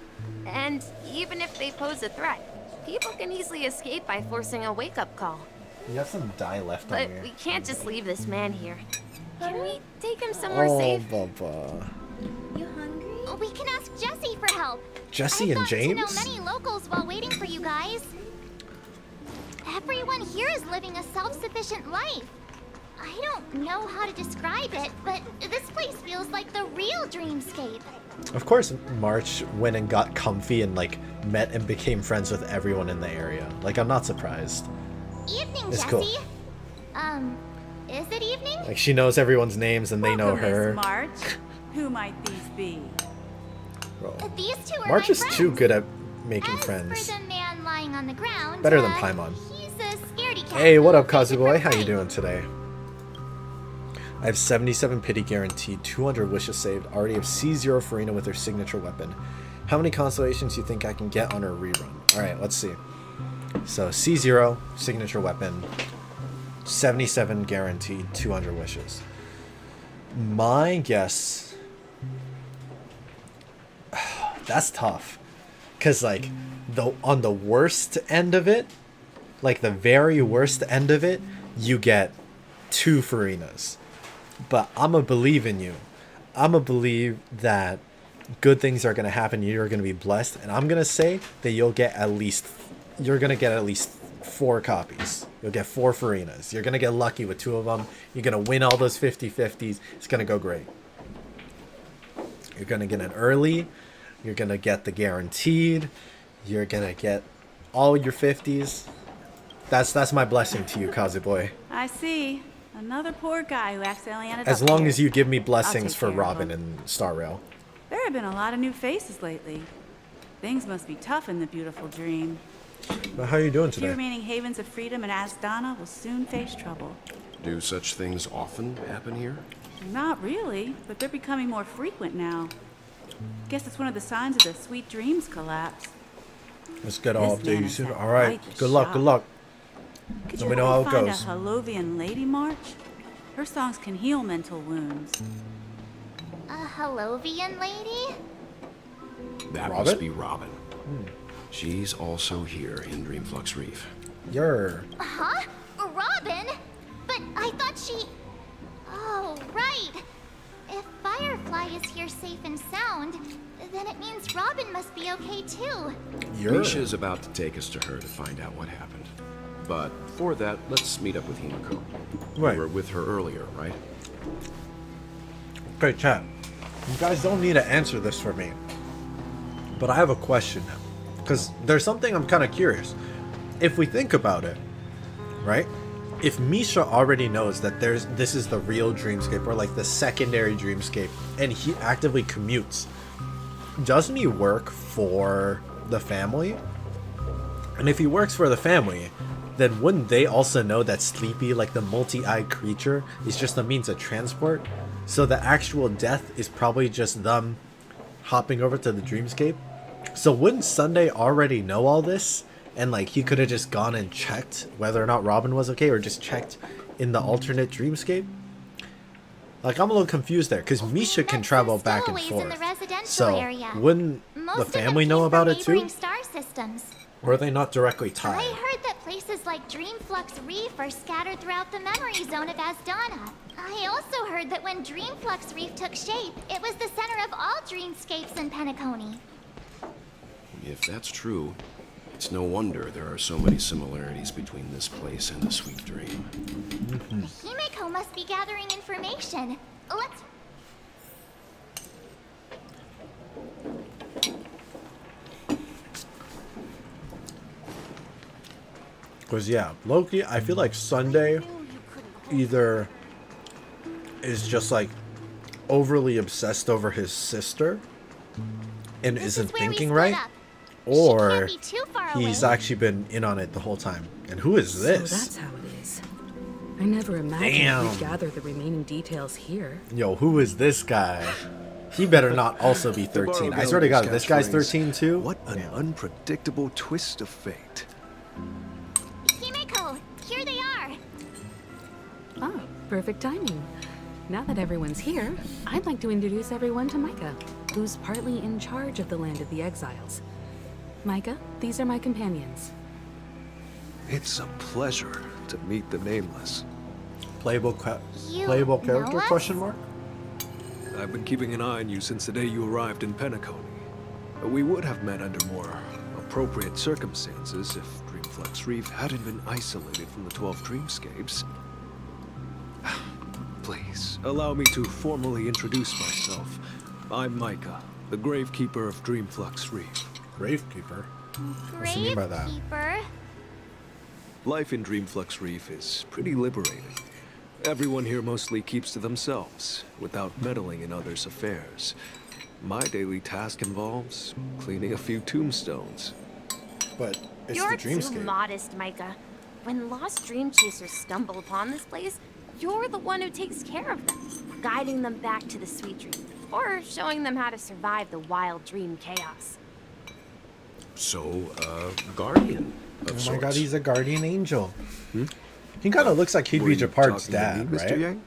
And even if they pose a threat, people can easily escape by forcing a wake-up call. You have some dye left But on we here. can't just leave this man here. Can we take him somewhere Oh, safe? Bubba. You hungry? We can ask Jesse for help. Jesse and I've gotten to know James? many locals while waiting for you guys. Everyone here is living a self-sufficient life. I don't know how to describe it, but this place feels like the real dreamscape. Of course, March went and got comfy and like met and became friends with everyone in the area. Like, I'm not surprised. Evening, It's Jesse. cool. Is it evening? Like, she knows everyone's names and they know Welcome, her. Miss March. Who might these be? These two are March my is friends. too good at making As friends. for the man lying on the ground, Better than Paimon. he's a scaredy cat. Hey, what up, Kazuboy? How you doing today? I have 77 pity guaranteed, 200 wishes saved, already have C0 Farina with her signature weapon. How many constellations do you think I can get on her rerun? Alright, let's see. So, C0, signature weapon, 77 guaranteed, 200 wishes. My guess... That's tough. Because, like, on the worst end of it, like the very worst end of it, you get 2 Farinas. But I'ma believe in you. I'ma believe that good things are gonna happen. You're gonna be blessed, and I'm gonna say that you're gonna get at least 4 copies. You'll get 4 Farinas. You're gonna get lucky with 2 of them. You're gonna win all those 50-50s. It's gonna go great. You're gonna get an early. You're gonna get the guaranteed. You're gonna get all your 50s. That's my blessing to you, Kazuboy. I see. Another poor guy who accidentally ended As up long here. as you give me I'll blessings take for care of Robin him. and Star Rail. There have been a lot of new faces lately. Things must be tough in the beautiful dream. But how are you doing 2 today? remaining havens of freedom in Asdana will soon face trouble. Do such things often happen here? Not really, but they're becoming more frequent now. Guess it's one of the signs of the Sweet Dreams collapse. Let's get all This man updated is soon. at All right. quite the Good luck. shop. Good luck. Could Let you me know how help it me goes. find a Halovian lady march? Her songs can heal mental wounds. A Halovian lady? That Robin? must be Robin. She's also here in Dreamflux Reef. You're... Huh? Robin? But I thought she... Oh, right. If Firefly is here safe and sound, then it means Robin must be okay too. Misha's about to take us to her to find out what happened. But for that, let's meet up with Himiko. Right. You were with her earlier, right? Okay, chat. You guys don't need to answer this for me. But I have a question now. Because there's something I'm kind of curious. If we think about it, right? If Misha already knows that this is the real dreamscape, or like the secondary dreamscape, and he actively commutes, doesn't he work for the family? And if he works for the family, then wouldn't they also know that Sleepy, like the multi-eyed creature, is just a means of transport? So the actual death is probably just them hopping over to the dreamscape? So wouldn't Sunday already know all this? And like he could have just gone and checked whether or not Robin was okay, or just checked in the alternate dreamscape? Like, I'm a little confused there, because Misha can travel back and Stowaways in the forth. residential So area. wouldn't Most the of them family came know from about it too? neighboring star systems. Or are they not directly I tied? heard that places like Dreamflux Reef are scattered throughout the memory zone of Asdana. I also heard that when Dreamflux Reef took shape, it was the center of all dreamscapes in Penacony. If that's true, it's no wonder there are so many similarities between this place and the Sweet Dream. Himiko must be gathering information. Let's... Because, yeah, Loki, I feel like Sunday either is just like overly obsessed over his sister and isn't thinking right, or he's actually been in on it the whole time. And who is this? So that's how it is. I never imagined we'd gather the remaining details here. Yo, who is this guy? He better not also be 13. I swear to God, this guy's 13 too? What an unpredictable twist of fate. Himeko, here they are. Oh, perfect timing. Now that everyone's here, I'd like to introduce everyone to Micah, who's partly in charge of the Land of the Exiles. Micah, these are my companions. It's a pleasure to meet the Nameless. Playable character, us? question mark? I've been keeping an eye on you since the day you arrived in Penacony. We would have met under more appropriate circumstances if Dreamflex Reef hadn't been isolated from the 12 Dreamscapes. Please, allow me to formally introduce myself. I'm Micah, the Gravekeeper of Dreamflex Reef. Gravekeeper? What's he mean by that? Gravekeeper? Life in Dreamflex Reef is pretty liberating. Everyone here mostly keeps to themselves, without meddling in others' affairs. My daily task involves cleaning a few tombstones. But it's You're the Dreamscape. too modest, Micah. When lost dream chasers stumble upon this place, you're the one who takes care of them, guiding them back to the sweet dream, or showing them how to survive the wild dream chaos. So, guardian of Oh sorts. my God, he's a guardian angel. He kind of looks like he'd be Japard's dad, Mr. right? Yang?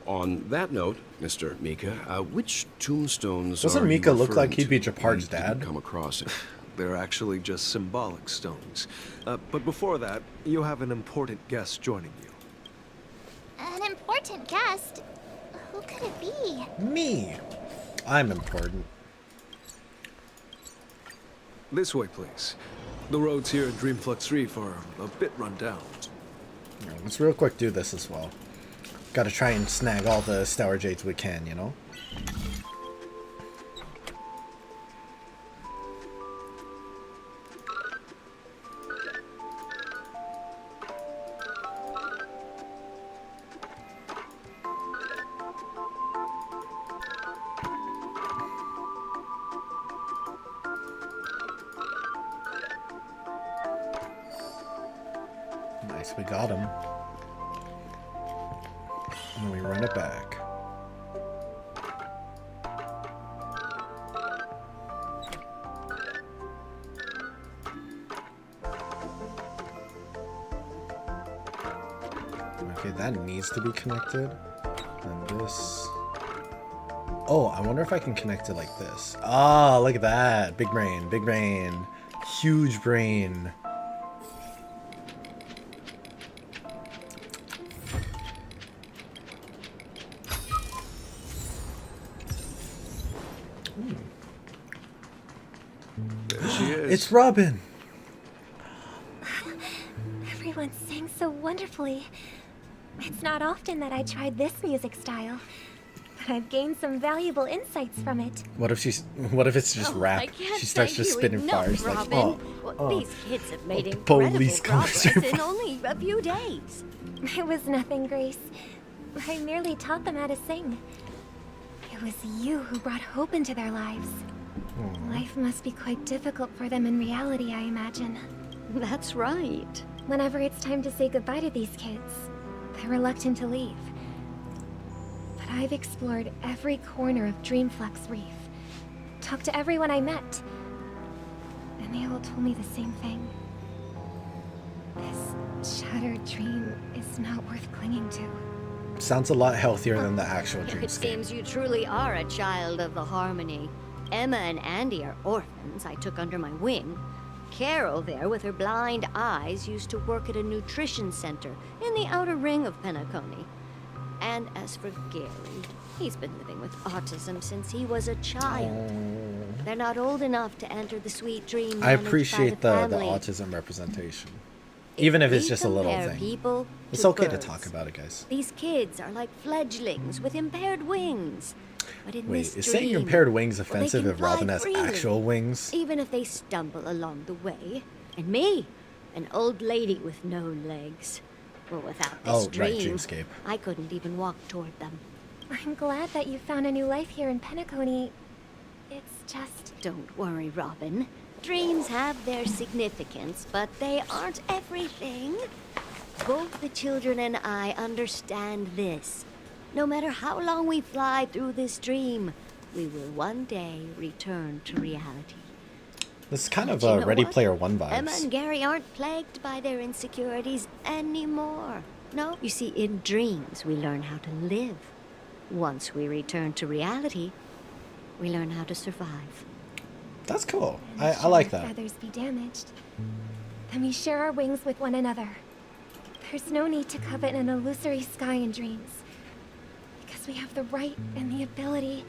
On that note, Mr. Mika, which tombstones Doesn't are you Mika look referring like he'd be to? Japard's I didn't dad? Come across it. They're actually just symbolic stones. But before that, you have an important guest joining you. An important guest? Who could it be? Me. I'm important. This way, please. The roads here at Dreamflex Reef are a bit run down. Yeah, let's real quick do this as well. Gotta try and snag all the Stellar Jades we can, you know? Nice, we got him. And then we run it back. Okay, that needs to be connected. And this... Oh, I wonder if I can connect it like this. Ah, look at that. Big brain, big brain. Huge brain. There she is. It's Robin! Everyone sings so wonderfully. It's not often that I tried this music style, but I've gained some valuable insights from it. What if it's just rap? I can't She starts thank just you spinning enough, fires like, Robin. oh, These kids have made police incredible comes progress through. in only a few days. It was nothing, Grace. I merely taught them how to sing. It was you who brought hope into their lives. Life must be quite difficult for them in reality, I imagine. That's right. Whenever it's time to say goodbye to these kids, they're reluctant to leave. But I've explored every corner of Dreamflex Reef, talked to everyone I met, and they all told me the same thing. This shattered dream is not worth clinging to. Sounds a lot healthier than the actual It Dreamscape. seems you truly are a child of the Harmony. Emma and Andy are orphans I took under my wing. Carol there, with her blind eyes, used to work at a nutrition center in the outer ring of Penacony. And as for Gary, he's been living with autism since he was a child. They're not old enough to enter the sweet dream I managed by appreciate the family. autism representation. Even if it's we just a little compare thing. people It's to okay to birds. talk about it, guys. These kids are like fledglings with impaired wings. But in Wait, this is saying dream, compared wings well, they offensive can if Robin fly has freely, actual wings? even if they stumble along the way. And me, an old lady with no legs. Well, without this Right, dream, Dreamscape. I couldn't even walk toward them. I'm glad that you found a new life here in Penacony. It's just... Don't worry, Robin. Dreams have their significance, but they aren't everything. Both the children and I understand this. No matter how long we fly through this dream, we will one day return to reality. This is kind of You know Ready what? Player One Emma vibes. and Gary aren't plagued by their insecurities anymore. No, you see, in dreams, we learn how to live. Once we return to reality, we learn how to survive. That's cool. I like that. Feathers be damaged. Then we share our wings with one another. There's no need to covet an illusory sky in dreams. Because we have the right and the ability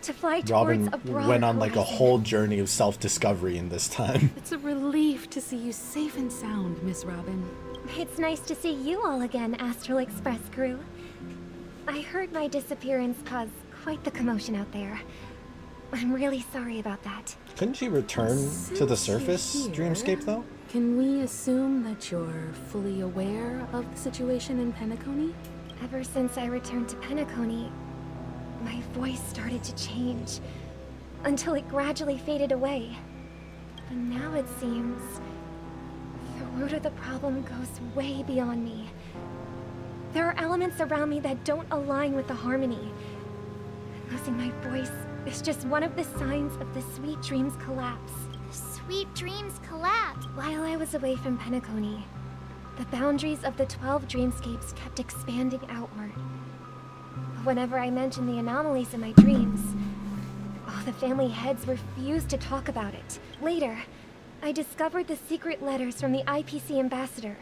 to fly Robin towards a broader went on like a horizon. whole journey of self-discovery in this time. It's a relief to see you safe and sound, Miss Robin. It's nice to see you all again, Astral Express crew. I heard my disappearance caused quite the commotion out there. I'm really sorry about that. Couldn't you return to the surface, Dreamscape, though? Can we assume that you're fully aware of the situation in Penacony? Ever since I returned to Penacony, my voice started to change, until it gradually faded away. But now it seems the root of the problem goes way beyond me. There are elements around me that don't align with the harmony. Losing my voice is just one of the signs of the Sweet Dreams collapse. The Sweet Dreams collapse. While I was away from Penacony, the boundaries of the 12 dreamscapes kept expanding outward. But whenever I mentioned the anomalies in my dreams, all the family heads refused to talk about it. Later, I discovered the secret letters from the IPC ambassador,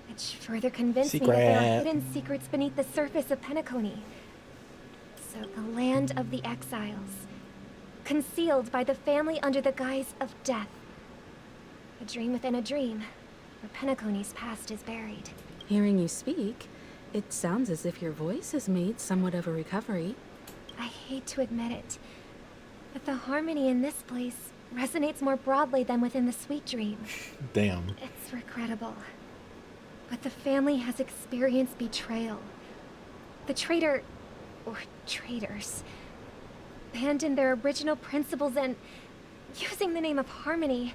which further convinced me that there are Secret. hidden secrets beneath the surface of Penacony. So the land of the exiles, concealed by the family under the guise of death. A dream within a dream, where Penacony's past is buried. Hearing you speak, it sounds as if your voice has made somewhat of a recovery. I hate to admit it, but the harmony in this place resonates more broadly than within the Sweet Dream. Damn. It's regrettable, but the family has experienced betrayal. The traitor, or traitors, abandoned their original principles and, using the name of harmony,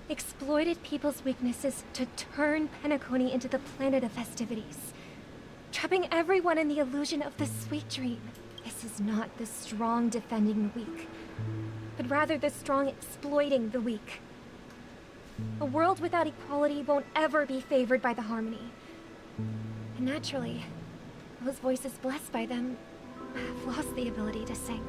exploited people's weaknesses to turn Penacony into the planet of festivities, trapping everyone in the illusion of the Sweet Dream. This is not the strong defending the weak, but rather the strong exploiting the weak. A world without equality won't ever be favored by the harmony. And naturally, those voices blessed by them have lost the ability to sing.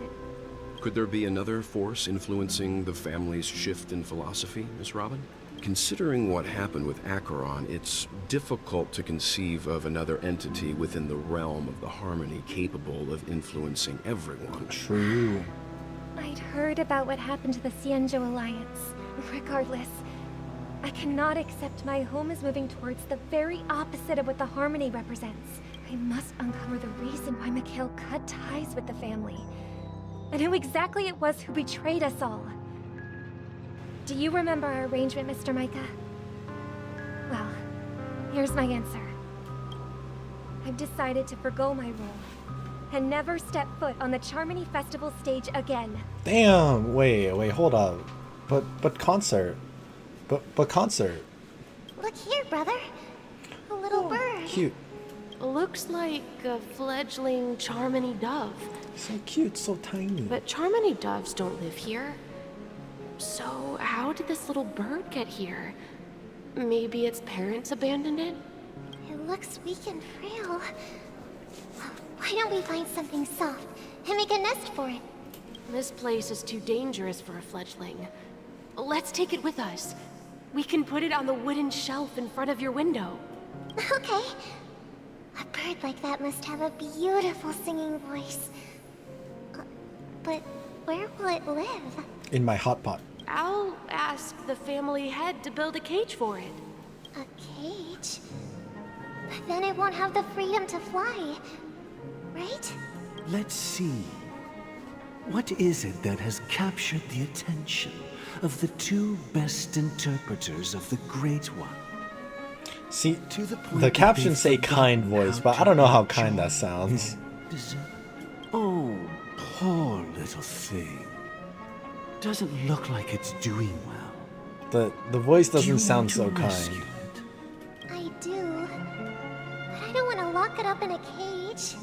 Could there be another force influencing the family's shift in philosophy, Miss Robin? Considering what happened with Acheron, it's difficult to conceive of another entity within the realm of the harmony capable of influencing everyone. True. I'd heard about what happened to the Cienjo Alliance. Regardless, I cannot accept my home is moving towards the very opposite of what the harmony represents. I must uncover the reason why Mikhail cut ties with the family, and who exactly it was who betrayed us all. Do you remember our arrangement, Mr. Micah? Well, here's my answer. I've decided to forgo my role, and never step foot on the Charmony Festival stage again. Damn. Wait, hold up. But concert. But concert. Look here, brother. A little bird. Cute. Looks like a fledgling Charmony dove. So cute, so tiny. But Charmony doves don't live here. So how did this little bird get here? Maybe its parents abandoned it? It looks weak and frail. Why don't we find something soft and make a nest for it? This place is too dangerous for a fledgling. Let's take it with us. We can put it on the wooden shelf in front of your window. Okay. A bird like that must have a beautiful singing voice. But where will it live? In my hot pot. I'll ask the family head to build a cage for it. A cage? But then it won't have the freedom to fly, right? Let's see. What is it that has captured the attention of the two best interpreters of the Great One? See, to the point the that captions say they've kind forgotten voice, how but to I don't know how enjoy kind that sounds. dessert. Oh, poor little thing. Doesn't look like it's doing well. The voice doesn't you sound want to so rescue kind. I do. But I don't want to lock it up in a cage.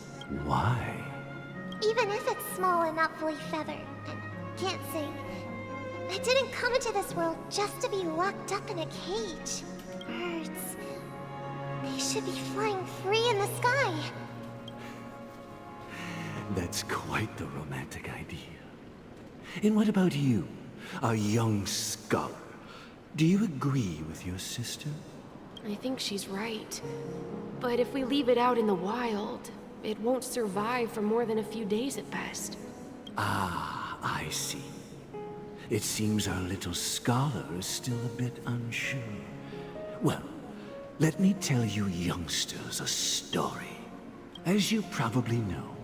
Why? Even if it's small and not fully feathered and can't sing. I didn't come into this world just to be locked up in a cage. Birds. They should be flying free in the sky. That's quite the romantic idea. And what about you, a young scholar? Do you agree with your sister? I think she's right. But if we leave it out in the wild, it won't survive for more than a few days at best. Ah, I see. It seems our little scholar is still a bit unsure. Well, let me tell you youngsters a story. As you probably know,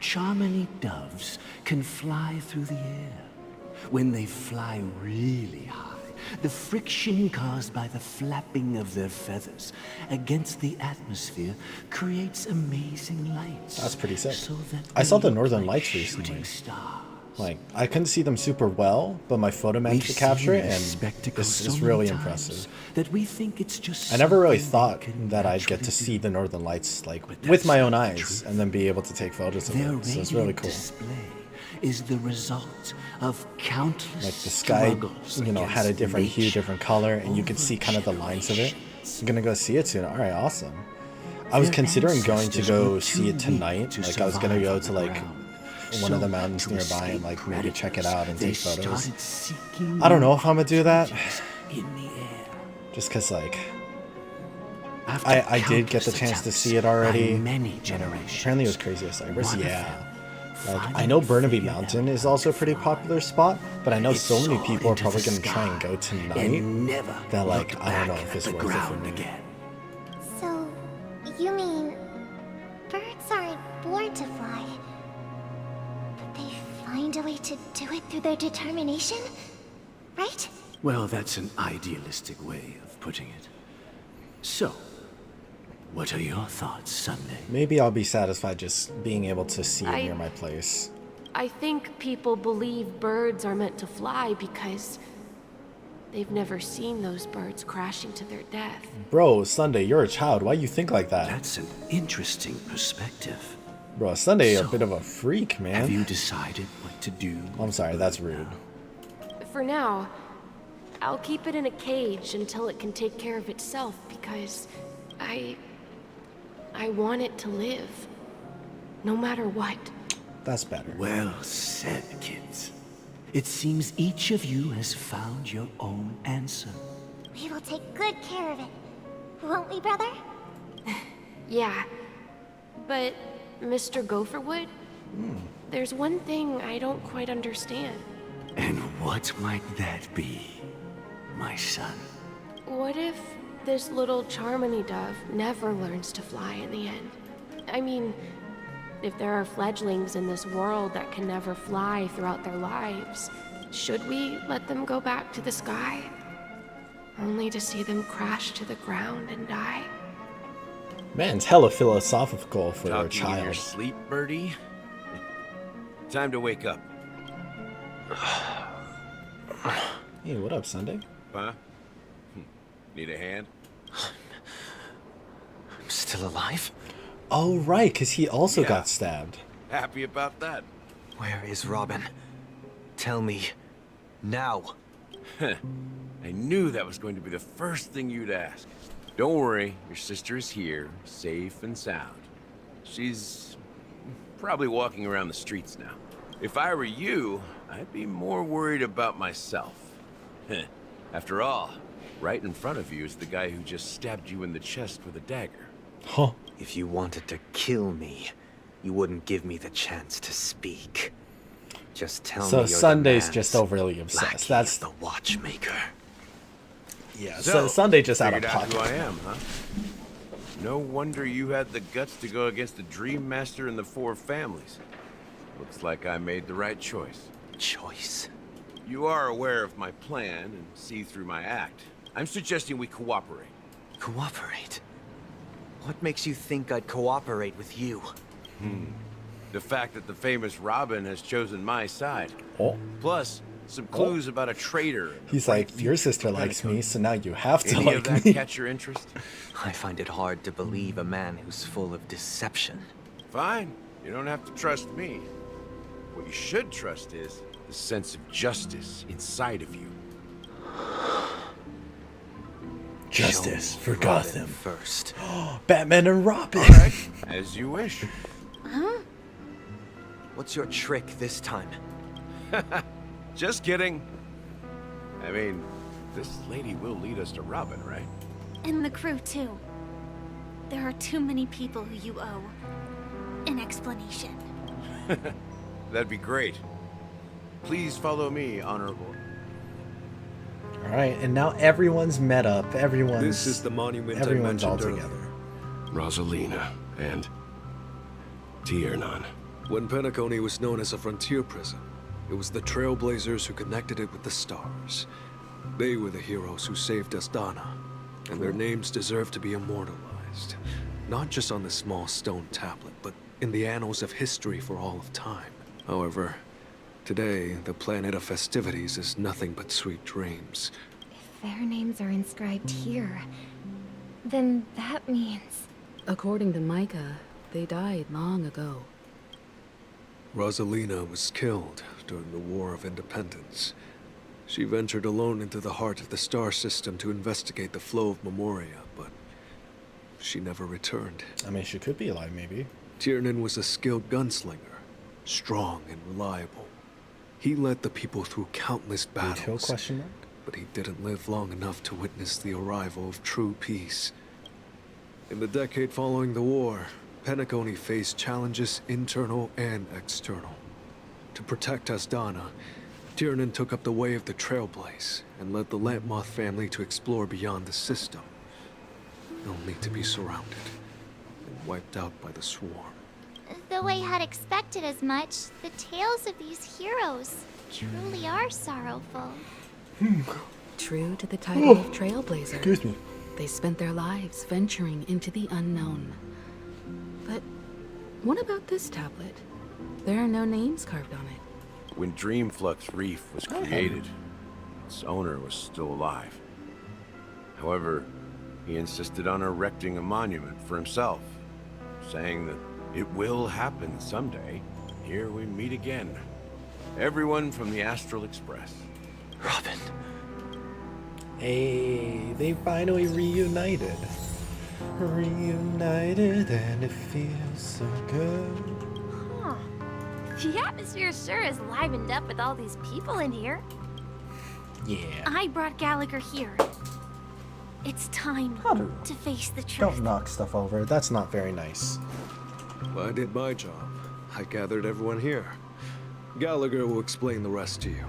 Charmony doves can fly through the air. When they fly really high, the friction caused by the flapping of their feathers against the atmosphere creates amazing lights. That's pretty sick. So that I saw they the look Northern like Lights recently. shooting stars. Like, I couldn't see them super well, but my photo managed to capture it, and it's really impressive. That we think it's just I never really something thought we can that I'd get naturally to see the Northern Lights, like, But with that's my not own the eyes, truth. and then be able to take photos of Their it. So it's really radiant cool. display is the result of countless Like, the sky, struggles you know, had a against different hue, nature different color, and you could see kind of the lines of it. I'm gonna go see it soon. Alright, awesome. I was Their considering going to ancestors go were see it too weak tonight. to Like, I was gonna survive go on to, the like, ground. one of the So, mountains to nearby and, escape like, maybe check it predators, out and they take photos. started seeking I don't know if I'm gonna do that. in the air. Just cause, like, After I did get the countless chance to attempts see it already. by many generations. Apparently it was crazy as Cybers. One of Yeah. them Like, I know Burnaby Mountain is also a pretty popular spot, but I know so many people are probably going to try and go tonight and never that, like, looked I don't know back if at it's the worth it for ground me. again. So, you mean birds aren't born to fly, but they find a way to do it through their determination, right? Well, that's an idealistic way of putting it. So, what are your thoughts, Sunday? Maybe I'll be satisfied just being able to see it I- near my place. I think people believe birds are meant to fly because they've never seen those birds crashing to their death. Bro, Sunday, you're a child. Why you think like that? That's an interesting perspective. Bro, Sunday, you're a So, bit of a freak, man. Have you decided what to do? I'm sorry, that's rude. For now, I'll keep it in a cage until it can take care of itself because I want it to live. No matter what. That's better. Well said, kids. It seems each of you has found your own answer. We will take good care of it. Won't we, brother? Yeah. But, Mr. Gopherwood, there's one thing I don't quite understand. And what might that be, my son? What if this little Charmony dove never learns to fly in the end? I mean, if there are fledglings in this world that can never fly throughout their lives, should we let them go back to the sky? Only to see them crash to the ground and die? Man, it's hella philosophical for a Talking in your child. sleep, birdie? Time to wake up. Hey, what up, Sunday? Huh? Need a hand? I'm still alive? Oh, right, because he also Yeah. got stabbed. Happy about that? Where is Robin? Tell me. Now. I knew that was going to be the first thing you'd ask. Don't worry, your sister is here, safe and sound. She's probably walking around the streets now. If I were you, I'd be more worried about myself. After all, right in front of you is the guy who just stabbed you in the chest with a dagger. Huh. If you wanted to kill me, you wouldn't give me the chance to speak. Just tell me So your Sunday's demands, just overly obsessed. Lackey That's of the watchmaker. Yeah, so Sunday just out of figured out pocket. who I am, huh? No wonder you had the guts to go against the Dream Master and the Four Families. Looks like I made the right choice. Choice? You are aware of my plan and see through my act. I'm suggesting we cooperate. Cooperate? What makes you think I'd cooperate with you? The fact that the famous Robin has chosen my side. Oh. Plus, some clues about a traitor. and He's the like, bright your future sister of likes Penacony. me, so now you have to Any like of that me. catch your interest? I find it hard to believe a man who's full of deception. Fine. You don't have to trust me. What you should trust is the sense of justice inside of you. Justice for Robin Gotham. first. Batman and Robin. All right, as you wish. Huh? What's your trick this time? Just kidding. I mean, this lady will lead us to Robin, right? And the crew, too. There are too many people who you owe an explanation. That'd be great. Please follow me, Honorable. All right, and now everyone's met up. This is the monument I everyone's all mentioned together. Rosalina and Tiernan. When Penacony was known as a frontier prison, it was the Trailblazers who connected it with the stars. They were the heroes who saved Astana, and their names deserve to be immortalized. Not just on the small stone tablet, but in the annals of history for all of time. However, today, the planet of festivities is nothing but sweet dreams. Their names are inscribed here. Then that means... According to Micah, they died long ago. Rosalina was killed during the War of Independence. She ventured alone into the heart of the star system to investigate the flow of Memoria, but she never returned. I mean, she could be alive, maybe. Tiernan was a skilled gunslinger, strong and reliable. He led the people through countless battles, but he didn't live long enough to witness the arrival of true peace. In the decade following the war, Penacony faced challenges internal and external. To protect Astana, Tiernan took up the way of the Trailblaze and led the Lampmoth family to explore beyond the system, only to be surrounded and wiped out by the swarm. Though I had expected as much, the tales of these heroes truly are sorrowful. True to the title of Trailblazer. Excuse me. They spent their lives venturing into the unknown. But what about this tablet? There are no names carved on it. When Dreamflux Reef was created, its owner was still alive. However, he insisted on erecting a monument for himself, saying that it will happen someday. Here we meet again. Everyone from the Astral Express. Robin. Hey, they finally reunited. Reunited and it feels so good. Huh. The atmosphere sure is livened up with all these people in here. Yeah. I brought Gallagher here. It's time to face the truth. Don't knock stuff over. That's not very nice. I did my job. I gathered everyone here. Gallagher will explain the rest to you.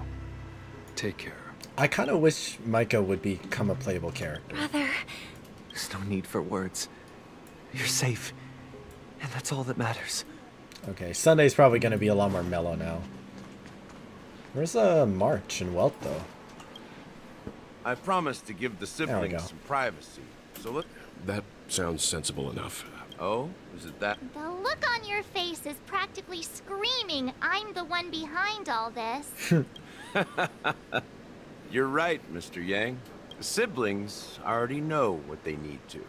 Take care. I kind of wish Micah would become a playable character. Brother. There's no need for words. You're safe, and that's all that matters. Okay, Sunday's probably going to be a lot more mellow now. Where's March and Welt, though? I promised to give the siblings some privacy. So look. That sounds sensible enough. Oh, is it that? The look on your face is practically screaming, I'm the one behind all this. You're right, Mr. Yang. The siblings already know what they need to,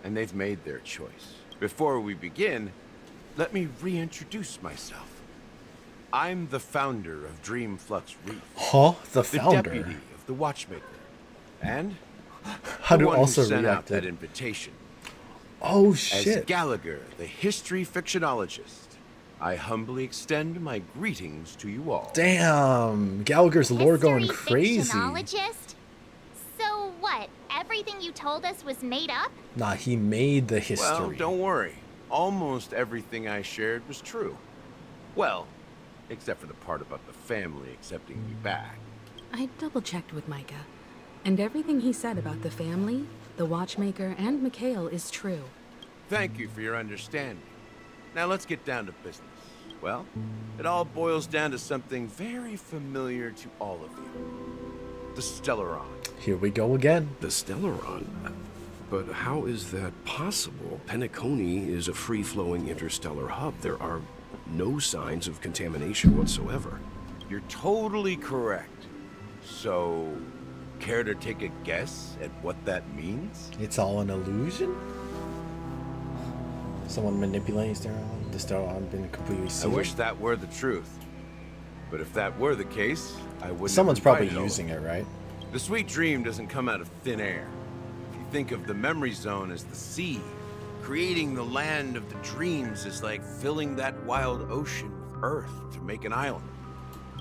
and they've made their choice. Before we begin, let me reintroduce myself. I'm the founder of Dreamflux Reef. Huh? The founder? The deputy of the Watchmaker. And How the do one also who sent out reacted. that invitation. Oh, As shit. Gallagher, the history fictionologist, I humbly extend my greetings to you all. Damn. Gallagher's lore going crazy. Fictionologist? So what? Everything you told us was made up? Nah, he made the history. Well, don't worry. Almost everything I shared was true. Well, except for the part about the family accepting me back. I double-checked with Micah, and everything he said about the family, the Watchmaker, and Mikhail is true. Thank you for your understanding. Now let's get down to business. Well, it all boils down to something very familiar to all of you. The Stellaron. Here we go again. The Stellaron? But how is that possible? Penacony is a free-flowing interstellar hub. There are no signs of contamination whatsoever. You're totally correct. So, care to take a guess at what that means? It's all an illusion? Someone manipulates the Stellaron been completely I sealed. wish that were the truth. But if that were the case, I wouldn't. Someone's probably have using it, right? The sweet dream doesn't come out of thin air. If you think of the memory zone as the sea, creating the land of the dreams is like filling that wild ocean with earth to make an island.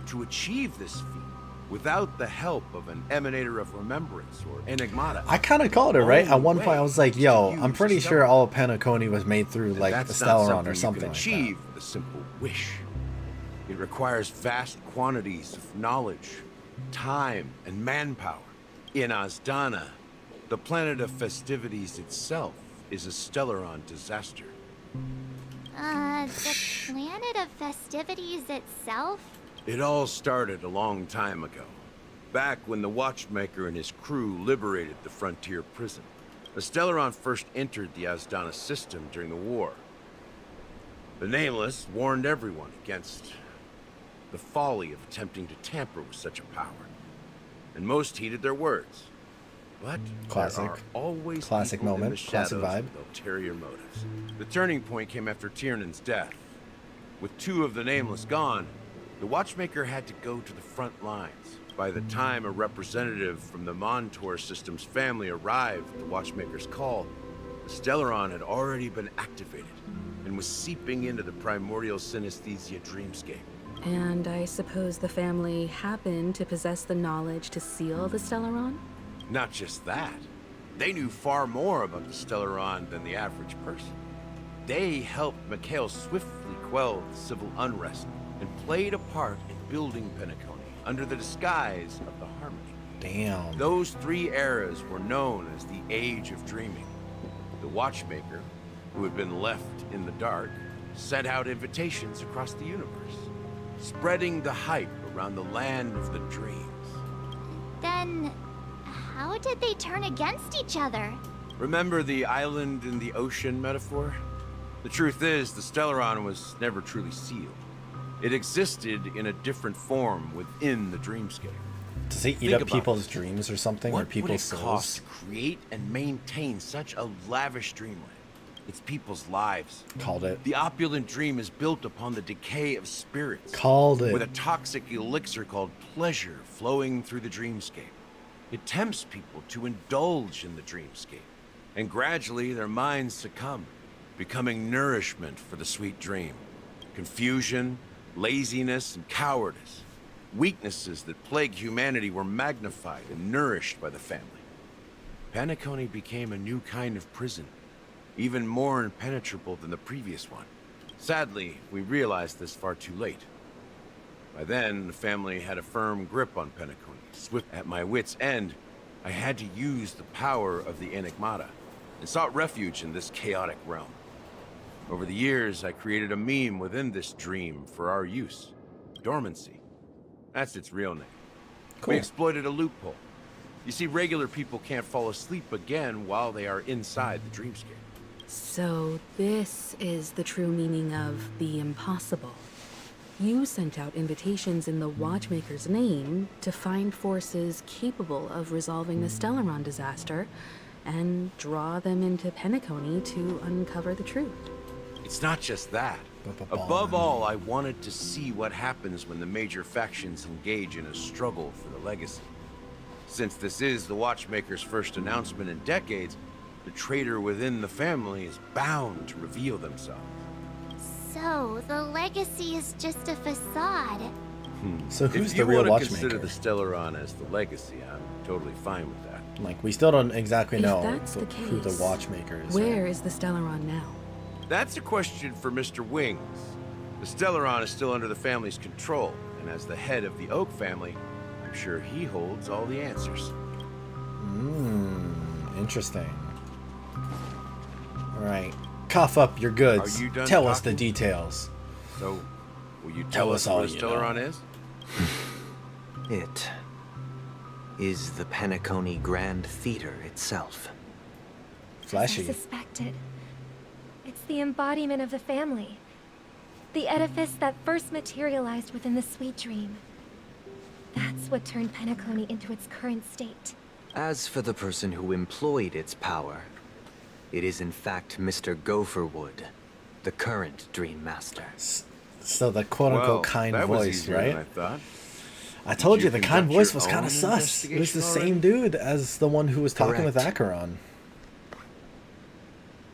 To achieve this feat, without the help of an emanator of remembrance or enigmata. I kind of called it, right? At one point I was like, yo, I'm pretty sure all of Penacony was made through like the Stellaron or something like that. Achieve with a simple wish. It requires vast quantities of knowledge, time, and manpower. In Azdana, the planet of festivities itself is a Stellaron disaster. The planet of festivities itself? It all started a long time ago, back when the Watchmaker and his crew liberated the frontier prison. The Stellaron first entered the Azdana system during the war. The Nameless warned everyone against the folly of attempting to tamper with such a power, and most heeded their words. But Classic. there are always Classic people moment. in the shadows Classic vibe. with ulterior motives. The turning point came after Tiernan's death. With two of the Nameless gone, the Watchmaker had to go to the front lines. By the time a representative from the Montour System's family arrived at the Watchmaker's call, the Stellaron had already been activated and was seeping into the primordial synesthesia dreamscape. And I suppose the family happened to possess the knowledge to seal the Stellaron? Not just that. They knew far more about the Stellaron than the average person. They helped Mikhail swiftly quell the civil unrest and played a part in building Penacony under the disguise of the Harmony. Damn. Those three eras were known as the Age of Dreaming. The Watchmaker, who had been left in the dark, sent out invitations across the universe, spreading the hype around the land of the dreams. Then, how did they turn against each other? Remember the island in the ocean metaphor? The truth is, the Stellaron was never truly sealed. It existed in a different form within the dreamscape. Does he eat Think up about people's it. dreams or something? Or What would people's it cost souls? to create and maintain such a lavish dreamland? It's people's lives. Called it. The opulent dream is built upon the decay of spirits. Called it. With a toxic elixir called pleasure flowing through the dreamscape. It tempts people to indulge in the dreamscape. And gradually their minds succumb, becoming nourishment for the sweet dream. Confusion, laziness, and cowardice. Weaknesses that plague humanity were magnified and nourished by the family. Penacony became a new kind of prison, even more impenetrable than the previous one. Sadly, we realized this far too late. By then, the family had a firm grip on Penacony. Swift at my wit's end, I had to use the power of the Enigmata, and sought refuge in this chaotic realm. Over the years, I created a meme within this dream for our use. Dormancy. That's its real name. Cool. We exploited a loophole. You see, regular people can't fall asleep again while they are inside the dreamscape. So this is the true meaning of the impossible. You sent out invitations in the Watchmaker's name to find forces capable of resolving the Stellaron disaster and draw them into Penacony to uncover the truth. It's not just that. Above all, I wanted to see what happens when the major factions engage in a struggle for the legacy. Since this is the Watchmaker's first announcement in decades, the traitor within the family is bound to reveal themselves. So, the legacy is just a facade. So who's If the real you want to Watchmaker? consider the Stellaron as the legacy, I'm totally fine with that. Like, we still don't exactly If know that's the who the case, Watchmaker is. Where is the Stellaron now? That's a question for Mr. Wings. The Stellaron is still under the family's control, and as the head of the Oak family, I'm sure he holds all the answers. Interesting. Alright. Cough up your goods. Are you done Tell us the talking? details. So, Will you Tell us all what a you Stellaron know. is? It is the Penacony Grand Theater itself. Flashy. As I suspected. It's the embodiment of the family. The edifice that first materialized within the Sweet Dream. That's what turned Penacony into its current state. As for the person who employed its power, it is in fact Mr. Gopherwood, the current Dream Master. So the quote-unquote Well, kind that was voice, easier right? than I thought. I told Did you you the kind conduct voice your was kind own of sus. It was the investigation same dude as the one who was talking with Correct. Acheron.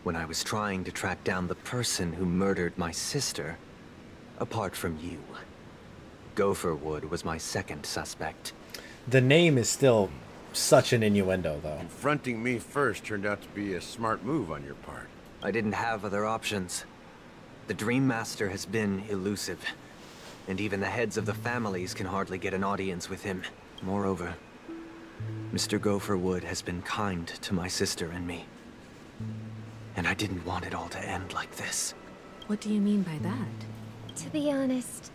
When I was trying to track down the person who murdered my sister, apart from you, Gopherwood was my second suspect. The name is still such an innuendo, though. Confronting me first turned out to be a smart move on your part. I didn't have other options. The Dream Master has been elusive, and even the heads of the families can hardly get an audience with him. Moreover, Mr. Gopherwood has been kind to my sister and me. And I didn't want it all to end like this. What do you mean by that? To be honest,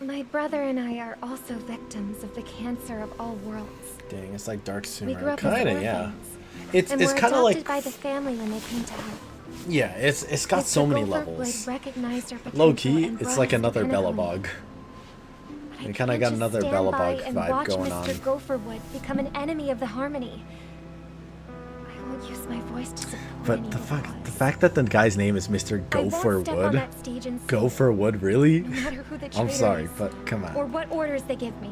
my brother and I are also victims of the cancer of all worlds. Dang, it's like Dark We grew Sumer. up as Kinda, yeah. orphans, It's and were kind of adopted like, by the family when they came to help. yeah, it's got so Mr. many Gopherwood levels. recognized our Low potential key, and it's brought like us to another Penacony. Bellabog. I We kind of can't got just another stand by Bellabog and vibe watch going Mr. on. Gopherwood become an enemy of the Harmony. I won't use my voice to support But any the of fact that the guy's name is Mr. I won't step on Gopherwood. that stage and sing, Gopherwood, really? no matter who the I'm traitor sorry, is, but come on. or what orders they give me.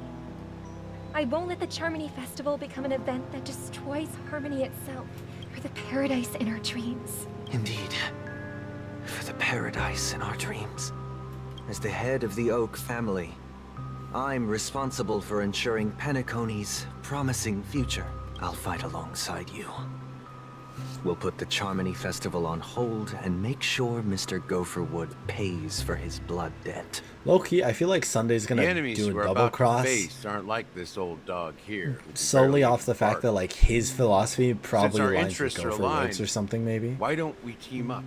I won't let the Charmony Festival become an event that destroys Harmony itself, or the paradise in our dreams. Indeed. For the paradise in our dreams. As the head of the Oak family, I'm responsible for ensuring Penacony's promising future. I'll fight alongside you. We'll put the Charmony Festival on hold and make sure Mr. Gopherwood pays for his blood debt. Low-key, I feel like Sunday's The gonna enemies do a we're double about cross to face aren't like this old dog here. who can solely barely off the fact bark. that like his philosophy probably our aligns with interests are Gopherwood's aligned, or something, maybe. Why don't we team up?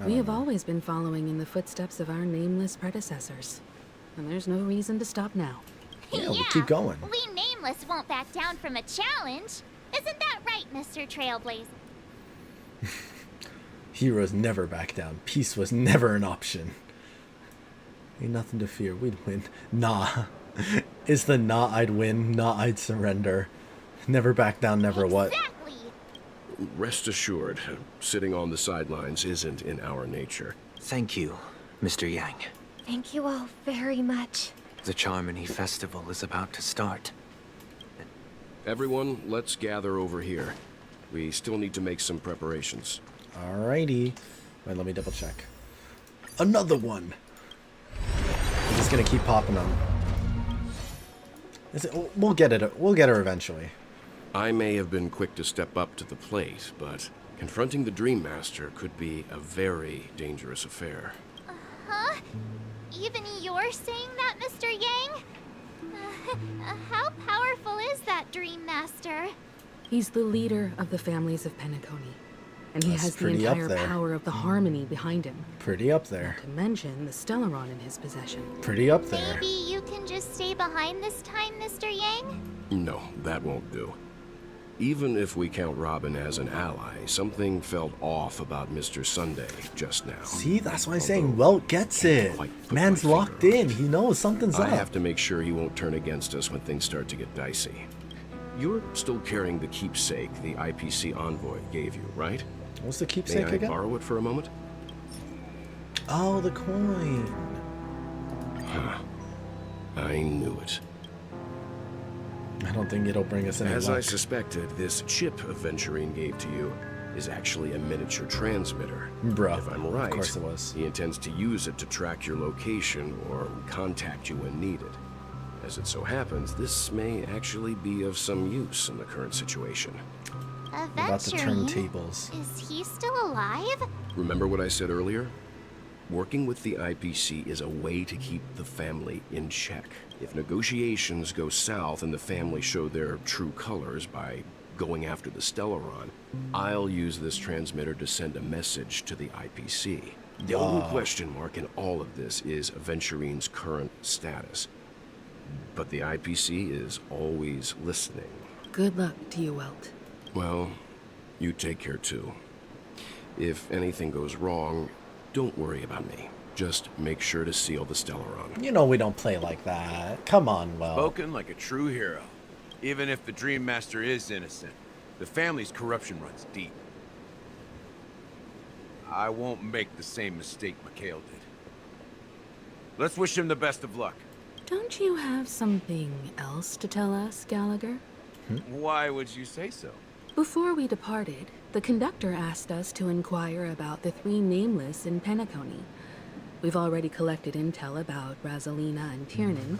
We have always been following in the footsteps of our nameless predecessors. And there's no reason to stop now. Yeah, we'll keep going. We Nameless won't back down from a challenge. Isn't that right, Mr. Trailblazer? Heroes never back down. Peace was never an option. Ain't nothing to fear. We'd win. Nah. It's the nah I'd win, nah I'd surrender. Never back down, never what. Rest assured, sitting on the sidelines isn't in our nature. Thank you, Mr. Yang. Thank you all very much. The Charmony Festival is about to start. Everyone, let's gather over here. We still need to make some preparations. Alrighty. Wait, let me double check. Another one! I'm just gonna keep popping them. We'll get it. We'll get her eventually. I may have been quick to step up to the plate, but confronting the Dream Master could be a very dangerous affair. Huh? Even you're saying that, Mr. Yang? How powerful is that Dream Master? He's the leader of the families of Penacony. And he That's has the pretty up entire there. power of the Harmony behind him. Pretty up there. Not to mention the Stellaron in his possession. Pretty up there. Maybe you can just stay behind this time, Mr. Yang? No, that won't do. Even if we count Robin as an ally, something felt off about Mr. Sunday just now. See, that's why I'm saying Welt gets it. Man's locked in. He knows something's I up. have to make sure he won't turn against us when things start to get dicey. You're still carrying the keepsake the IPC envoy gave you, right? What's the keepsake May I again? borrow it for a moment? Oh, the coin. Huh. I knew it. I don't think it'll bring us any As I luck. suspected, this chip Aventurine gave to you is actually a miniature transmitter. Bruh, If I'm right, of course it was. he intends to use it to track your location or contact you when needed. As it so happens, this may actually be of some use in the current situation. About the Aventurine? turntables. Is he still alive? Remember what I said earlier? Working with the IPC is a way to keep the family in check. If negotiations go south and the family show their true colors by going after the Stellaron, I'll use this transmitter to send a message to the IPC. The only question mark in all of this is Aventurine's current status. But the IPC is always listening. Good luck to you, Welt. Well, you take care too. If anything goes wrong, don't worry about me. Just make sure to seal the Stellaron. You know we don't play like that. Come on, Welt. Spoken like a true hero. Even if the Dream Master is innocent, the family's corruption runs deep. I won't make the same mistake Mikhail did. Let's wish him the best of luck. Don't you have something else to tell us, Gallagher? Why would you say so? Before we departed, the conductor asked us to inquire about the 3 nameless in Penacony. We've already collected intel about Rosalina and Tiernan,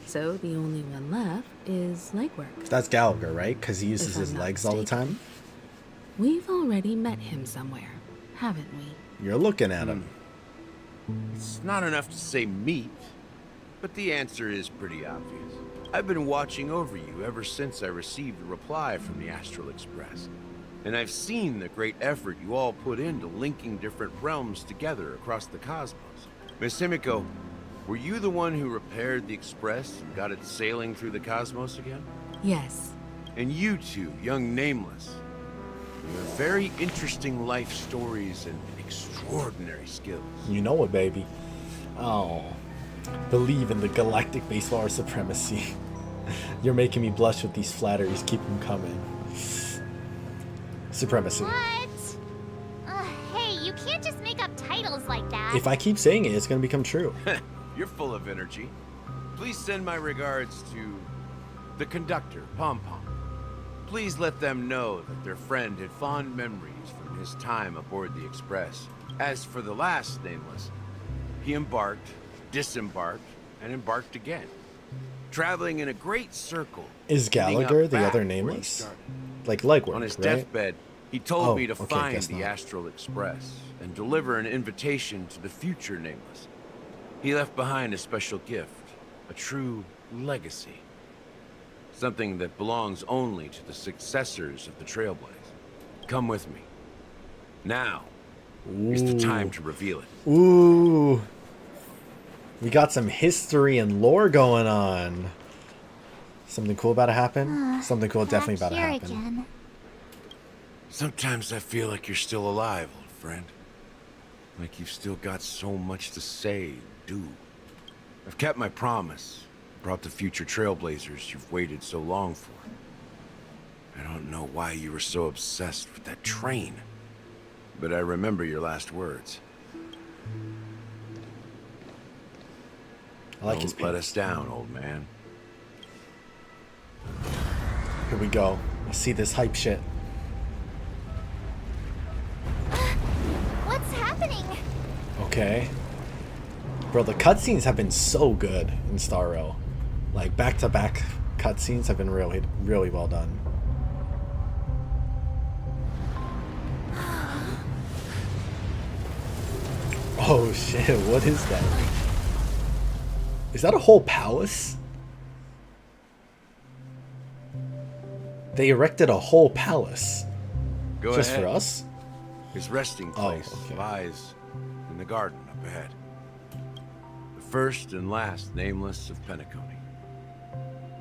so the only one left is legwork. That's Gallagher, right? Because he uses his legs all the time? We've already met him somewhere, haven't we? You're looking at him. It's not enough to say meet, but the answer is pretty obvious. I've been watching over you ever since I received the reply from the Astral Express. And I've seen the great effort you all put into linking different realms together across the cosmos. Miss Himiko, were you the one who repaired the Express and got it sailing through the cosmos again? Yes. And you two, young Nameless, you have very interesting life stories and extraordinary skills. You know it, baby. Oh. Believe in the galactic baseball supremacy. You're making me blush with these flatteries. Keep them coming. Supremacy. What? Hey, you can't just make up titles like that. If I keep saying it, it's going to become true. You're full of energy. Please send my regards to the conductor, Pom Pom. Please let them know that their friend had fond memories from his time aboard the Express. As for the last Nameless, he embarked, disembarked, and embarked again, traveling in a great circle. Is Gallagher the other Nameless? Like legwork, On his right? deathbed, he told me to okay, find guess the not. Astral Express and deliver an invitation to the future Nameless. He left behind a special gift, a true legacy. Something that belongs only to the successors of the Trailblazer. Come with me. Now is the time to reveal it. Ooh. We got some history and lore going on. Something cool about to happen? Something cool definitely about to Here happen. again. Sometimes I feel like you're still alive, old friend. Like you've still got so much to say and do. I've kept my promise. Brought the future Trailblazers you've waited so long for. I don't know why you were so obsessed with that train. But I remember your last words. I like his Don't let us down, old man. Here we go. Let's see this hype shit. What's happening? Okay. Bro, the cutscenes have been so good in Star Rail. Like, back-to-back cutscenes have been really, really well done. Oh shit, what is that? Is that a whole palace? They erected a whole palace. Go Just ahead. for us? His resting place lies in the garden up ahead. The first and last Nameless of Penacony.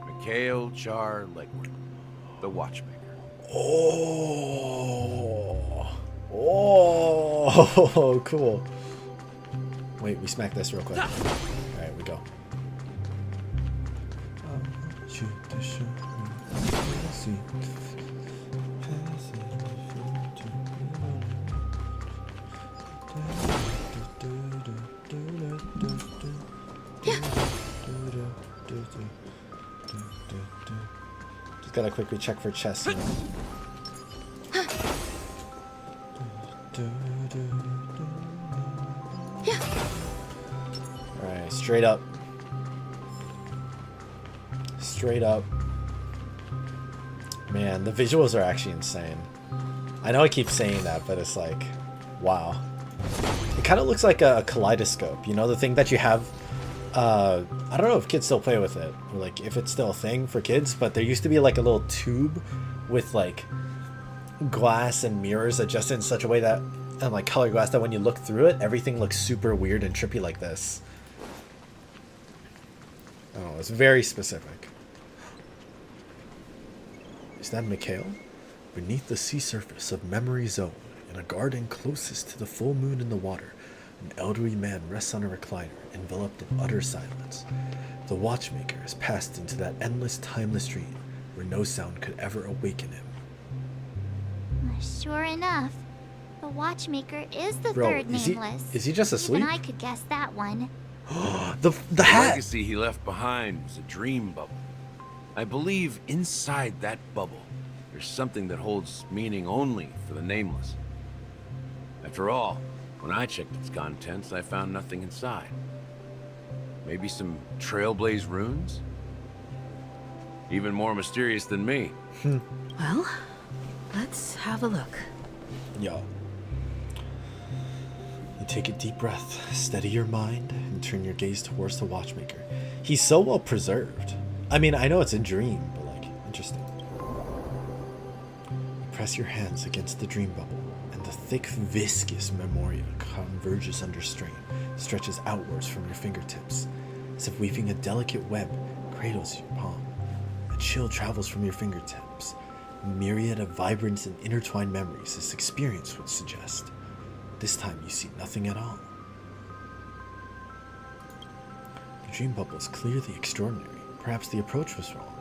Mikhail Char Legward, the Watchmaker. Oh. Oh, cool. Wait, we smack this real quick. Alright, we go. Just gotta quickly check for chests. You know? Alright, straight up. Straight up. Man, the visuals are actually insane. I know I keep saying that, but it's like, wow. It kind of looks like a kaleidoscope, you know, the thing that you have. I don't know if kids still play with it, or like if it's still a thing for kids, but there used to be like a little tube with like glass and mirrors adjusted in such a way that and like color glass that when you look through it, everything looks super weird and trippy like this. Oh, it's very specific. Is that Mikhail? Beneath the sea surface of Memory Zone, in a garden closest to the full moon in the water, an elderly man rests on a recliner, enveloped in utter silence. The watchmaker has passed into that endless, timeless dream where no sound could ever awaken him. Sure enough, the watchmaker is the Bro, third nameless. Is he just asleep? Even I could guess that one. the The hat! legacy he left behind was a dream bubble. I believe inside that bubble, there's something that holds meaning only for the nameless. After all, when I checked its contents, I found nothing inside. Maybe some Trailblazer runes? Even more mysterious than me. Well, let's have a look. Yo. You take a deep breath, steady your mind, and turn your gaze towards the watchmaker. He's so well preserved. I mean, I know it's a dream, but like, interesting. You press your hands against the dream bubble, and the thick, viscous memoria converges under strain, stretches outwards from your fingertips, as if weaving a delicate web cradles your palm. A chill travels from your fingertips. A myriad of vibrant and intertwined memories this experience would suggest. This time you see nothing at all. The dream bubble is clearly extraordinary. Perhaps the approach was wrong.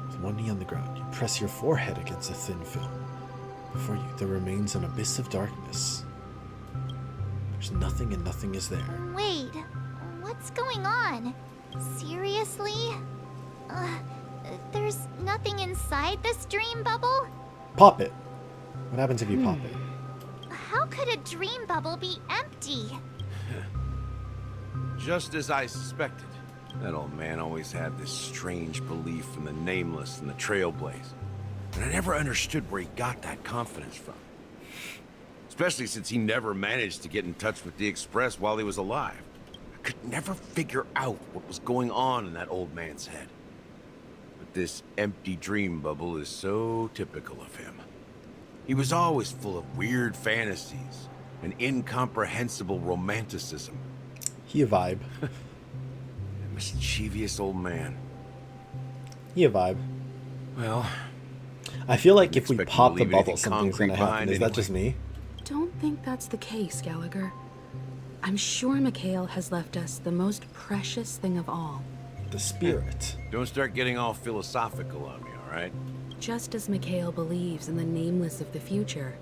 With one knee on the ground, you press your forehead against a thin film. Before you, there remains an abyss of darkness. There's nothing and nothing is there. Wait, what's going on? Seriously? There's nothing inside this dream bubble? Pop it. What happens if you pop it? How could a dream bubble be empty? Just as I suspected. That old man always had this strange belief in the nameless and the Trailblazer. And I never understood where he got that confidence from. Especially since he never managed to get in touch with the Express while he was alive. I could never figure out what was going on in that old man's head. But this empty dream bubble is so typical of him. He was always full of weird fantasies and incomprehensible romanticism. He a vibe. Mischievous old man. He a vibe. Well, I feel like if we expect pop him to the leave bubble, anything something's concrete gonna happen. behind Is that anyway. just me? Don't think that's the case, Gallagher. I'm sure Mikhail has left us the most precious thing of all. The spirit. Don't start getting all philosophical on me, all right? Just as Mikhail believes in the nameless of the future,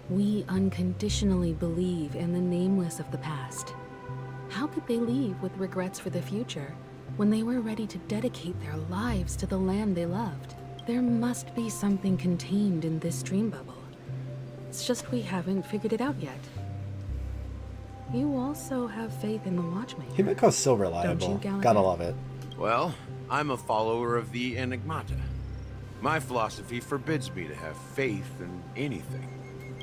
we unconditionally believe in the nameless of the past. How could they leave with regrets for the future when they were ready to dedicate their lives to the land they loved? There must be something contained in this dream bubble. It's just we haven't figured it out yet. You also have faith in the watchmaker. Himiko's so Don't reliable. you, Gallagher? Gotta love it. Well, I'm a follower of the Enigmata. My philosophy forbids me to have faith in anything.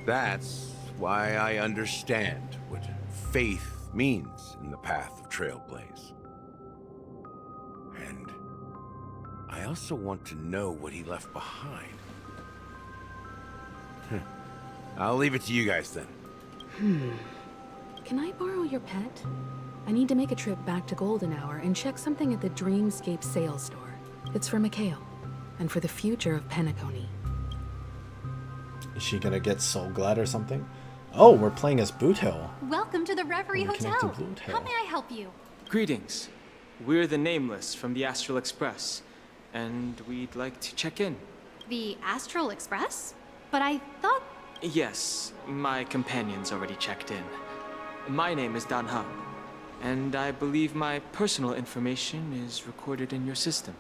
That's why I understand what faith means in the path of Trailblaze. And I also want to know what he left behind. I'll leave it to you guys then. Can I borrow your pet? I need to make a trip back to Golden Hour and check something at the Dreamscape sales store. It's for Mikhail, and for the future of Penacony. Is she gonna get Soul Glad or something? Oh, we're playing as Boot Hill. Welcome to the Reverie We're connecting Hotel. Boot Hill. How may I help you? Greetings. We're the Nameless from the Astral Express, and we'd like to check in. The Astral Express? But I thought... Yes, my companions already checked in. My name is Dan Hang, and I believe my personal information is recorded in your system.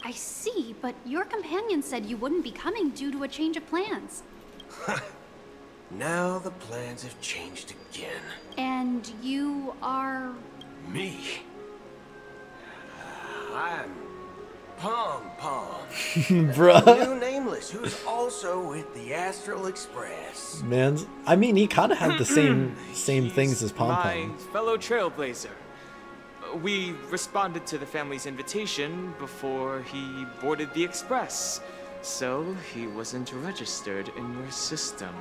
I see, but your companion said you wouldn't be coming due to a change of plans. Now the plans have changed again. And you are... Me? I'm Pong Pong. Bruh. The new Nameless, who's also with the Astral Express. Man, I mean, he kind of had the same things as Pom My Pom. fellow Trailblazer. We responded to the family's invitation before he boarded the Express, so he wasn't registered in your system.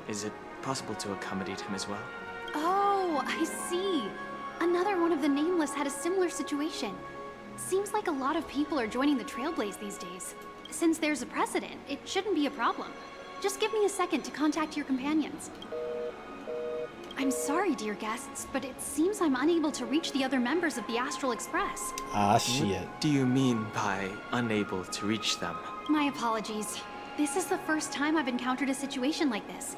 Is it possible to accommodate him as well? Oh, I see. Another one of the Nameless had a similar situation. Seems like a lot of people are joining the Trailblaze these days. Since there's a precedent, it shouldn't be a problem. Just give me a second to contact your companions. I'm sorry, dear guests, but it seems I'm unable to reach the other members of the Astral Express. Ah, shit. What do you mean by unable to reach them? My apologies. This is the first time I've encountered a situation like this.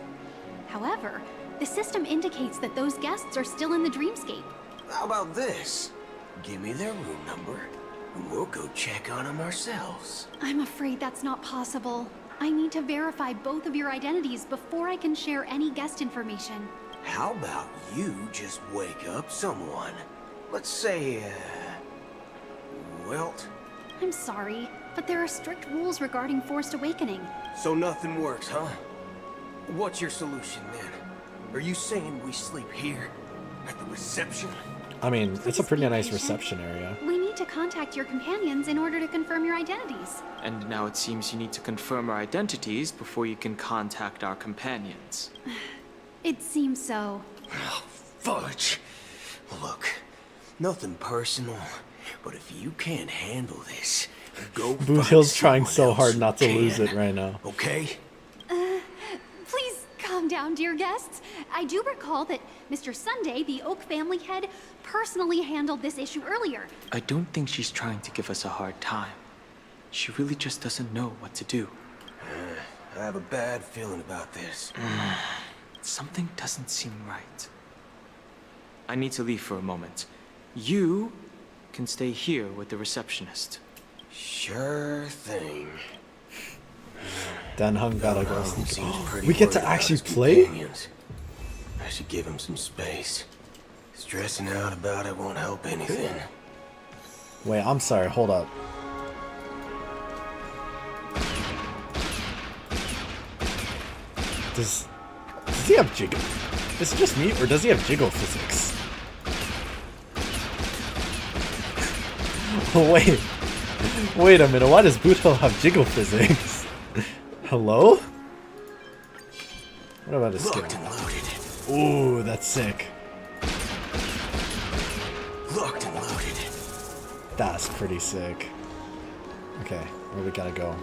However, the system indicates that those guests are still in the dreamscape. How about this? Give me their room number, and we'll go check on them ourselves. I'm afraid that's not possible. I need to verify both of your identities before I can share any guest information. How about you just wake up someone? Let's say, Wilt? I'm sorry, but there are strict rules regarding forced awakening. So nothing works, huh? What's your solution then? Are you saying we sleep here? At the reception? I mean, it's a pretty nice reception area. We need to contact your companions in order to confirm your identities. And now it seems you need to confirm our identities before you can contact our companions. It seems so. Oh, fudge. Look, nothing personal, but if you can't handle this, go Boot Hill's trying so hard not to lose it right now. Okay? Please calm down, dear guests. I do recall that Mr. Sunday, the Oak family head, personally handled this issue earlier. I don't think she's trying to give us a hard time. She really just doesn't know what to do. I have a bad feeling about this. Something doesn't seem right. I need to leave for a moment. You can stay here with the receptionist. Sure thing. Dan Hung gotta go. Seems pretty We get to worried about actually his play? companions. I should give him some space. Stressing out about it won't help anything. Wait, I'm sorry, hold up. Does he have jiggle? Is it just me, or does he have jiggle physics? Wait a minute, why does Boot Hill have jiggle physics? Hello? What about his skill? Ooh, that's sick. Locked and loaded. That's pretty sick. Okay, where we gotta go?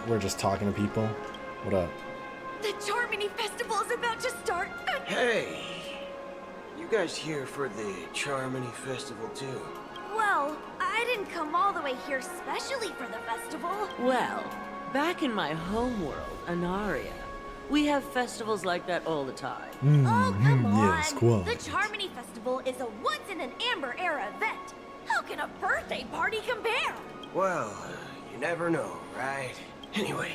We're just talking to people. What up? The Charmony Festival is about to start. Hey, you guys here for the Charmony Festival too? Well, I didn't come all the way here specially for the festival. Well, back in my homeworld, Anaria, we have festivals like that all the time. Oh, come on. Yeah, squad. The Charmony Festival is a once-in-an-amber era event. How can a birthday party compare? Well, you never know, right? Anyway,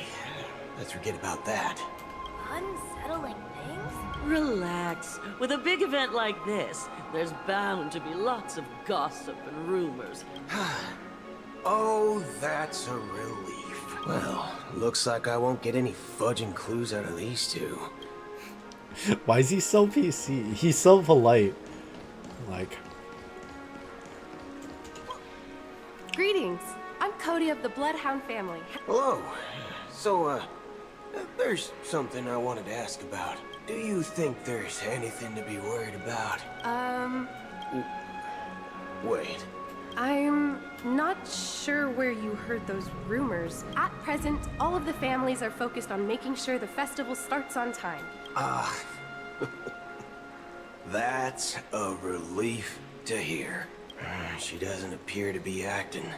let's forget about that. Unsettling things? Relax. With a big event like this, there's bound to be lots of gossip and rumors. Oh, that's a relief. Well, looks like I won't get any fudging clues out of these two. Why is he so PC? He's so polite. Like... Greetings. I'm Cody of the Bloodhound family. Hello. So, there's something I wanted to ask about. Do you think there's anything to be worried about? Wait. I'm not sure where you heard those rumors. At present, all of the families are focused on making sure the festival starts on time. Ah. That's a relief to hear. She doesn't appear to be acting.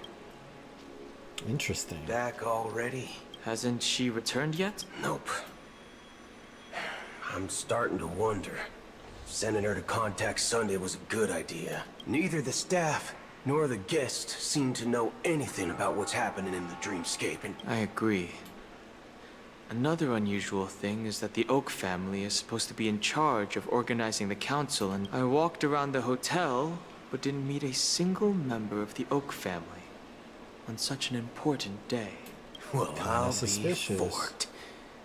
Interesting. Back already? Hasn't she returned yet? Nope. I'm starting to wonder. Sending her to contact Sunday was a good idea. Neither the staff nor the guests seem to know anything about what's happening in the dreamscape, and I agree. Another unusual thing is that the Oak family is supposed to be in charge of organizing the council, and I walked around the hotel but didn't meet a single member of the Oak family on such an important day. Well, I'll be forked.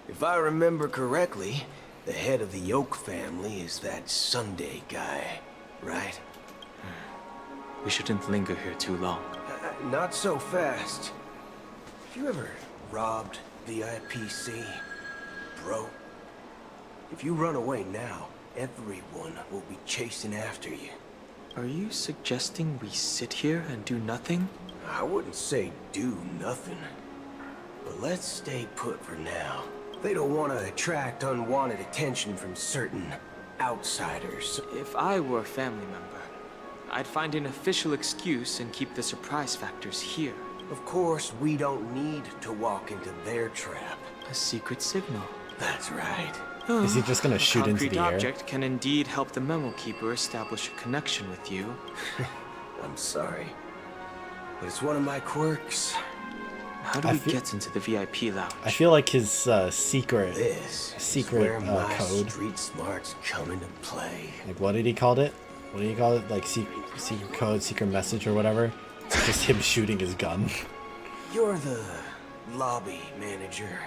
If I remember correctly, the head of the Oak family is that Sunday guy, right? We shouldn't linger here too long. Not so fast. Have you ever robbed the IPC? bro. If you run away now, everyone will be chasing after you. Are you suggesting we sit here and do nothing? I wouldn't say do nothing. But let's stay put for now. They don't want to attract unwanted attention from certain outsiders. If I were a family member, I'd find an official excuse and keep the surprise factors here. Of course, we don't need to walk into their trap. A secret signal. That's right. Is he just gonna shoot into the air? A concrete object can indeed help the memo keeper establish a connection with you. I'm sorry, but it's one of my quirks. How do we get into the VIP lounge? I feel like his secret Where my code. street smarts come into play. Like, what did he call it? What did he call it? Like secret code, secret message, or whatever. It's just him shooting his gun. You're the lobby manager,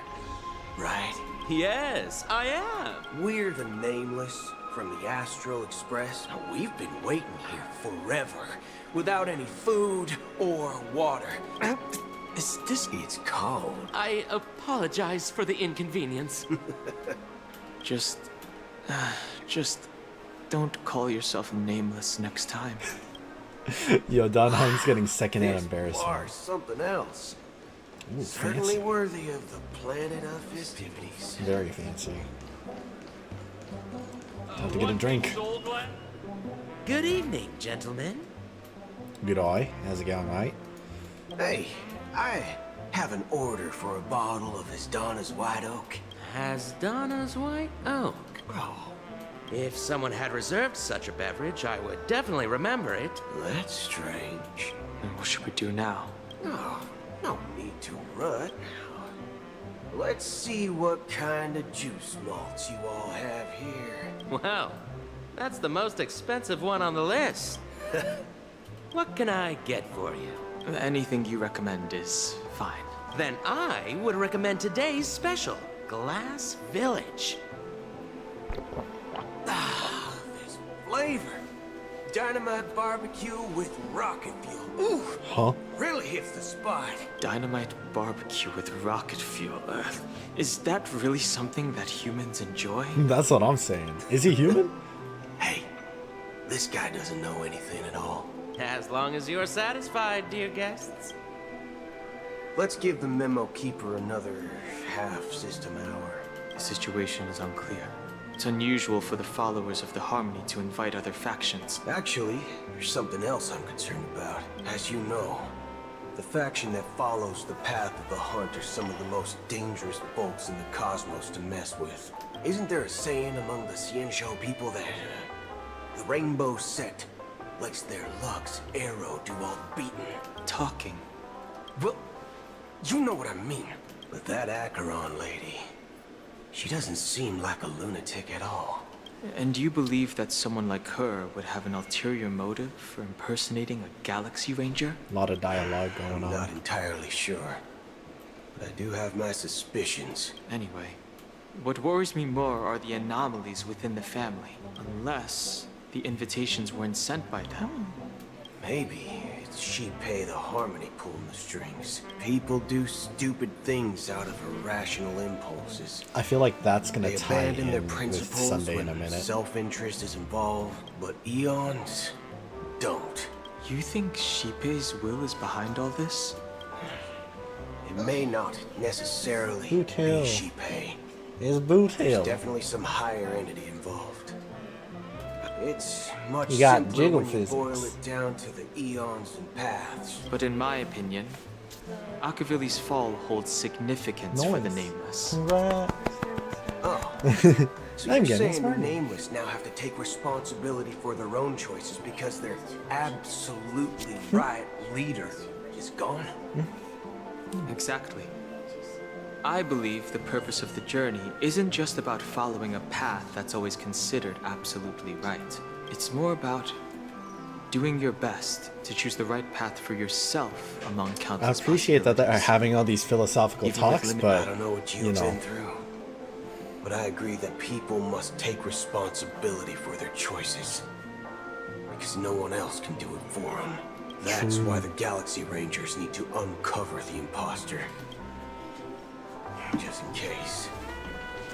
right? Yes, I am. We're the Nameless from the Astral Express. We've been waiting here forever, without any food or water. Is this? It's cold. I apologize for the inconvenience. Just don't call yourself Nameless next time. Yo, Donheim's getting secondhand embarrassment. Or something else. Ooh, Certainly fancy. worthy of the planet of festivities. Very fancy. Have to get a drink. Good evening, gentlemen. Good eye. How's it going, mate? Hey, I have an order for a bottle of Hasdana's White Oak. Hasdana's White Oak. Oh, If someone had reserved such a beverage, I would definitely remember it. that's strange. And what should we do now? No need to run. Let's see what kind of juice malts you all have here. Wow, that's the most expensive one on the list. What can I get for you? Anything you recommend is fine. Then I would recommend today's special, Glass Village. This flavor. Dynamite barbecue with rocket fuel. Ooh, Huh? really hits the spot. Dynamite barbecue with rocket fuel. Is that really something that humans enjoy? That's what I'm saying. Is he human? Hey, this guy doesn't know anything at all. As long as you're satisfied, dear guests. Let's give the memo keeper another half-system hour. The situation is unclear. It's unusual for the followers of the Harmony to invite other factions. Actually, there's something else I'm concerned about. As you know, the faction that follows the path of the hunt are some of the most dangerous folks in the cosmos to mess with. Isn't there a saying among the Xianzhou people that the rainbow set lets their luck's arrow do all the beating? Talking. Well, you know what I mean. But that Acheron lady, she doesn't seem like a lunatic at all. And you believe that someone like her would have an ulterior motive for impersonating a Galaxy Ranger? A lot of dialogue going I'm on. not entirely sure, but I do have my suspicions. Anyway, what worries me more are the anomalies within the family. Unless the invitations weren't sent by them. Maybe it's Shipei the Harmony pulling the strings. People do stupid things out of irrational impulses. I feel like that's gonna They tie abandon their in with principles Sunday in a when minute. self-interest is involved, but eons don't. You think Shipei's will is behind all this? It may not necessarily be Bootail. Shipei. It's Bootail. There's definitely some higher entity involved. It's much You got simpler jiggle when you boil physics. it down to the eons and paths. But in my opinion, Akavili's fall holds significance for the Nice. Nameless. Congrats. Oh. So I'm you're getting saying the smarter. Nameless now have to take responsibility for their own choices because their absolutely right leader is gone? Exactly. I believe the purpose of the journey isn't just about following a path that's always considered absolutely right. It's more about doing your best to choose the right path for yourself among countless I appreciate that they're having all these philosophical Even with talks, limited- but I don't know what you've you know, been through, but I agree that people must take responsibility for their choices. Because no one else can do it for them. That's True. why the Galaxy Rangers need to uncover the imposter. Just in case.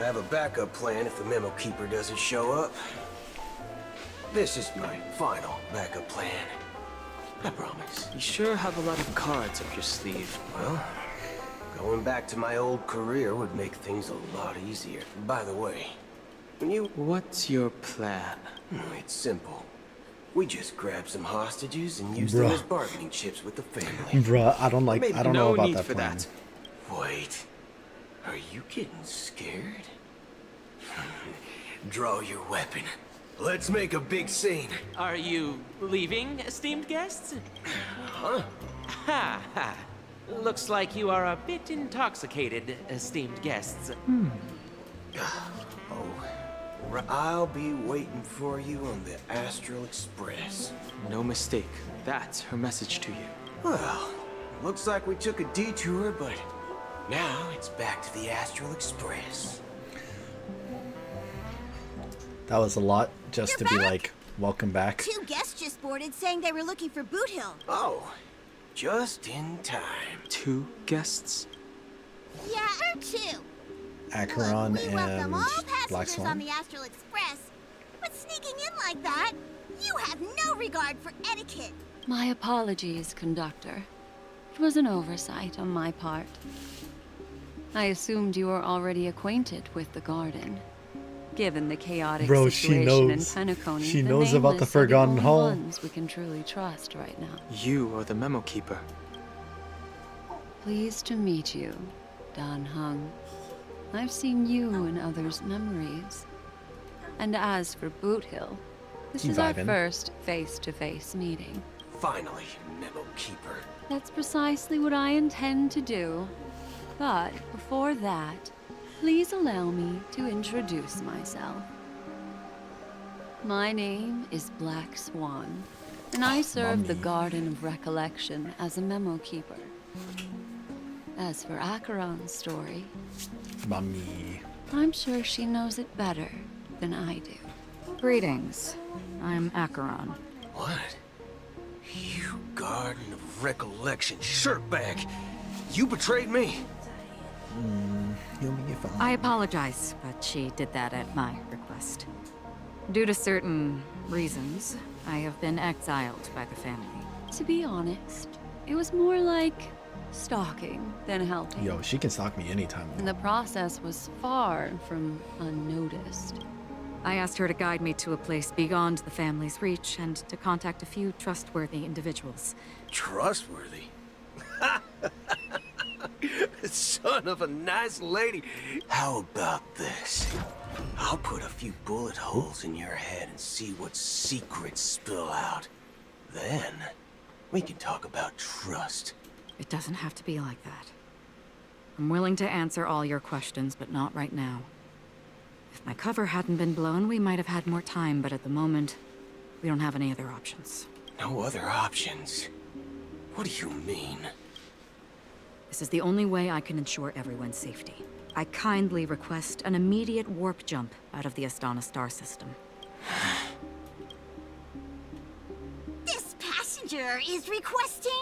I have a backup plan if the memo keeper doesn't show up. This is my final backup plan. I promise. You sure have a lot of cards up your sleeve. Well, going back to my old career would make things a lot easier. By the way, when you... What's your plan? It's simple. We just grab some hostages and use them as bargaining chips with the family. Bruh, I don't know about that for plan. that. Wait, are you getting scared? Draw your weapon. Let's make a big scene. Are you leaving, esteemed guests? Huh? Ha ha. Looks like you are a bit intoxicated, esteemed guests. I'll be waiting for you on the Astral Express. No mistake. That's her message to you. Well, looks like we took a detour, but now it's back to the Astral Express. That was a lot just You're to be back? like, welcome back. 2 guests just boarded saying they were looking for Boot Hill. Oh, just in time. 2 guests? Yeah, 2. Acheron We welcome all and Black passengers Swan. on the Astral Express, but sneaking in like that, you have no regard for etiquette. My apologies, conductor. It was an oversight on my part. I assumed you were already acquainted with the garden. Given the chaotic Bro, she situation knows. in Penacony, She knows about the Nameless are Forgotten only Hall. ones we can truly trust right now. You are the memo keeper. Pleased to meet you, Dan Hung. I've seen you in others' memories. And as for Boot Hill, this You is our vibing? first face-to-face meeting. Finally, Memo Keeper. That's precisely what I intend to do. But before that, please allow me to introduce myself. My name is Black Swan, and I serve the Garden of Recollection as a memo keeper. As for Acheron's story, Mommy. I'm sure she knows it better than I do. Greetings. I'm Acheron. What? You Garden of Recollection shirtbag! You betrayed me! I apologize, but she did that at my request. Due to certain reasons, I have been exiled by the family. To be honest, it was more like stalking than helping. Yo, she can stalk me anytime. And the process was far from unnoticed. I asked her to guide me to a place beyond the family's reach and to contact a few trustworthy individuals. Trustworthy? Son of a nice lady. How about this? I'll put a few bullet holes in your head and see what secrets spill out. Then, we can talk about trust. It doesn't have to be like that. I'm willing to answer all your questions, but not right now. If my cover hadn't been blown, we might have had more time, but at the moment, we don't have any other options. No other options? What do you mean? This is the only way I can ensure everyone's safety. I kindly request an immediate warp jump out of the Astana star system. This passenger is requesting...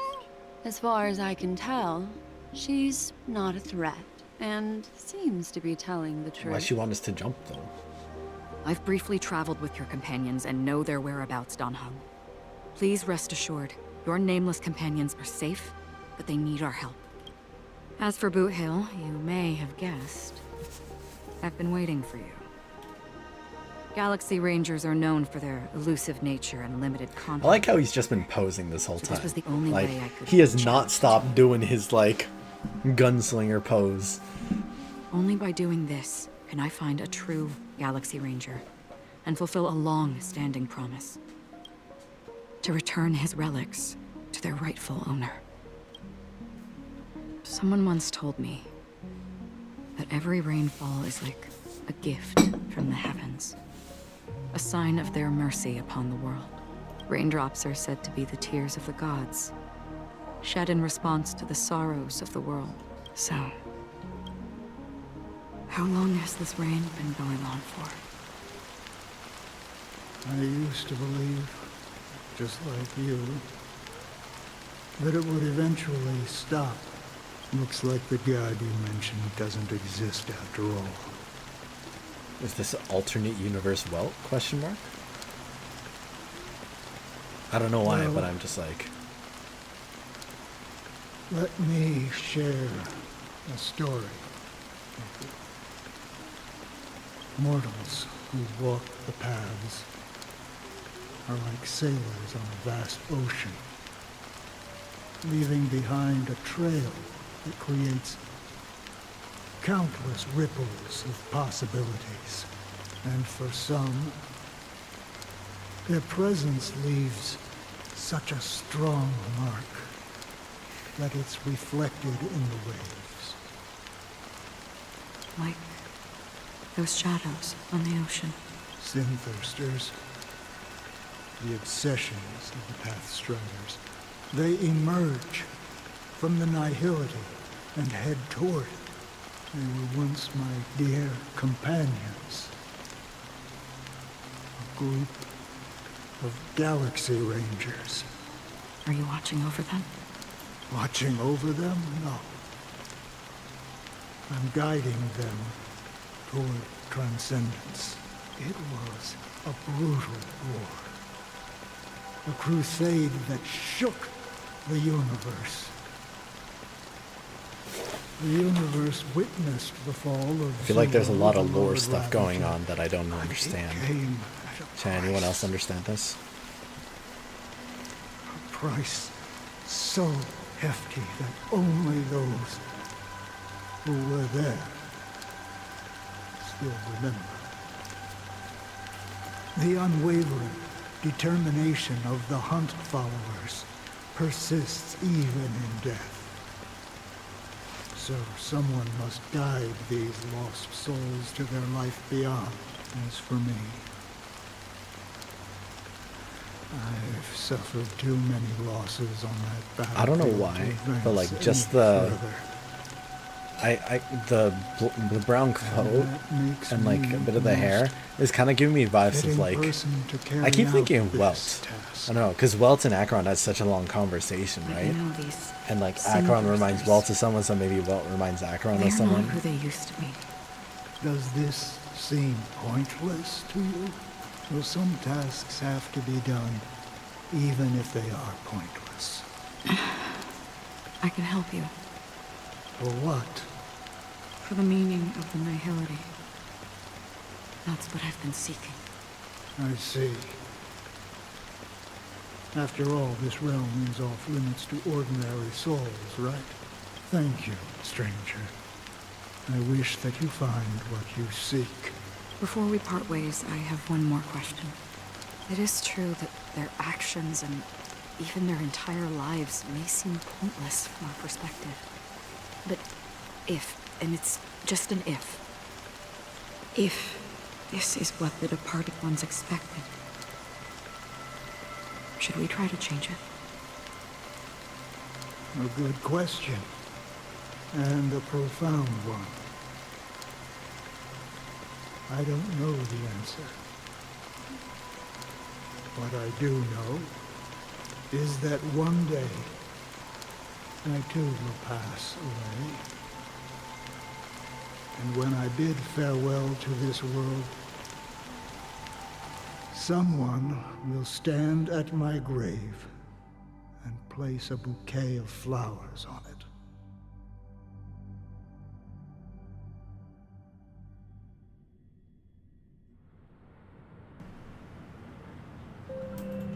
As far as I can tell, she's not a threat, and seems to be telling the truth. Why she want us to jump though? I've briefly traveled with your companions and know their whereabouts, Dan Hung. Please rest assured, your nameless companions are safe, but they need our help. As for Boot Hill, you may have guessed. I've been waiting for you. Galaxy Rangers are known for their elusive nature and limited contact. I like how he's just been posing this whole time. This was the only like, way I could he has not stopped doing his like gunslinger pose. Only by doing this can I find a true Galaxy Ranger and fulfill a long-standing promise. To return his relics to their rightful owner. Someone once told me that every rainfall is like a gift from the heavens. A sign of their mercy upon the world. Raindrops are said to be the tears of the gods, shed in response to the sorrows of the world. So, how long has this rain been going on for? I used to believe, just like you, that it would eventually stop. Looks like the god you mentioned doesn't exist after all. Is this alternate universe Welt? Question mark. I don't know why, Well, but I'm just like. Let me share a story. Mortals who walk the paths are like sailors on a vast ocean, leaving behind a trail that creates countless ripples of possibilities. And for some, their presence leaves such a strong mark that it's reflected in the waves. Like those shadows on the ocean. Sin-thirsters, the obsessions of the Pathstriders, they emerge from the nihility and head toward it. They were once my dear companions. A group of Galaxy Rangers. Are you watching over them? Watching over them? No. I'm guiding them toward transcendence. It was a brutal war. A crusade that shook the universe. The universe witnessed the fall of I feel like there's a Zero, lot of the lore Lord stuff going Ravager. on that I don't understand. came Can anyone else understand this? A price so hefty that only those who were there still remember. The unwavering determination of the Hunt followers persists even in death. So someone must guide these lost souls to their life beyond. As for me, I've suffered too many losses on that battlefield. I don't know to why, advance but like just any the further. the brown coat makes and like me a bit of the most hair is kind of giving me vibes of fitting like person to carry I keep out thinking this Welt. task. I don't know, because Welt and Acheron had such a long conversation, I right? know these And like same Acheron reminds monsters. Welt of someone, so maybe Welt reminds Acheron They're of someone. not who they used to be. Does this seem pointless to you? Well, some tasks have to be done, even if they are pointless. I can help you. For what? For the meaning of the nihility. That's what I've been seeking. I see. After all, this realm is off limits to ordinary souls, right? Thank you, stranger. I wish that you find what you seek. Before we part ways, I have one more question. It is true that their actions and even their entire lives may seem pointless from our perspective. But if, and it's just an if this is what the departed ones expected, should we try to change it? A good question. And a profound one. I don't know the answer. What I do know is that one day I too will pass away. And when I bid farewell to this world, someone will stand at my grave and place a bouquet of flowers on it.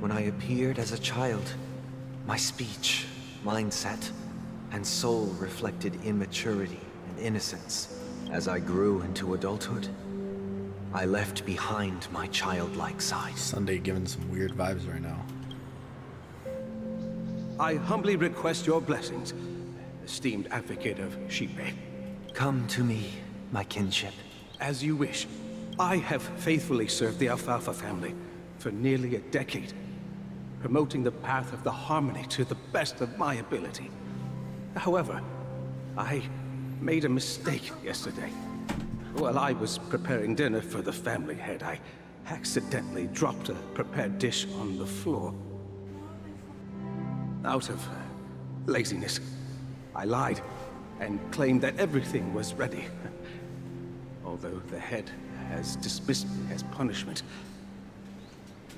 When I appeared as a child, my speech, mindset, and soul reflected immaturity and innocence. As I grew into adulthood, I left behind my childlike side. Sunday giving some weird vibes right now. I humbly request your blessings, esteemed advocate of Shipe. Come to me, my kinship. As you wish. I have faithfully served the Alfalfa family for nearly a decade, promoting the path of the harmony to the best of my ability. However, I made a mistake yesterday. While I was preparing dinner for the family head, I accidentally dropped a prepared dish on the floor. Out of laziness, I lied and claimed that everything was ready. Although the head has dismissed me as punishment.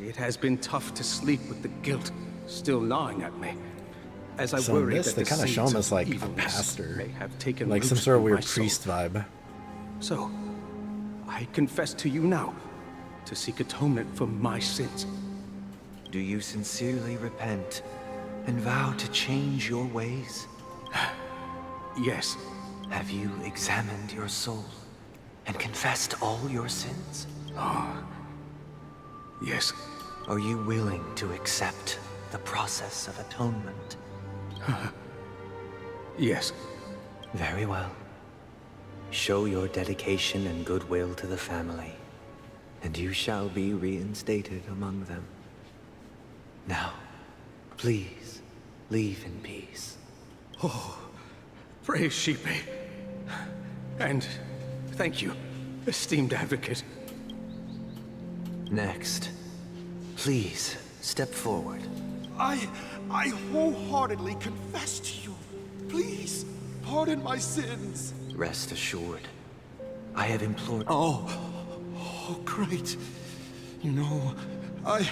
It has been tough to sleep with the guilt still gnawing at me. As I So in worry this, that they the kind of show him seeds as like a evilness pastor, may have taken like some root sort of in weird my soul. priest vibe. So, I confess to you now to seek atonement for my sins. Do you sincerely repent and vow to change your ways? Yes. Have you examined your soul and confessed all your sins? Yes. Are you willing to accept the process of atonement? Yes. Very well. Show your dedication and goodwill to the family, and you shall be reinstated among them. Now, please, leave in peace. Oh, praise Sheepy. And thank you, esteemed advocate. Next, please step forward. I wholeheartedly confess to you. Please, pardon my sins. Rest assured, I have implored... Oh, great. You know, I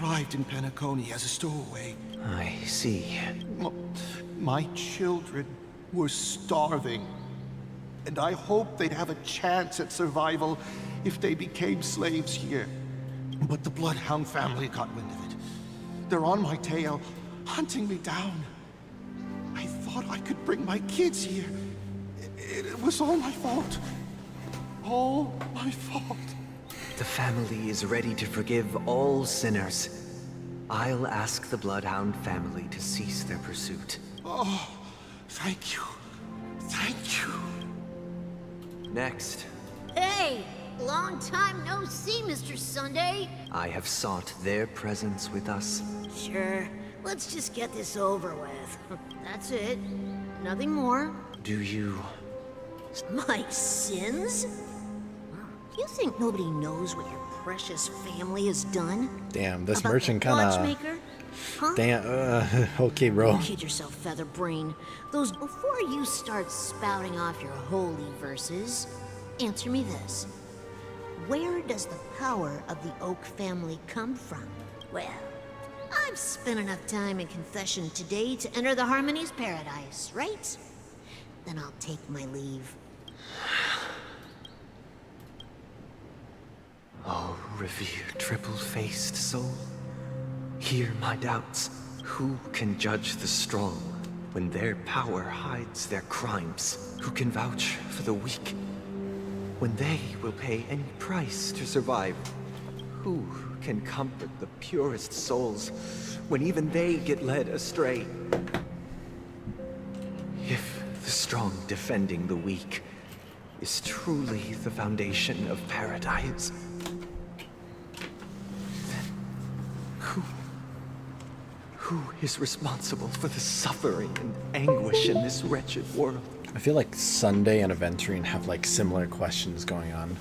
arrived in Penacony as a stowaway. I see. My children were starving, and I hoped they'd have a chance at survival if they became slaves here. But the Bloodhound family got wind of it. They're on my tail, hunting me down. I thought I could bring my kids here. It was all my fault. All my fault. The family is ready to forgive all sinners. I'll ask the Bloodhound family to cease their pursuit. Oh, thank you. Thank you. Next, Hey! Long time no see, Mr. Sunday. I have sought their presence with us. Sure. Let's just get this over with. That's it. Nothing more. Do you... My sins? You think nobody knows what your precious family has done? Damn, this About merchant the kind of... watchmaker? Huh? Damn, okay, bro. Don't kid yourself, Featherbrain. Before you start spouting off your holy verses, answer me this. Where does the power of the Oak family come from? Well, I've spent enough time in confession today to enter the Harmony's paradise, right? Then I'll take my leave. Oh, revered triple-faced soul, hear my doubts. Who can judge the strong when their power hides their crimes? Who can vouch for the weak when they will pay any price to survive? Who can comfort the purest souls when even they get led astray? If the strong defending the weak is truly the foundation of paradise, then who is responsible for the suffering and anguish in this wretched world? I feel like Sunday and Aventurine have like similar questions going on.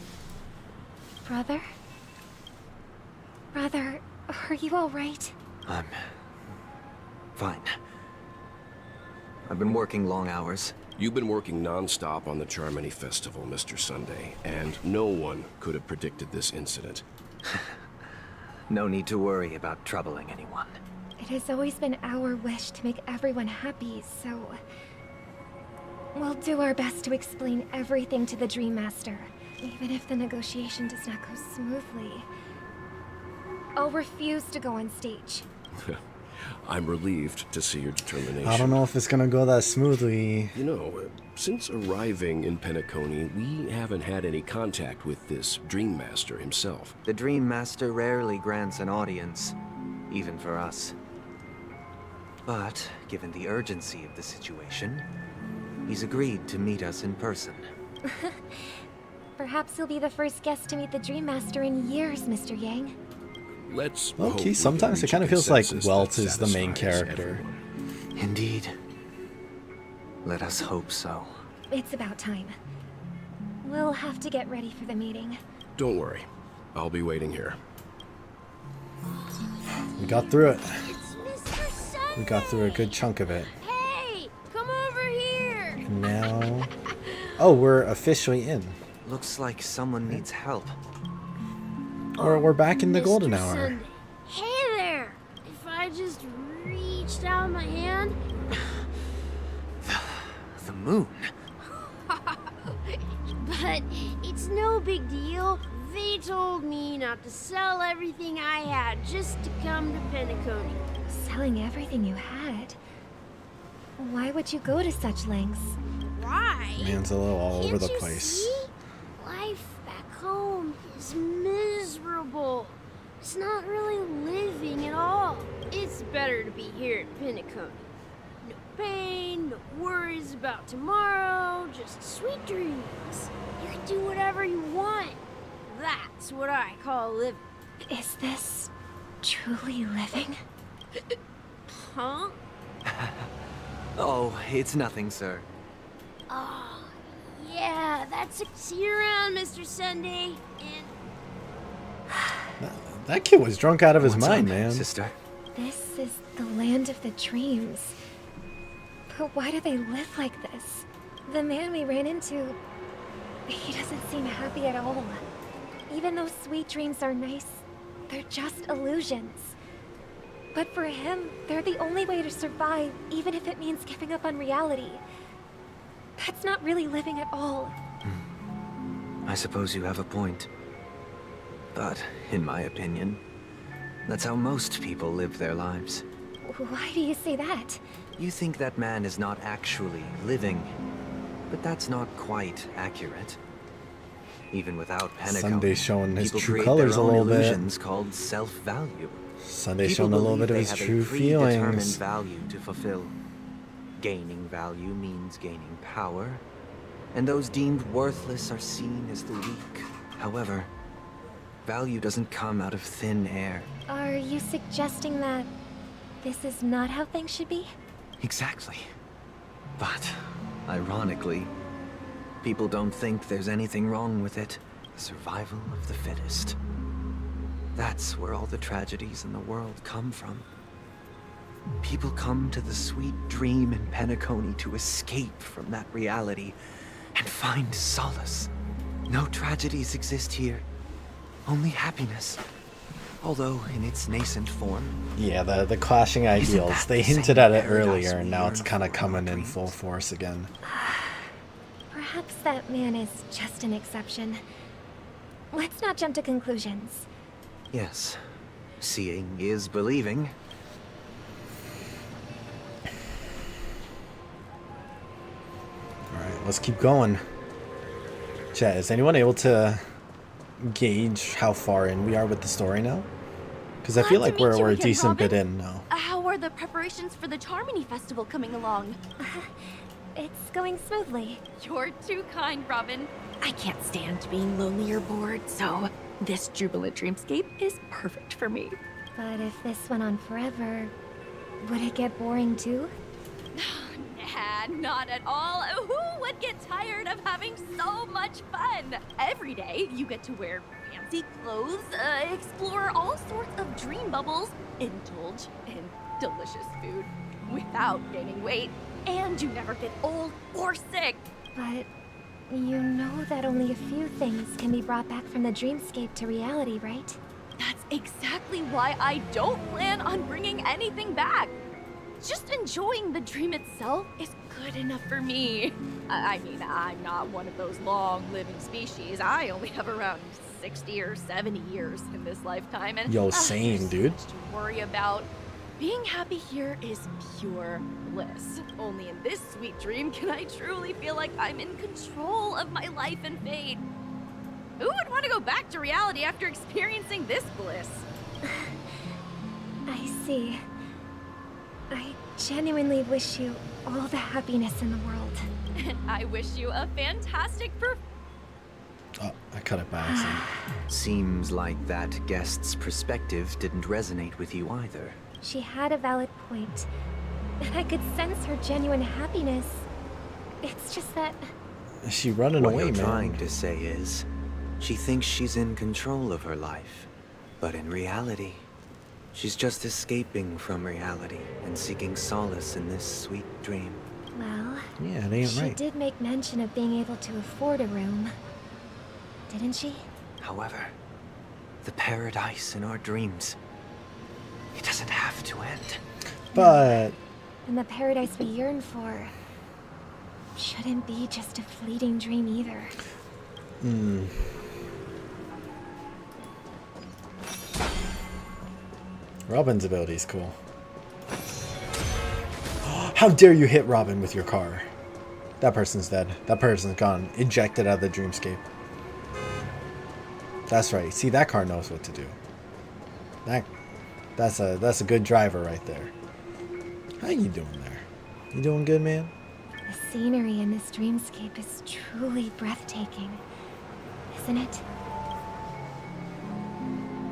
Brother? Brother, are you alright? I'm fine. I've been working long hours. You've been working non-stop on the Charmony Festival, Mr. Sunday, and no one could have predicted this incident. No need to worry about troubling anyone. It has always been our wish to make everyone happy, so... we'll do our best to explain everything to the Dream Master, even if the negotiation does not go smoothly. I'll refuse to go on stage. I'm relieved to see your determination. I don't know if it's gonna go that smoothly. You know, since arriving in Penacony, we haven't had any contact with this Dream Master himself. The Dream Master rarely grants an audience, even for us. But, given the urgency of the situation, he's agreed to meet us in person. Perhaps you'll be the first guest to meet the Dream Master in years, Mr. Yang. Let's Okay, sometimes it kind of feels like Welt is the main character. Indeed. Let us hope so. It's about time. We'll have to get ready for the meeting. Don't worry. I'll be waiting here. We got through it. We got through a good chunk of it. Hey! Come over here! Now... Oh, we're officially in. Looks like someone needs help. We're back in the Mr. golden hour. Sunday. Hey there! If I just reached out my hand... The moon. But it's no big deal. They told me not to sell everything I had just to come to Penacony. Selling everything you had? Why would you go to such lengths? Right? Man's a little all over the Can't you place. see? Life back home is miserable. It's not really living at all. It's better to be here at Penacony. No pain, no worries about tomorrow, just sweet dreams. You can do whatever you want. That's what I call living. Is this truly living? Huh? Oh, it's nothing, sir. Oh, yeah, that's it. See you around, Mr. Sunday. And That kid was drunk out of his What's mind, up, man. sister? This is the land of the dreams. But why do they live like this? The man we ran into, he doesn't seem happy at all. Even though sweet dreams are nice, they're just illusions. But for him, they're the only way to survive, even if it means giving up on reality. That's not really living at all. I suppose you have a point. But, in my opinion, that's how most people live their lives. Why do you say that? You think that man is not actually living, but that's not quite accurate. Even without Penacony, Sunday's showing his people true create colors their a own little bit. illusions called self-value. Sunday's People showing a little bit of believe his they have true a predetermined feelings. value to fulfill. Gaining value means gaining power, and those deemed worthless are seen as the weak. However, value doesn't come out of thin air. Are you suggesting that this is not how things should be? Exactly. But, ironically, people don't think there's anything wrong with it. Survival of the fittest. That's where all the tragedies in the world come from. People come to the sweet dream in Penacony to escape from that reality and find solace. No tragedies exist here, only happiness. Although in its nascent form. Yeah, the clashing ideals. They hinted at it earlier, and now it's kind of coming in full force again. Perhaps that man is just an exception. Let's not jump to conclusions. Yes, seeing is believing. Alright, let's keep going. Chat, is anyone able to gauge how far in we are with the story now? Because I feel like we're a decent bit in now. How are the preparations for the Charmony Festival coming along? It's going smoothly. You're too kind, Robin. I can't stand being lonely or bored, so this jubilant dreamscape is perfect for me. But if this went on forever, would it get boring too? Nah, not at all. Who would get tired of having so much fun? Every day, you get to wear fancy clothes, explore all sorts of dream bubbles, indulge in delicious food without gaining weight, and you never get old or sick. But you know that only a few things can be brought back from the dreamscape to reality, right? That's exactly why I don't plan on bringing anything back. Just enjoying the dream itself is good enough for me. I mean, I'm not one of those long-living species. I only have around 60 or 70 years in this lifetime, and Yo, same, dude. much to worry about. Being happy here is pure bliss. Only in this sweet dream can I truly feel like I'm in control of my life and fate. Who would want to go back to reality after experiencing this bliss? I see. I genuinely wish you all the happiness in the world. And I wish you a fantastic Oh, I cut it by accident. Seems like that guest's perspective didn't resonate with you either. She had a valid point, and I could sense her genuine happiness. It's just that... Is she running What away, you're man? trying to say is, she thinks she's in control of her life. But in reality, she's just escaping from reality and seeking solace in this sweet dream. Well, Yeah, it ain't she right. did make mention of being able to afford a room. didn't she? However, the paradise in our dreams, it doesn't have to end. But And the paradise we yearn for shouldn't be just a fleeting dream either. Robin's ability is cool. How dare you hit Robin with your car? That person's dead. That person's gone. Ejected out of the dreamscape. That's right. See, that car knows what to do. That's a good driver right there. How you doing there? You doing good, man? The scenery in this dreamscape is truly breathtaking, isn't it?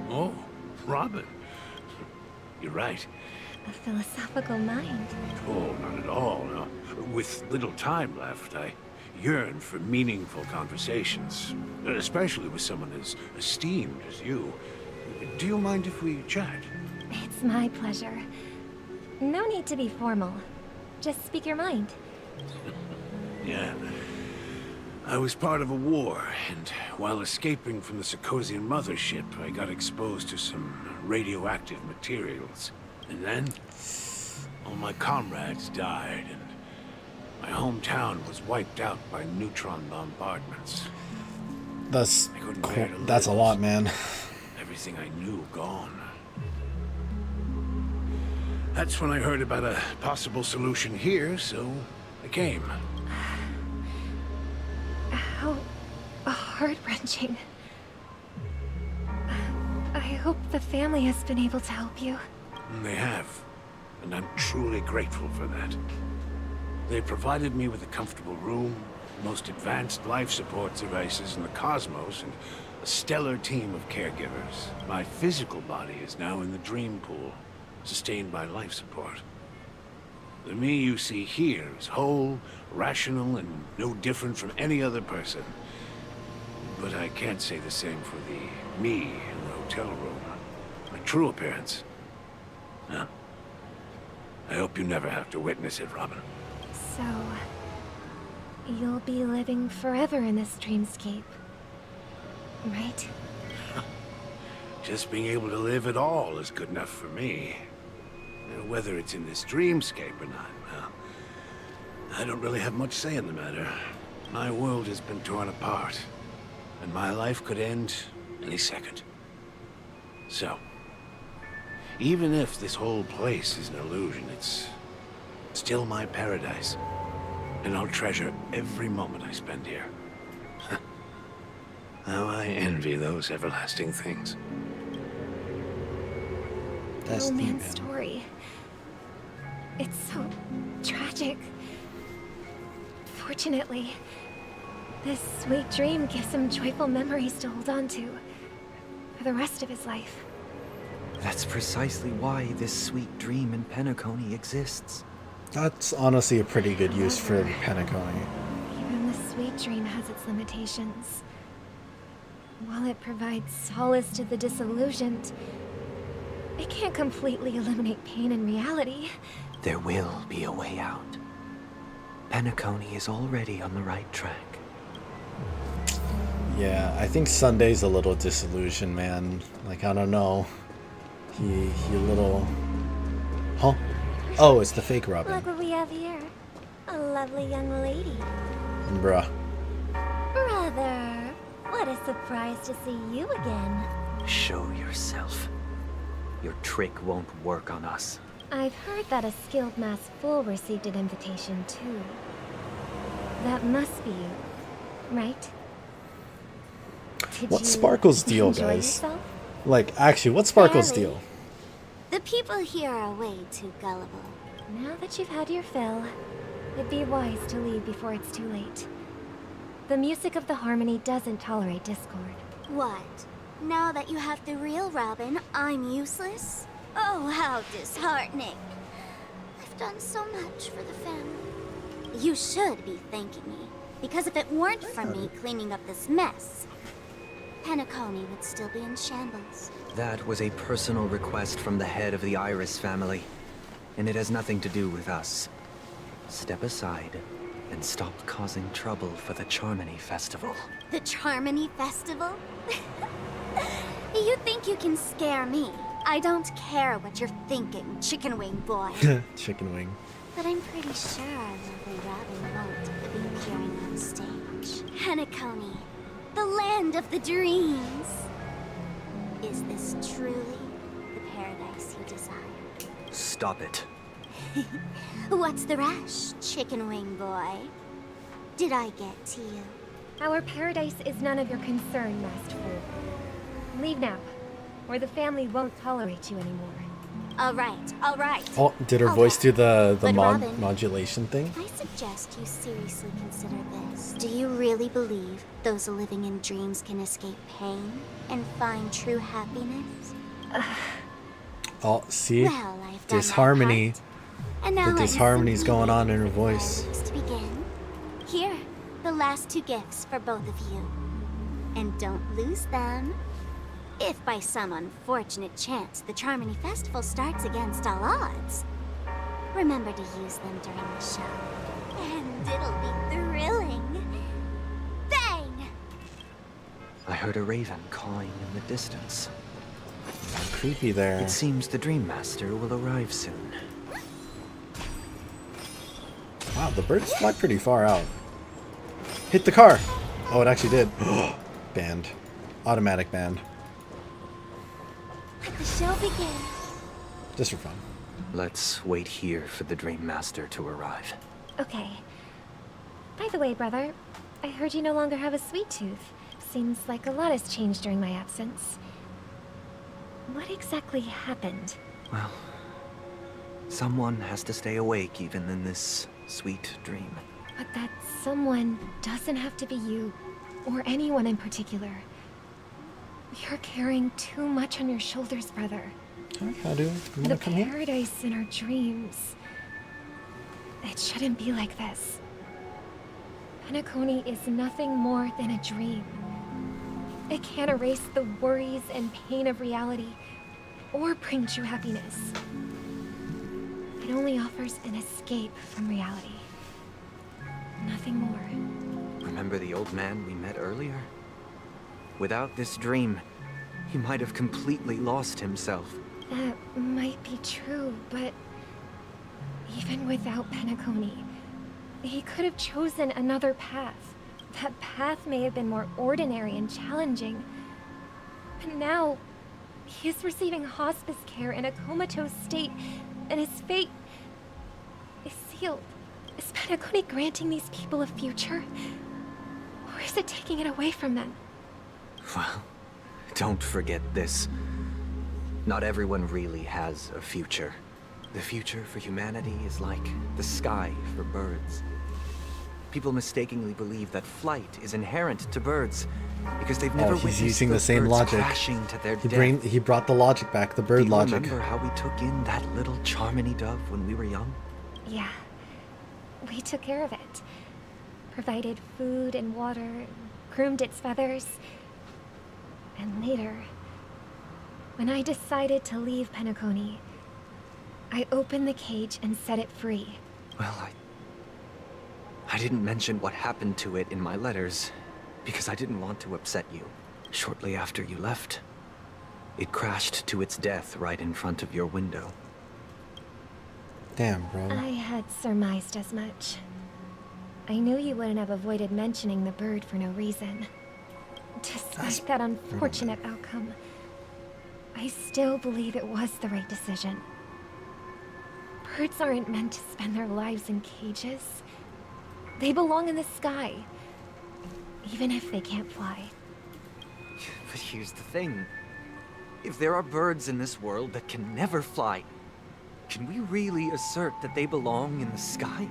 Oh, Robin. You're right. A philosophical mind. Oh, not at all. No. With little time left, I yearn for meaningful conversations, especially with someone as esteemed as you. Do you mind if we chat? It's my pleasure. No need to be formal. Just speak your mind. Yeah. I was part of a war, and while escaping from the Sarkosian mothership, I got exposed to some radioactive materials. And then, all my comrades died, and my hometown was wiped out by neutron bombardments. That's I couldn't bear to that's a live. lot, man. Everything I knew gone. That's when I heard about a possible solution here, so I came. How heart-wrenching. I hope the family has been able to help you. They have, and I'm truly grateful for that. They provided me with a comfortable room, the most advanced life support devices in the cosmos, and a stellar team of caregivers. My physical body is now in the dream pool, sustained by life support. The me you see here is whole, rational, and no different from any other person. But I can't say the same for the me in the hotel room. My true appearance. Huh. I hope you never have to witness it, Robin. So, you'll be living forever in this dreamscape, right? Just being able to live at all is good enough for me. Whether it's in this dreamscape or not, well, I don't really have much say in the matter. My world has been torn apart, and my life could end any second. So, even if this whole place is an illusion, it's still my paradise. And I'll treasure every moment I spend here. How I envy those everlasting things. That's the man's story. It's so tragic. Fortunately, this sweet dream gives him joyful memories to hold on to for the rest of his life. That's precisely why this sweet dream in Penacony exists. That's honestly a pretty good use for Penacony. Even the sweet dream has its limitations. While it provides solace to the disillusioned, it can't completely eliminate pain in reality. There will be a way out. Penacony is already on the right track. Yeah, I think Sunday's a little disillusioned, man. Like, I don't know. He a little... Huh? Oh, it's the fake Robin. Look what we have here. A lovely young lady. Bruh. Brother, what a surprise to see you again. Show yourself. Your trick won't work on us. I've heard that a skilled mass fool received an invitation too. That must be you, right? Did What's you Sparkle's deal, enjoy guys? yourself? Like, actually, what's Sparkle's Barely. deal? The people here are way too gullible. Now that you've had your fill, it'd be wise to leave before it's too late. The music of the harmony doesn't tolerate discord. What? Now that you have the real Robin, I'm useless? Oh, how disheartening. I've done so much for the family. You should be thanking me, because if it weren't for me cleaning up this mess, Penacony would still be in shambles. That was a personal request from the head of the Iris family, and it has nothing to do with us. Step aside and stopped causing trouble for the Charmony Festival. The Charmony Festival? You think you can scare me? I don't care what you're thinking, Chicken Wing Boy. Chicken Wing. But I'm pretty sure our lovely Robin won't be appearing on stage. Penacony, the land of the dreams. Is this truly the paradise you desire? Stop it. What's the rush, Chicken Wing Boy? Did I get to you? Our paradise is none of your concern, Masterful. Leave now, or the family won't tolerate you anymore. All right. Oh, did her voice do the But Robin, modulation thing? I suggest you seriously consider this. Do you really believe those living in dreams can escape pain and find true happiness? Oh, see? Well, I've done Disharmony. my part. And now The I disharmony's simply going on in her wait for voice. fireworks to begin. Here, the last 2 gifts for both of you. And don't lose them. If by some unfortunate chance the Charmony Festival starts against all odds, remember to use them during the show. And it'll be thrilling. Bang! I heard a raven cawing in the distance. Creepy there. It seems the Dream Master will arrive soon. Wow, the birds fly pretty far out. Hit the car! Oh, it actually did. Banned. Automatic banned. Let the show begin. Just for fun. Let's wait here for the Dream Master to arrive. Okay. By the way, brother, I heard you no longer have a sweet tooth. Seems like a lot has changed during my absence. What exactly happened? Well, someone has to stay awake even in this sweet dream. But that someone doesn't have to be you, or anyone in particular. You're carrying too much on your shoulders, brother. How do you want The to come here? paradise in our dreams. It shouldn't be like this. Penacony is nothing more than a dream. It can't erase the worries and pain of reality, or bring true happiness. It only offers an escape from reality. Nothing more. Remember the old man we met earlier? Without this dream, he might have completely lost himself. That might be true, but even without Penacony, he could have chosen another path. That path may have been more ordinary and challenging. But now, he is receiving hospice care in a comatose state, and his fate is sealed. Is Penacony granting these people a future? Or is it taking it away from them? Well, don't forget this. Not everyone really has a future. The future for humanity is like the sky for birds. People mistakenly believe that flight is inherent to birds because they've never Oh, he's witnessed using the those same birds logic. crashing to their death. He brought the logic back, the bird Do you logic. remember how we took in that little Charmony dove when we were young? Yeah. We took care of it. Provided food and water, groomed its feathers. And later, when I decided to leave Penacony, I opened the cage and set it free. Well, I didn't mention what happened to it in my letters because I didn't want to upset you. Shortly after you left, it crashed to its death right in front of your window. Damn, bro. I had surmised as much. I knew you wouldn't have avoided mentioning the bird for no reason. Despite that unfortunate outcome, I still believe it was the right decision. Birds aren't meant to spend their lives in cages. They belong in the sky, even if they can't fly. But here's the thing. If there are birds in this world that can never fly, can we really assert that they belong in the sky?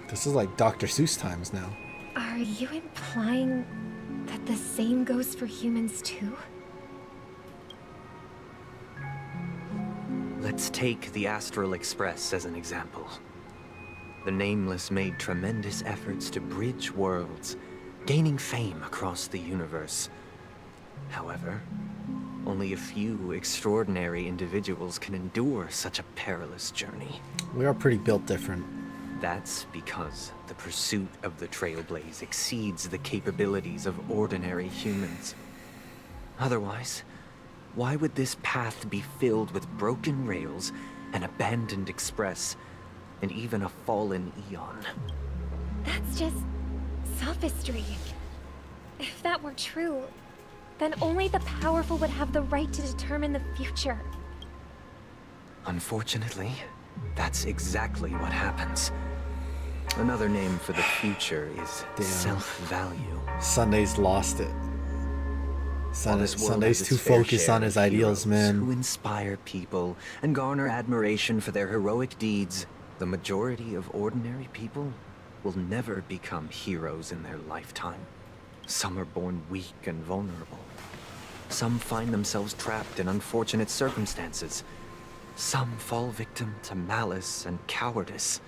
This is like Dr. Seuss times now. Are you implying that the same goes for humans too? Let's take the Astral Express as an example. The Nameless made tremendous efforts to bridge worlds, gaining fame across the universe. However, only a few extraordinary individuals can endure such a perilous journey. We are pretty built different. That's because the pursuit of the Trailblaze exceeds the capabilities of ordinary humans. Otherwise, why would this path be filled with broken rails, an abandoned express, and even a fallen eon? That's just sophistry. If that were true, then only the powerful would have the right to determine the future. Unfortunately, that's exactly what happens. Another name for the future is self-value. Sunday's lost it. This world Sunday's has too its fair focused share on his of ideals, heroes man. Who inspire people and garner admiration for their heroic deeds. The majority of ordinary people will never become heroes in their lifetime. Some are born weak and vulnerable. Some find themselves trapped in unfortunate circumstances. Some fall victim to malice and cowardice.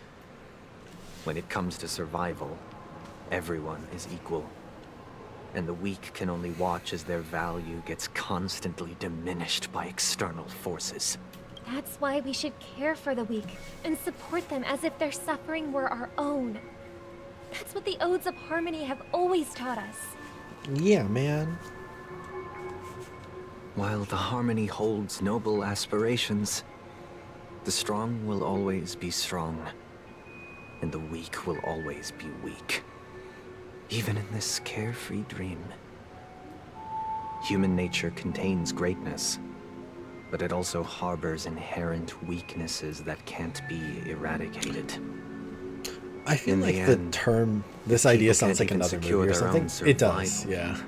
When it comes to survival, everyone is equal. And the weak can only watch as their value gets constantly diminished by external forces. That's why we should care for the weak and support them as if their suffering were our own. That's what the Odes of Harmony have always taught us. Yeah, man. While the Harmony holds noble aspirations, the strong will always be strong, and the weak will always be weak. Even in this carefree dream, human nature contains greatness, but it also harbors inherent weaknesses that can't be eradicated. I feel In like the the end, term, this idea people sounds like can't even another secure movie or their own something. It does, survival. yeah.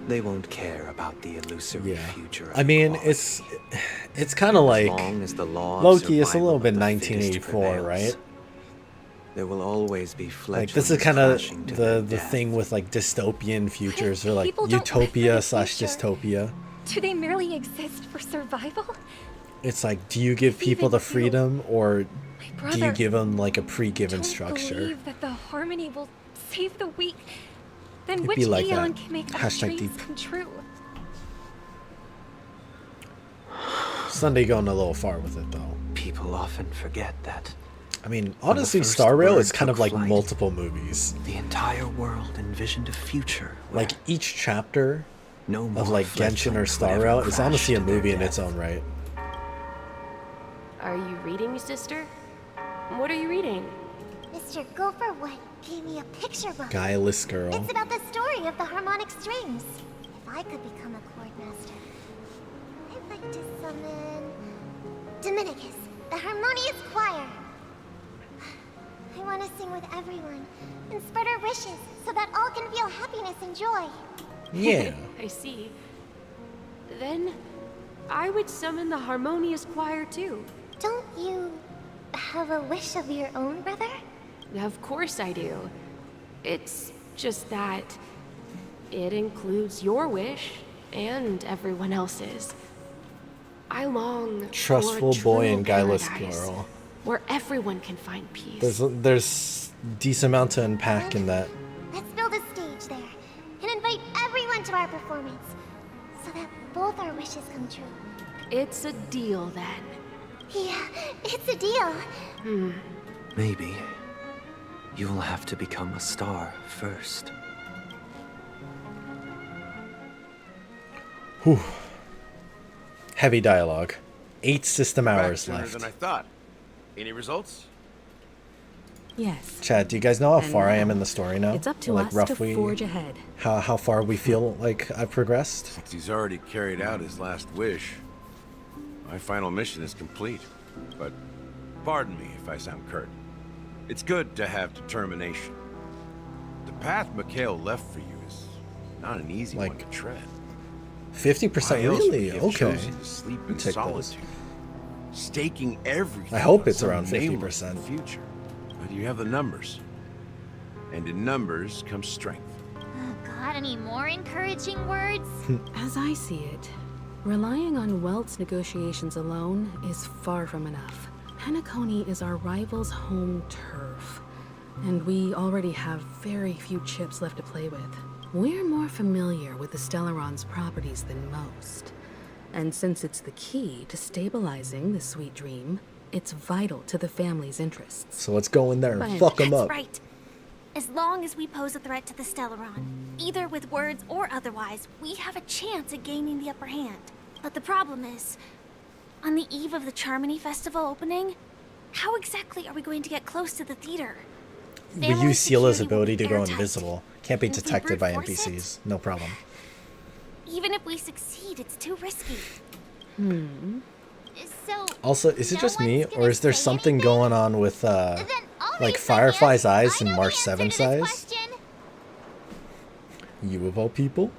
They won't care about the illusory future. I mean, it's kind of like long as the law of Loki. It's a little survival bit of the fittest 1984, prevails, right? There will always be Like fledglings this is kind of clashing to their the death. thing with like dystopian futures or like people don't live for utopia the slash future. dystopia. Do they merely exist for survival? It's like, do you give people the freedom or do you brother, give them like a pre-given don't structure? believe that the Harmony will save the weak. Then It'd which be like Eon that. can make our Hashtag dreams deep. come true? Sunday going a little far with it though. People often forget that. I mean, When the honestly, first Star Rail bird is kind took of like flight, multiple movies. The entire world envisioned a future where Like each chapter no of more like Genshin or fledglings Star would Rail ever is honestly a crash to their movie in death. its own right. Are you reading, sister? What are you reading? Mr. Gopher Wood gave me a picture book. Guileless girl. It's about the story of the harmonic strings. If I could become a chord master, I'd like to summon Dominicus, the harmonious choir. I want to sing with everyone and spread our wishes so that all can feel happiness and joy. Yeah. I see. Then I would summon the harmonious choir too. Don't you have a wish of your own, brother? Of course I do. It's just that it includes your wish and everyone else's. I long Trustful for a boy true and guileless paradise girl. where everyone can find peace. There's decent amount to unpack in that. Let's build a stage there and invite everyone to our performance so that both our wishes come true. It's a deal then. Yeah, it's a deal. Maybe you will have to become a star first. Whew. Heavy dialogue. 8 system Back hours sooner left. than I thought. Any results? Yes. Chad, do you guys know how And far I now am in the story now? it's up to Or, like us roughly to forge ahead. How far we feel like I've progressed? Since he's already carried out his last wish, my final mission is complete. But pardon me if I sound curt. It's good to have determination. The path Mikhail left for you is not an easy one to tread. 50% Why else would really? he have Okay. chosen to sleep I'll in take those. solitude, staking everything. I hope on it's some around nameless 50%. Future, but you have the numbers, and in numbers comes strength. Got any more encouraging words? As I see it, relying on Welt's negotiations alone is far from enough. Penacony is our rival's home turf, and we already have very few chips left to play with. We're more familiar with the Stellaron's properties than most, and since it's the key to stabilizing the sweet dream, It's vital to the family's interests. So let's go in there and But fuck them That's up. right. As long as we pose a threat to the Stellaron, either with words or otherwise, we have a chance at gaining the upper hand. But the problem is, on the eve of the Charmony Festival opening, how exactly are we going to get close to the theater? We use Sela's ability to go airtight. invisible. Can't be Can we detected by brute force it? NPCs. No problem. Even if we succeed, it's too risky. So, Also, is it no just me, one's or is there something going on with, like, Firefly's eyes and March 7th's eyes? You of all people?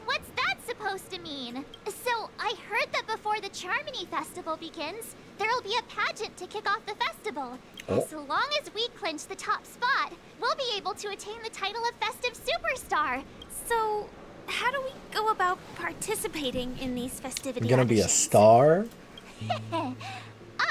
What's that supposed to mean? So, I heard that before the Charmony Festival begins, there'll be a pageant to kick off the festival. Oh. As long as we clinch the top spot, we'll be able to attain the title of Festive Superstar. So, how do we go about participating in these festivities? You're gonna be a star?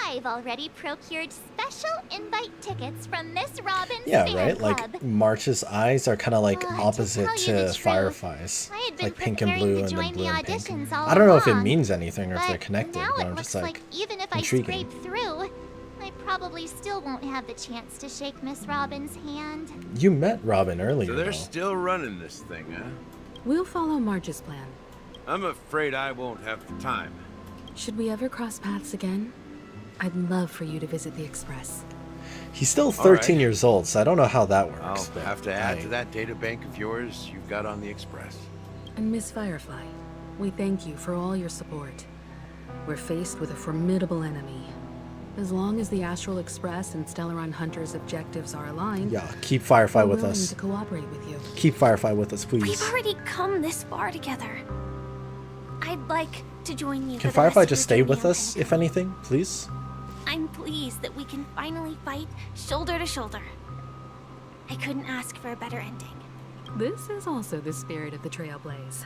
I've already procured special invite tickets from Miss Robin's Yeah, fan right? club. Like, March's eyes are kind of like opposite tell you to the truth, Firefly's. I had been Like pink and preparing blue to and then join blue the and pink. auditions all I don't know if it along, means anything or if but they're connected, now but it I'm looks just like, even if intriguing. I scrape through, I probably still won't have the chance to shake Miss Robin's hand. You met Robin earlier, So they're though. still running this thing, huh? We'll follow Marge's plan. I'm afraid I won't have the time. Should we ever cross paths again? I'd love for you to visit the Express. He's still All 13 right. years old, so I don't know how that works. I'll but have to add hey. to that data bank of yours you've got on the Express. And Miss Firefly, we thank you for all your support. We're faced with a formidable enemy. As long as the Astral Express and Stellaron Hunter's objectives are aligned, Yeah, keep Firefly we're with willing us. to cooperate with you. Keep Firefly with us, We've please. already come this far together. I'd like to join you. Can for the Firefly rest of just your stay journey with on us, if anything, please? I'm pleased that we can finally fight shoulder to shoulder. I couldn't ask for a better ending. This is also the spirit of the Trailblaze.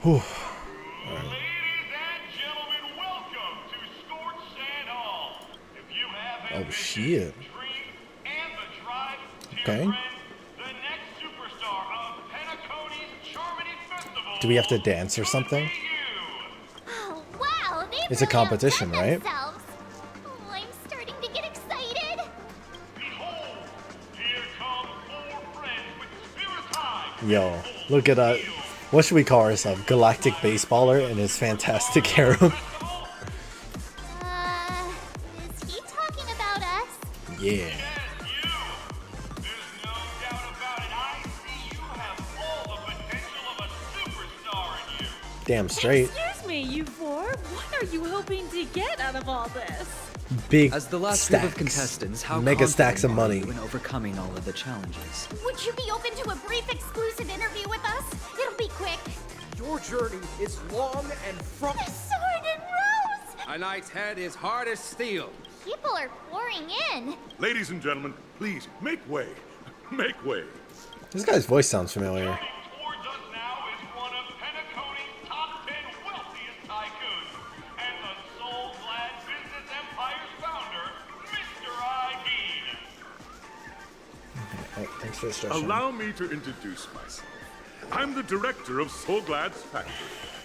Whew. Oh shit. Okay. Do we have to dance or something? Oh, wow, they It's a really competition, outdone right? themselves. Oh, I'm starting to get excited. Yo, look at that. What should we call ourselves? Galactic Baseballer and his fantastic harem. Is he talking about us? Yeah. Damn straight. Excuse me, you four. What are you hoping to get out of all this? Big As the last stacks. group of contestants, how Mega stacks of confident are money. you in overcoming all of the challenges? Would you be open to a brief exclusive interview with us? It'll be quick. Your journey is long and fraught. Sword and Rose! A knight's head is hard as steel. People are pouring in. Ladies and gentlemen, please make way. Make way. This guy's voice sounds familiar. Oh, thanks for the suggestion. Allow me to introduce myself. I'm the director of Soul Glad's factory,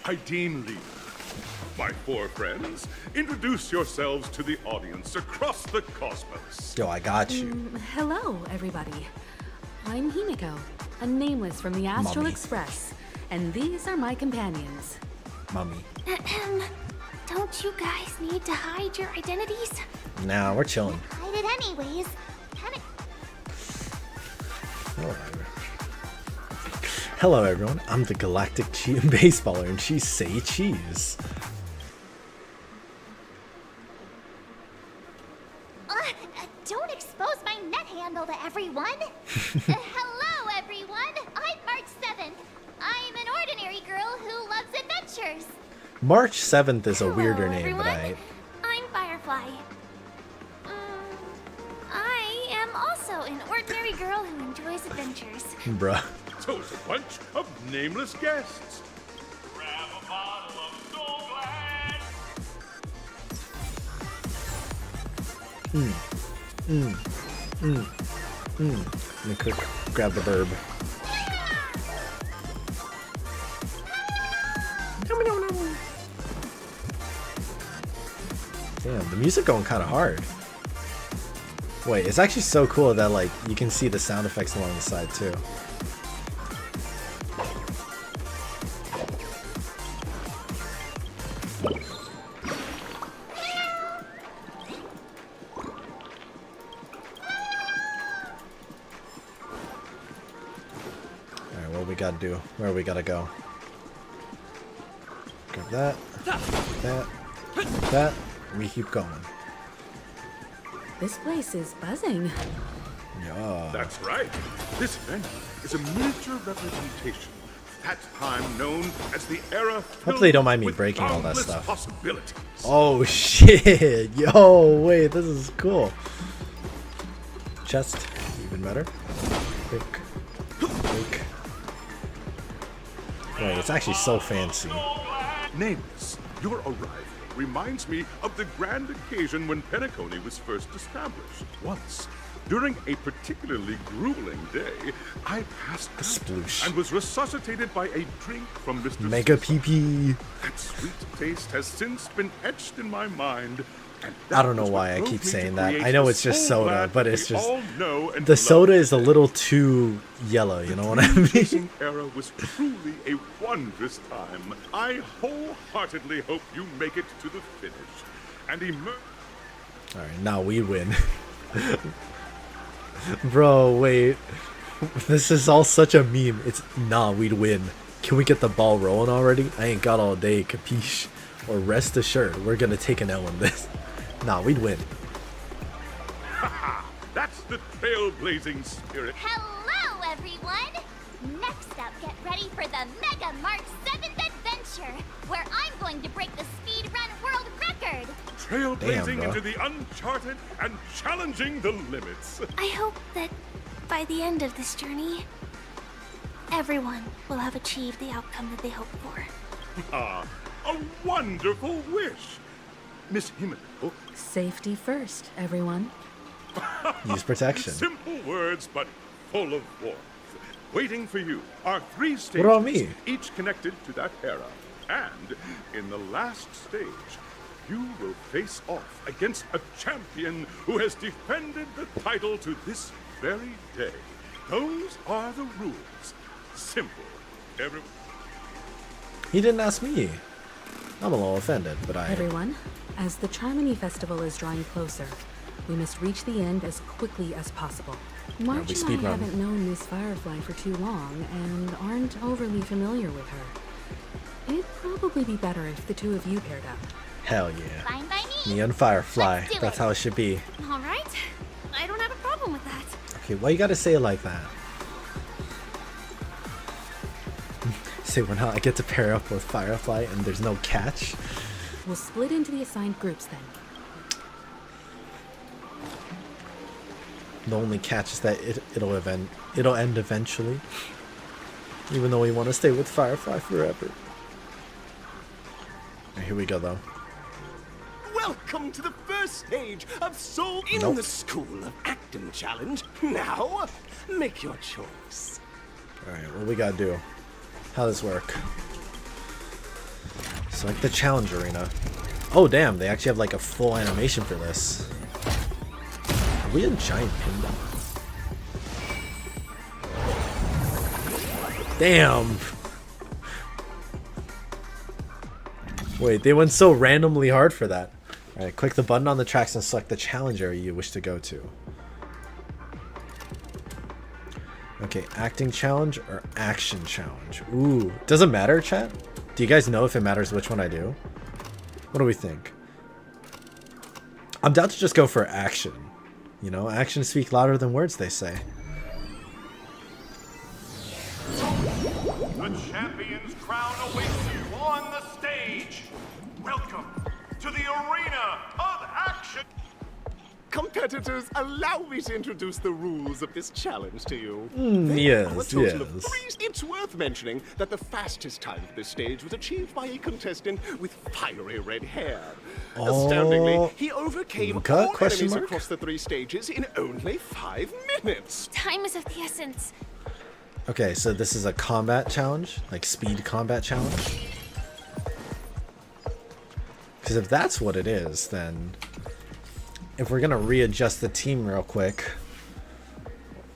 Ideen Lee. My four friends, introduce yourselves to the audience across the cosmos. Yo, I got you. Hello, everybody. I'm Himiko, a nameless from the Astral Mummy. Express, and these are my companions. Mummy. Don't you guys need to hide your identities? Nah, we're chilling. Hide it anyways. Panic. Hello, everyone. I'm the Galactic Baseballer, and she's Say Cheese. Don't expose my net handle to everyone. Hello, everyone. I'm March 7th. I'm an ordinary girl who loves adventures. March 7th is a Hello, weirder name, everyone. but I'm Firefly. I am also an ordinary girl who enjoys adventures. bruh. So it's a bunch of nameless guests. Grab a bottle of Soul Let me quick grab the burb. Damn, the music going kind of hard. Wait, it's actually so cool that like you can see the sound effects along the side too. Alright, what we gotta do? Where we gotta go? Grab that. That. We keep going. This place is buzzing. Yeah. That's right. This venue is a miniature representation of that time known as the era filled Hopefully you don't mind me with breaking all that boundless stuff. possibilities. Oh shit! Yo, wait, this is cool. Chest, even better. Quick. Wait, it's actually so fancy. Nameless, your arrival reminds me of the grand occasion when Penacony was first established. Once, during a particularly grueling day, I passed out Sploosh. and was resuscitated by a drink from Mr. Mega Simpson. PP. That sweet taste has since been etched in my mind. And I don't know was what why I drove keep me to saying that. create I know the it's just soul soda, lad but that it's we just all know and the love. soda is a little too yellow. You know what I mean? The era was truly a wondrous time. I wholeheartedly hope you make it to the finish and emerge. All right, now we win. Bro, wait. This is all such a meme. It's nah, we'd win. Can we get the ball rolling already? I ain't got all day, capiche? Or rest assured, we're gonna take an L in this. Nah, we'd win. That's the trailblazing spirit. Hello, everyone! Next up, get ready for the Mega March 7th adventure, where I'm going to break the speed run world record! Trailblazing Damn, bro. into the uncharted and challenging the limits. I hope that by the end of this journey, everyone will have achieved the outcome that they hoped for. Ah, a wonderful wish. Miss Himiko. Safety first, everyone. Use protection. Simple words, but full of warmth. Waiting for you are 3 stages, What about me? each connected to that era. And in the last stage, you will face off against a champion who has defended the title to this very day. Those are the rules. Simple. He didn't ask me. I'm a little offended, but Everyone, as the Charmony Festival is drawing closer, we must reach the end as quickly as possible. March we and speed I run. haven't known Miss Firefly for too long and aren't overly familiar with her. It'd probably be better if the two of you paired up. Hell yeah. Fine by me. Me and Firefly. Let's do That's it. how it should be. All right. I don't have a problem with that. Okay, why you gotta say it like that? Say when I get to pair up with Firefly and there's no catch. We'll split into the assigned groups then. The only catch is that it'll end eventually. Even though we want to stay with Firefly forever. Alright, here we go though. Welcome to the first stage of Soul in Nope. the School of Acting Challenge. Now, make your choice. Alright, what we gotta do? How does this work? Select the challenge arena. Oh damn, they actually have like a full animation for this. Are we a giant pinball? Damn! Wait, they went so randomly hard for that. Alright, click the button on the tracks and select the challenge area you wish to go to. Okay, acting challenge or action challenge? Ooh, does it matter, chat? Do you guys know if it matters which one I do? What do we think? I'm down to just go for action. You know, actions speak louder than words, they say. The champion's crown awaits you on the stage. Welcome to the arena of action. Competitors, allow me to introduce the rules of this challenge to you. Yes, There are a total of yes. 3. It's worth mentioning that the fastest time for this stage was achieved by a contestant with fiery red hair. Astoundingly, he overcame Luca? all Question enemies mark? across the 3 stages in only 5 minutes. Time is of the essence. Okay, so this is a combat challenge, like speed combat challenge. Because if that's what it is, then if we're gonna readjust the team real quick,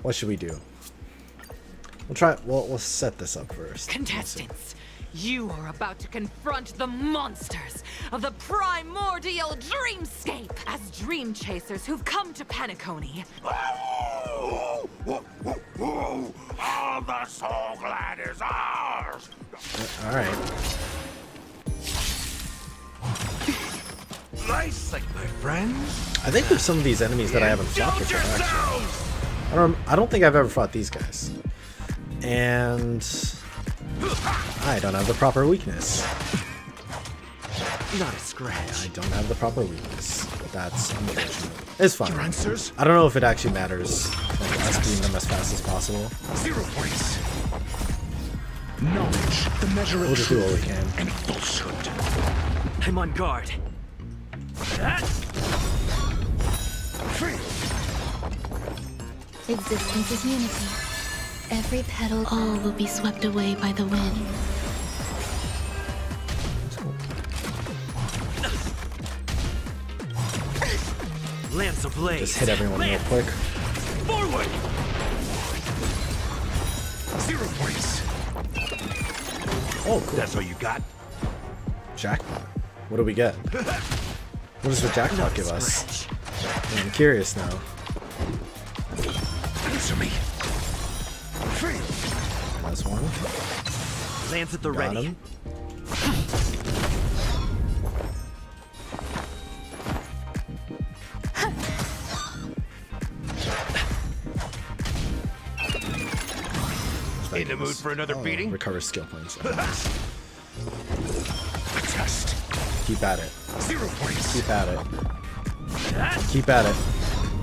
what should we do? We'll try. We'll set this up first. Contestants, you are about to confront the monsters of the primordial dreamscape as dream chasers who've come to Penacony. All the soul glad is ours! All right. Nice, like my friends. I think there's some of these enemies that I haven't fought before. Actually, I don't think I've ever fought these guys, and I don't have the proper weakness. Not a scratch. I don't have the proper weakness. That's unfortunate. It's fine. Your answers? I don't know if it actually matters, like us doing them as fast as possible. 0 points. Knowledge, the measure We'll of just do what we truth can. and falsehood. I'm on guard. Existence is unity. Every petal, all will be swept away by the wind. Lance ablaze. Just hit everyone real quick. Forward. 0 points. Oh, cool. That's all you got? Jackpot. What do we get? What does the jackpot give us? I'm curious now. Answer me. That's one. Lance at the Got ready. him. In the mood for another beating? Recover skill points. Test. Keep at it. 0 points. Keep at it. Keep at it.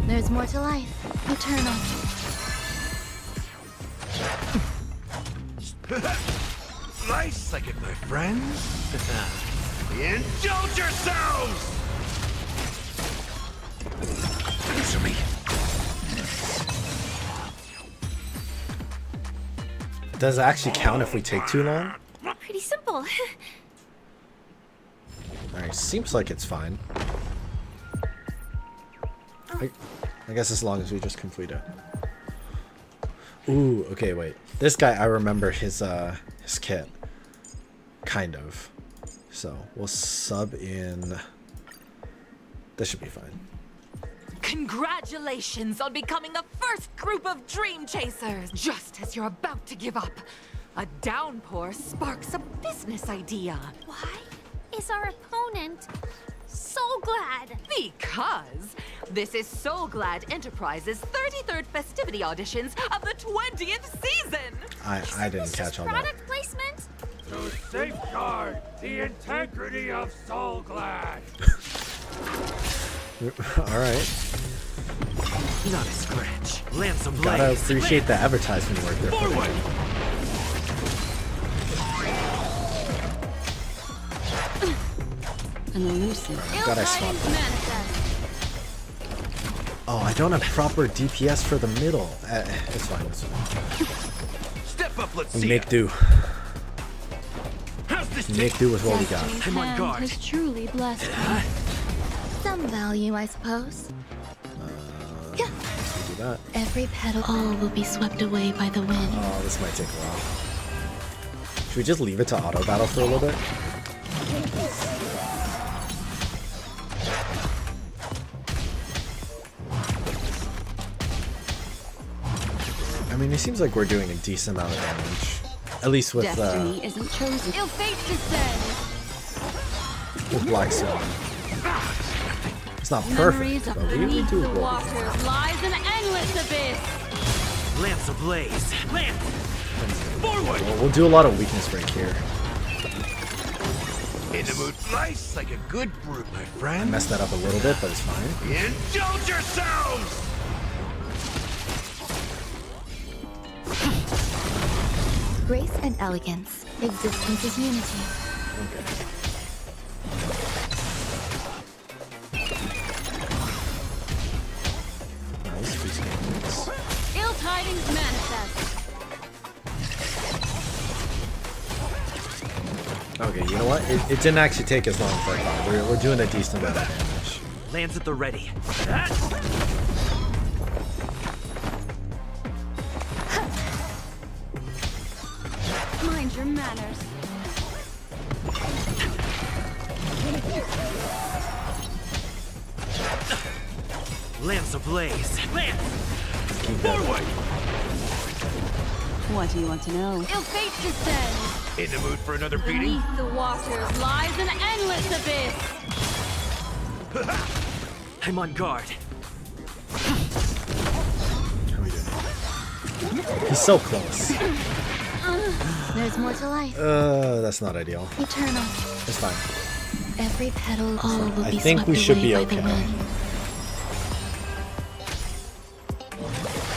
There's more to life. Eternal. Nice, like it, my friends. Indulge yourselves! Answer me. Does it actually count if we take too long? Pretty simple. Alright, seems like it's fine. I guess as long as we just complete it. Ooh, okay, wait. This guy, I remember his kit. Kind of. So, we'll sub in... This should be fine. Congratulations on becoming the first group of dream chasers! Just as you're about to give up, a downpour sparks a business idea. Why is our opponent so glad? Because this is So Glad Enterprises' 33rd festivity auditions of the 20th season! I didn't catch all that. Product placement? To safeguard the integrity of Soul Glad. Alright. Not a scratch. Lance ablaze. Gotta appreciate the advertisement work there. Forward. An elusive. God, I swapped that. Oh, I don't have proper DPS for the middle. It's fine. It's fine. Step up, let's We see. make do. How's this Make do with what we got. Destiny's I'm on hand guard. has truly blessed me. Some value, I suppose. We do that. Every petal, all will be swept away by the wind. Oh, this might take a while. Should we just leave it to auto battle for a little bit? I mean, it seems like we're doing a decent amount of damage. At least with Destiny isn't chosen. Ill fate descends. with Blackstone. It's not perfect, Memories of but we beneath do the what we waters lies an endless abyss. Lance ablaze. Lance. Forward. Well, we'll do a lot of weakness break here. In the mood. Nice, like a good brute, my I friend. messed that up a little bit, but it's fine. Indulge yourselves. Grace and elegance. Existence is unity. Okay. Nice, free skins. Ill tidings manifest. Okay, you know what? It didn't actually take as long as I thought. We're doing a decent amount of damage. Lands at the ready. Mind your manners. Lance ablaze. Lance! Forward! What do you want to know? Ill fate descends. In the mood for another beating? Beneath the waters lies an endless abyss. I'm on guard. He's so close. There's more to life. That's not ideal. Eternal. It's fine. Every petal, all will I be think swept we should away be by okay. the wind.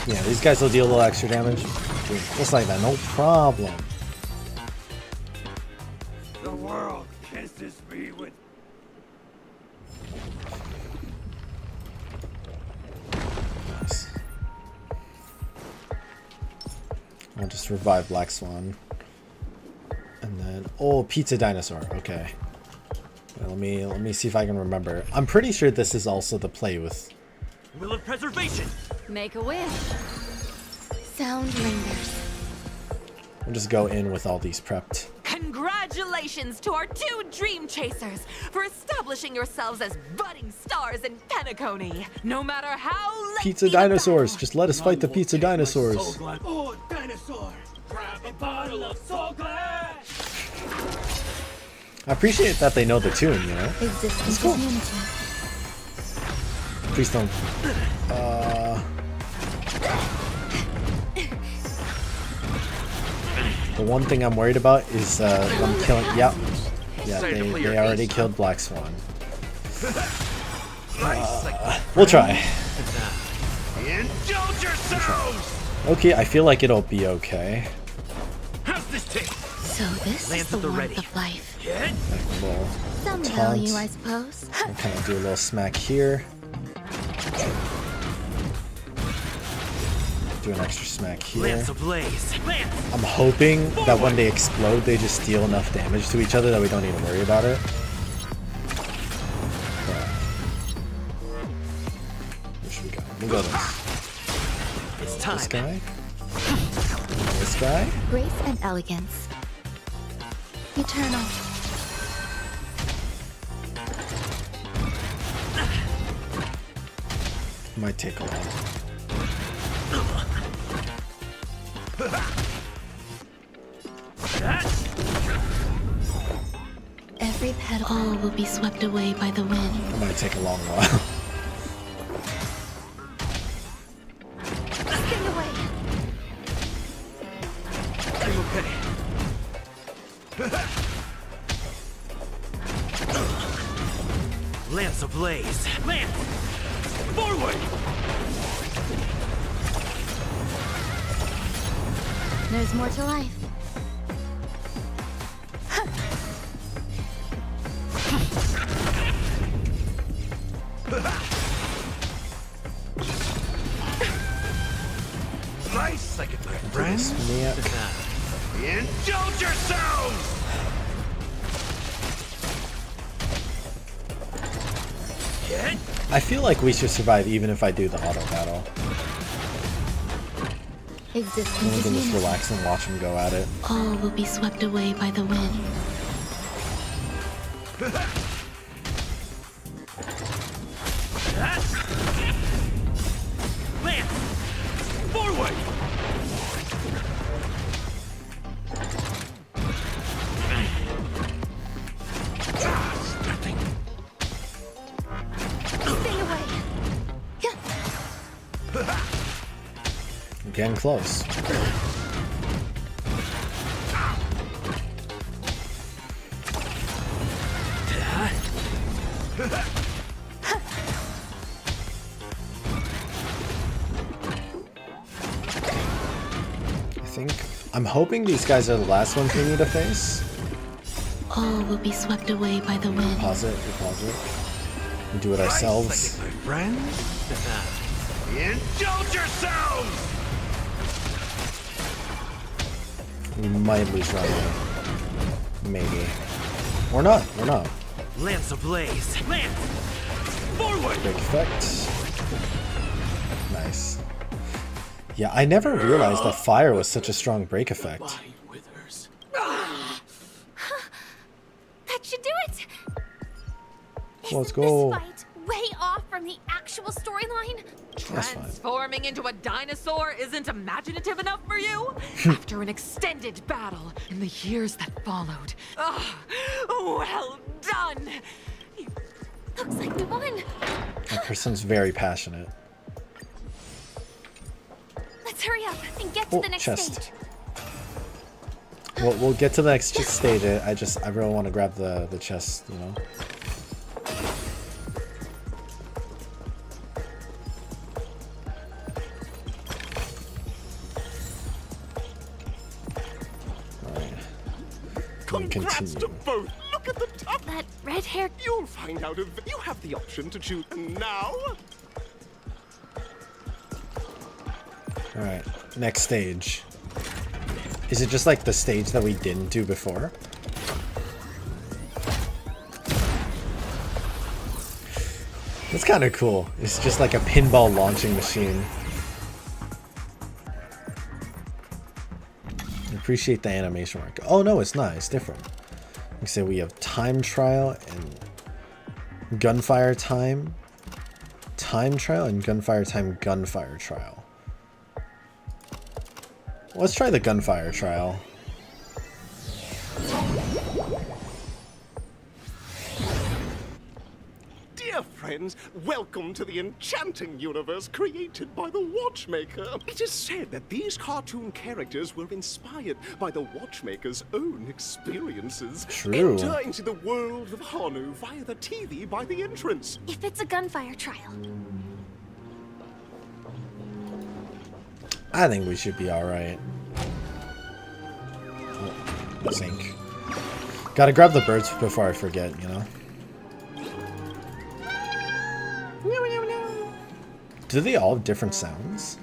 Yeah, these guys will deal a little extra damage. Just like that, no problem. The world kisses me with... Nice. I'll just revive Black Swan. And then, oh, Pizza Dinosaur. Okay. Let me see if I can remember. I'm pretty sure this is also the play with. Will of preservation. Make a wish. Sound lingers. I'll just go in with all these prepped. Congratulations to our 2 Dream Chasers for establishing yourselves as budding stars in Penacony. No matter how late Pizza Dinosaurs. Just let us fight the Pizza Dinosaurs. Oh, dinosaur! Grab a bottle of Soul Glad! I appreciate that they know the tune, you know? Existence cool. is unity. Please don't. The one thing I'm worried about is them killing. Yep. Yeah, they already killed Black Swan. We'll try. Indulge yourselves! Okay, I feel like it'll be okay. How's this taste? So this is the warmth of life. Like a little Some taunt. value, I suppose. I'll kind of do a little smack here. Do an extra smack here. Lance ablaze. Lance! I'm hoping that when they explode, they just deal enough damage to each other that we don't need to worry about it. But where should we go? We'll go this. It's time. This guy? This guy? Grace and elegance. Eternal. Might take a while. Every petal, all will be swept away by the wind. It might take a long while. Stay away. I'm okay. Lance ablaze. Lance! Forward! There's more to life. Nice, like it, my friends. Indulge yourselves! I feel like we should survive even if I do the auto battle. Existence And we is can just unity. relax and watch them go at it. All will be swept away by the wind. Lance! Forward! Stay away. I'm getting close. I'm hoping these guys are the last ones we need to face. All will be swept away by the wind. Pause it, pause it. We do it ourselves. My friends. Indulge yourselves! We might lose runway. Maybe. Or not. We're not. Lance ablaze. Lance! Forward! Break effect. Nice. Yeah, I never realized that fire was such a strong break effect. That should do it. Let's go. This fight way off from the actual storyline. That's fine. Transforming into a dinosaur isn't imaginative enough for you? After an extended battle in the years that followed. Well done! Looks like we won. That person's very passionate. Let's hurry up and get to the next chest. stage. We'll get to the next stage. I really want to grab the chest, you know. Congrats to both. Look at the top. That red hair. You'll find out if you have the option to choose now. Alright, next stage. Is it just like the stage that we didn't do before? That's kind of cool. It's just like a pinball launching machine. I appreciate the animation work. Oh no, it's not. It's different. Like I say, we have time trial and gunfire time. Time trial and gunfire time, gunfire trial. Let's try the gunfire trial. Dear friends, welcome to the enchanting universe created by the Watchmaker. It is said that these cartoon characters were inspired by the Watchmaker's own experiences. True. Enter into the world of Honu via the TV by the entrance. If it's a gunfire trial. I think we should be alright. Sync. Gotta grab the birds before I forget, you know? Do they all have different sounds?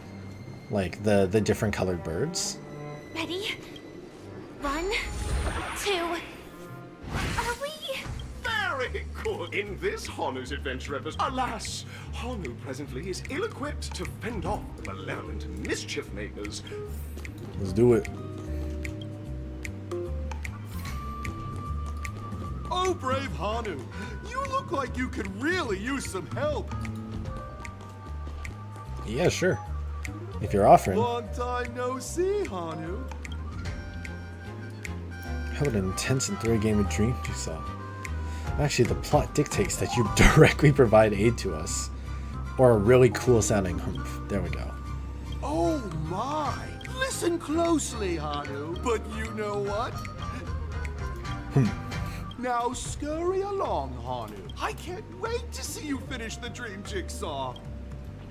Like the different colored birds? Ready? 1, 2. Are we? Very good. In this Honu's adventure episode, alas, Honu presently is ill-equipped to fend off the malevolent mischief makers. Let's do it. Oh, brave Honu, you look like you could really use some help. Yeah, sure. If you're offering. Long time no see, Honu. How about an intense and thrilling game of dreams you saw? Actually, the plot dictates that you directly provide aid to us. Or a really cool sounding humph. There we go. Oh my! Listen closely, Honu. But you know what? Now scurry along, Honu. I can't wait to see you finish the dream jigsaw.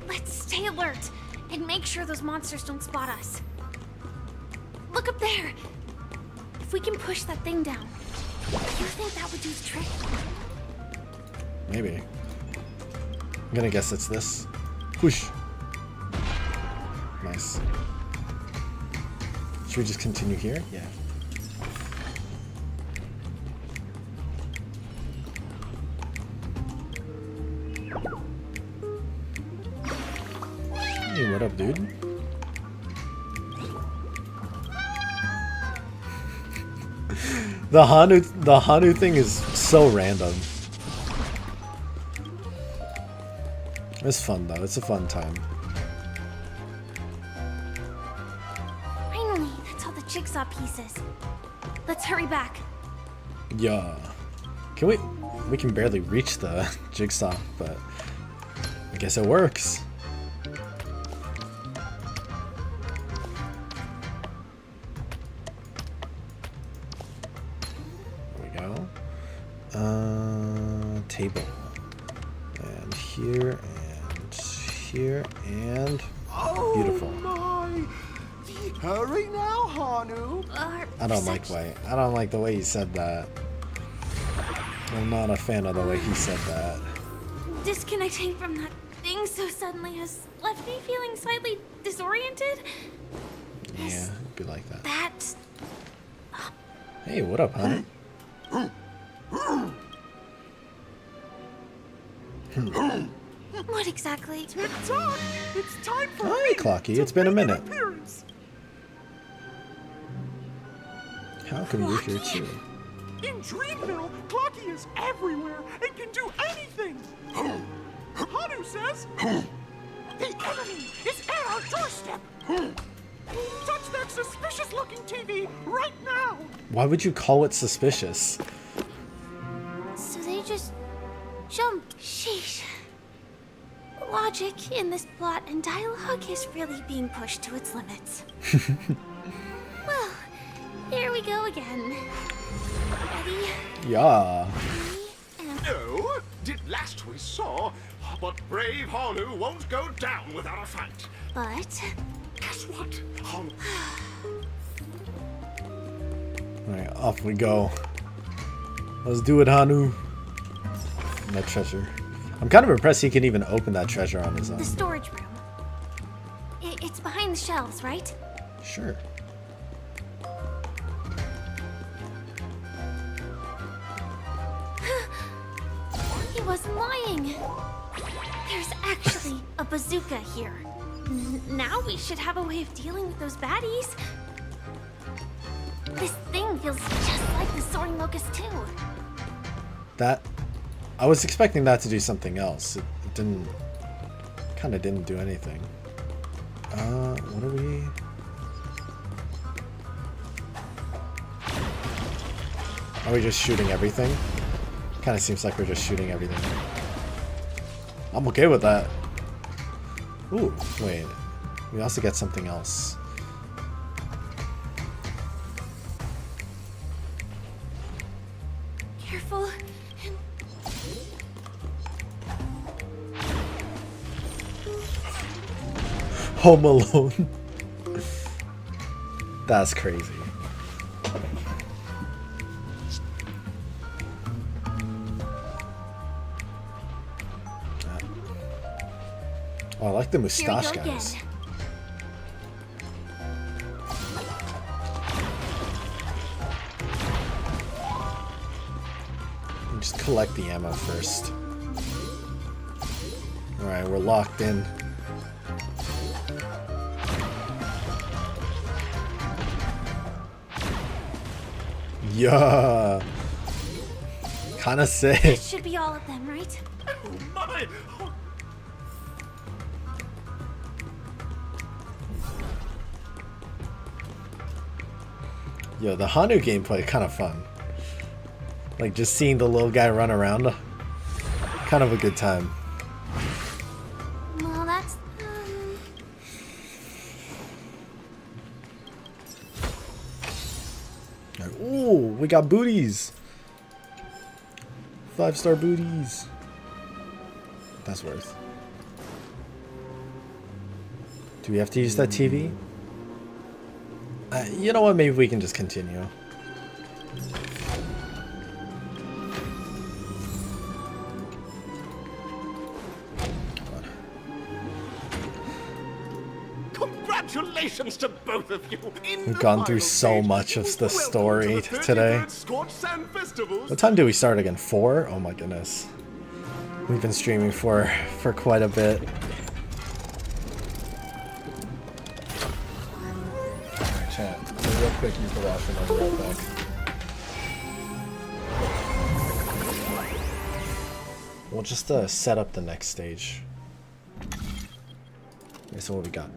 Let's stay alert and make sure those monsters don't spot us. Look up there. If we can push that thing down, do you think that would do the trick? Maybe. I'm gonna guess it's this. Push. Nice. Should we just continue here? Yeah. Hey, what up, dude? The Honu thing is so random. It's fun though. It's a fun time. Finally, that's all the jigsaw pieces. Let's hurry back. Yeah. Can we can barely reach the jigsaw, but I guess it works. Table. And here, and here, and beautiful. My. Hurry now, Honu. I don't like the way he said that. I'm not a fan of the way he said that. Disconnecting from that thing so suddenly has left me feeling slightly disoriented. Yeah, it'd be like that. That. Hey, what up, honey? What exactly? Tick-tock! It's time for Hi, Clocky. It's been a minute. appearance. How come you're here too? In Dreamville, Clocky is everywhere and can do anything. Hanu says the enemy is at our doorstep. Touch that suspicious-looking TV right now. Why would you call it suspicious? So they just jump. Sheesh. Logic in this plot and dialogue is really being pushed to its limits. Well, here we go again. Ready? Yeah. No, did last we saw, but brave Hanu won't go down without a fight. But guess what? Hanu. Alright, off we go. Let's do it, Hanu. That treasure. I'm kind of impressed he can even open that treasure on his own. the storage room. It's behind the shelves, right? Sure. He wasn't lying. There's actually a bazooka here. Now we should have a way of dealing with those baddies. This thing feels just like the soaring locust too. That... I was expecting that to do something else. It didn't... kind of didn't do anything. What are we... Are we just shooting everything? Kind of seems like we're just shooting everything. I'm okay with that. Ooh, wait. We also get something else. Careful. Home Alone. That's crazy. Oh, I like the mustache guys. Just collect the ammo first. Alright, we're locked in. Yeah. Kinda sick. That should be all of them, right? Oh my! Yo, the Hanu gameplay kind of fun. Like just seeing the little guy run around. Kind of a good time. Well, that's... Ooh, we got booties. 5-star booties. That's worth. Do we have to use that TV? You know what? Maybe we can just continue. Congratulations to both of you. We've gone through so much of the story today. What time do we start again? 4? Oh my goodness. We've been streaming for quite a bit. Alright, chat. So real quick, you can watch and I'll be right back. We'll just set up the next stage. Okay, so what we got?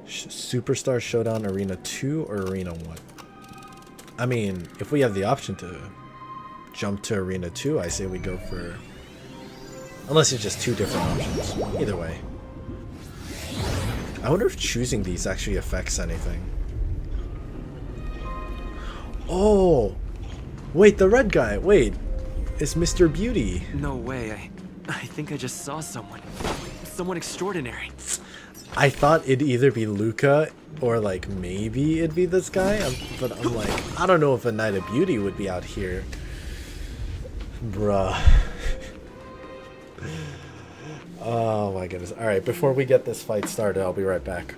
Superstar Showdown Arena 2 or Arena 1? I mean, if we have the option to jump to Arena 2, I say we go for... Unless it's just 2 different options. Either way. I wonder if choosing these actually affects anything. Oh! Wait, the red guy! Wait! It's Mr. Beauty! No way, I think I just saw someone. Someone extraordinary. I thought it'd either be Luca or like maybe it'd be this guy, but I'm like, I don't know if a Knight of Beauty would be out here. Bruh. Oh my goodness. Alright, before we get this fight started, I'll be right back.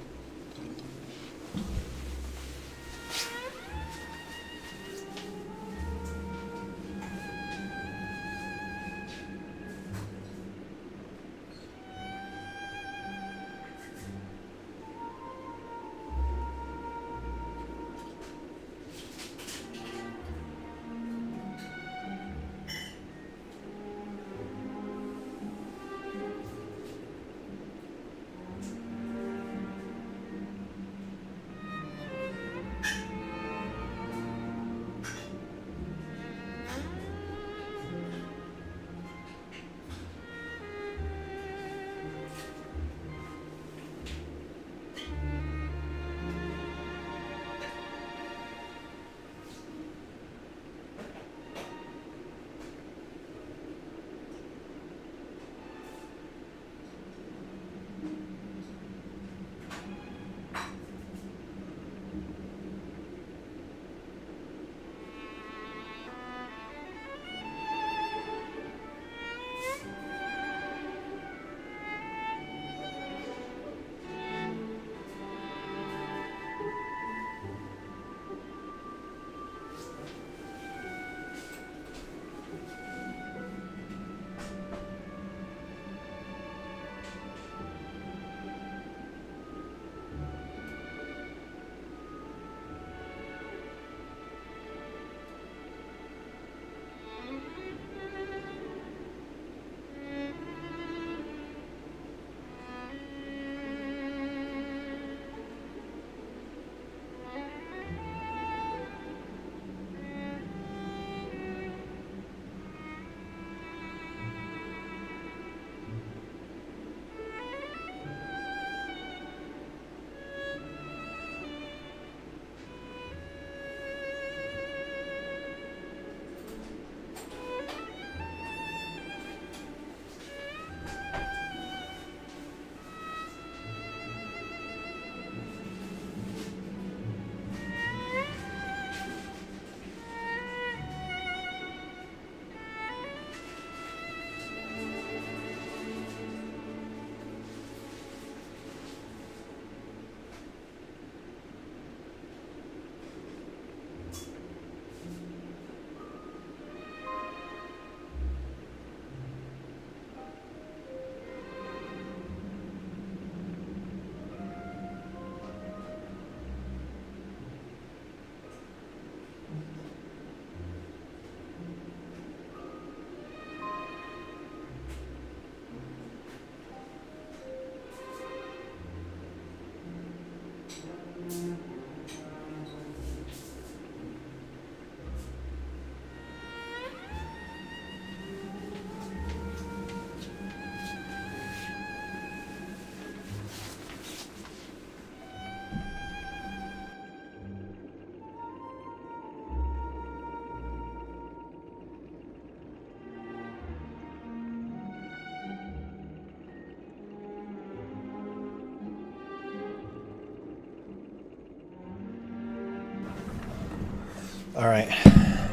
Alright,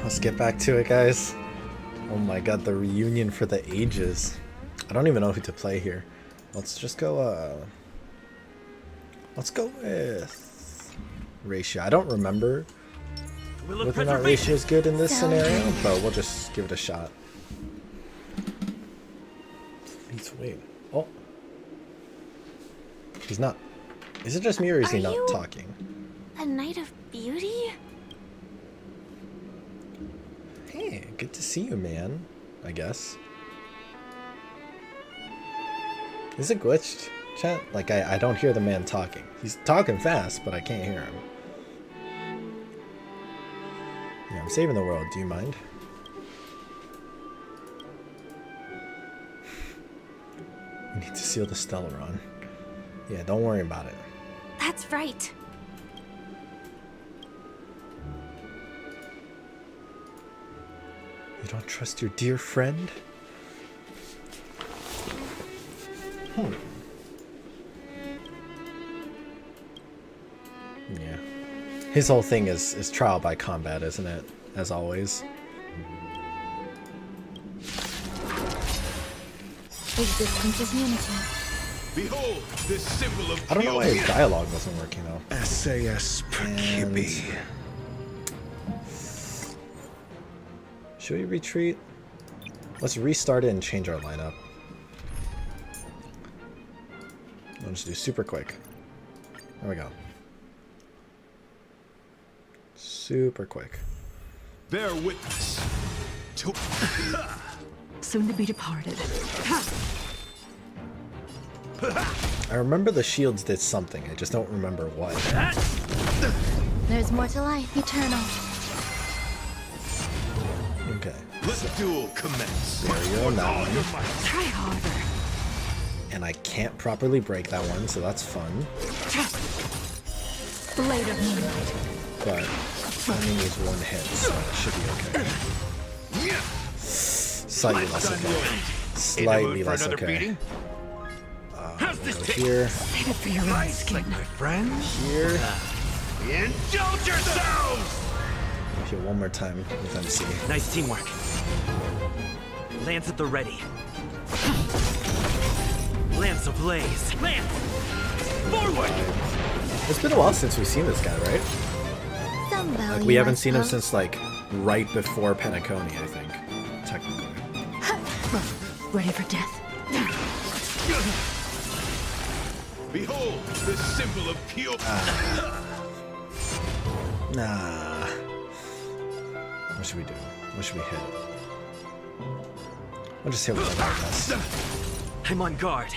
let's get back to it, guys. Oh my god, the reunion for the ages. I don't even know who to play here. Let's just go, let's go with Ratio. I don't remember whether or not Ratio is good in this scenario, but we'll just give it a shot. He's wait. Oh. He's not. Is it just me or is he not talking? A night of beauty? Hey, good to see you, man. I guess. Is it glitched, chat? Like, I don't hear the man talking. He's talking fast, but I can't hear him. Yeah, I'm saving the world. Do you mind? We need to seal the Stellaron. Yeah, don't worry about it. That's right. You don't trust your dear friend? Yeah. His whole thing is trial by combat, isn't it? As always. Existence is unity. Behold, this symbol of I don't know why his dialogue wasn't working though. SAS Perkibi. Should we retreat? Let's restart it and change our lineup. I'll just do super quick. There we go. Super quick. Bear witness to Soon to be departed. I remember the shields did something, I just don't remember what. There's more to life, eternal. Okay. Let the duel commence. There you go, that one. Try harder. And I can't properly break that one, so that's fun. Blade of Moonlight. But I only needs one hit, so it should be okay. Slightly less okay. Slightly less okay. We'll go here. Save it for your own skin. My friend? Here. Indulge yourselves! Here one more time with MC. Nice teamwork. Lance at the ready. Lance ablaze. Lance! Forward! It's been a while since we've seen this guy, right? Some value, Like, we haven't I seen him suppose. since, like, right before Penacony, I think. Technically. Ready for death? Behold, this symbol of pure. Nah. What should we do? What should we hit? We'll just hit with that, I guess. I'm on guard.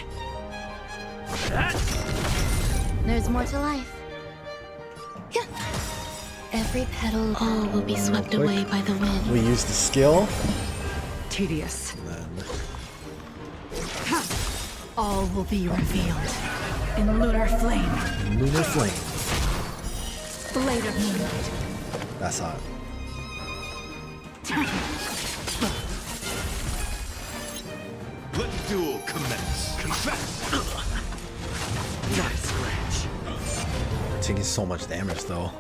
There's more to life. Every petal, all will be swept away by the wind. We use the skill. Tedious. And then All will be revealed in lunar flame. Lunar Flame. Blade of Moonlight. That's hot. Let the duel commence. Confess. Not a scratch. We're taking so much damage, though.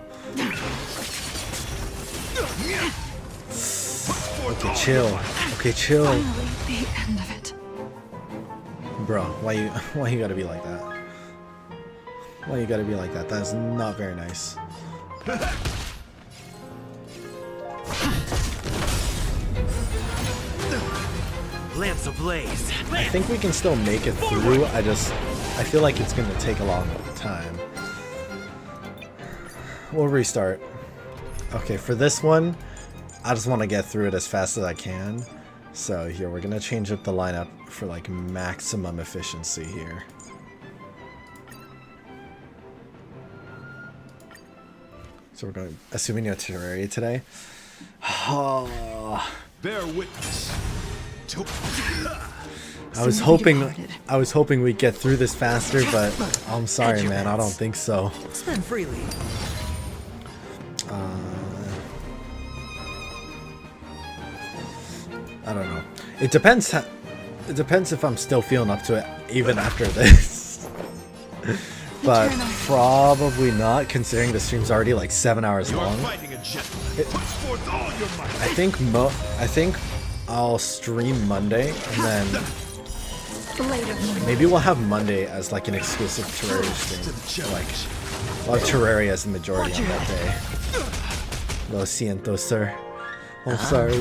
Okay, chill. Okay, chill. Finally, the end of it. Bro, why you gotta be like that? Why you gotta be like that? That is not very nice. Lance ablaze. I think we can still make it through. I feel like it's gonna take a long time. We'll restart. Okay, for this one, I just want to get through it as fast as I can. So here, we're gonna change up the lineup for like maximum efficiency here. So we're going, assuming no terraria today. Oh. Bear witness to. I was hoping we'd get through this faster, but I'm sorry, man. I don't think so. Spend freely. I don't know. It depends. It depends if I'm still feeling up to it, even after this. But probably not, considering the stream's already like 7 hours long. Fighting a gentleman. Put forth all your might. I think I'll stream Monday, and then maybe we'll have Monday as like an exclusive Terraria stream. Like, we'll have Terraria as the majority on that day. Lo siento, sir. I'm sorry.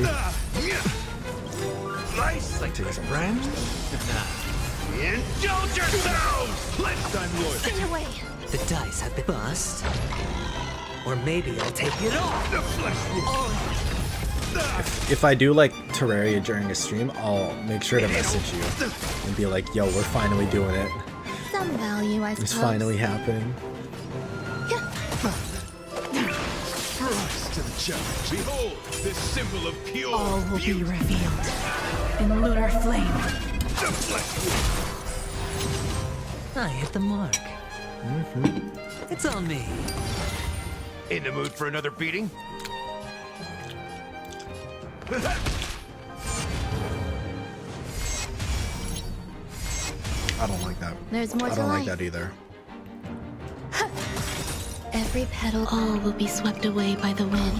Nice, like my friend. Indulge yourselves! Pledge I'm loyal. Get away. The dice have been bust. Or maybe I'll take it off. The flesh If I do like Terraria during a stream, I'll make sure to message you and be like, yo, we're finally doing it. Some value, I suppose. It's finally happening. Rise to the challenge. Behold, this symbol of pure All will beauty. be revealed in lunar flame. The flesh I hit the mark. It's on me. In the mood for another beating? I don't like that. There's more I to don't like life. that either. Every petal, all will be swept away by the wind.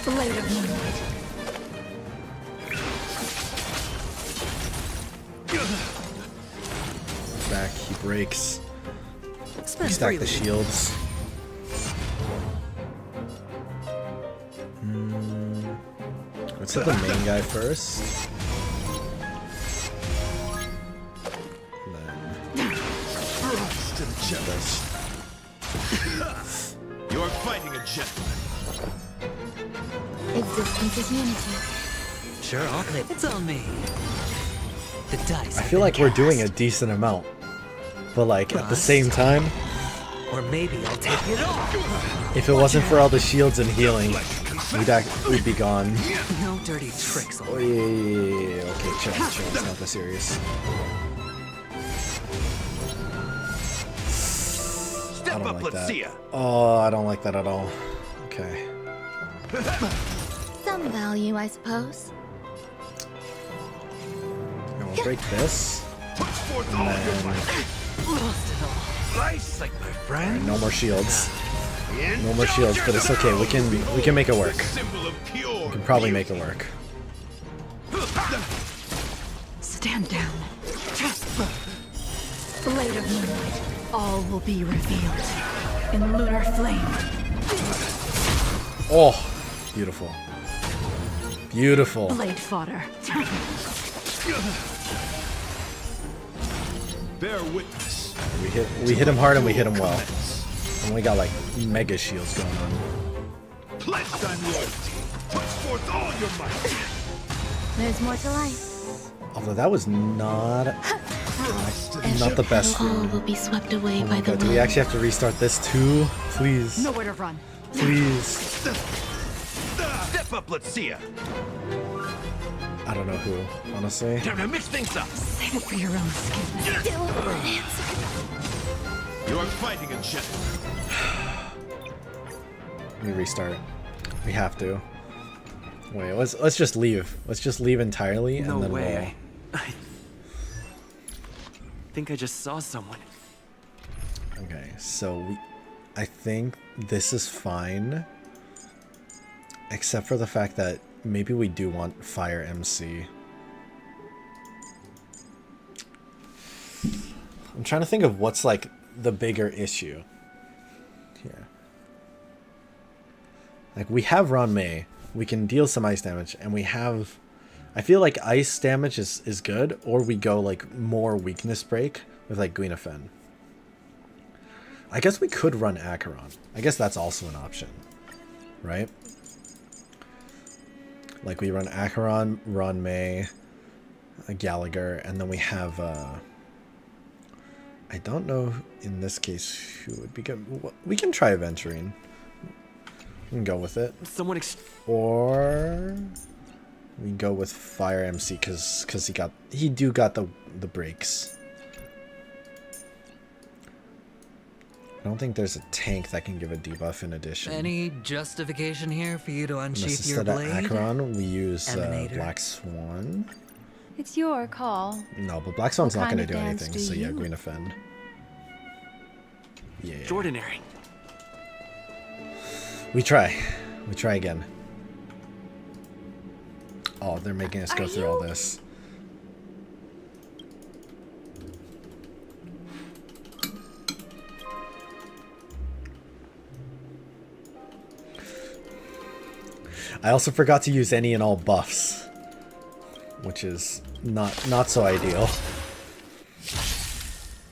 Blade of moonlight. Back, he breaks. Spend We stack the freely. shields. Let's hit the main guy first. Rise to the challenge. You're fighting a gentleman. Existence is unity. Sure, I'll play. It's on me. The dice. I have feel been like we're doing a cast. decent amount, but like at the Bust. same time, Or maybe I'll take it off. if it wasn't for all the shields and healing, we'd be gone. No dirty tricks. Oh yeah. Okay, chill. It's not that serious. I don't like that. Oh, I don't like that at all. Okay. Some value, I suppose. And we'll break this. Put forth all your might. Nice, like my friend. No more shields. No more shields, but it's okay. We can make it work. Symbol of pure We can probably make it work. Stand down. Blade of moonlight. All will be revealed in lunar flame. Oh, beautiful. Beautiful. Blade fodder. Bear witness. We hit him hard and we hit him well. And we got like mega shields going on. Pledge thy loyalty. Put forth all your might. There's more to life. Although that was not the best. All will be swept away by the God, do we wind. actually have to restart this too? Please. Nowhere to run. Please. Step up, let's see ya. I don't know who, honestly. Time to mix things up. Save it for your own skin. You're fighting a gentleman. Let me restart. We have to. Wait, let's just leave. Let's just leave entirely, No and then way. I think I just saw someone. Okay, so I think this is fine, except for the fact that maybe we do want Fire MC. I'm trying to think of what's like the bigger issue here. Like we have Ron May, we can deal some ice damage, and we have, I feel like ice damage is good, or we go like more weakness break with like Gwyneth. I guess we could run Acheron. I guess that's also an option, right? Like we run Acheron, Ron May, Gallagher, and then we have I don't know in this case who would be good. We can try aventurine. We can go with it. Or we go with Fire MC because he got the breaks. I don't think there's a tank that can give a debuff in addition. Any justification here for you to Unless unsheath your instead of blade? Acheron, we use Emanator. Black Swan. It's your call. No, but Black Swan's What not kind going to of do dance anything, do so yeah, you Green Offend. extraordinary. We try again. Oh, they're making us go through all this. I also forgot to use any and all buffs, which is not so ideal.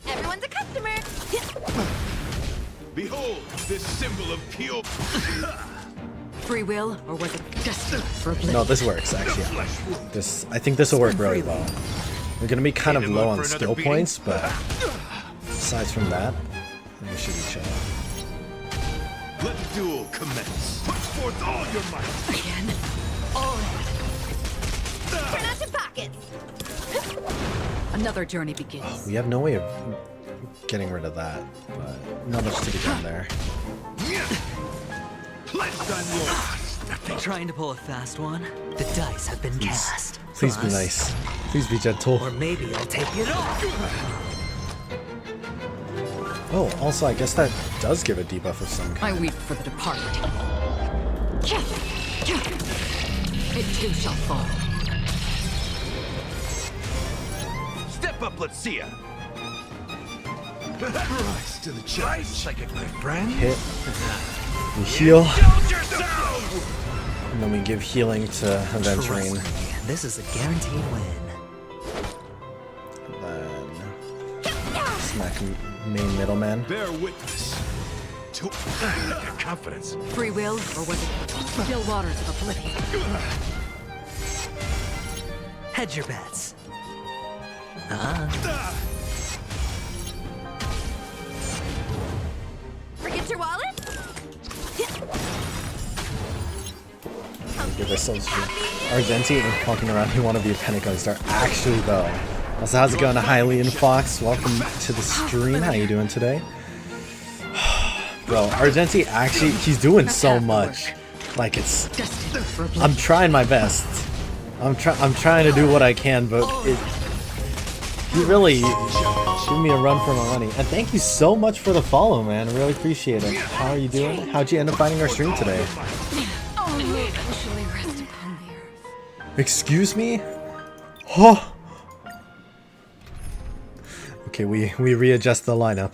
Everyone's a customer. Behold, this symbol of pure... Free will, or was it destined for oblivion? No, this works actually. I think this will work really well. We're gonna be kind of low on skill points, but aside from that, I think we should be chill. Let the duel commence. Put forth all your might. Again. All Turn out your pockets. Another journey begins. We have no way of getting rid of that, but not much to be done there. Trying to pull a fast one? The dice have been cast. Please be nice. Please be gentle. Or maybe I'll take it off. Oh, also, I guess that does give a debuff of some kind. I weep for the departed. It too shall fall. Step up, let's see ya. Rise to the challenge. Psychic, my friend. Hit. We heal. And then we give healing to Aventurine. This is a guaranteed win. And then smack main middleman. Bear witness to confidence. Free will, or was it still waters of oblivion? Hedge your bets. Forget your wallet? Give ourselves Argenti and walking around. We want to be a Penacony star. Actually, though. Also, how's it going, Hylie and Fox? Welcome to the stream. How you doing today? Bro, Argenti actually, he's doing so much. Like, it's... I'm trying my best. I'm trying to do what I can, but he really give me a run for my money. And thank you so much for the follow, man. I really appreciate it. How are you doing? How'd you end up finding our stream today? Excuse me? Oh. Okay, we readjust the lineup.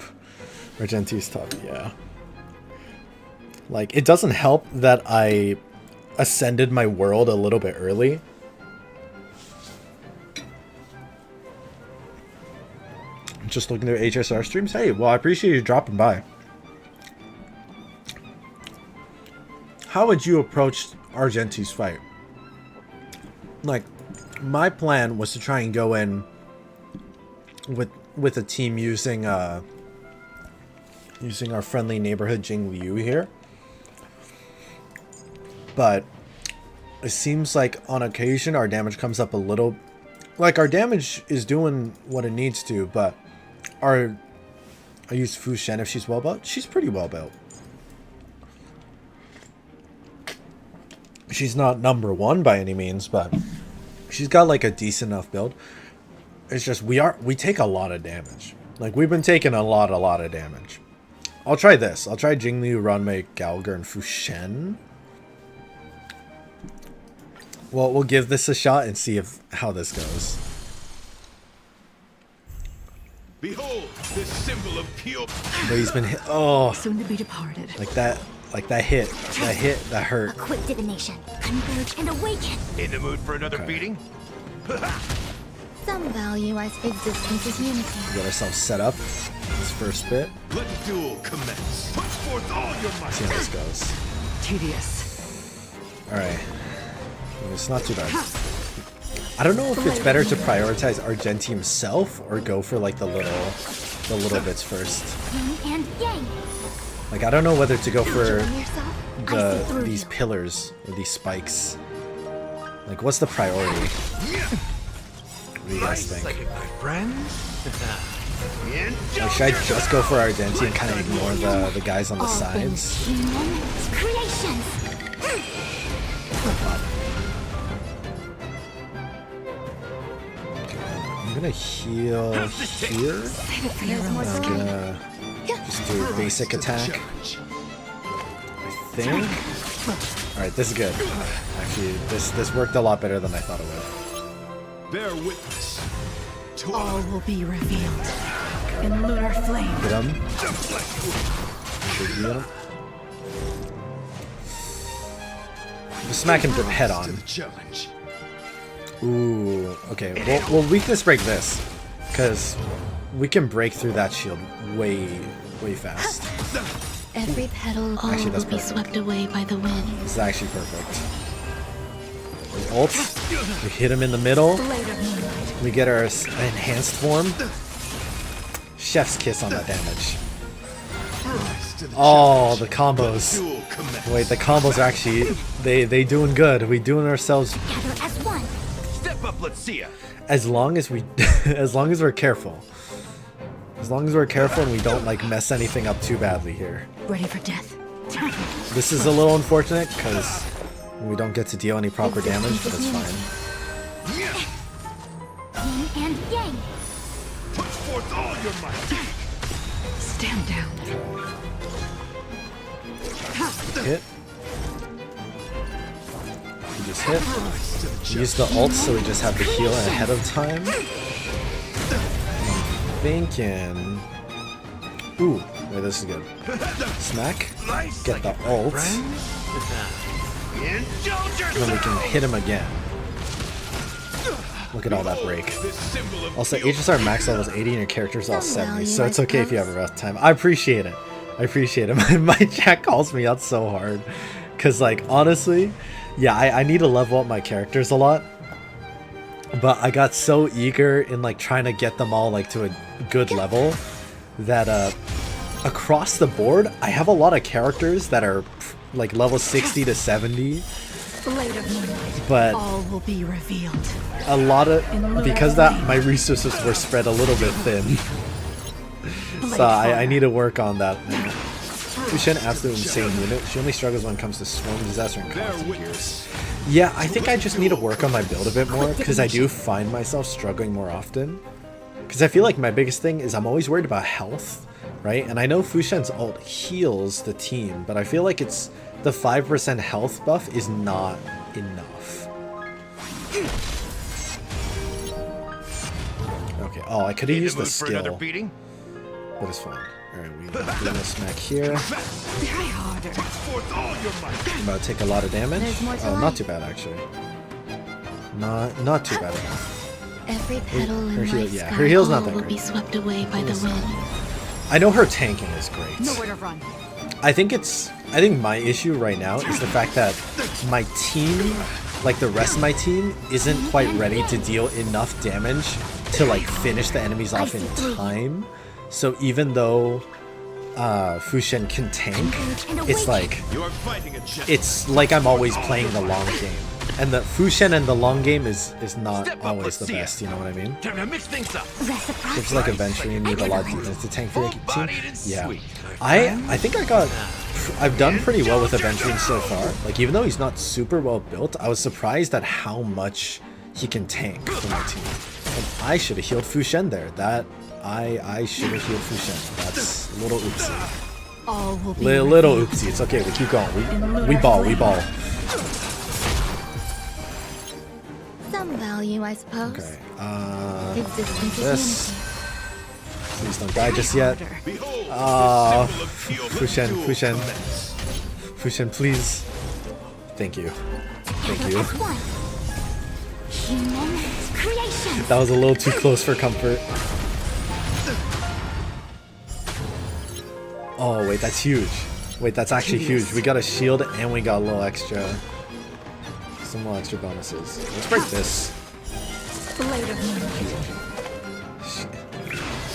Argenti's top, yeah. Like, it doesn't help that I ascended my world a little bit early. Just looking through HSR streams. Hey, well, I appreciate you dropping by. How would you approach Argenti's fight? Like, my plan was to try and go in with a team using our friendly neighborhood Jing Liu here. But it seems like on occasion our damage comes up a little. Like, our damage is doing what it needs to, but I use Fu Shen if she's well built. She's pretty well built. She's not number one by any means, but she's got like a decent enough build. It's just we take a lot of damage. Like, we've been taking a lot of damage. I'll try this. I'll try Jing Liu, Runmei, Galger, and Fu Shen. Well, we'll give this a shot and see how this goes. Behold, this symbol of pure... But he's been hit. Oh, soon to be departed. Like that hit, that hurt. A quick divination. Converge and awaken. In the mood for another beating? Some value as existence is unity. We got ourselves set up. This first bit. Let the duel commence. Put forth all your might. See how this goes. Tedious. All right. It's not too bad. I don't know if it's better to prioritize Argenti himself or go for like the little bits first. Yin and yang. Like, I don't know whether to go for these pillars or these spikes. Like, what's the priority? What do you guys think? Like my friend? Like, should I just go for Argenti and kind of ignore the guys on the sides? Creations. I'm gonna heal here. I'm gonna Just do a basic attack. I think. Alright, this is good. Actually, this worked a lot better than I thought it would. Bear witness. All will be revealed in lunar flame. Hit him. Should we hit him? Just smack him head on. Ooh, okay. We'll weakness break this, because we can break through that shield way fast. Every petal Actually, will be swept away by the wind. This is actually perfect. We ult. We hit him in the middle. We get our enhanced form. Chef's kiss on that damage. Oh, the combos. Wait, the combos are actually they doing good. We doing ourselves. Step up, let's see ya. As long as we as long as we're careful. As long as we're careful and we don't like mess anything up too badly here. Ready for death. This is a little unfortunate because we don't get to deal any proper damage, but it's fine. Yin and yang. Put forth all your might. Stand down. Hit. We just hit. We use the ult so we just have the heal ahead of time. I'm thinking... Ooh, wait, this is good. Smack. Get the ult. And then we can hit him again. Look at all that break. Also, HSR max level is 80 and your character's all 70, so it's okay if you have a rough time. I appreciate it. I appreciate it. My chat calls me out so hard. Because, like, honestly, yeah, I need to level up my characters a lot. But I got so eager in, like, trying to get them all, like, to a good level that, across the board, I have a lot of characters that are, like, level 60 to 70. But all will be revealed. A lot of, because that my resources were spread a little bit thin. So I need to work on that. She's an absolute insane unit. She only struggles when it comes to swarm disaster and constant gears. Yeah, I think I just need to work on my build a bit more because I do find myself struggling more often. Because I feel like my biggest thing is I'm always worried about health, right? And I know Fu Shen's ult heals the team, but I feel like it's the 5% health buff is not enough. Okay, oh, I could have used the skill, but it's fine. Alright, we do a smack here. I'm about to take a lot of damage. Oh, not too bad actually. Not too bad at all. Every petal in my yeah, her heal's not that will great. be swept away by the wind. I know her tanking is great. Nowhere to run. I think my issue right now is the fact that my team, like the rest of my team, isn't quite ready to deal enough damage to like finish the enemies off in time. So even though Fu Shen can tank, it's like I'm always playing the long game. And the Fu Shen and the long game is not always the best, you know what I mean? It's like aventurine with a lot of defense to tank for your team. Yeah. I think I've done pretty well with aventurine so far. Like even though he's not super well built, I was surprised at how much he can tank for my team. And I should have healed Fu Shen there. I should have healed Fu Shen. That's a little oopsie. Little oopsie. It's okay. We keep going. We ball. Some value, I suppose. Okay. Existence This. Please don't die just yet. Fu Shen, please. Thank you. That was a little too close for comfort. Oh wait, that's huge. Wait, that's actually huge. We got a shield and we got a little extra. Some more extra bonuses. Let's break this.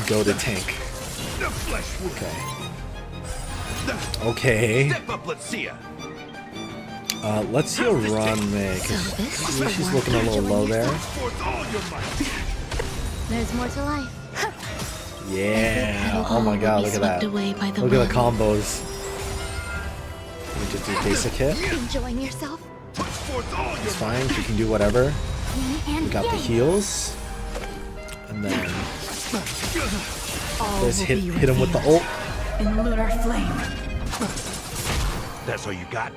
Go to tank. Okay. Let's heal Run May, because she's looking a little low there. There's more to life. Yeah. Oh my god, look at that. Look at the combos. Let me just do basic hit. Enjoying yourself? It's fine, you can do whatever. We got the heals. And then just hit him with the ult. in lunar flame. That's all you got?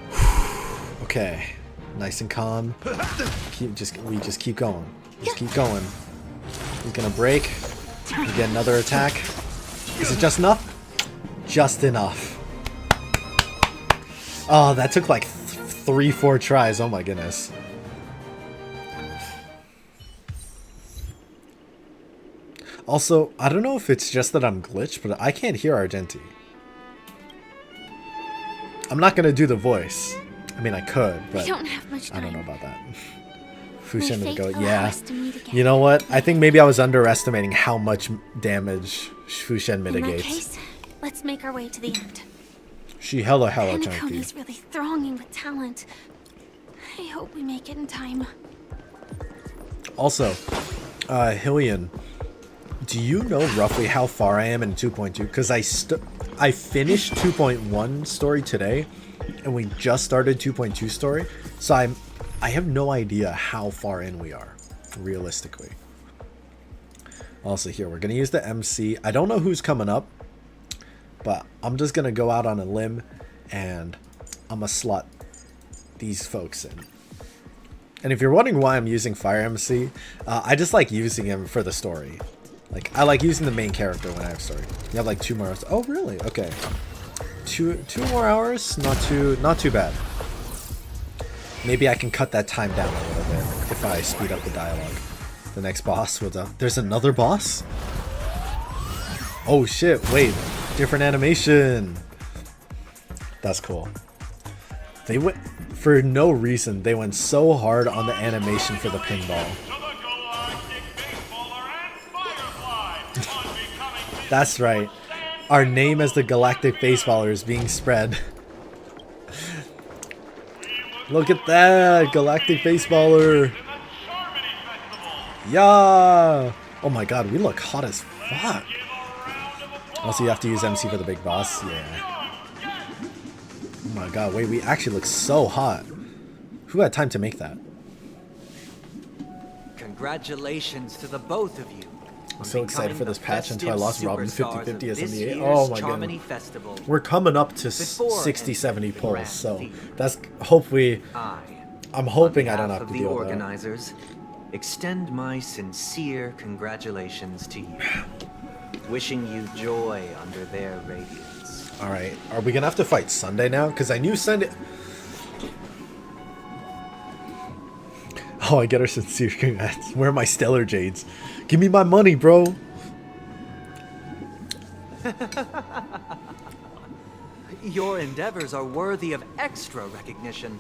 Okay, nice and calm. We just keep going. Just keep going. He's gonna break. We get another attack. Is it just enough? Just enough. Oh, that took like 3-4 tries. Oh my goodness. Also, I don't know if it's just that I'm glitched, but I can't hear Argenti. I'm not gonna do the voice. I mean, I could, but We don't have much I don't know time. about that. May Fushin fate go, allow yeah. us to meet again. You know what? I think maybe I was underestimating how much damage Fushin In that mitigates. case, let's make our way to the end. She hella Penacony junkie. is really thronging with talent. I hope we make it in time. Also, Hillian, do you know roughly how far I am in 2.2? Because I finished 2.1 story today, and we just started 2.2 story, so I have no idea how far in we are, realistically. Also here, we're going to use the MC. I don't know who's coming up, but I'm just going to go out on a limb, and I'm going to slot these folks in. And if you're wondering why I'm using Fire MC, I just like using him for the story. Like, I like using the main character when I have story. You have like 2 more hours. Oh, really? Okay. Two more hours? Not too bad. Maybe I can cut that time down a little bit if I speed up the dialogue. The next boss was there's another boss? Oh shit, wait. Different animation. That's cool. They went, for no reason, they went so hard on the animation for the pinball. That's right. Our name as the Galactic Baseballer is being spread. Look at that! Galactic Baseballer! Yeah! Oh my god, we look hot as fuck. Also, you have to use MC for the big boss. Yeah. Oh my god, wait, we actually look so hot. Who had time to make that? Congratulations to the both of you. I'm so excited for this patch until I lost Robin 50-50 as this NBA. year's Oh my Charmony god. Festival. We're coming up to 60-70 polls, so that's hopefully. I'm hoping I don't have to the deal with that. organizers, extend my sincere congratulations to you. Wishing you joy under their radiance. Alright, are we gonna have to fight Sunday now? Because I knew Sunday. Oh, I get our sincere congrats. Where are my stellar jades? Give me my money, bro. Your endeavors are worthy of extra recognition,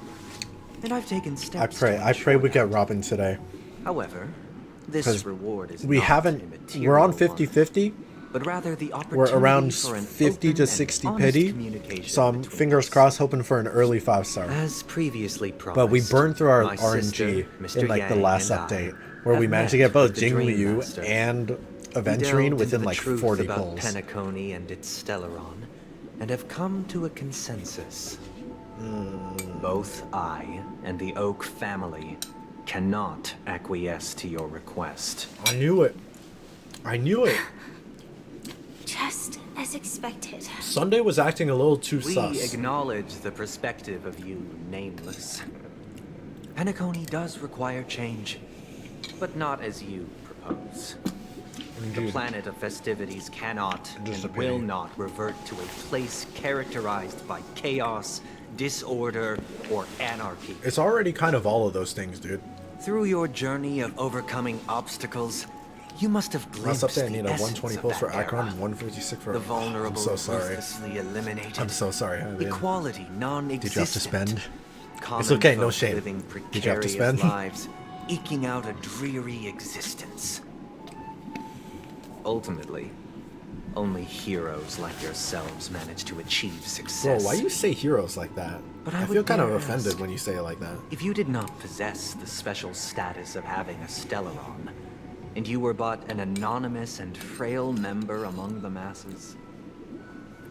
and I've taken steps. I pray we get Robin today. However, this reward is we not haven't. immaterial We're on one, 50-50. but rather the We're opportunity around for an 50 open to and 60 honest pity. communication So I'm fingers crossed hoping for an early 5-star. As previously promised, But we burned through our my RNG sister, Mr. in like the Yang last and I update, where we have managed to met get both with the Jing Dream Liu Master. and We Aventurine delved within into the like truth 40 about polls. Penacony and its Stellaron, and have come to a consensus. Both I and the Oak family cannot acquiesce to your request. I knew it. I knew it. Just as expected. Sunday was acting a little too We sus. acknowledge the perspective of you nameless. Penacony does require change, but not as you propose. The planet of festivities cannot and will not revert to a place characterized by chaos, disorder, or anarchy. It's already kind of all of those things, dude. Through your journey of overcoming obstacles, you must have Last glimpsed update, I the need a essence 120 of pulse for that Akron era. and 156 for. The vulnerable, I'm so sorry. ruthlessly eliminated. I'm so sorry. Equality, non-existent. Did you have to spend? Common It's okay, no folk shame. Living Did you have to precarious spend? lives, eking out a dreary existence. Ultimately, only heroes like yourselves manage to achieve success. Bro, why you say heroes like that? But I I feel would kind of dare offended ask, when you say it like that. If you did not possess the special status of having a Stellaron, and you were but an anonymous and frail member among the masses,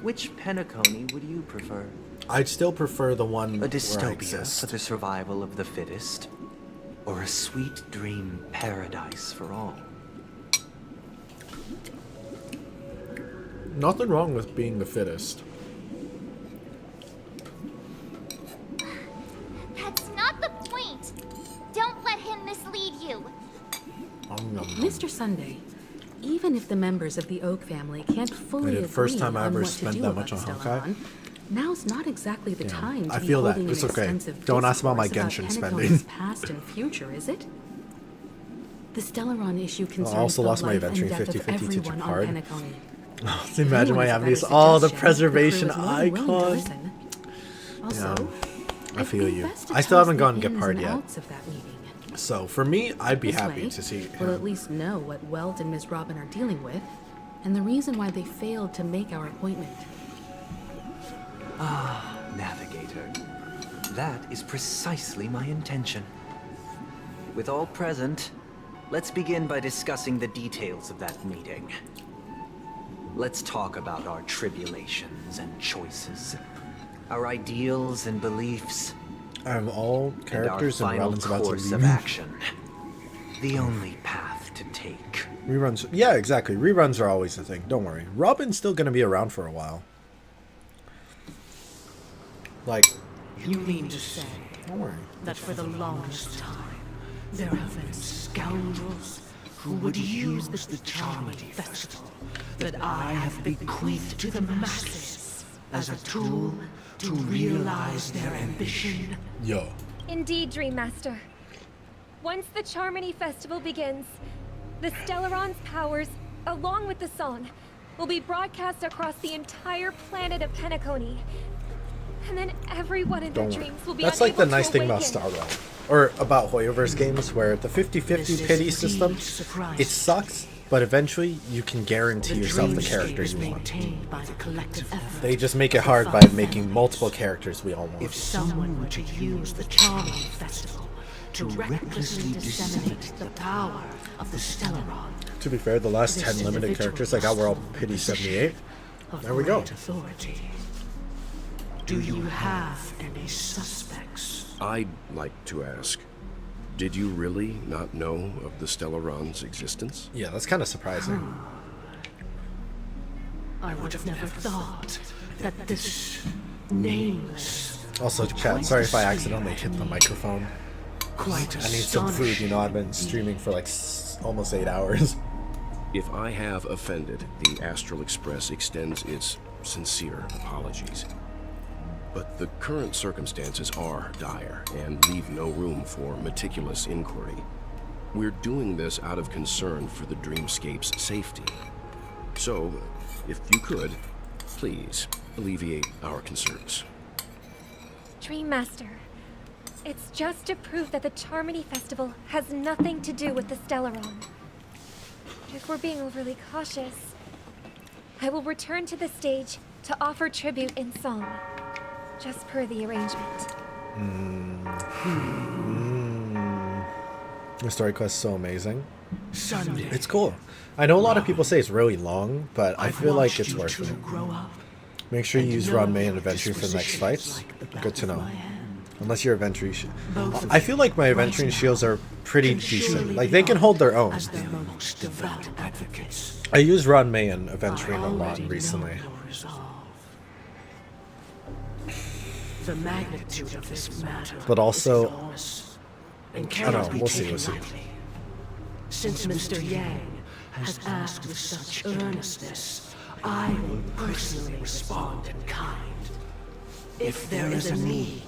which Penacony would you prefer? I'd still prefer the one A where I dystopia exist. for the survival of the fittest, or a sweet dream paradise for all? Nothing wrong with being the fittest. That's not the point. Don't let him mislead you. Mr. Sunday, even if the members of the Oak family can't fully agree First time I on ever what to spent do that about much on the Honkai. Stellaron, now's not exactly the time to I be feel that. holding It's an okay. extensive Don't ask about my discourse Genshin Penacony's spending. past and future, is it? The Stellaron issue concerns I also the lost my life and aventurine death of 50/50 to everyone on Picard. Penacony. So imagine why I have these. If Oh, the anyone has got a preservation suggestion, the crew is more than willing to icon. listen. Also, I feel it'd be you. best to I still toss haven't the gone to get ins Pard and yet. outs of that meeting. So for me, I'd be This happy way, to see we'll him. at least know what Welt and Miss Robin are dealing with, and the reason why they failed to make our appointment. Ah, Navigator. That is precisely my intention. With all present, let's begin by discussing the details of that meeting. Let's talk about our tribulations and choices, our ideals and beliefs, I'm all characters and and our Robin's final about to course of leave. action. The only path to take. Reruns. Yeah, exactly. Reruns are always the thing. Don't worry. Robin's still going to be around for a while. Like, You mean to say don't worry. that for the longest time, there have been scoundrels who would use the Charming Festival that I have bequeathed to the masses as a tool to realize their ambition? Yo. Indeed, Dream Master. Once the Charmony Festival begins, the Stellaron's powers, along with the song, will be broadcast across the entire planet of Penacony. And then everyone in their Don't worry. dreams will be That's like the unable to nice thing about awaken. Star Realm. Or about Hoyoverse games, where the 50/50 pity system, it sucks, but eventually you can guarantee yourself the character you want. By the collective effort. They just make it hard by making multiple characters we all want. If someone were to use the Charming Festival to recklessly disseminate the power of the Stellaron, To be fair, the last this 10 limited individual characters I got were all pity 78. There we go. great authority. Do you have any suspects? I'd like to ask, did you really not know of the Stellaron's existence? Yeah, that's kind of surprising. I would have never thought that this nameless. Also, chat, sorry if I accidentally hit the microphone. Quite I need some food, you know, I've been streaming for like almost 8 hours. If I have offended, the Astral Express extends its sincere apologies. But the current circumstances are dire and leave no room for meticulous inquiry. We're doing this out of concern for the Dreamscape's safety. So, if you could, please alleviate our concerns. Dream Master, it's just to prove that the Charmony Festival has nothing to do with the Stellaron. If we're being overly cautious, I will return to the stage to offer tribute in song, just per the arrangement. The story quest is so amazing. Sunday. It's cool. I know a lot of people say it's really long, but I feel like it's worth it. Make sure you use Run May and Aventurine for the next fights. Good to know. Unless you're Aventurine. I feel like my Aventurine shields are pretty decent. Like, they can hold their own. As their most devout advocates. I use Run May and Aventurine a lot recently. The magnitude of this matter But also, is enormous and I cannot don't know, be we'll see, taken we'll see. lightly. Since Mr. Yang has asked with such earnestness, I will personally respond in kind. If there is a need,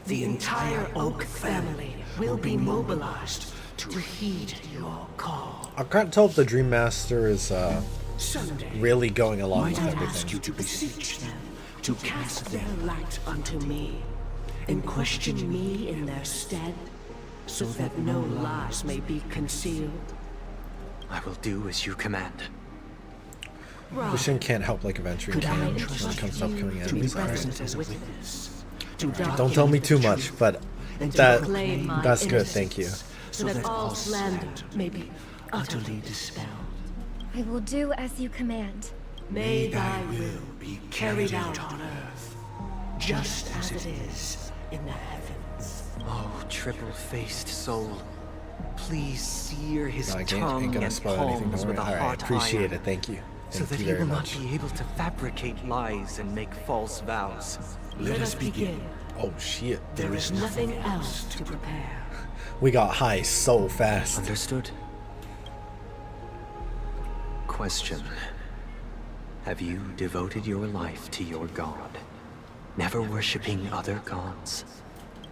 the entire Oak family will be mobilized to heed your call. I can't tell if the Dream Master is Sunday, really going along might with I ask you everything. to beseech them to cast their light unto me, and question me in their stead, so that no lies may be concealed? I will do as you command. Wishing can't help like Aventurine Could I can when it entrust comes to upcoming you to be enemies. present Alright. as a witness, to Don't tell document me the too truth, much, but and to proclaim my that's good, innocence, thank you. so that all slander may be utterly dispelled. I will do as you command. May thy will be carried out on earth, just as it is in the heavens. Oh, triple-faced soul. Please sear his No, I tongue ain't gonna and spoil anything, palms don't with worry. a Alright, hot appreciate iron. it, thank you. So that you he very will much. not be able to fabricate lies and make false vows. Let us begin. Oh shit. There is nothing else to prepare. We got high so fast. Understood. Question. Have you devoted your life to your god, never worshipping other gods?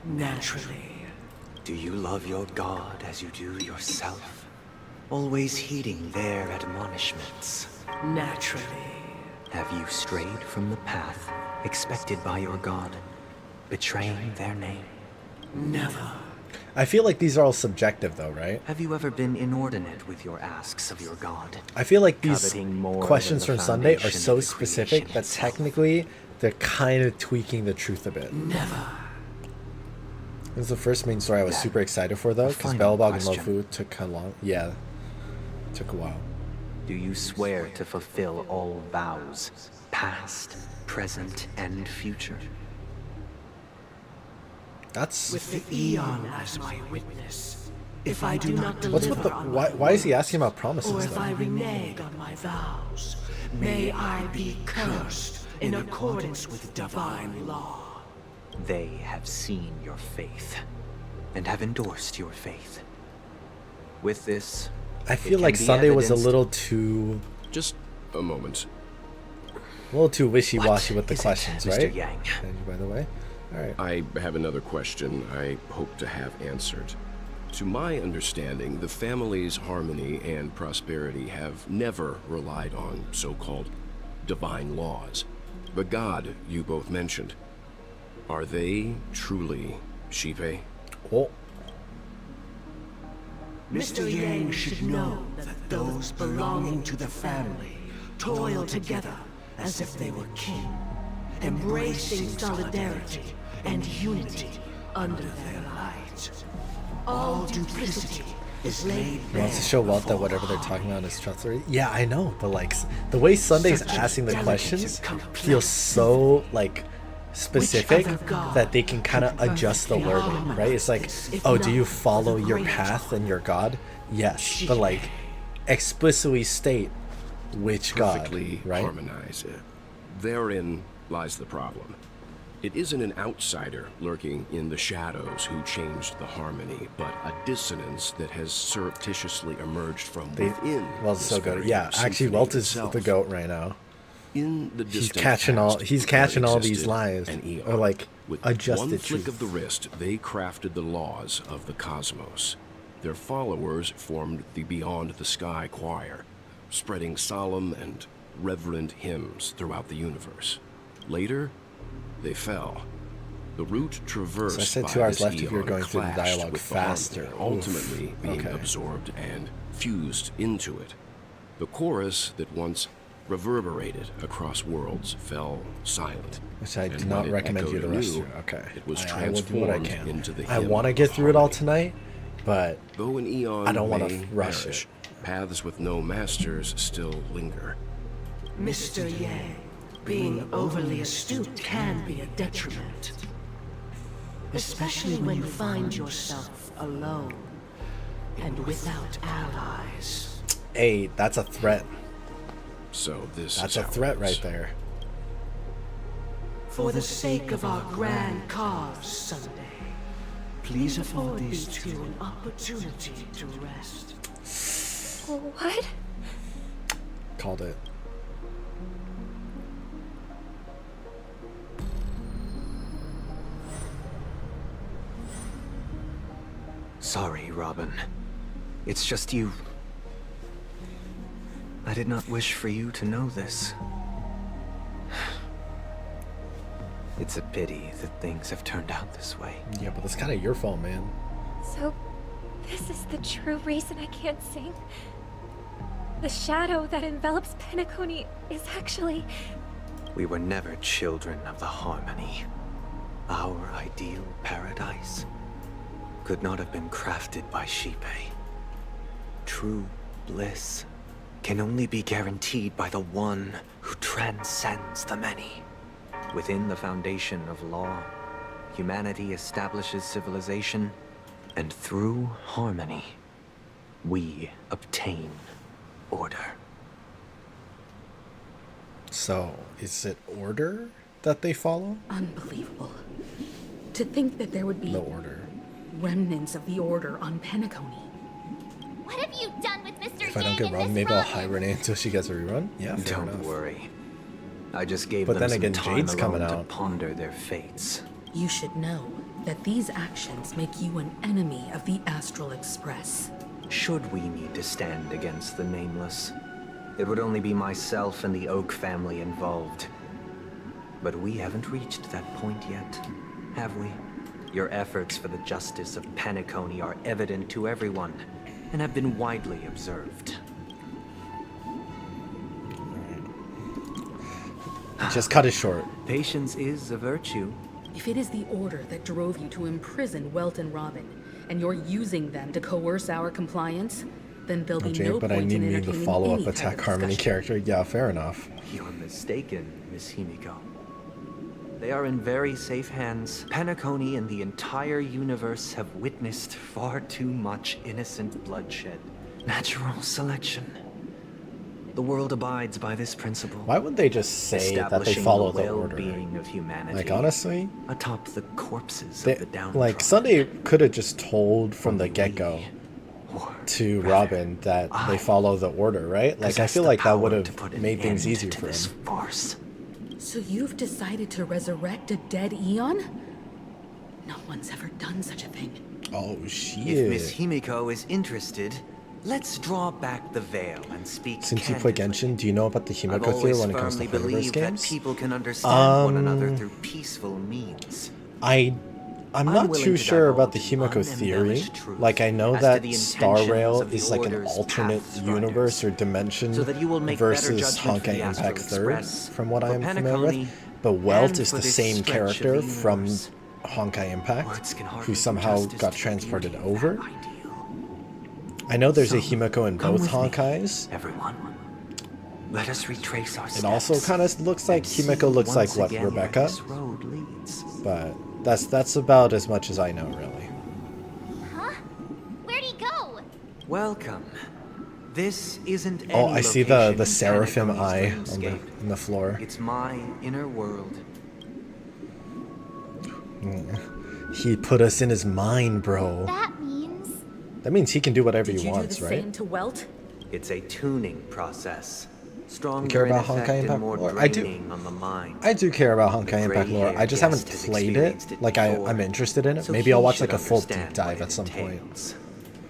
Naturally. Do you love your god as you do yourself? Always heeding their admonishments? Naturally. Have you strayed from the path expected by your god, betraying their name? Never. I feel like these are all subjective though, right? Have you ever been inordinate with your asks of your god? I feel like these Coveting more questions than from the Sunday are foundation so of the specific creation that technically they're kind of tweaking the truth a bit. Never. This is the first main story I was super excited for though, because final Belobog and question. Lofu took kind of long. Yeah, took a while. Do you swear to fulfill all vows, past, present, and future? That's With the Eon as my witness, if I do not what's deliver with the on why is he asking about promises or if though? I renege on my vows, may I be cursed in accordance with divine law. They have seen your faith, and have endorsed your faith. With this, I it feel can like be Sunday was a evidenced- little too Just a moment. wishy-washy with the is it, questions, Mr. right? Yang? Thank you, by the way. All right. I have another question I hope to have answered. To my understanding, the family's harmony and prosperity have never relied on so-called divine laws. The god you both mentioned, are they truly Shipe? Oh. Mr. Yang should know that those belonging to the family toil together as if they were kin, embracing solidarity and unity under their light. All duplicity is laid He bare. wants to show Walt that whatever they're talking about is trustworthy. Yeah, I know, but like the way Sunday's Such a asking the delicate questions and complex feels so like specific other god that they can kind of could adjust the perfectly wording, harmonize right? It's like, this, if oh, do not you with follow a your greater path and your god? Yes, but like explicitly state which Perfectly god, right? harmonize it. Therein lies the problem. It isn't an outsider lurking in the shadows who changed the harmony, but a dissonance that has surreptitiously emerged from within. Welt's this so good. very Yeah, actually, symphony Walt is itself. the goat right now. In the He's distant catching all. past, He's there catching all these existed lies, an eon. or like With adjusted one flick truth. of the wrist, they crafted the laws of the cosmos. Their followers formed the Beyond the Sky choir, spreading solemn and reverent hymns throughout the universe. Later, they fell. The route traversed So I said by 2 hours this left if you're eon going through the clashed dialogue with the faster. harmony, ultimately Oof. being Okay. absorbed and fused into it. The chorus that once reverberated across worlds fell silent. Which I do And not when it recommend you echoed to rush anew, through. Okay. It was I will do what I transformed can. into the I hymn want to of get through it all harmony. tonight, but Though an eon I don't want may to rush perish, it. paths with no masters still linger. Mr. Yang, being overly astute can be a detriment. Especially when you find yourself alone and without allies. hey, that's a threat. So this That's is a how it threat is. right there. For the sake of our grand cause Sunday, please afford these two an opportunity to rest. What? Called it. Sorry, Robin. It's just you. I did not wish for you to know this. It's a pity that things have turned out this way. Yeah, but that's kind of your fault, man. So, this is the true reason I can't sing? The shadow that envelops Penacony is actually... We were never children of the harmony. Our ideal paradise could not have been crafted by Shipe. True bliss can only be guaranteed by the one who transcends the many. Within the foundation of law, humanity establishes civilization, and through harmony, we obtain order. So, is it order that they follow? Unbelievable. To think that there would be The order. remnants of the order on Penacony. What have you done with Mr. If I don't Yang get and wrong, Miss maybe I'll Robin? hibernate until she gets a rerun. Yeah, fair Don't enough. worry. I just gave But them then again, some time Jade's coming alone to out. ponder their fates. You should know that these actions make you an enemy of the Astral Express. Should we need to stand against the Nameless, it would only be myself and the Oak family involved. But we haven't reached that point yet, have we? Your efforts for the justice of Penacony are evident to everyone, and have been widely observed. Just cut it short. Patience is a virtue. If it is the order that drove you to imprison Welt and Robin, and you're using them to coerce our compliance, then there'll be Jade, no but I point need in me the entertaining follow-up any kind Attack of Harmony discussion. character. Yeah, fair enough. You're mistaken, Miss Himiko. They are in very safe hands. Penacony and the entire universe have witnessed far too much innocent bloodshed. Natural selection. The world abides by this principle. Why wouldn't they just say that they follow the order? well-being of humanity. Like, honestly, atop the corpses they, of the down. like Sunday could have just told from the get-go to Robin that they follow the order, right? Like, I feel like that would have made things easier for him. Farce. So you've decided to resurrect a dead Eon? No one's ever done such a thing. Oh, shit. If Miss Himiko is interested, let's draw back the veil and speak Since you play Genshin, do you know about the Himiko theory when it comes to firmly Flavor's believe that games? people can understand one another through peaceful means. I'm not too sure about the Himiko theory. Like, I know that Star Rail is like an alternate universe or dimension versus Honkai Impact 3rd, from what I am familiar with. But Welt is the same character from Honkai Impact, who somehow got transported over. I know there's a Himiko in both Honkais. Everyone, let us retrace our steps. It also kind of looks like Himiko looks like what, Rebecca? This road leads. But that's about as much as I know, really. Huh? Where'd he go? Welcome. This isn't any Oh, I see the location in seraphim eye Penacony's on dreamscape. the floor. It's my inner world. He put us in his mind, bro. That means he can do whatever he wants, right? Same to Welt? It's a tuning process. Stronger You care in about effect Honkai and Impact more lore? I do. draining on the mind. I do care about Honkai The Impact lore. I just haven't gray-haired guest has played it. experienced it Like, before, I'm interested in it. so Maybe I'll he watch should like a full understand deep dive what at it some point. entails.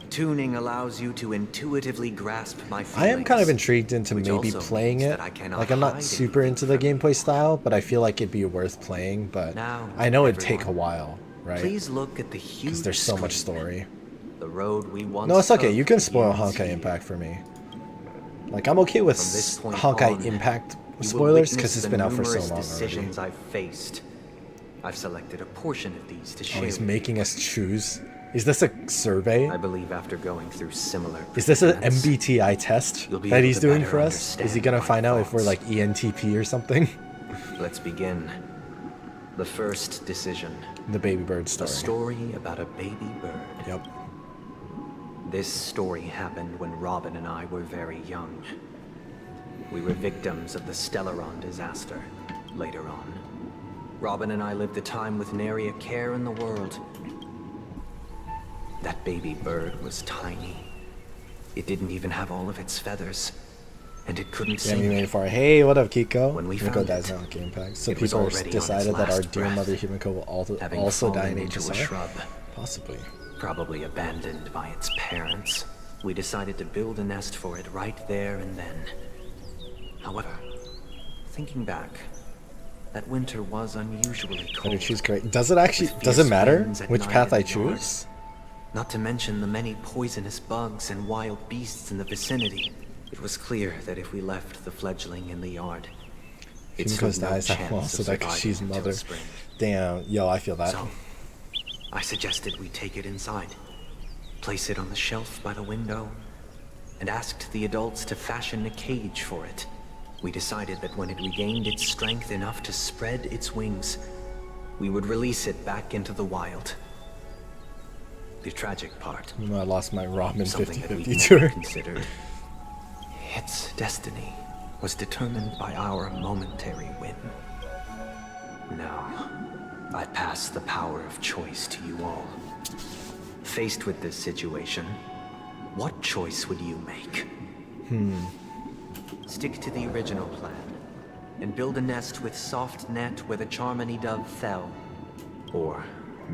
Tuning allows you to intuitively grasp my feelings. I am kind of intrigued into which maybe also playing means it. that I cannot Like, I'm not hide super into the gameplay style, but I feel like it'd be worth playing. But Now, I know it'd take a while, right? Please look at the huge Because there's so much screen. story. The road we once No, it's okay. took You can spoil begins Honkai here. Impact for me. Like, I'm okay with From this point Honkai on, Impact you will spoilers witness because it's the been out for so numerous long already. decisions I've faced. I've selected a portion of these to share. Oh, he's with making us choose. Is this a survey? I believe after going through similar Is this an predicaments, MBTI test you'll be that able he's to doing better for us? Is he gonna find out if we're like ENTP or something? Let's begin. The first decision. The baby bird A story. story about a baby bird. Yep. This story happened when Robin and I were very young. We were victims of the Stellaron disaster later on. Robin and I lived a time with nary a care in the world. That baby bird was tiny. It didn't even have all of its feathers. And it couldn't Yeah, we sing. made it far. Hey, what up, Kiko? When we Himiko found dies it, now in Game Pack. So it was people already on its decided that our last dear breath, mother Himiko will having also die in fallen into a HSR? shrub. Possibly. Probably abandoned by its parents. We decided to build a nest for it right there and then. However, thinking back, that winter was unusually cold. Better choose great. Does it actually? with Does it fierce matter winds at which night path in I the north. choose? Not to mention the many poisonous bugs and wild beasts in the vicinity. It was clear that if we left the fledgling in the yard, it Himiko stood no dies. chance Well, of so that 'cause surviving she's until mother. spring. Damn, yo, I feel that. So, I suggested we take it inside, place it on the shelf by the window, and asked the adults to fashion a cage for it. We decided that when it regained its strength enough to spread its wings, we would release it back into the wild. The tragic part, You know, I lost my Robin something that 50-50 we tour. never considered, its destiny. was determined by our momentary whim. Now, I pass the power of choice to you all. Faced with this situation, what choice would you make? Stick to the original plan, and build a nest with soft net where the Charmony dove fell. Or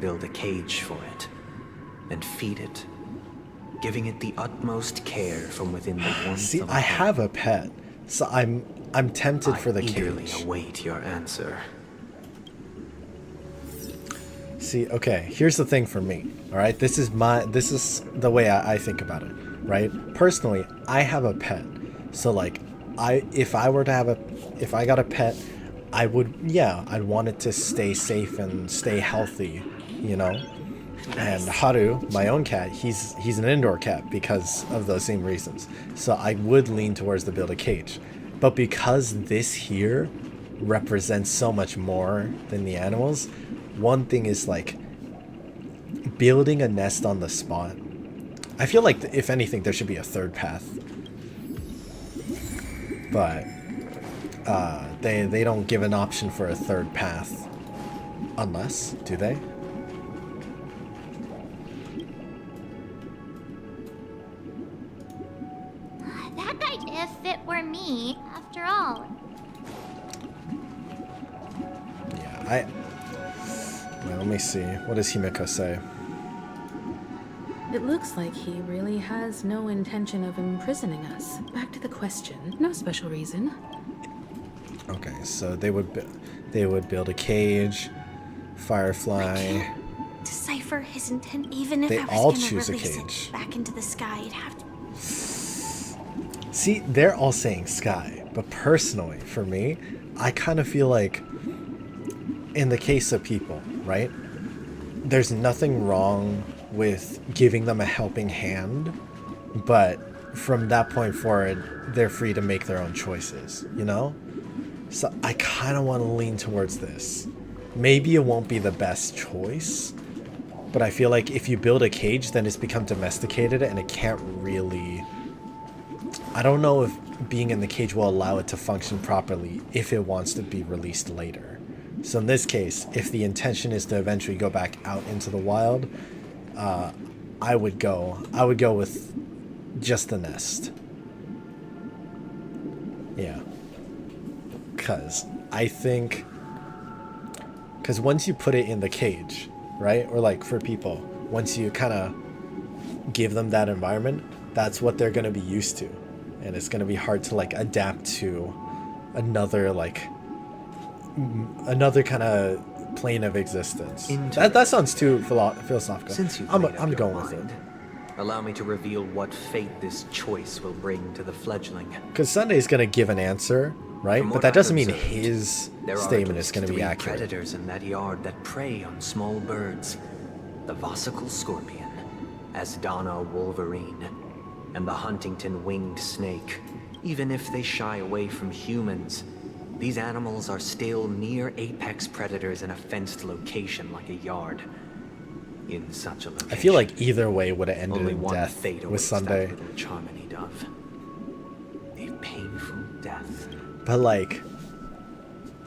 build a cage for it, and feed it, giving it the utmost care from within the warmth See, of I have a pet, so I'm tempted for the eagerly cage. await your answer. See, okay, here's the thing for me. All right, this is the way I think about it, right? Personally, I have a pet. So like if I got a pet, I'd want it to stay safe and stay healthy, you know? And Haru, my own cat, he's an indoor cat because of those same reasons. So I would lean towards the build a cage. But because this here represents so much more than the animals, one thing is like building a nest on the spot. I feel like if anything there should be a third path. But they don't give an option for a third path. Unless, do they? That guy, if it were me, after all. Yeah, well, let me see. What does Himeko say? It looks like he really has no intention of imprisoning us. Back to the question. No special reason. Okay, so they would build a cage, firefly. Decipher his intent, even if They I was all gonna choose a release cage. it back into the sky. It'd have to. See, they're all saying sky, but personally, for me, I kind of feel like, in the case of people, right? There's nothing wrong with giving them a helping hand, but from that point forward, they're free to make their own choices, you know? So I kind of want to lean towards this. Maybe it won't be the best choice, but I feel like if you build a cage, then it's become domesticated and it can't really... I don't know if being in the cage will allow it to function properly if it wants to be released later. So in this case, if the intention is to eventually go back out into the wild, I would go with just the nest. Yeah. Because once you put it in the cage, right? Or like for people, once you kind of give them that environment, that's what they're going to be used to. And it's going to be hard to like adapt to another kind of plane of existence. That sounds too philosophical. Since you've I'm made up your going with it. mind, allow me to reveal what fate this choice will bring to the fledgling. Because Sunday's going to give an answer, right? From But what that I've doesn't mean observed, his there are statement at is going to least be 3 accurate. predators in that yard that prey on small birds. The Vossicle scorpion, Asdana wolverine, and the Huntington winged snake. Even if they shy away from humans, these animals are still near apex predators in a fenced location like a yard. In such a location, I feel like either way would have ended only in one death fate with awaits Sunday. that little Charmony dove. A painful death. But like,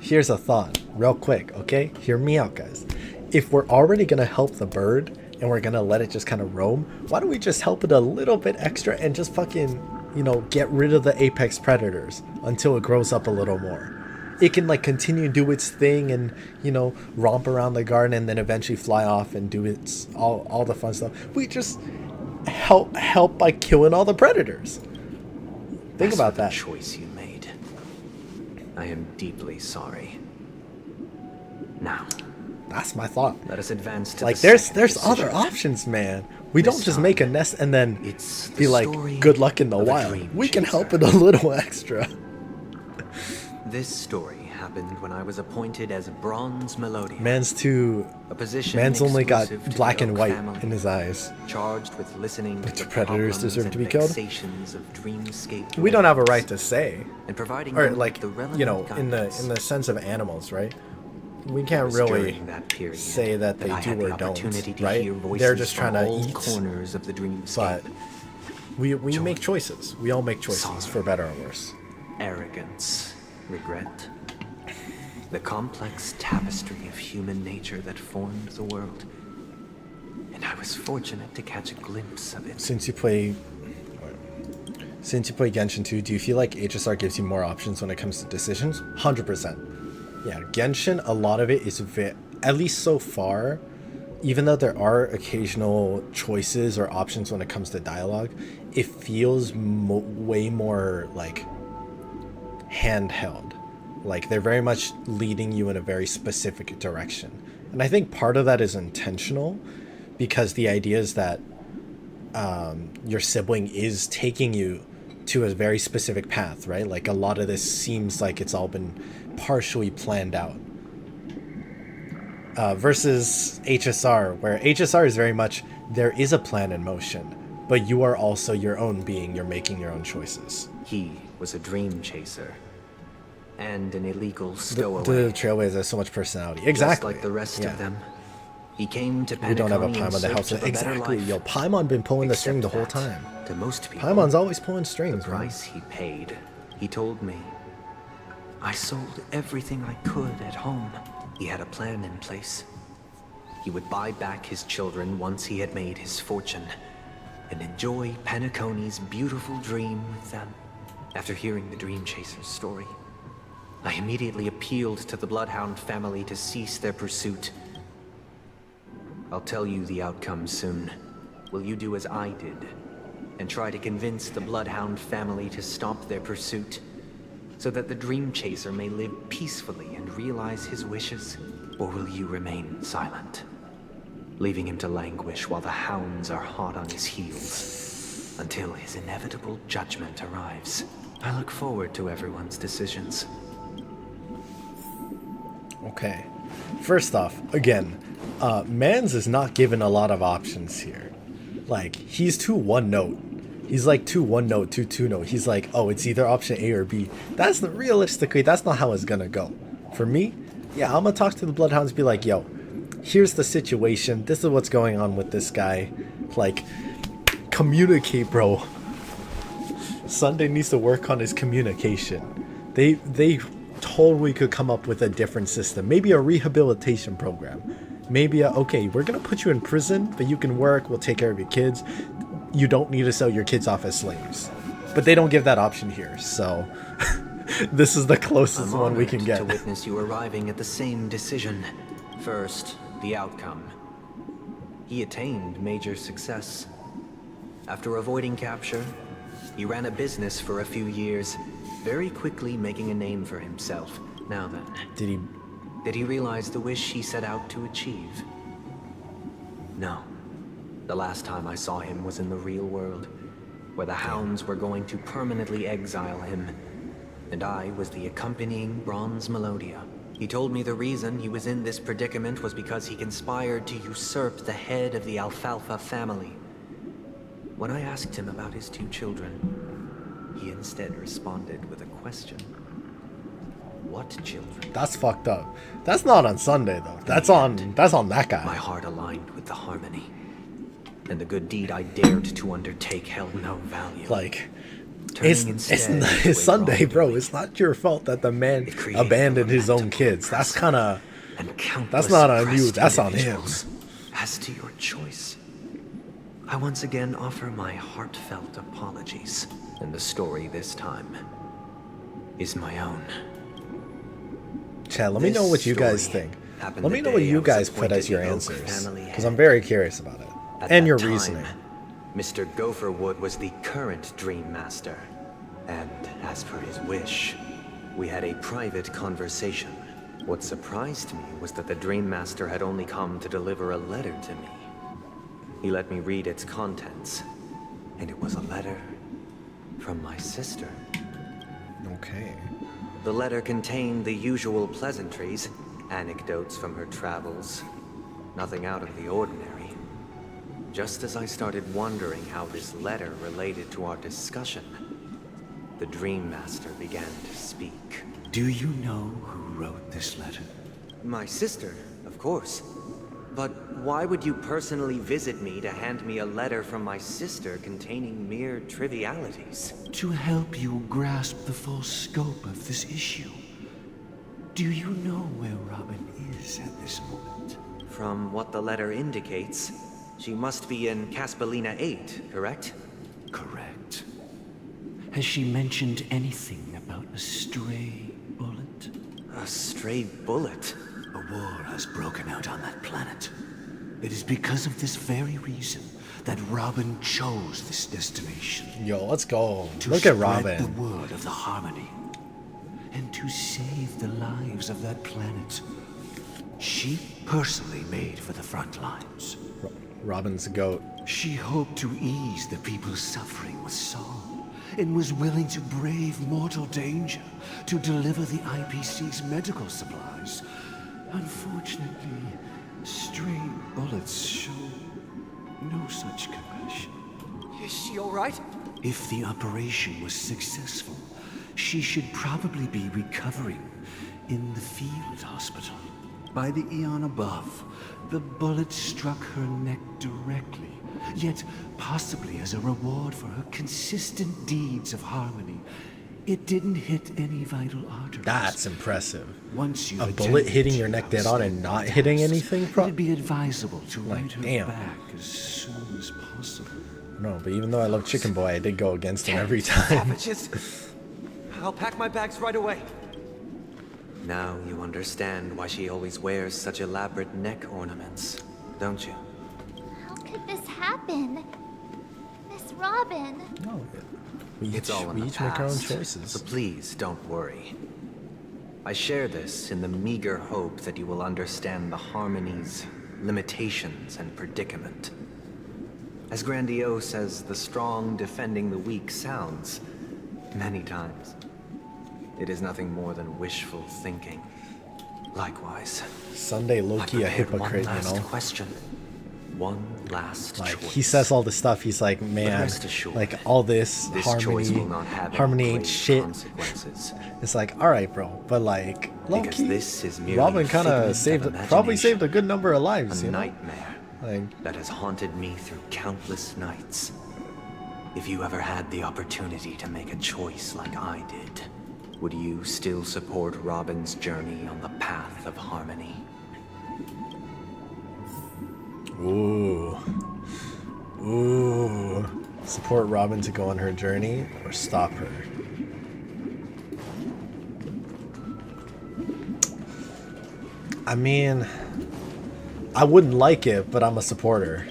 here's a thought, real quick, okay? Hear me out, guys. If we're already gonna help the bird and we're gonna let it just kind of roam, why don't we just help it a little bit extra and just fucking, you know, get rid of the apex predators until it grows up a little more? It can like continue to do its thing and, you know, romp around the garden and then eventually fly off and do its all the fun stuff. We just help by killing all the predators. Think about that. Choice you made. I am deeply sorry. Now, that's my thought. Let us advance to Like the there's second other decision. options, man. We This don't just make a nest and then the be like, story good luck in the of a wild. dream We can help it a little extra. This story happened when I was appointed as Bronze Melodian. Man's A position man's only got exclusive to black the and Oak white family, in his eyes. charged with listening But to do the predators problems deserve and to be killed? vexations of dreamscape We don't have a right to say, and providing or them like, the relevant you know, in guidance. the sense of animals, right? We can't was really during that period say that they I do had the or don't, opportunity to right? hear voices They're just from trying to all eat. corners of the dreamscape. But we make choices. We all make choices for better or worse. arrogance, regret. The complex tapestry of human nature that formed the world. And I was fortunate to catch a glimpse of it. Since you play Genshin 2, do you feel like HSR gives you more options when it comes to decisions? 100%. Yeah, Genshin, a lot of it is, at least so far, even though there are occasional choices or options when it comes to dialogue, it feels way more like handheld. Like they're very much leading you in a very specific direction. And I think part of that is intentional, because the idea is that your sibling is taking you to a very specific path, right? Like a lot of this seems like it's all been partially planned out. Versus HSR, where HSR is very much, there is a plan in motion, but you are also your own being, you're making your own choices. He was a dream chaser. And an illegal stowaway. The Trailblazer has so much personality. Exactly. Just like the rest of them. He came to Penacony. We don't have a Paimon that helps it. Exactly. Yo, Paimon been pulling the string the whole time. To most people, Paimon's always pulling strings, the price he paid, he told me. I sold everything I could at home. He had a plan in place. He would buy back his children once he had made his fortune, and enjoy Penacony's beautiful dream with them. After hearing the Dream Chaser's story, I immediately appealed to the Bloodhound family to cease their pursuit. I'll tell you the outcome soon. Will you do as I did, and try to convince the Bloodhound family to stop their pursuit, so that the Dream Chaser may live peacefully and realize his wishes? Or will you remain silent, leaving him to languish while the hounds are hot on his heels, until his inevitable judgment arrives? I look forward to everyone's decisions. Okay. First off, again, Mans is not given a lot of options here. Like, he's too one note. He's like too one note, too two note. He's like, oh, it's either option A or B. Realistically, that's not how it's gonna go. For me, yeah, I'm gonna talk to the Bloodhounds, be like, yo, here's the situation. This is what's going on with this guy. Like, communicate, bro. Sunday needs to work on his communication. They totally could come up with a different system. Maybe a rehabilitation program. Maybe okay, we're gonna put you in prison, but you can work, we'll take care of your kids. You don't need to sell your kids off as slaves. But they don't give that option here, so this is the closest one we can get. To witness you arriving at the same decision. First, the outcome. He attained major success. After avoiding capture, he ran a business for a few years, very quickly making a name for himself. Now then, did he realize the wish he set out to achieve? No. The last time I saw him was in the real world, where the hounds were going to permanently exile him, and I was the accompanying Bronze Melodia. He told me the reason he was in this predicament was because he conspired to usurp the head of the Alfalfa family. When I asked him about his two children, he instead responded with a question. What children? That's fucked up. That's not on Sunday though. That's on that guy. My heart aligned with the harmony, and the good deed I dared to undertake held no value. Like, it's Sunday, bro. It's not your fault that the man abandoned his own kids. That's kind of, that's not on you. That's on him. As to your choice, I once again offer my heartfelt apologies, and the story this time is my own. Chad, let me know what you guys think. Let me know what you guys put as your answers, because I'm very curious about it. And your reasoning. Mr. Gopherwood was the current Dream Master, and as per his wish, we had a private conversation. What surprised me was that the Dream Master had only come to deliver a letter to me. He let me read its contents, and it was a letter from my sister. Okay. The letter contained the usual pleasantries, anecdotes from her travels, nothing out of the ordinary. Just as I started wondering how this letter related to our discussion, the Dream Master began to speak. Do you know who wrote this letter? My sister, of course. But why would you personally visit me to hand me a letter from my sister containing mere trivialities? To help you grasp the full scope of this issue. Do you know where Robin is at this moment? From what the letter indicates, she must be in Caspelina 8, correct? Correct. Has she mentioned anything about a stray bullet? A stray bullet? A war has broken out on that planet. It is because of this very reason that Robin chose this destination. Yo, let's go. To Look at spread Robin. the word of the Harmony. And to save the lives of that planet. She personally made for the front lines. Robin's a goat. She hoped to ease the people's suffering with song, and was willing to brave mortal danger to deliver the IPC's medical supplies. Unfortunately, stray bullets show no such compassion. Is she alright? If the operation was successful, she should probably be recovering in the field hospital. By the eon above, the bullet struck her neck directly, yet possibly as a reward for her consistent deeds of harmony. It didn't hit any vital arteries. That's impressive. Once you a bullet hitting your neck dead on and not hitting anything? It'd be advisable to write her damn. back as soon as possible. No, but even though I love Chicken Boy, I did go against him every time. Savages! I'll pack my bags right away. Now you understand why she always wears such elaborate neck ornaments, don't you? How could this happen? Miss Robin. No, It's all in we the each make our own past, choices. so please don't worry. I share this in the meager hope that you will understand the Harmony's limitations and predicament. As grandiose as the strong defending the weak sounds, many times, it is nothing more than wishful thinking. Likewise, Sunday low-key a hypocrite, one last you know? question. One last Like, choice. he says all this stuff, he's like, man, rest assured, like, all this choice will not have harmony any ain't grave shit. consequences. It's like, alright, bro, but like, Because low-key, this is merely Robin a kind figment of saved, of probably imagination. saved a good number of lives, A you know? nightmare Like, that has haunted me through countless nights. If you ever had the opportunity to make a choice like I did, would you still support Robin's journey on the path of harmony? ooh. Ooh. Support Robin to go on her journey or stop her? I mean, I wouldn't like it, but I'm a supporter.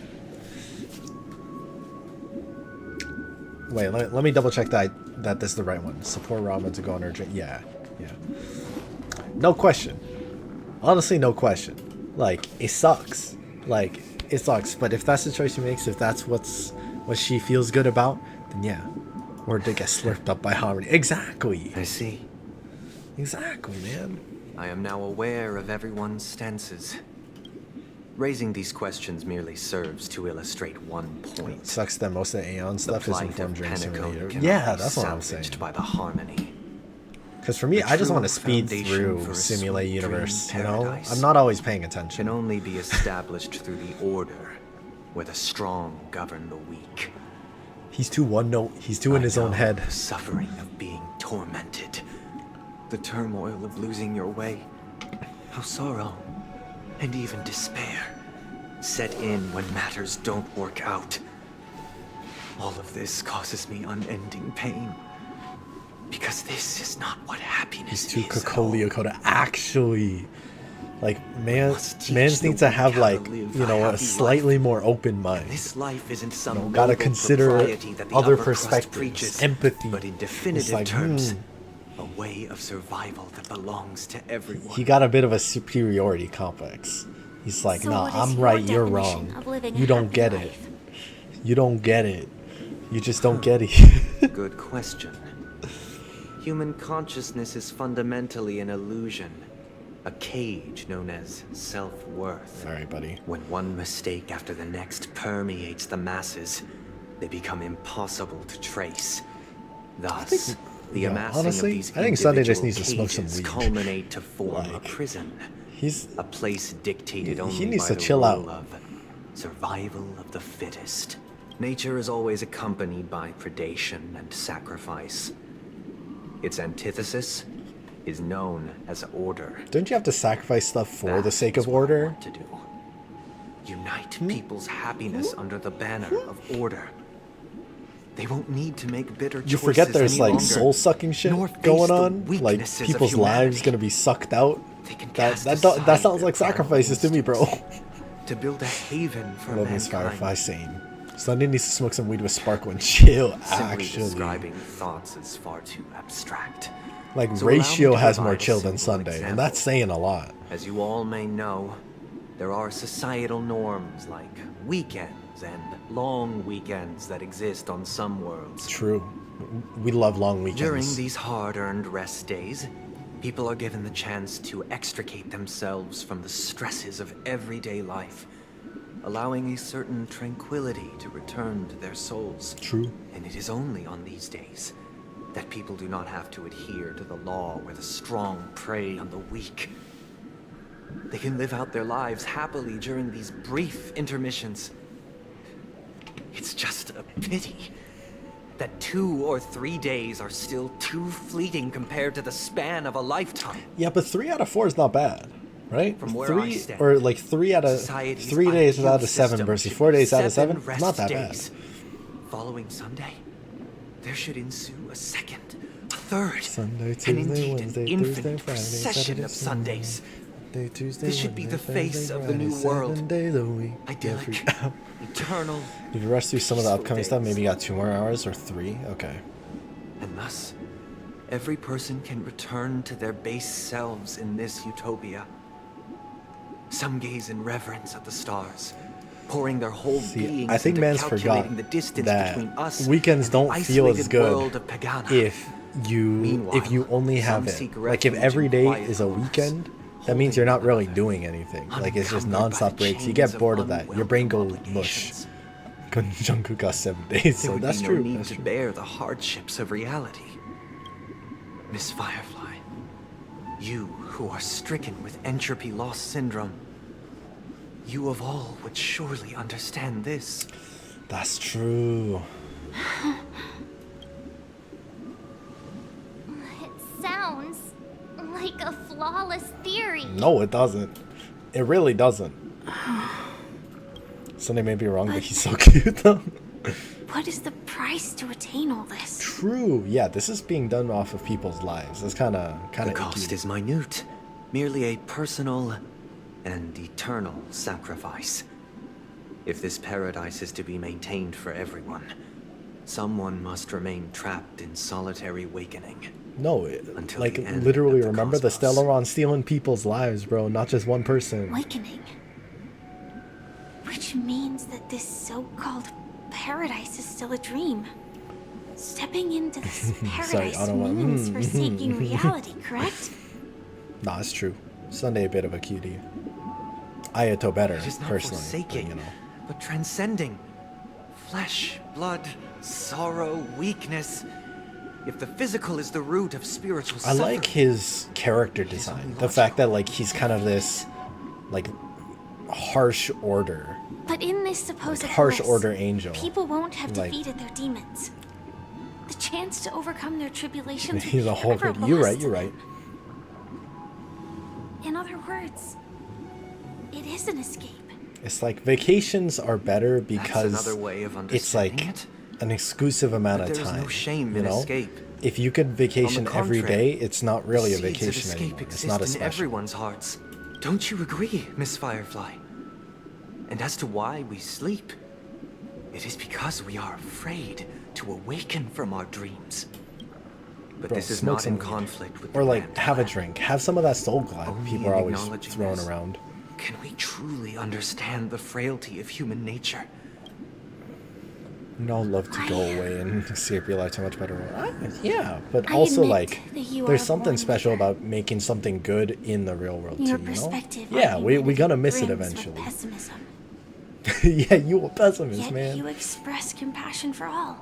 Wait, let me double check that this is the right one. Support Robin to go on her journey. Yeah. No question. Honestly, no question. Like, it sucks. Like, it sucks. But if that's the choice she makes, if that's what she feels good about, then yeah. Or to get slurped up by harmony. Exactly. I see. Exactly, man. I am now aware of everyone's stances. Raising these questions merely serves to illustrate one point. It sucks that most of the Aeon stuff is informed during Simulator. cannot Yeah, be that's what I'm saying. salvaged by the harmony. Because for me, The I just want to true speed foundation through for a Simulate sweet Universe, dream you know? paradise I'm not always paying attention. Can only be established through the order, where the strong govern the weak. He's too one note. He's too in his own head. The suffering of being tormented. The turmoil of losing your way. How sorrow, and even despair, set in when matters don't work out. All of this causes me unending pain. Because this is not what happiness He's too is. Kokoliokoda. Actually, like, mans the need to have, weak how to like, live you a know, a happy slightly more open mind. This life isn't some You know, gotta noble consider propriety that the other upper crust perspectives, preaches, empathy. but in It's definitive like, terms, a way of survival that belongs to everyone. He got a bit of a superiority complex. He's like, So nah, what is I'm your right, you're definition wrong. of living a You don't happy get life? it. You don't get it. You just don't get it. Good question. Human consciousness is fundamentally an illusion, a cage known as self-worth. All right, buddy. When one mistake after the next permeates the masses, they become impossible to trace. Thus, the yeah, amassing honestly, of these I think Sunday just individual needs to smoke some cages weed. culminate to form a Like, prison. He's a place dictated only needs by to the chill rule out. of survival of the fittest. Nature is always accompanied by predation and sacrifice. Its antithesis is known as order. Don't you have to sacrifice stuff for the sake of order? To do. Unite people's happiness under the banner of order. They won't need to make bitter choices. You forget there's any like longer, soul sucking shit nor face going the on. Like weaknesses of people's lives gonna be sucked out. That sounds like sacrifices to me, bro. To build a haven for Love Miss mankind. Firefly saying Sunday needs to smoke some weed with Sparkle and chill. Simply Actually, describing thoughts is far too abstract. like So allow me Ratio to has more provide a chill than simple Sunday, and example. that's saying a lot. As you all may know, there are societal norms like weekends and long weekends that exist on some worlds. True. We love long weekends. During these hard-earned rest days, people are given the chance to extricate themselves from the stresses of everyday life, allowing a certain tranquility to return to their souls. True. And it is only on these days that people do not have to adhere to the law where the strong prey on the weak. They can live out their lives happily during these brief intermissions. It's just a pity that 2 or 3 days are still too fleeting compared to the span of a lifetime. Yeah, but 3 out of 4 is not bad, right? From where I 3 stand, or like 3 out of society's 3 days ideal out of 7 system versus should 4 be days out of 7. rest Not that bad. days. Following Sunday, there should ensue a second, a third, Sunday, and Tuesday, indeed Wednesday, an Thursday, infinite Friday, procession Saturday, of Sundays. Monday, Tuesday, This should be the Wednesday, face Thursday, of the new Friday, world. 7 days a week. Idyllic, eternal. If you rush through some of the peaceful upcoming stuff, days. maybe you got 2 more hours or 3. Okay. And thus, every person can return to their base selves in this utopia. Some gaze in reverence at the stars, pouring their whole beings I think into man's calculating forgot the distance that between us weekends and don't the feel as isolated good world of Pagana. if you only have some it. seek Like if refuge every in day quiet is a corners, weekend, that means you're not really doing anything. Like it's just non-stop breaks. You get bored of that. Your brain goes mush. Jungkook got 7 days, There so would that's be no true. need That's to true. bear the hardships of reality. Miss Firefly, you who are stricken with entropy loss syndrome, you of all would surely understand this. That's true. It sounds like a flawless theory. No, it doesn't. It really doesn't. Sunday may be wrong, but he's so cute though. What is the price to attain all this? True. Yeah, this is being done off of people's lives. It's kind of The cost is minute, merely a personal and eternal sacrifice. If this paradise is to be maintained for everyone, someone must remain trapped in solitary awakening. No, Until like the end literally of the remember the Stellaron stealing people's lives, bro, not just one person. Awakening. Which means that this so-called paradise is still a dream. Stepping into this paradise means forsaking reality, correct? Nah, it's true. Sunday a bit of a cutie. Ayato better, It is not personally. forsaking, But, you know. but transcending. Flesh, blood, sorrow, weakness. If the physical is the root of spiritual I suffering, like his character design. The fact that like he's kind of this like harsh order. But in this supposed harsh bliss, order angel. people won't have Like- defeated their demons. The chance to overcome their tribulations would He's be a whole forever You're lost right, you're right. In other words, it is an escape. It's like vacations are better because another way of it's like understanding it. an exclusive amount But of there is time. no shame you in know? escape. If you could vacation On the every contrary, day, it's not really a seeds of vacation escape anymore. It's exist not a in special. everyone's hearts. Don't you agree, Miss Firefly? And as to why we sleep, it is because we are afraid to awaken from our dreams. But Bro, this is smoke not some in weed. conflict with Or the like grand have a plan. drink. Have some of that soul glide Only people in are always acknowledging throwing this around. Can we truly understand the frailty of human nature? You know, I'd love to go away and escape real life so much better. Yeah, but I also admit like that you are there's a something born special about making something good in the real world Your too, you know? perspective Yeah, on we humanity gonna miss it brims with eventually. pessimism. Yeah, you a pessimist, Yet man. you express compassion for all,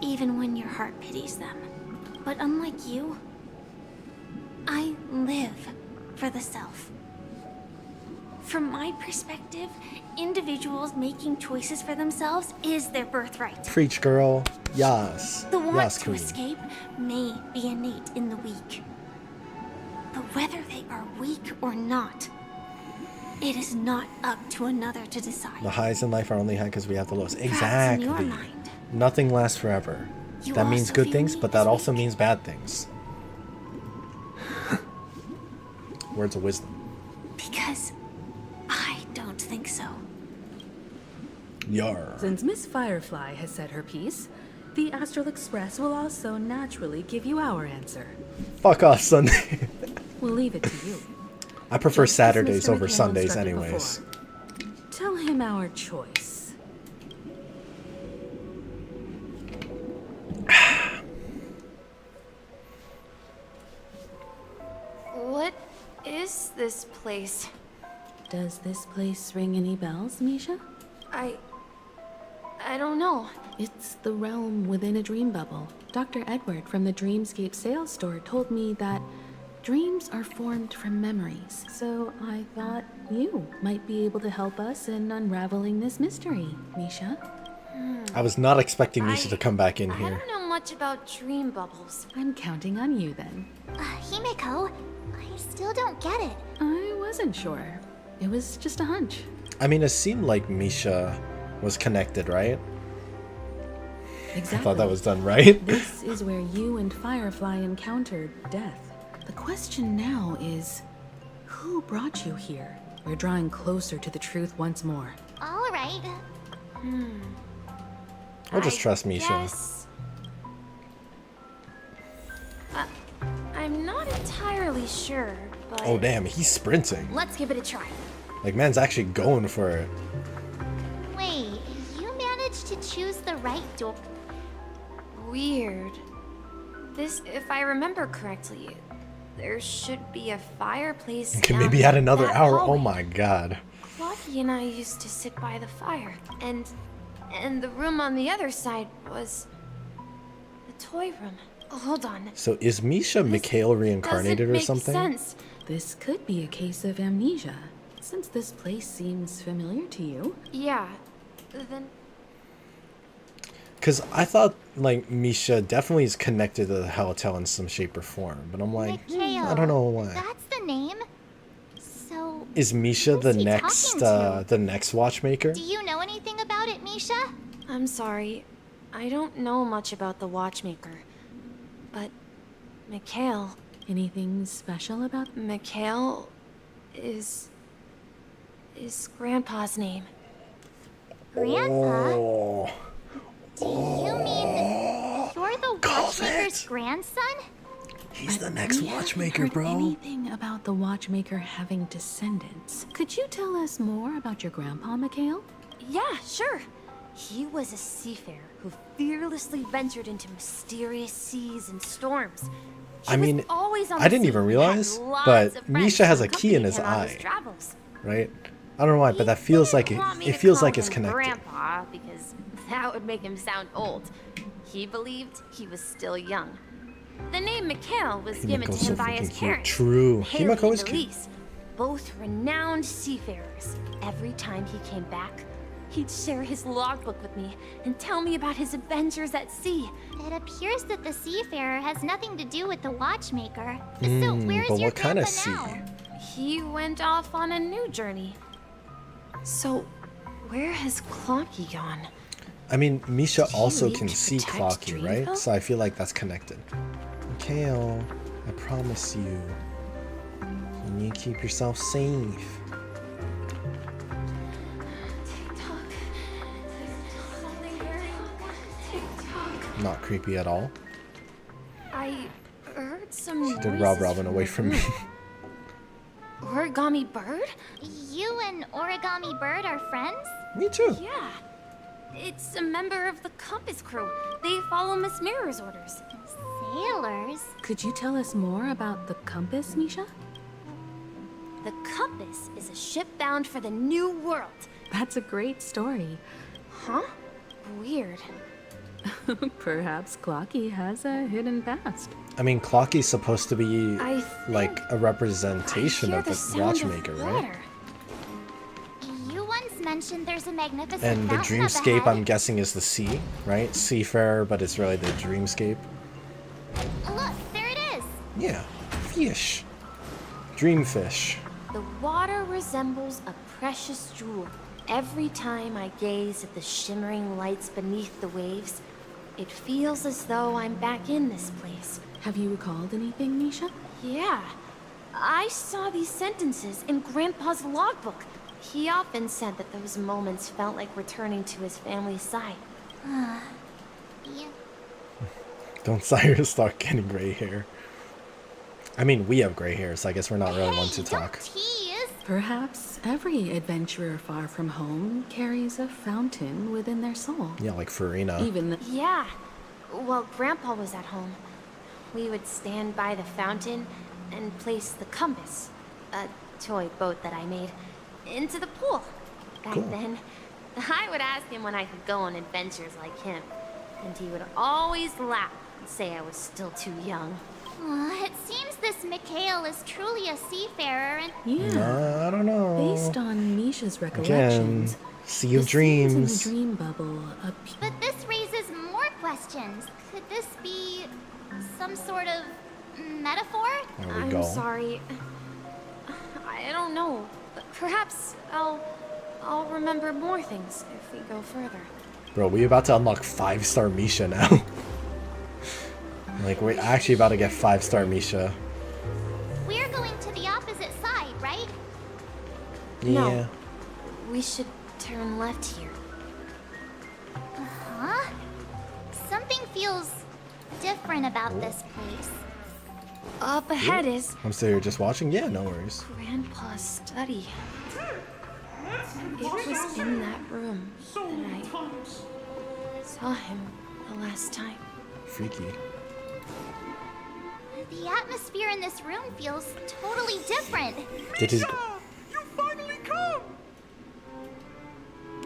even when your heart pities them. But unlike you, I live for the self. From my perspective, individuals making choices for themselves is their birthright. Preach, girl. Yes. The want Yes, to queen. escape may be innate in the weak. But whether they are weak or not, it is not up to another to decide. The highs in life are only high because we have the lows. Perhaps Exactly. in your mind, Nothing lasts forever. you That means also good view things, me but as that also means bad things. Words of wisdom. because I don't think so. Yar. Since Miss Firefly has said her piece, the Astral Express will also naturally give you our answer. Fuck off, Sunday. We'll leave it to you. I prefer Just as Saturdays Mr. over McHale Sundays instructed anyways. before. Tell him our choice. What is this place? Does this place ring any bells, Misha? I don't know. It's the realm within a dream bubble. Dr. Edward from the Dreamscape sales store told me that dreams are formed from memories, so I thought you might be able to help us in unraveling this mystery, Misha. I was not expecting Misha to come back in I here. don't know much about dream bubbles. I'm counting on you then. Himeko, I still don't get it. I wasn't sure. It was just a hunch. I mean, it seemed like Misha was connected, right? Exactly. I thought that was done right. This is where you and Firefly encountered death. The question now is, who brought you here? We're drawing closer to the truth once more. All right. I'll just trust Misha. Guess... I'm not entirely sure, but... Oh damn, he's sprinting. Let's give it a try. Like, man's actually going for it. Wait, you managed to choose the right door. Weird. This, if I remember correctly, there should be a fireplace. Okay, down maybe add another that hour. hallway. Oh my god. Clocky and I used to sit by the fire, and the room on the other side was the toy room. Hold on. So is Misha Mikhail reincarnated or something? Sense. This could be a case of amnesia, since this place seems familiar to you. Yeah. Then Because I thought, like, Misha definitely is connected to the Hotel in some shape or form. But I'm like, I don't know why. That's the name. So, Is Misha the who's he next, talking to? the next watchmaker? Do you know anything about it, Misha? I'm sorry. I don't know much about the watchmaker. But Mikhail. Anything special about Mikhail is Grandpa's name. Grandpa? Oh. Do you mean you're the watchmaker's grandson? He's the next We haven't watchmaker, heard bro. Anything about the watchmaker having descendants? Could you tell us more about your grandpa, Mikhail? Yeah, sure. He was a seafarer who fearlessly ventured into mysterious seas and storms. I mean, Always on I the didn't sea, even had realize, lots but of friends Misha has who a key in his accompanied him on his eye, travels. right? I don't know why, but that feels like Want me it to feels call like it's him connected. Grandpa, because that would make him sound old. He believed he was still young. The name Mikhail was given to Himiko's so him by his freaking cute. parents. True. Haley Himiko is and cute. Elise, both renowned seafarers. Every time he came back, he'd share his logbook with me and tell me about his adventures at sea. It appears that the seafarer has nothing to do with the watchmaker. So where's but your what kind of grandpa sea? now? He went off on a new journey. So, where has Clocky gone? I mean, Misha also leave can to see protect Clocky, right? Dreamville? So I feel like that's connected. Mikhail, I promise you. You need to keep yourself safe. Not creepy at all. I heard some She did noises rob Robin from away the from me. room. Origami bird? You and Origami Bird are friends? Me too. Yeah. It's a member of the Compass crew. They follow Miss Mirror's orders. Sailors? Could you tell us more about the compass, Misha? The Compass is a ship bound for the New World. That's a great story. Huh? Weird. Perhaps Clocky has a hidden past. I mean, Clocky's supposed to be I like a representation of the watchmaker, right? You once mentioned there's a magnificent And the fountain up dreamscape, ahead. I'm guessing, is the sea, right? Seafarer, but it's really the dreamscape. Look, there it is. Yeah, fish. Dreamfish. The water resembles a precious jewel. Every time I gaze at the shimmering lights beneath the waves, it feels as though I'm back in this place. Have you recalled anything, Misha? Yeah. I saw these sentences in Grandpa's logbook. He often said that those moments felt like returning to his family's side. Yeah. Don't Cyrus start getting gray hair. I mean, we have gray hair, so I guess we're not really one to talk. Perhaps every adventurer far from home carries a fountain within their soul. Yeah, like Farina. Even the Yeah. While Grandpa was at home, we would stand by the fountain and place the compass, a toy boat that I made, into the pool. Back then, I would ask him when I could go on adventures like him, and he would always laugh and say I was still too young. It seems this Mikhail is truly a seafarer and... Yeah. I don't know. Based on Misha's recollections, Again, Sea of the scenes Dreams. in the dream bubble But this raises more questions. Could this be some sort of metaphor? There we I'm go. sorry. I don't know. Perhaps I'll remember more things if we go further. Bro, we about to unlock 5-star Misha now. Like, we're actually about to get 5-star Misha. We're going to the opposite side, right? Yeah. No. We should turn left here. Huh? Something feels different about this place. Up ahead is I'm still here just watching? Yeah, no worries. Grandpa's study. It was in that room that I saw him the last time. Freaky. The atmosphere in this room feels totally different. Did his You finally come!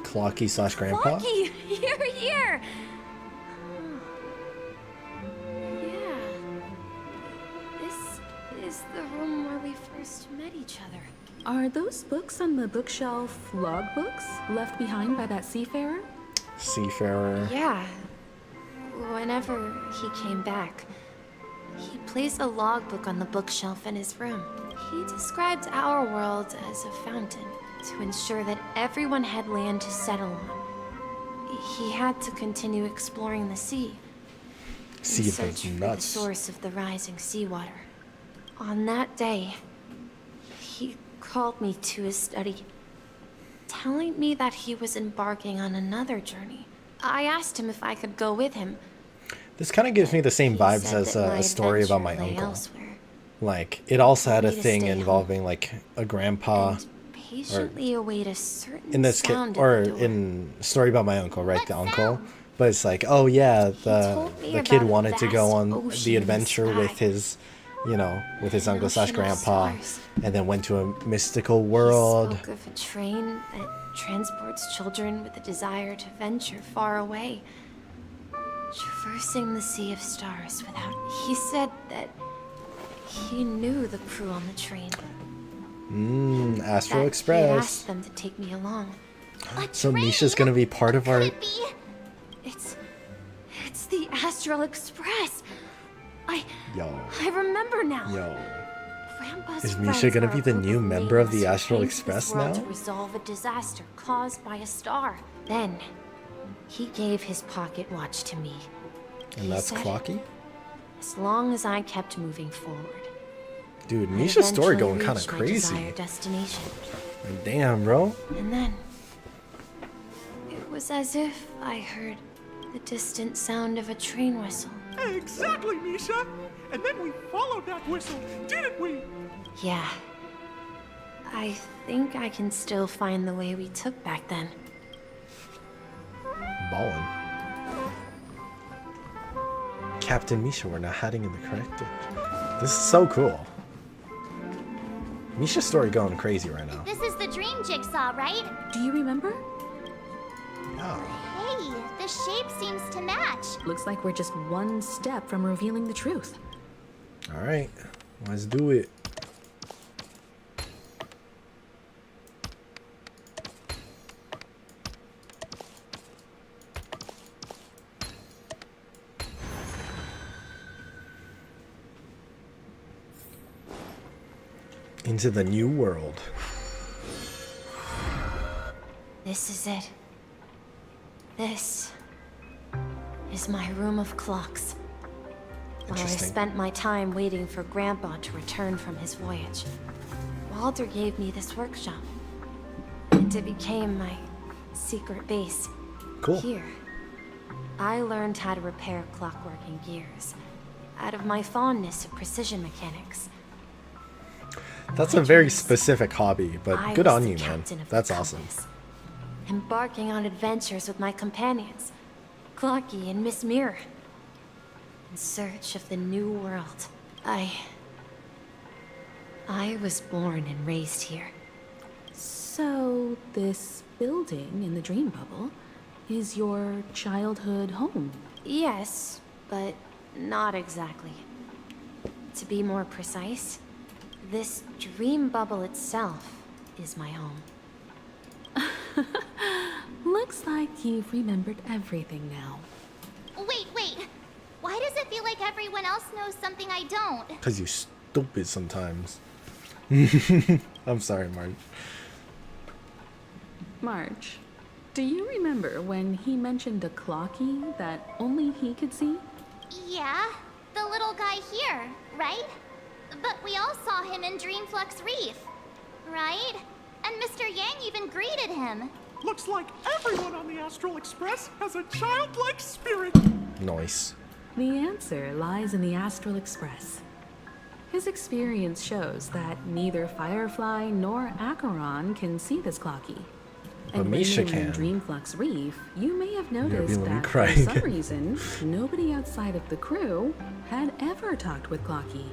Clocky / Grandpa? Lucky, you're here. Yeah. This is the room where we first met each other. Are those books on the bookshelf logbooks left behind by that seafarer? Seafarer. Yeah. Whenever he came back, he placed a logbook on the bookshelf in his room. He described our world as a fountain to ensure that everyone had land to settle on. He had to continue exploring the sea in Sea of search those for the nuts. source of the rising seawater. On that day, he called me to his study, telling me that he was embarking on another journey. I asked him if I could go with him. This kind of gives me the same vibes said as that my a story about my adventure lay uncle. elsewhere. Like, it also had a Me to thing stay involving, like, a grandpa. Patiently await a certain In this kid, sound or at the door. in Story About My Uncle, right? The uncle. But it's like, oh yeah, the kid about a wanted to go vast on ocean the in the adventure with sky. his, you know, with his An uncle / ocean of grandpa, stars. and then went to a mystical world. Spoke of a train that transports children with a desire to venture far away, traversing the sea of stars without... He said that he knew the crew on the train. Astral That he Express. asked them to take me along. So Misha's gonna be part of our. It's the Astral Express. Yo. I remember now. Yo. Grandpa's Is Misha friends gonna are be a the group new of member of the natives who Astral came to this Express world now? To resolve a disaster caused by a star. Then, he gave his pocket watch to me. And He that's said, Clocky? As long as I kept moving forward, Dude, I'd Misha's story eventually going kind of reach my crazy. desired destination. Damn, bro. And then, it was as if I heard the distant sound of a train whistle. Exactly, Misha! And then we followed that whistle, didn't we? Yeah. I think I can still find the way we took back then. Ballin'. Captain Misha, we're now heading in the correct direction. This is so cool. Misha's story going crazy right now. This is the dream jigsaw, right? Do you remember? Yeah. Hey, the shape seems to match. Looks like we're just one step from revealing the truth. All right, let's do it. Into the new world. This is it. This is my room of clocks. While I Interesting. spent my time waiting for Grandpa to return from his voyage, Walter gave me this workshop. And it became my secret base. Cool. Here, I learned how to repair clockworking gears out of my fondness of precision mechanics. That's a very specific hobby, but I good was on the you, man. captain of the That's awesome. compass, embarking on adventures with my companions, Clocky and Miss Mirror, in search of the new world. I was born and raised here. So, this building in the dream bubble is your childhood home? Yes, but not exactly. To be more precise, this dream bubble itself is my home. Looks like you've remembered everything now. Wait. Why does it feel like everyone else knows something I don't? Because you're stupid sometimes. I'm sorry, Martin. March, do you remember when he mentioned a clocky that only he could see? Yeah, the little guy here, right? But we all saw him in Dreamflux Reef, right? And Mr. Yang even greeted him. Looks like everyone on the Astral Express has a childlike spirit. Nice. The answer lies in the Astral Express. His experience shows that neither Firefly nor Acheron can see this clocky. But And when Misha you were in can. Dreamflux Reef, you may have You're noticed really that crying. for some reason, nobody outside of the crew had ever talked with Clocky.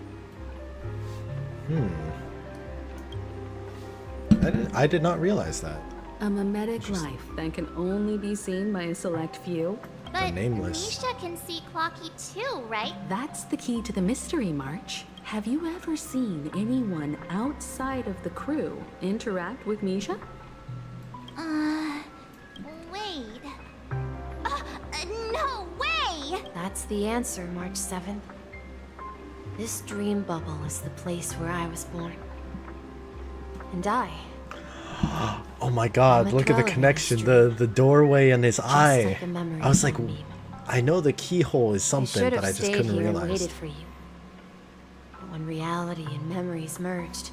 I did not realize that. A mimetic life that can only be seen by a select few. But nameless. Misha can see Clocky too, right? That's the key to the mystery, March. Have you ever seen anyone outside of the crew interact with Misha? Wait. No way! That's the answer, March 7th. This dream bubble is the place where I was born. And I, Oh my god, I'm a look at the dweller in connection, this the doorway in his just eye. like a memory I was like, from me. I know the keyhole is I something, should but have I just stayed couldn't here and realize. waited for you. But when reality and memories merged,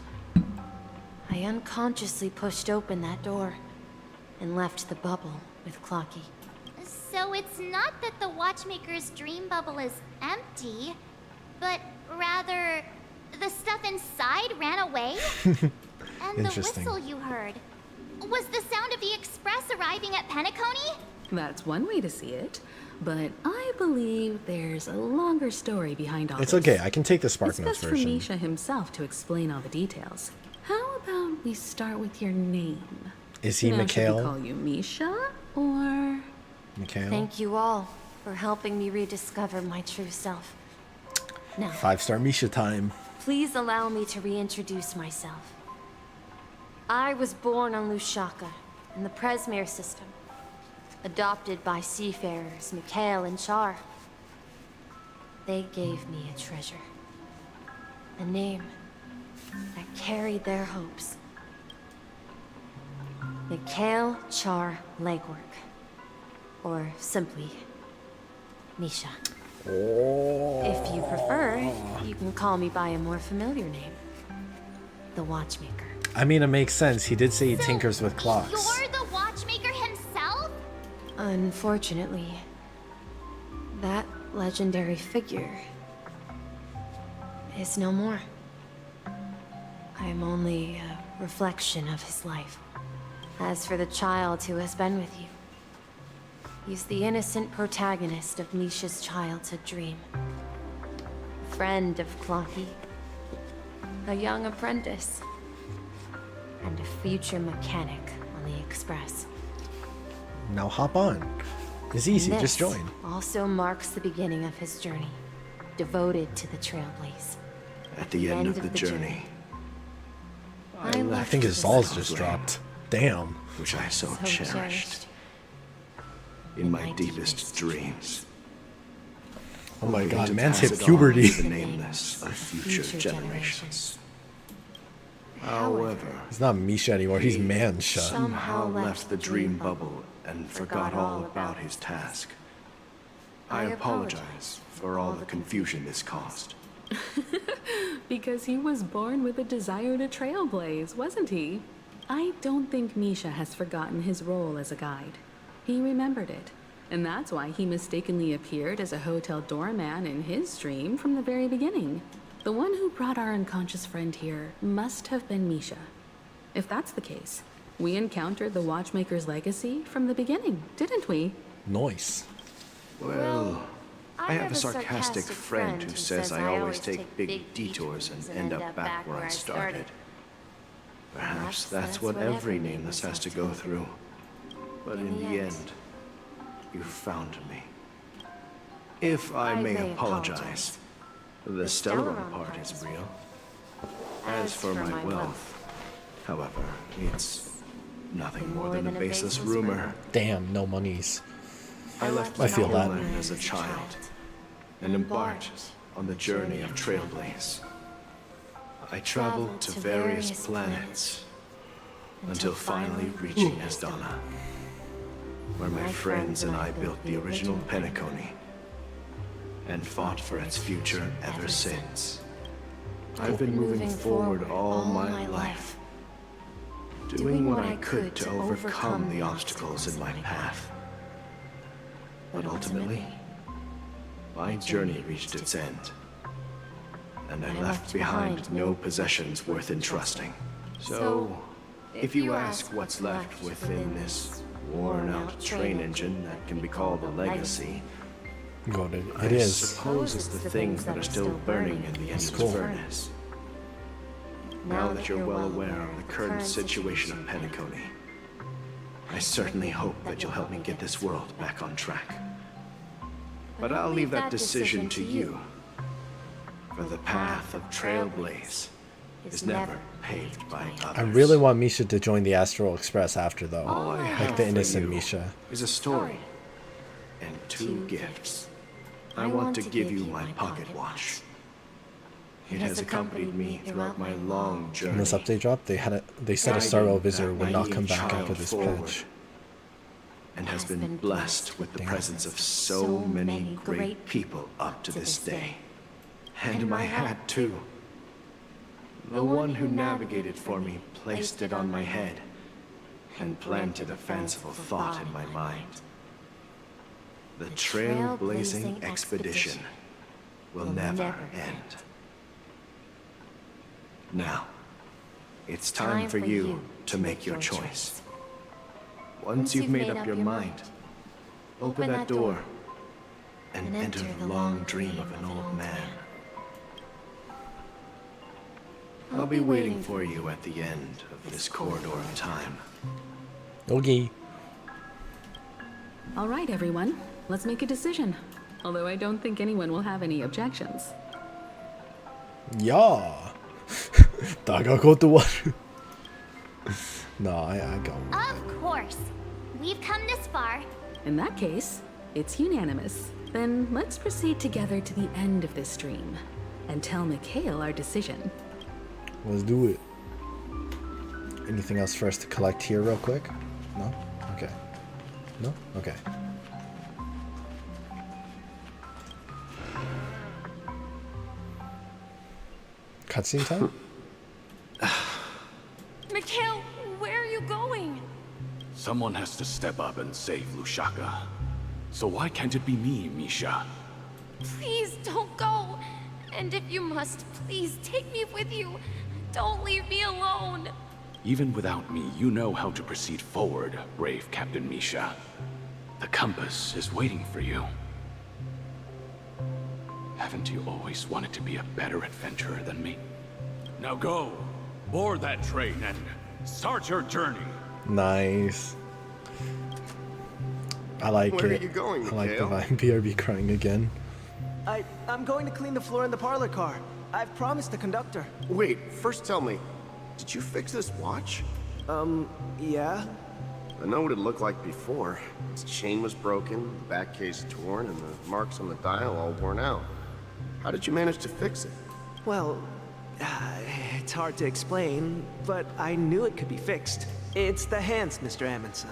I unconsciously pushed open that door and left the bubble with Clocky. So it's not that the Watchmaker's dream bubble is empty, but rather the stuff inside ran away? And the Interesting. whistle you heard, was the sound of the express arriving at Penacony? That's one way to see it, but I believe there's a longer story behind all It's this. okay, I can take the It's SparkNotes best for version. Misha himself to explain all the details. How about we start with your name? Is he Now, should we Mikhail? call you Misha or... Mikhail? Thank you all for helping me rediscover my true self. Now, 5-star Misha time. please allow me to reintroduce myself. I was born on Lushaka, in the Presmere system, adopted by seafarers Mikhail and Char. They gave me a treasure, a name that carried their hopes. Mikhail Char Legwork, or simply Misha. If you prefer, you can call me by a more familiar name, the Watchmaker. I mean, it makes sense. He did say he tinkers with clocks. You're the Watchmaker himself? Unfortunately, that legendary figure is no more. I am only a reflection of his life. As for the child who has been with you, he's the innocent protagonist of Misha's childhood dream. Friend of Clocky, a young apprentice, and a future mechanic on the Express. Now hop on. It's easy, And just this join. also marks the beginning of his journey, devoted to the Trailblaze. At the end of the journey, I think his balls just dropped. Damn. which I so cherished in my deepest dreams. Oh my god, To man's pass hit it on puberty. to the nameless of future generations. However, He's not Misha anymore, he's Mansha. somehow left the dream bubble and forgot all about his task. I apologize for all the confusion this caused. Because he was born with a desire to trailblaze, wasn't he? I don't think Misha has forgotten his role as a guide. He remembered it, and that's why he mistakenly appeared as a hotel doorman in his dream from the very beginning. The one who brought our unconscious friend here must have been Misha. If that's the case, we encountered the Watchmaker's legacy from the beginning, didn't we? Nice. Well, I have a sarcastic friend who says I always take big detours and end up back where I started. Perhaps that's what every nameless has to go through. But in the end, you found me. If I may apologize, the Stellarum part is real. As for my wealth, however, it's nothing more than a baseless rumor. Damn, no monies. I left I feel that. Poland as a child and embarked on the journey of Trailblaze. I traveled to various planets until finally reaching Asdana, where my friends and I built the original Penacony and fought for its future ever since. I've been moving forward all my life, doing what I could to overcome the obstacles in my path. But ultimately, my journey reached its end, and I left behind no possessions worth entrusting. So, if you ask what's left within this worn-out train engine that can be called a legacy, God, it I is. suppose it's the things that are still burning in the endless cool. furnace. Now that you're well aware of the current situation of Penacony, I certainly hope that you'll help me get this world back on track. But I'll leave that decision to you. For the path of Trailblaze is never paved by others. I really want Misha to join the Astral Express after though. All I Like have the for innocent you Misha. is a story and two gifts. I want to give you my pocket watch. It has accompanied me throughout my long When journey. this update dropped, they said a Starro visitor would not come back after this patch. And has been blessed with the presence of so many great people up to this day. And my hat too. The one who navigated for me placed it on my head and planted a fanciful thought in my mind. The trailblazing expedition will never end. Now, it's time for you to make your choice. Once you've made up your mind, open that door and enter the long dream of an old man. I'll be waiting for you at the end of this corridor of time. Okay. All right, everyone. Let's make a decision. Although I don't think anyone will have any objections. Yeah. Daga go to what? No, I go. Of course. We've come this far. In that case, it's unanimous. Then let's proceed together to the end of this stream and tell Mikhail our decision. Let's do it. Anything else for us to collect here real quick? No? Okay. No? Okay. Cutscene time? Mikhail, where are you going? Someone has to step up and save Lushaka. So why can't it be me, Misha? Please don't go. And if you must, please take me with you. Don't leave me alone. Even without me, you know how to proceed forward, brave Captain Misha. The compass is waiting for you. Haven't you always wanted to be a better adventurer than me? Now go, board that train and start your journey. Nice. I like Where it. are you going, I like the Mikhail? vibe. BRB crying again. I'm going to clean the floor in the parlor car. I've promised the conductor. Wait, first tell me, did you fix this watch? Yeah? I know what it looked like before. Its chain was broken, the back case torn, and the marks on the dial all worn out. How did you manage to fix it? Well, it's hard to explain, but I knew it could be fixed. It's the hands, Mr. Amundsen.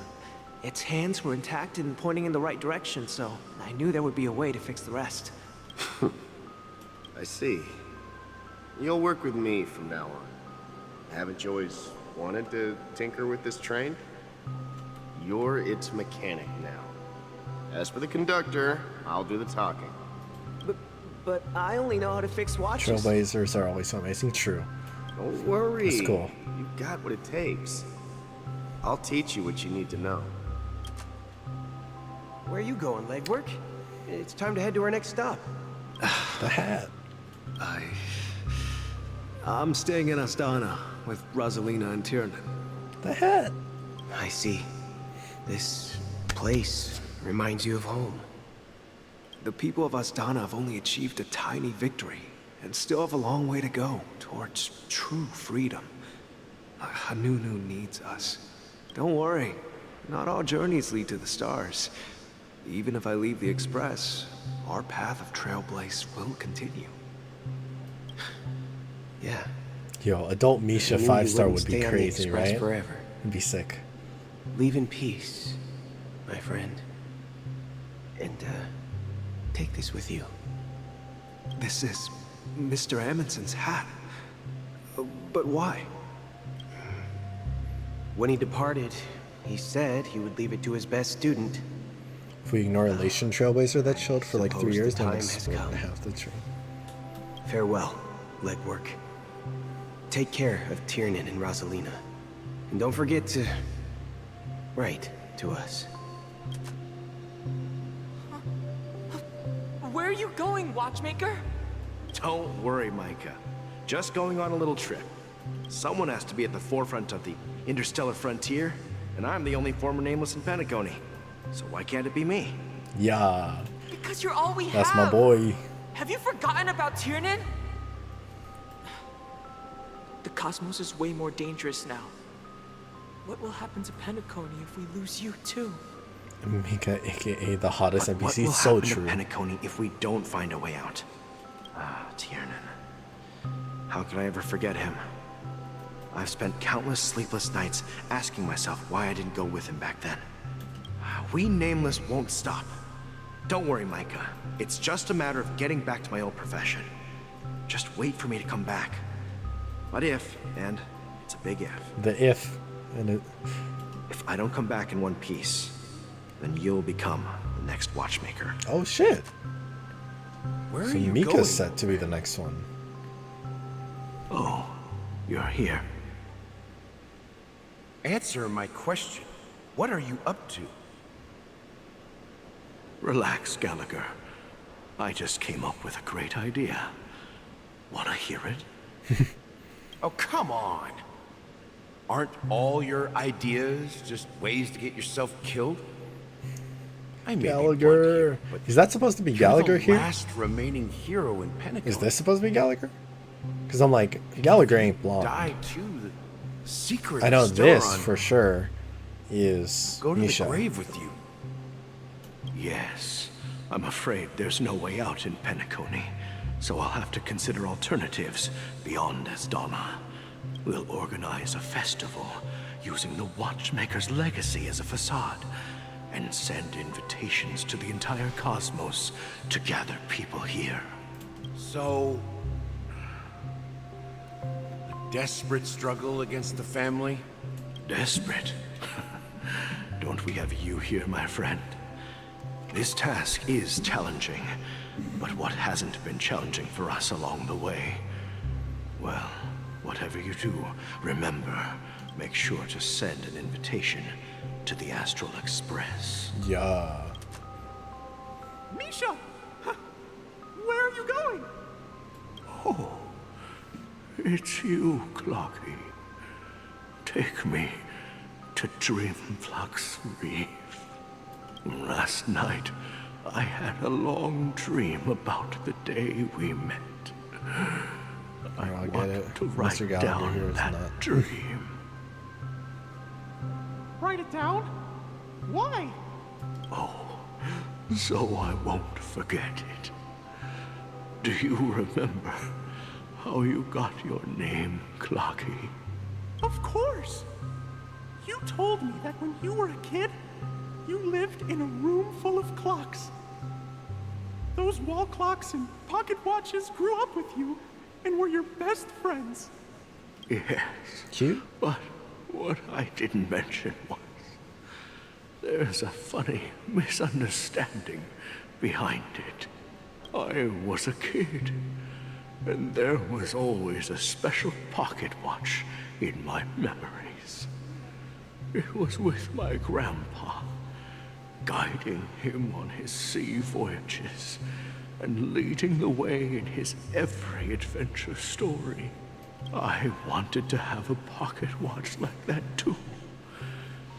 Its hands were intact and pointing in the right direction, so I knew there would be a way to fix the rest. I see. You'll work with me from now on. Haven't you always wanted to tinker with this train? You're its mechanic now. As for the conductor, I'll do the talking. But I only know how to fix watches. Trailblazers are always so amazing. True. Don't worry. That's cool. You've got what it takes. I'll teach you what you need to know. Where are you going, legwork? It's time to head to our next stop. The hat. I'm staying in Astana with Rosalina and Tiernan. The hat. I see. This place reminds you of home. The people of Astana have only achieved a tiny victory and still have a long way to go towards true freedom. Hanunu needs us. Don't worry, not all journeys lead to the stars. Even if I leave the Express, our path of Trailblaze will continue. Yeah. Yo, adult Misha I knew 5-star you would be wouldn't stay on the crazy, Express right? forever. It'd be sick. Leave in peace, my friend. And, take this with you. This is Mr. Amundsen's hat. But why? When he departed, he said he would leave it to his best student. If we ignore Elation Trailblazer that chilled for like 3 Suppose years, the then time it's has split in come. half the tree. Farewell, legwork. Take care of Tiernan and Rosalina. And don't forget to write to us. Where are you going, watchmaker? Don't worry, Micah. Just going on a little trip. Someone has to be at the forefront of the interstellar frontier, and I'm the only former Nameless in Penacony. So why can't it be me? Yeah. Because you're all we have. That's my boy. Have you forgotten about Tiernan? The cosmos is way more dangerous now. What will happen to Penacony if we lose you too? Mika, aka the hottest What NPC, will so happen true. to Penacony if we don't find a way out? Ah, Tiernan. How could I ever forget him? I've spent countless sleepless nights asking myself why I didn't go with him back then. We Nameless won't stop. Don't worry, Micah. It's just a matter of getting back to my old profession. Just wait for me to come back. But if, and it's a big if. The if. And it. If I don't come back in one piece, then you'll become the next watchmaker. Oh shit. Where So are you Mika's going? set to be the next one. Oh, you're here. Answer my question. What are you up to? Relax, Gallagher. I just came up with a great idea. Wanna hear it? Oh, come on. Aren't all your ideas just ways to get yourself killed? I may be blunt Gallagher. here, but Is that supposed to be you're Gallagher the here? last remaining hero in Penacony. Is this supposed to be Gallagher? Because I'm like, Gallagher ain't blonde. Died too. The secret I know is still this on. for sure is Go to Misha. the grave with you. Yes. I'm afraid there's no way out in Penacony, so I'll have to consider alternatives beyond Asdana. We'll organize a festival using the Watchmaker's legacy as a facade and send invitations to the entire cosmos to gather people here. So, a desperate struggle against the family? Desperate? Don't we have you here, my friend? This task is challenging, but what hasn't been challenging for us along the way? Well, whatever you do, remember, make sure to send an invitation to the Astral Express. Yeah. Misha! Where are you going? Oh, it's you, Clocky. Take me to Dreamflux Reef. Last night, I had a long dream about the day we met. I I get want it. to Mr. write Gallagher down here is that not. dream. Write it down? Why? Oh, so I won't forget it. Do you remember how you got your name, Clocky? Of course. You told me that when you were a kid, you lived in a room full of clocks. Those wall clocks and pocket watches grew up with you and were your best friends. Yes. Cute. But what I didn't mention was there's a funny misunderstanding behind it. I was a kid, and there was always a special pocket watch in my memories. It was with my grandpa, guiding him on his sea voyages and leading the way in his every adventure story. I wanted to have a pocket watch like that too.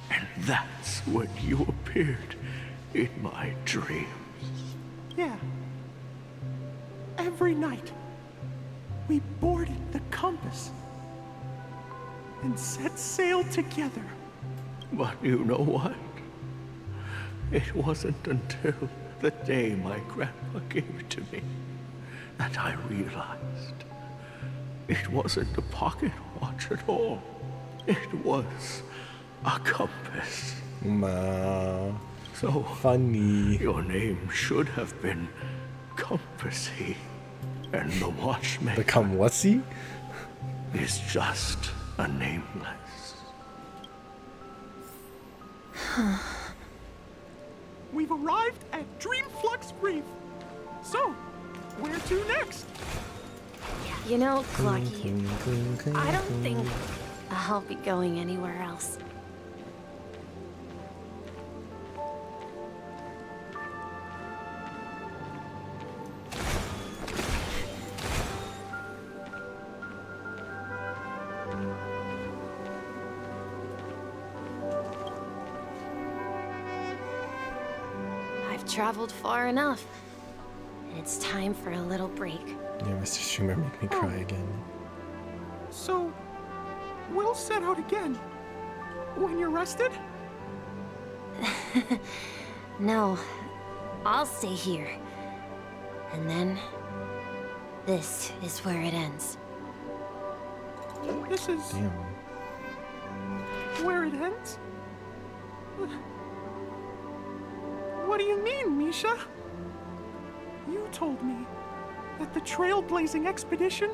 And that's when you appeared in my dreams. Yeah. Every night, we boarded the compass and set sail together. But you know what? It wasn't until the day my grandpa gave it to me that I realized it wasn't a pocket watch at all. It was a compass. So funny. Your name should have been Compassy, and the watchmaker Become what's-he? is just a nameless. We've arrived at Dreamflux Reef. So, where to next? You know, Clocky, I don't think I'll be going anywhere else. I've traveled far enough. It's time for a little break. Yeah, Mr. Streamer make me cry again. So, we'll set out again. When you're rested? No, I'll stay here. And then, this is where it ends. This is Damn. where it ends? What do you mean, Misha? You told me that the trailblazing expedition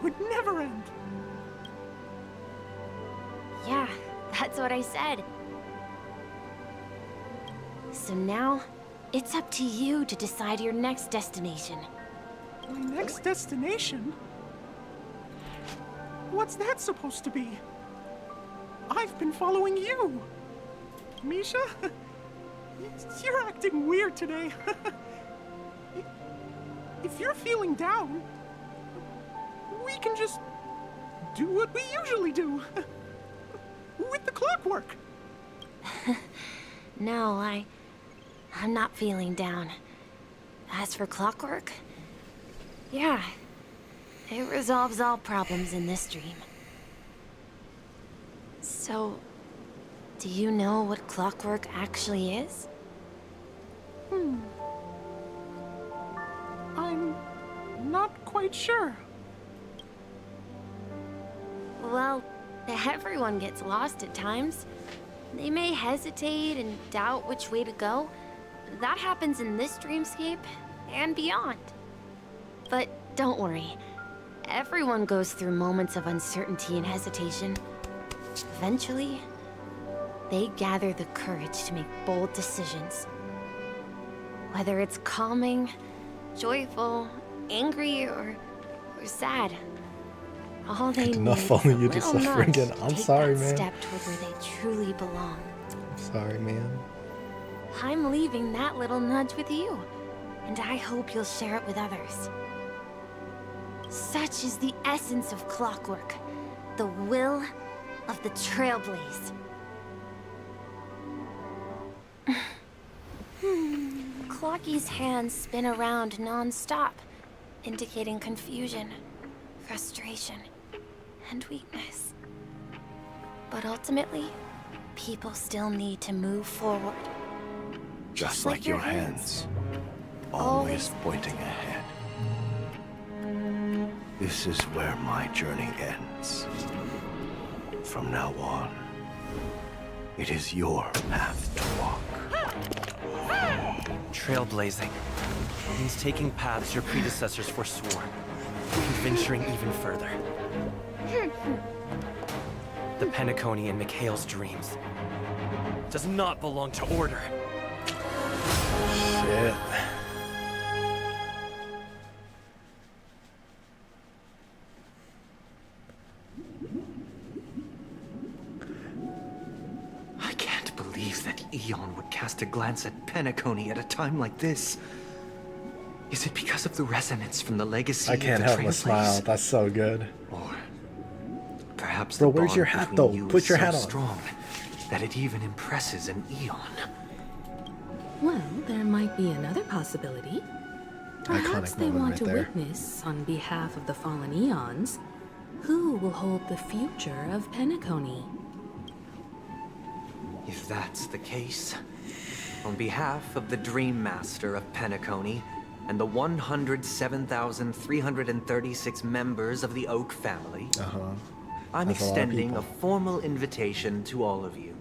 would never end. Yeah, that's what I said. So now, it's up to you to decide your next destination. My next destination? What's that supposed to be? I've been following you. Misha? You're acting weird today. If you're feeling down, we can just do what we usually do. With the clockwork. No, I'm not feeling down. As for clockwork, yeah, it resolves all problems in this dream. So, do you know what clockwork actually is? I'm not quite sure. Well, everyone gets lost at times. They may hesitate and doubt which way to go. That happens in this dreamscape and beyond. But don't worry. Everyone goes through moments of uncertainty and hesitation. Eventually, they gather the courage to make bold decisions. Whether it's calming, joyful, angry, or sad. All they need enough is following a you to little suffer nudge again. to I'm take sorry, that man. step toward where they truly belong. I'm sorry, man. I'm leaving that little nudge with you, and I hope you'll share it with others. Such is the essence of clockwork, the will of the Trailblaze. Clocky's hands spin around non-stop, indicating confusion, frustration, and weakness. But ultimately, people still need to move forward. Just like your hands, always pointing ahead. This is where my journey ends. From now on, it is your path to walk. Trailblazing means taking paths your predecessors forswore, and venturing even further. The Penacony in Mikhail's dreams does not belong to Order. Shit. I can't believe that Eon would cast a glance at Penacony at a time like this. Is it because of the resonance from the legacy I of can't the help but Trailblazer? smile. That's so good. Or perhaps Bro, the where's your bond hat between though? you Put is your so hat on. strong that it even impresses an Eon. Well, there might be another possibility. Perhaps Iconic they moment want right to there. witness, on behalf of the fallen eons, who will hold the future of Penacony. If that's the case, on behalf of the Dream Master of Penacony and the 107,336 members of the Oak family, I'm That's a lot of extending people. a formal invitation to all of you.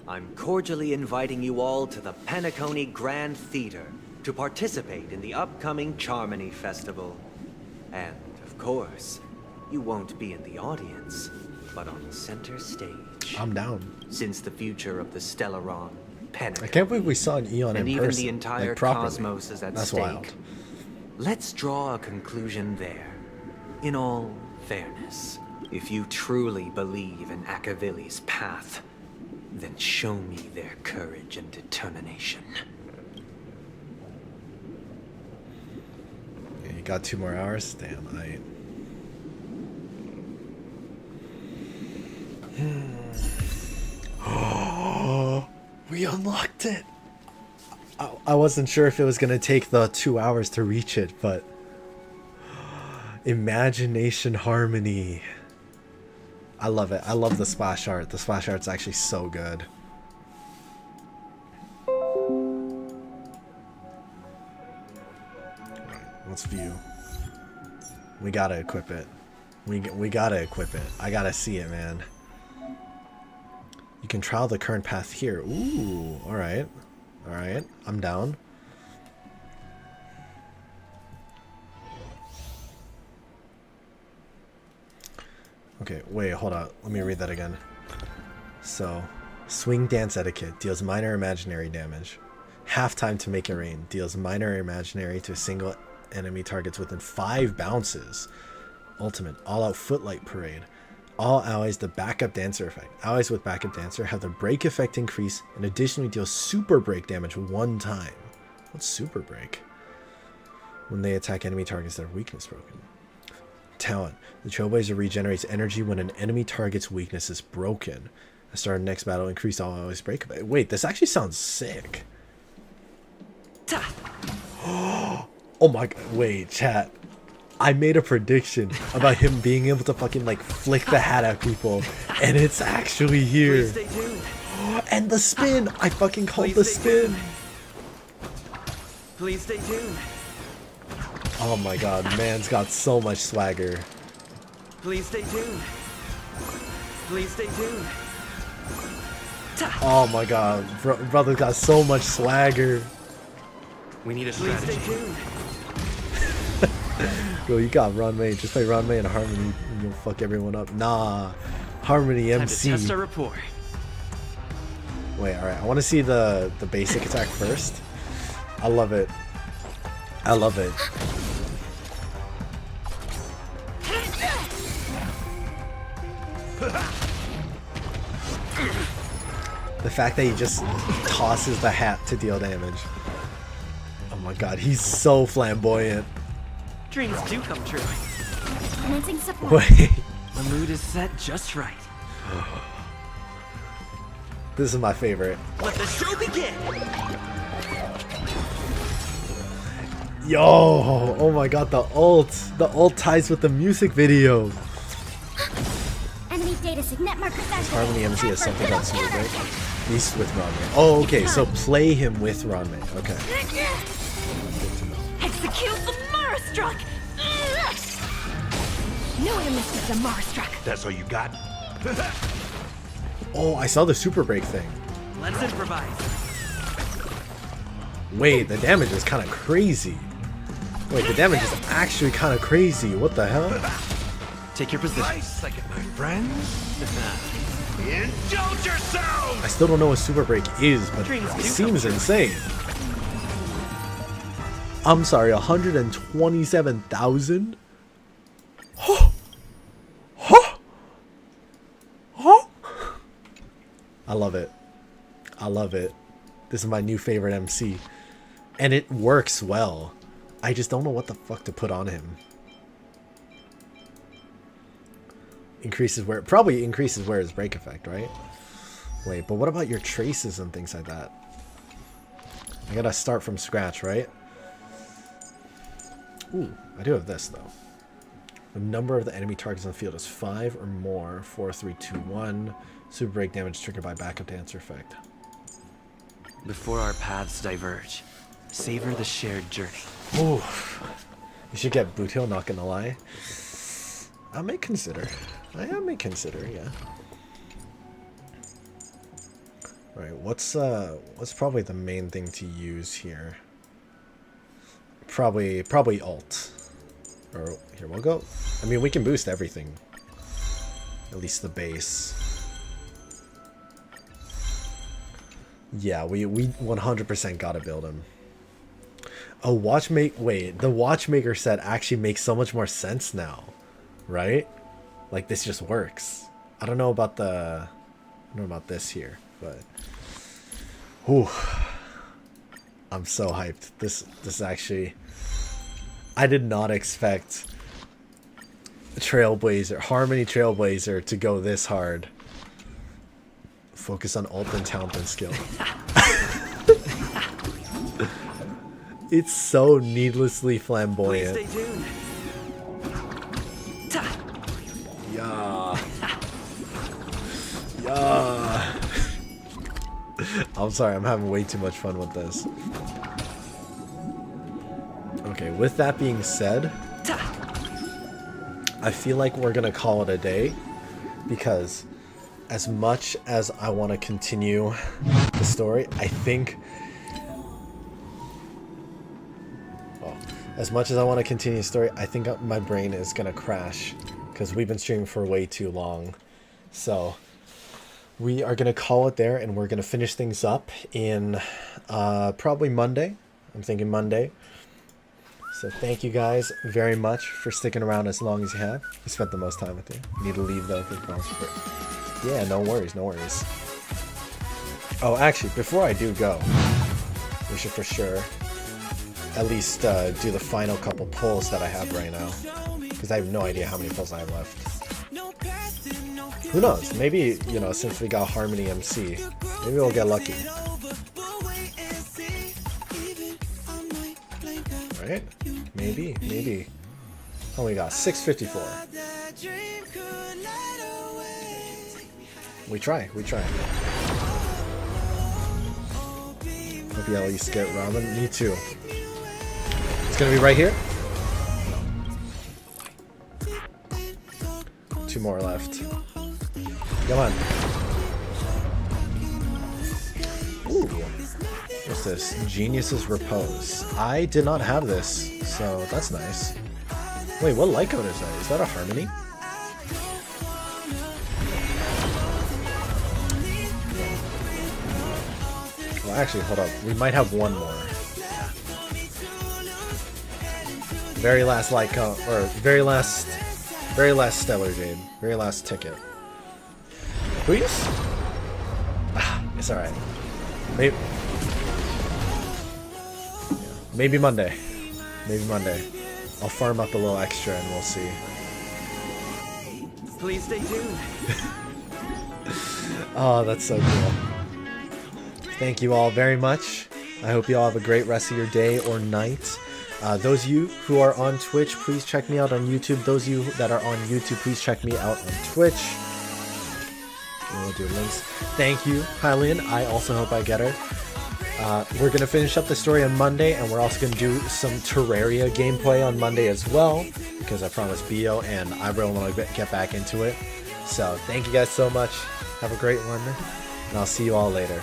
I'm cordially inviting you all to the Penacony Grand Theater to participate in the upcoming Charmony Festival. And, of course, you won't be in the audience, but on the center stage. I'm down. Since the future of the Stellaron, Penacony, I can't believe we saw an Eon and in even person, the entire like, properly. cosmos is at That's stake. wild. Let's draw a conclusion there. In all fairness, if you truly believe in Akavili's path, then show me their courage and determination. Yeah, you got 2 more hours? Damn, Oh, we unlocked it. I wasn't sure if it was gonna take the 2 hours to reach it, but Imagination Harmony. I love it. I love the splash art. The splash art's actually so good. Let's view. We gotta equip it. We gotta equip it. I gotta see it, man. You can trial the current path here. Ooh, alright. Alright, I'm down. Okay, wait, hold on. Let me read that again. So, swing dance etiquette deals minor imaginary damage. Half time to make it rain deals minor imaginary to single enemy targets within 5 bounces. Ultimate all-out footlight parade. All allies the backup dancer effect. Allies with backup dancer have the break effect increase and additionally deal super break damage 1 time. What's super break? When they attack enemy targets that are weakness broken. Talent. The Trailblazer regenerates energy when an enemy target's weakness is broken. At the start of the next battle, increase all allies break. Wait, this actually sounds sick. Oh my god, wait, chat. I made a prediction about him being able to fucking like flick the hat at people, and it's actually here. And the spin! I fucking called the spin! Please stay tuned. Oh my god, man's got so much swagger. Please stay tuned. Please stay tuned. Oh my god, brother got so much swagger. We need a strategy. Please stay tuned. Bro, you got Runway. Just play Runway and Harmony and you'll fuck everyone up. Nah. Harmony MC. Time to test our rapport. Wait, alright. I want to see the basic attack first. I love it. I love it. The fact that he just tosses the hat to deal damage. Oh my god, he's so flamboyant. Dreams do come true. Commencing support. Wait. The mood is set just right. This is my favorite. Let the show begin. Yo, oh my god, the ult. The ult ties with the music video. Enemy data signet marker Harmony MC is something that's new, right? At least with Ranmei. Oh, okay, so play him with Ranmei. Okay. Execute the Marastruck! No one misses the Marastruck. That's all you got? Oh, I saw the super break thing. Let's improvise. Wait, the damage is kind of crazy. Wait, the damage is actually kind of crazy. What the hell? Take your position. Nice second, my friends. Indulge yourself! I still don't know what super break is, but it seems insane. I'm sorry, 127,000? I love it. I love it. This is my new favorite MC. And it works well. I just don't know what the fuck to put on him. Probably increases where his break effect, right? Wait, but what about your traces and things like that? I gotta start from scratch, right? Ooh, I do have this though. The number of the enemy targets on the field is 5 or more. 4, 3, 2, 1. Super break damage triggered by backup dancer effect. Before our paths diverge, savor the shared journey. Ooh, you should get boot hill, not gonna lie. I may consider, yeah. Right, what's probably the main thing to use here? Probably alt. Or here we'll go. I mean, we can boost everything. At least the base. Yeah, we 100% gotta build him. A watchmaker. Wait, the watchmaker set actually makes so much more sense now, right? Like this just works. I don't know about this here, but whew, I'm so hyped. This actually, I did not expect Harmony Trailblazer to go this hard. Focus on ult and talent and skill. It's so needlessly flamboyant. Please stay tuned. Yeah. Yeah. I'm sorry, I'm having way too much fun with this. Okay, with that being said, I feel like we're gonna call it a day, because as much as I want to continue the story, I think my brain is gonna crash because we've been streaming for way too long. So we are gonna call it there, and we're gonna finish things up in probably Monday. I'm thinking Monday. So thank you guys very much for sticking around as long as you have. I spent the most time with you. Need to leave though for the Yeah, no worries, no worries. Oh, actually, before I do go, we should for sure at least do the final couple pulls that I have right now, because I have no idea how many pulls I have left. Who knows? Maybe, you know, since we got Harmony MC, maybe we'll get lucky. Right? Maybe. Oh, we got 654. We try. Hope you at least get ramen. Me too. It's gonna be right here. 2 more left. Come on. Ooh. What's this? Genius's Repose. I did not have this, so that's nice. Wait, what light code is that? Is that a Harmony? Well, actually, hold up. We might have one more. Very last light code, or very last Stellar Jade. Very last ticket. Please? Ah, it's alright. Maybe Monday. I'll farm up a little extra and we'll see. Please stay tuned. Oh, that's so cool. Thank you all very much. I hope you all have a great rest of your day or night. Those of you who are on Twitch, please check me out on YouTube. Those of you that are on YouTube, please check me out on Twitch. We'll do links. Thank you, Hylian. I also hope I get her. We're going to finish up the story on Monday, and we're also going to do some Terraria gameplay on Monday as well, because I promised Bio, and I really want to get back into it. So thank you guys so much. Have a great one, and I'll see you all later.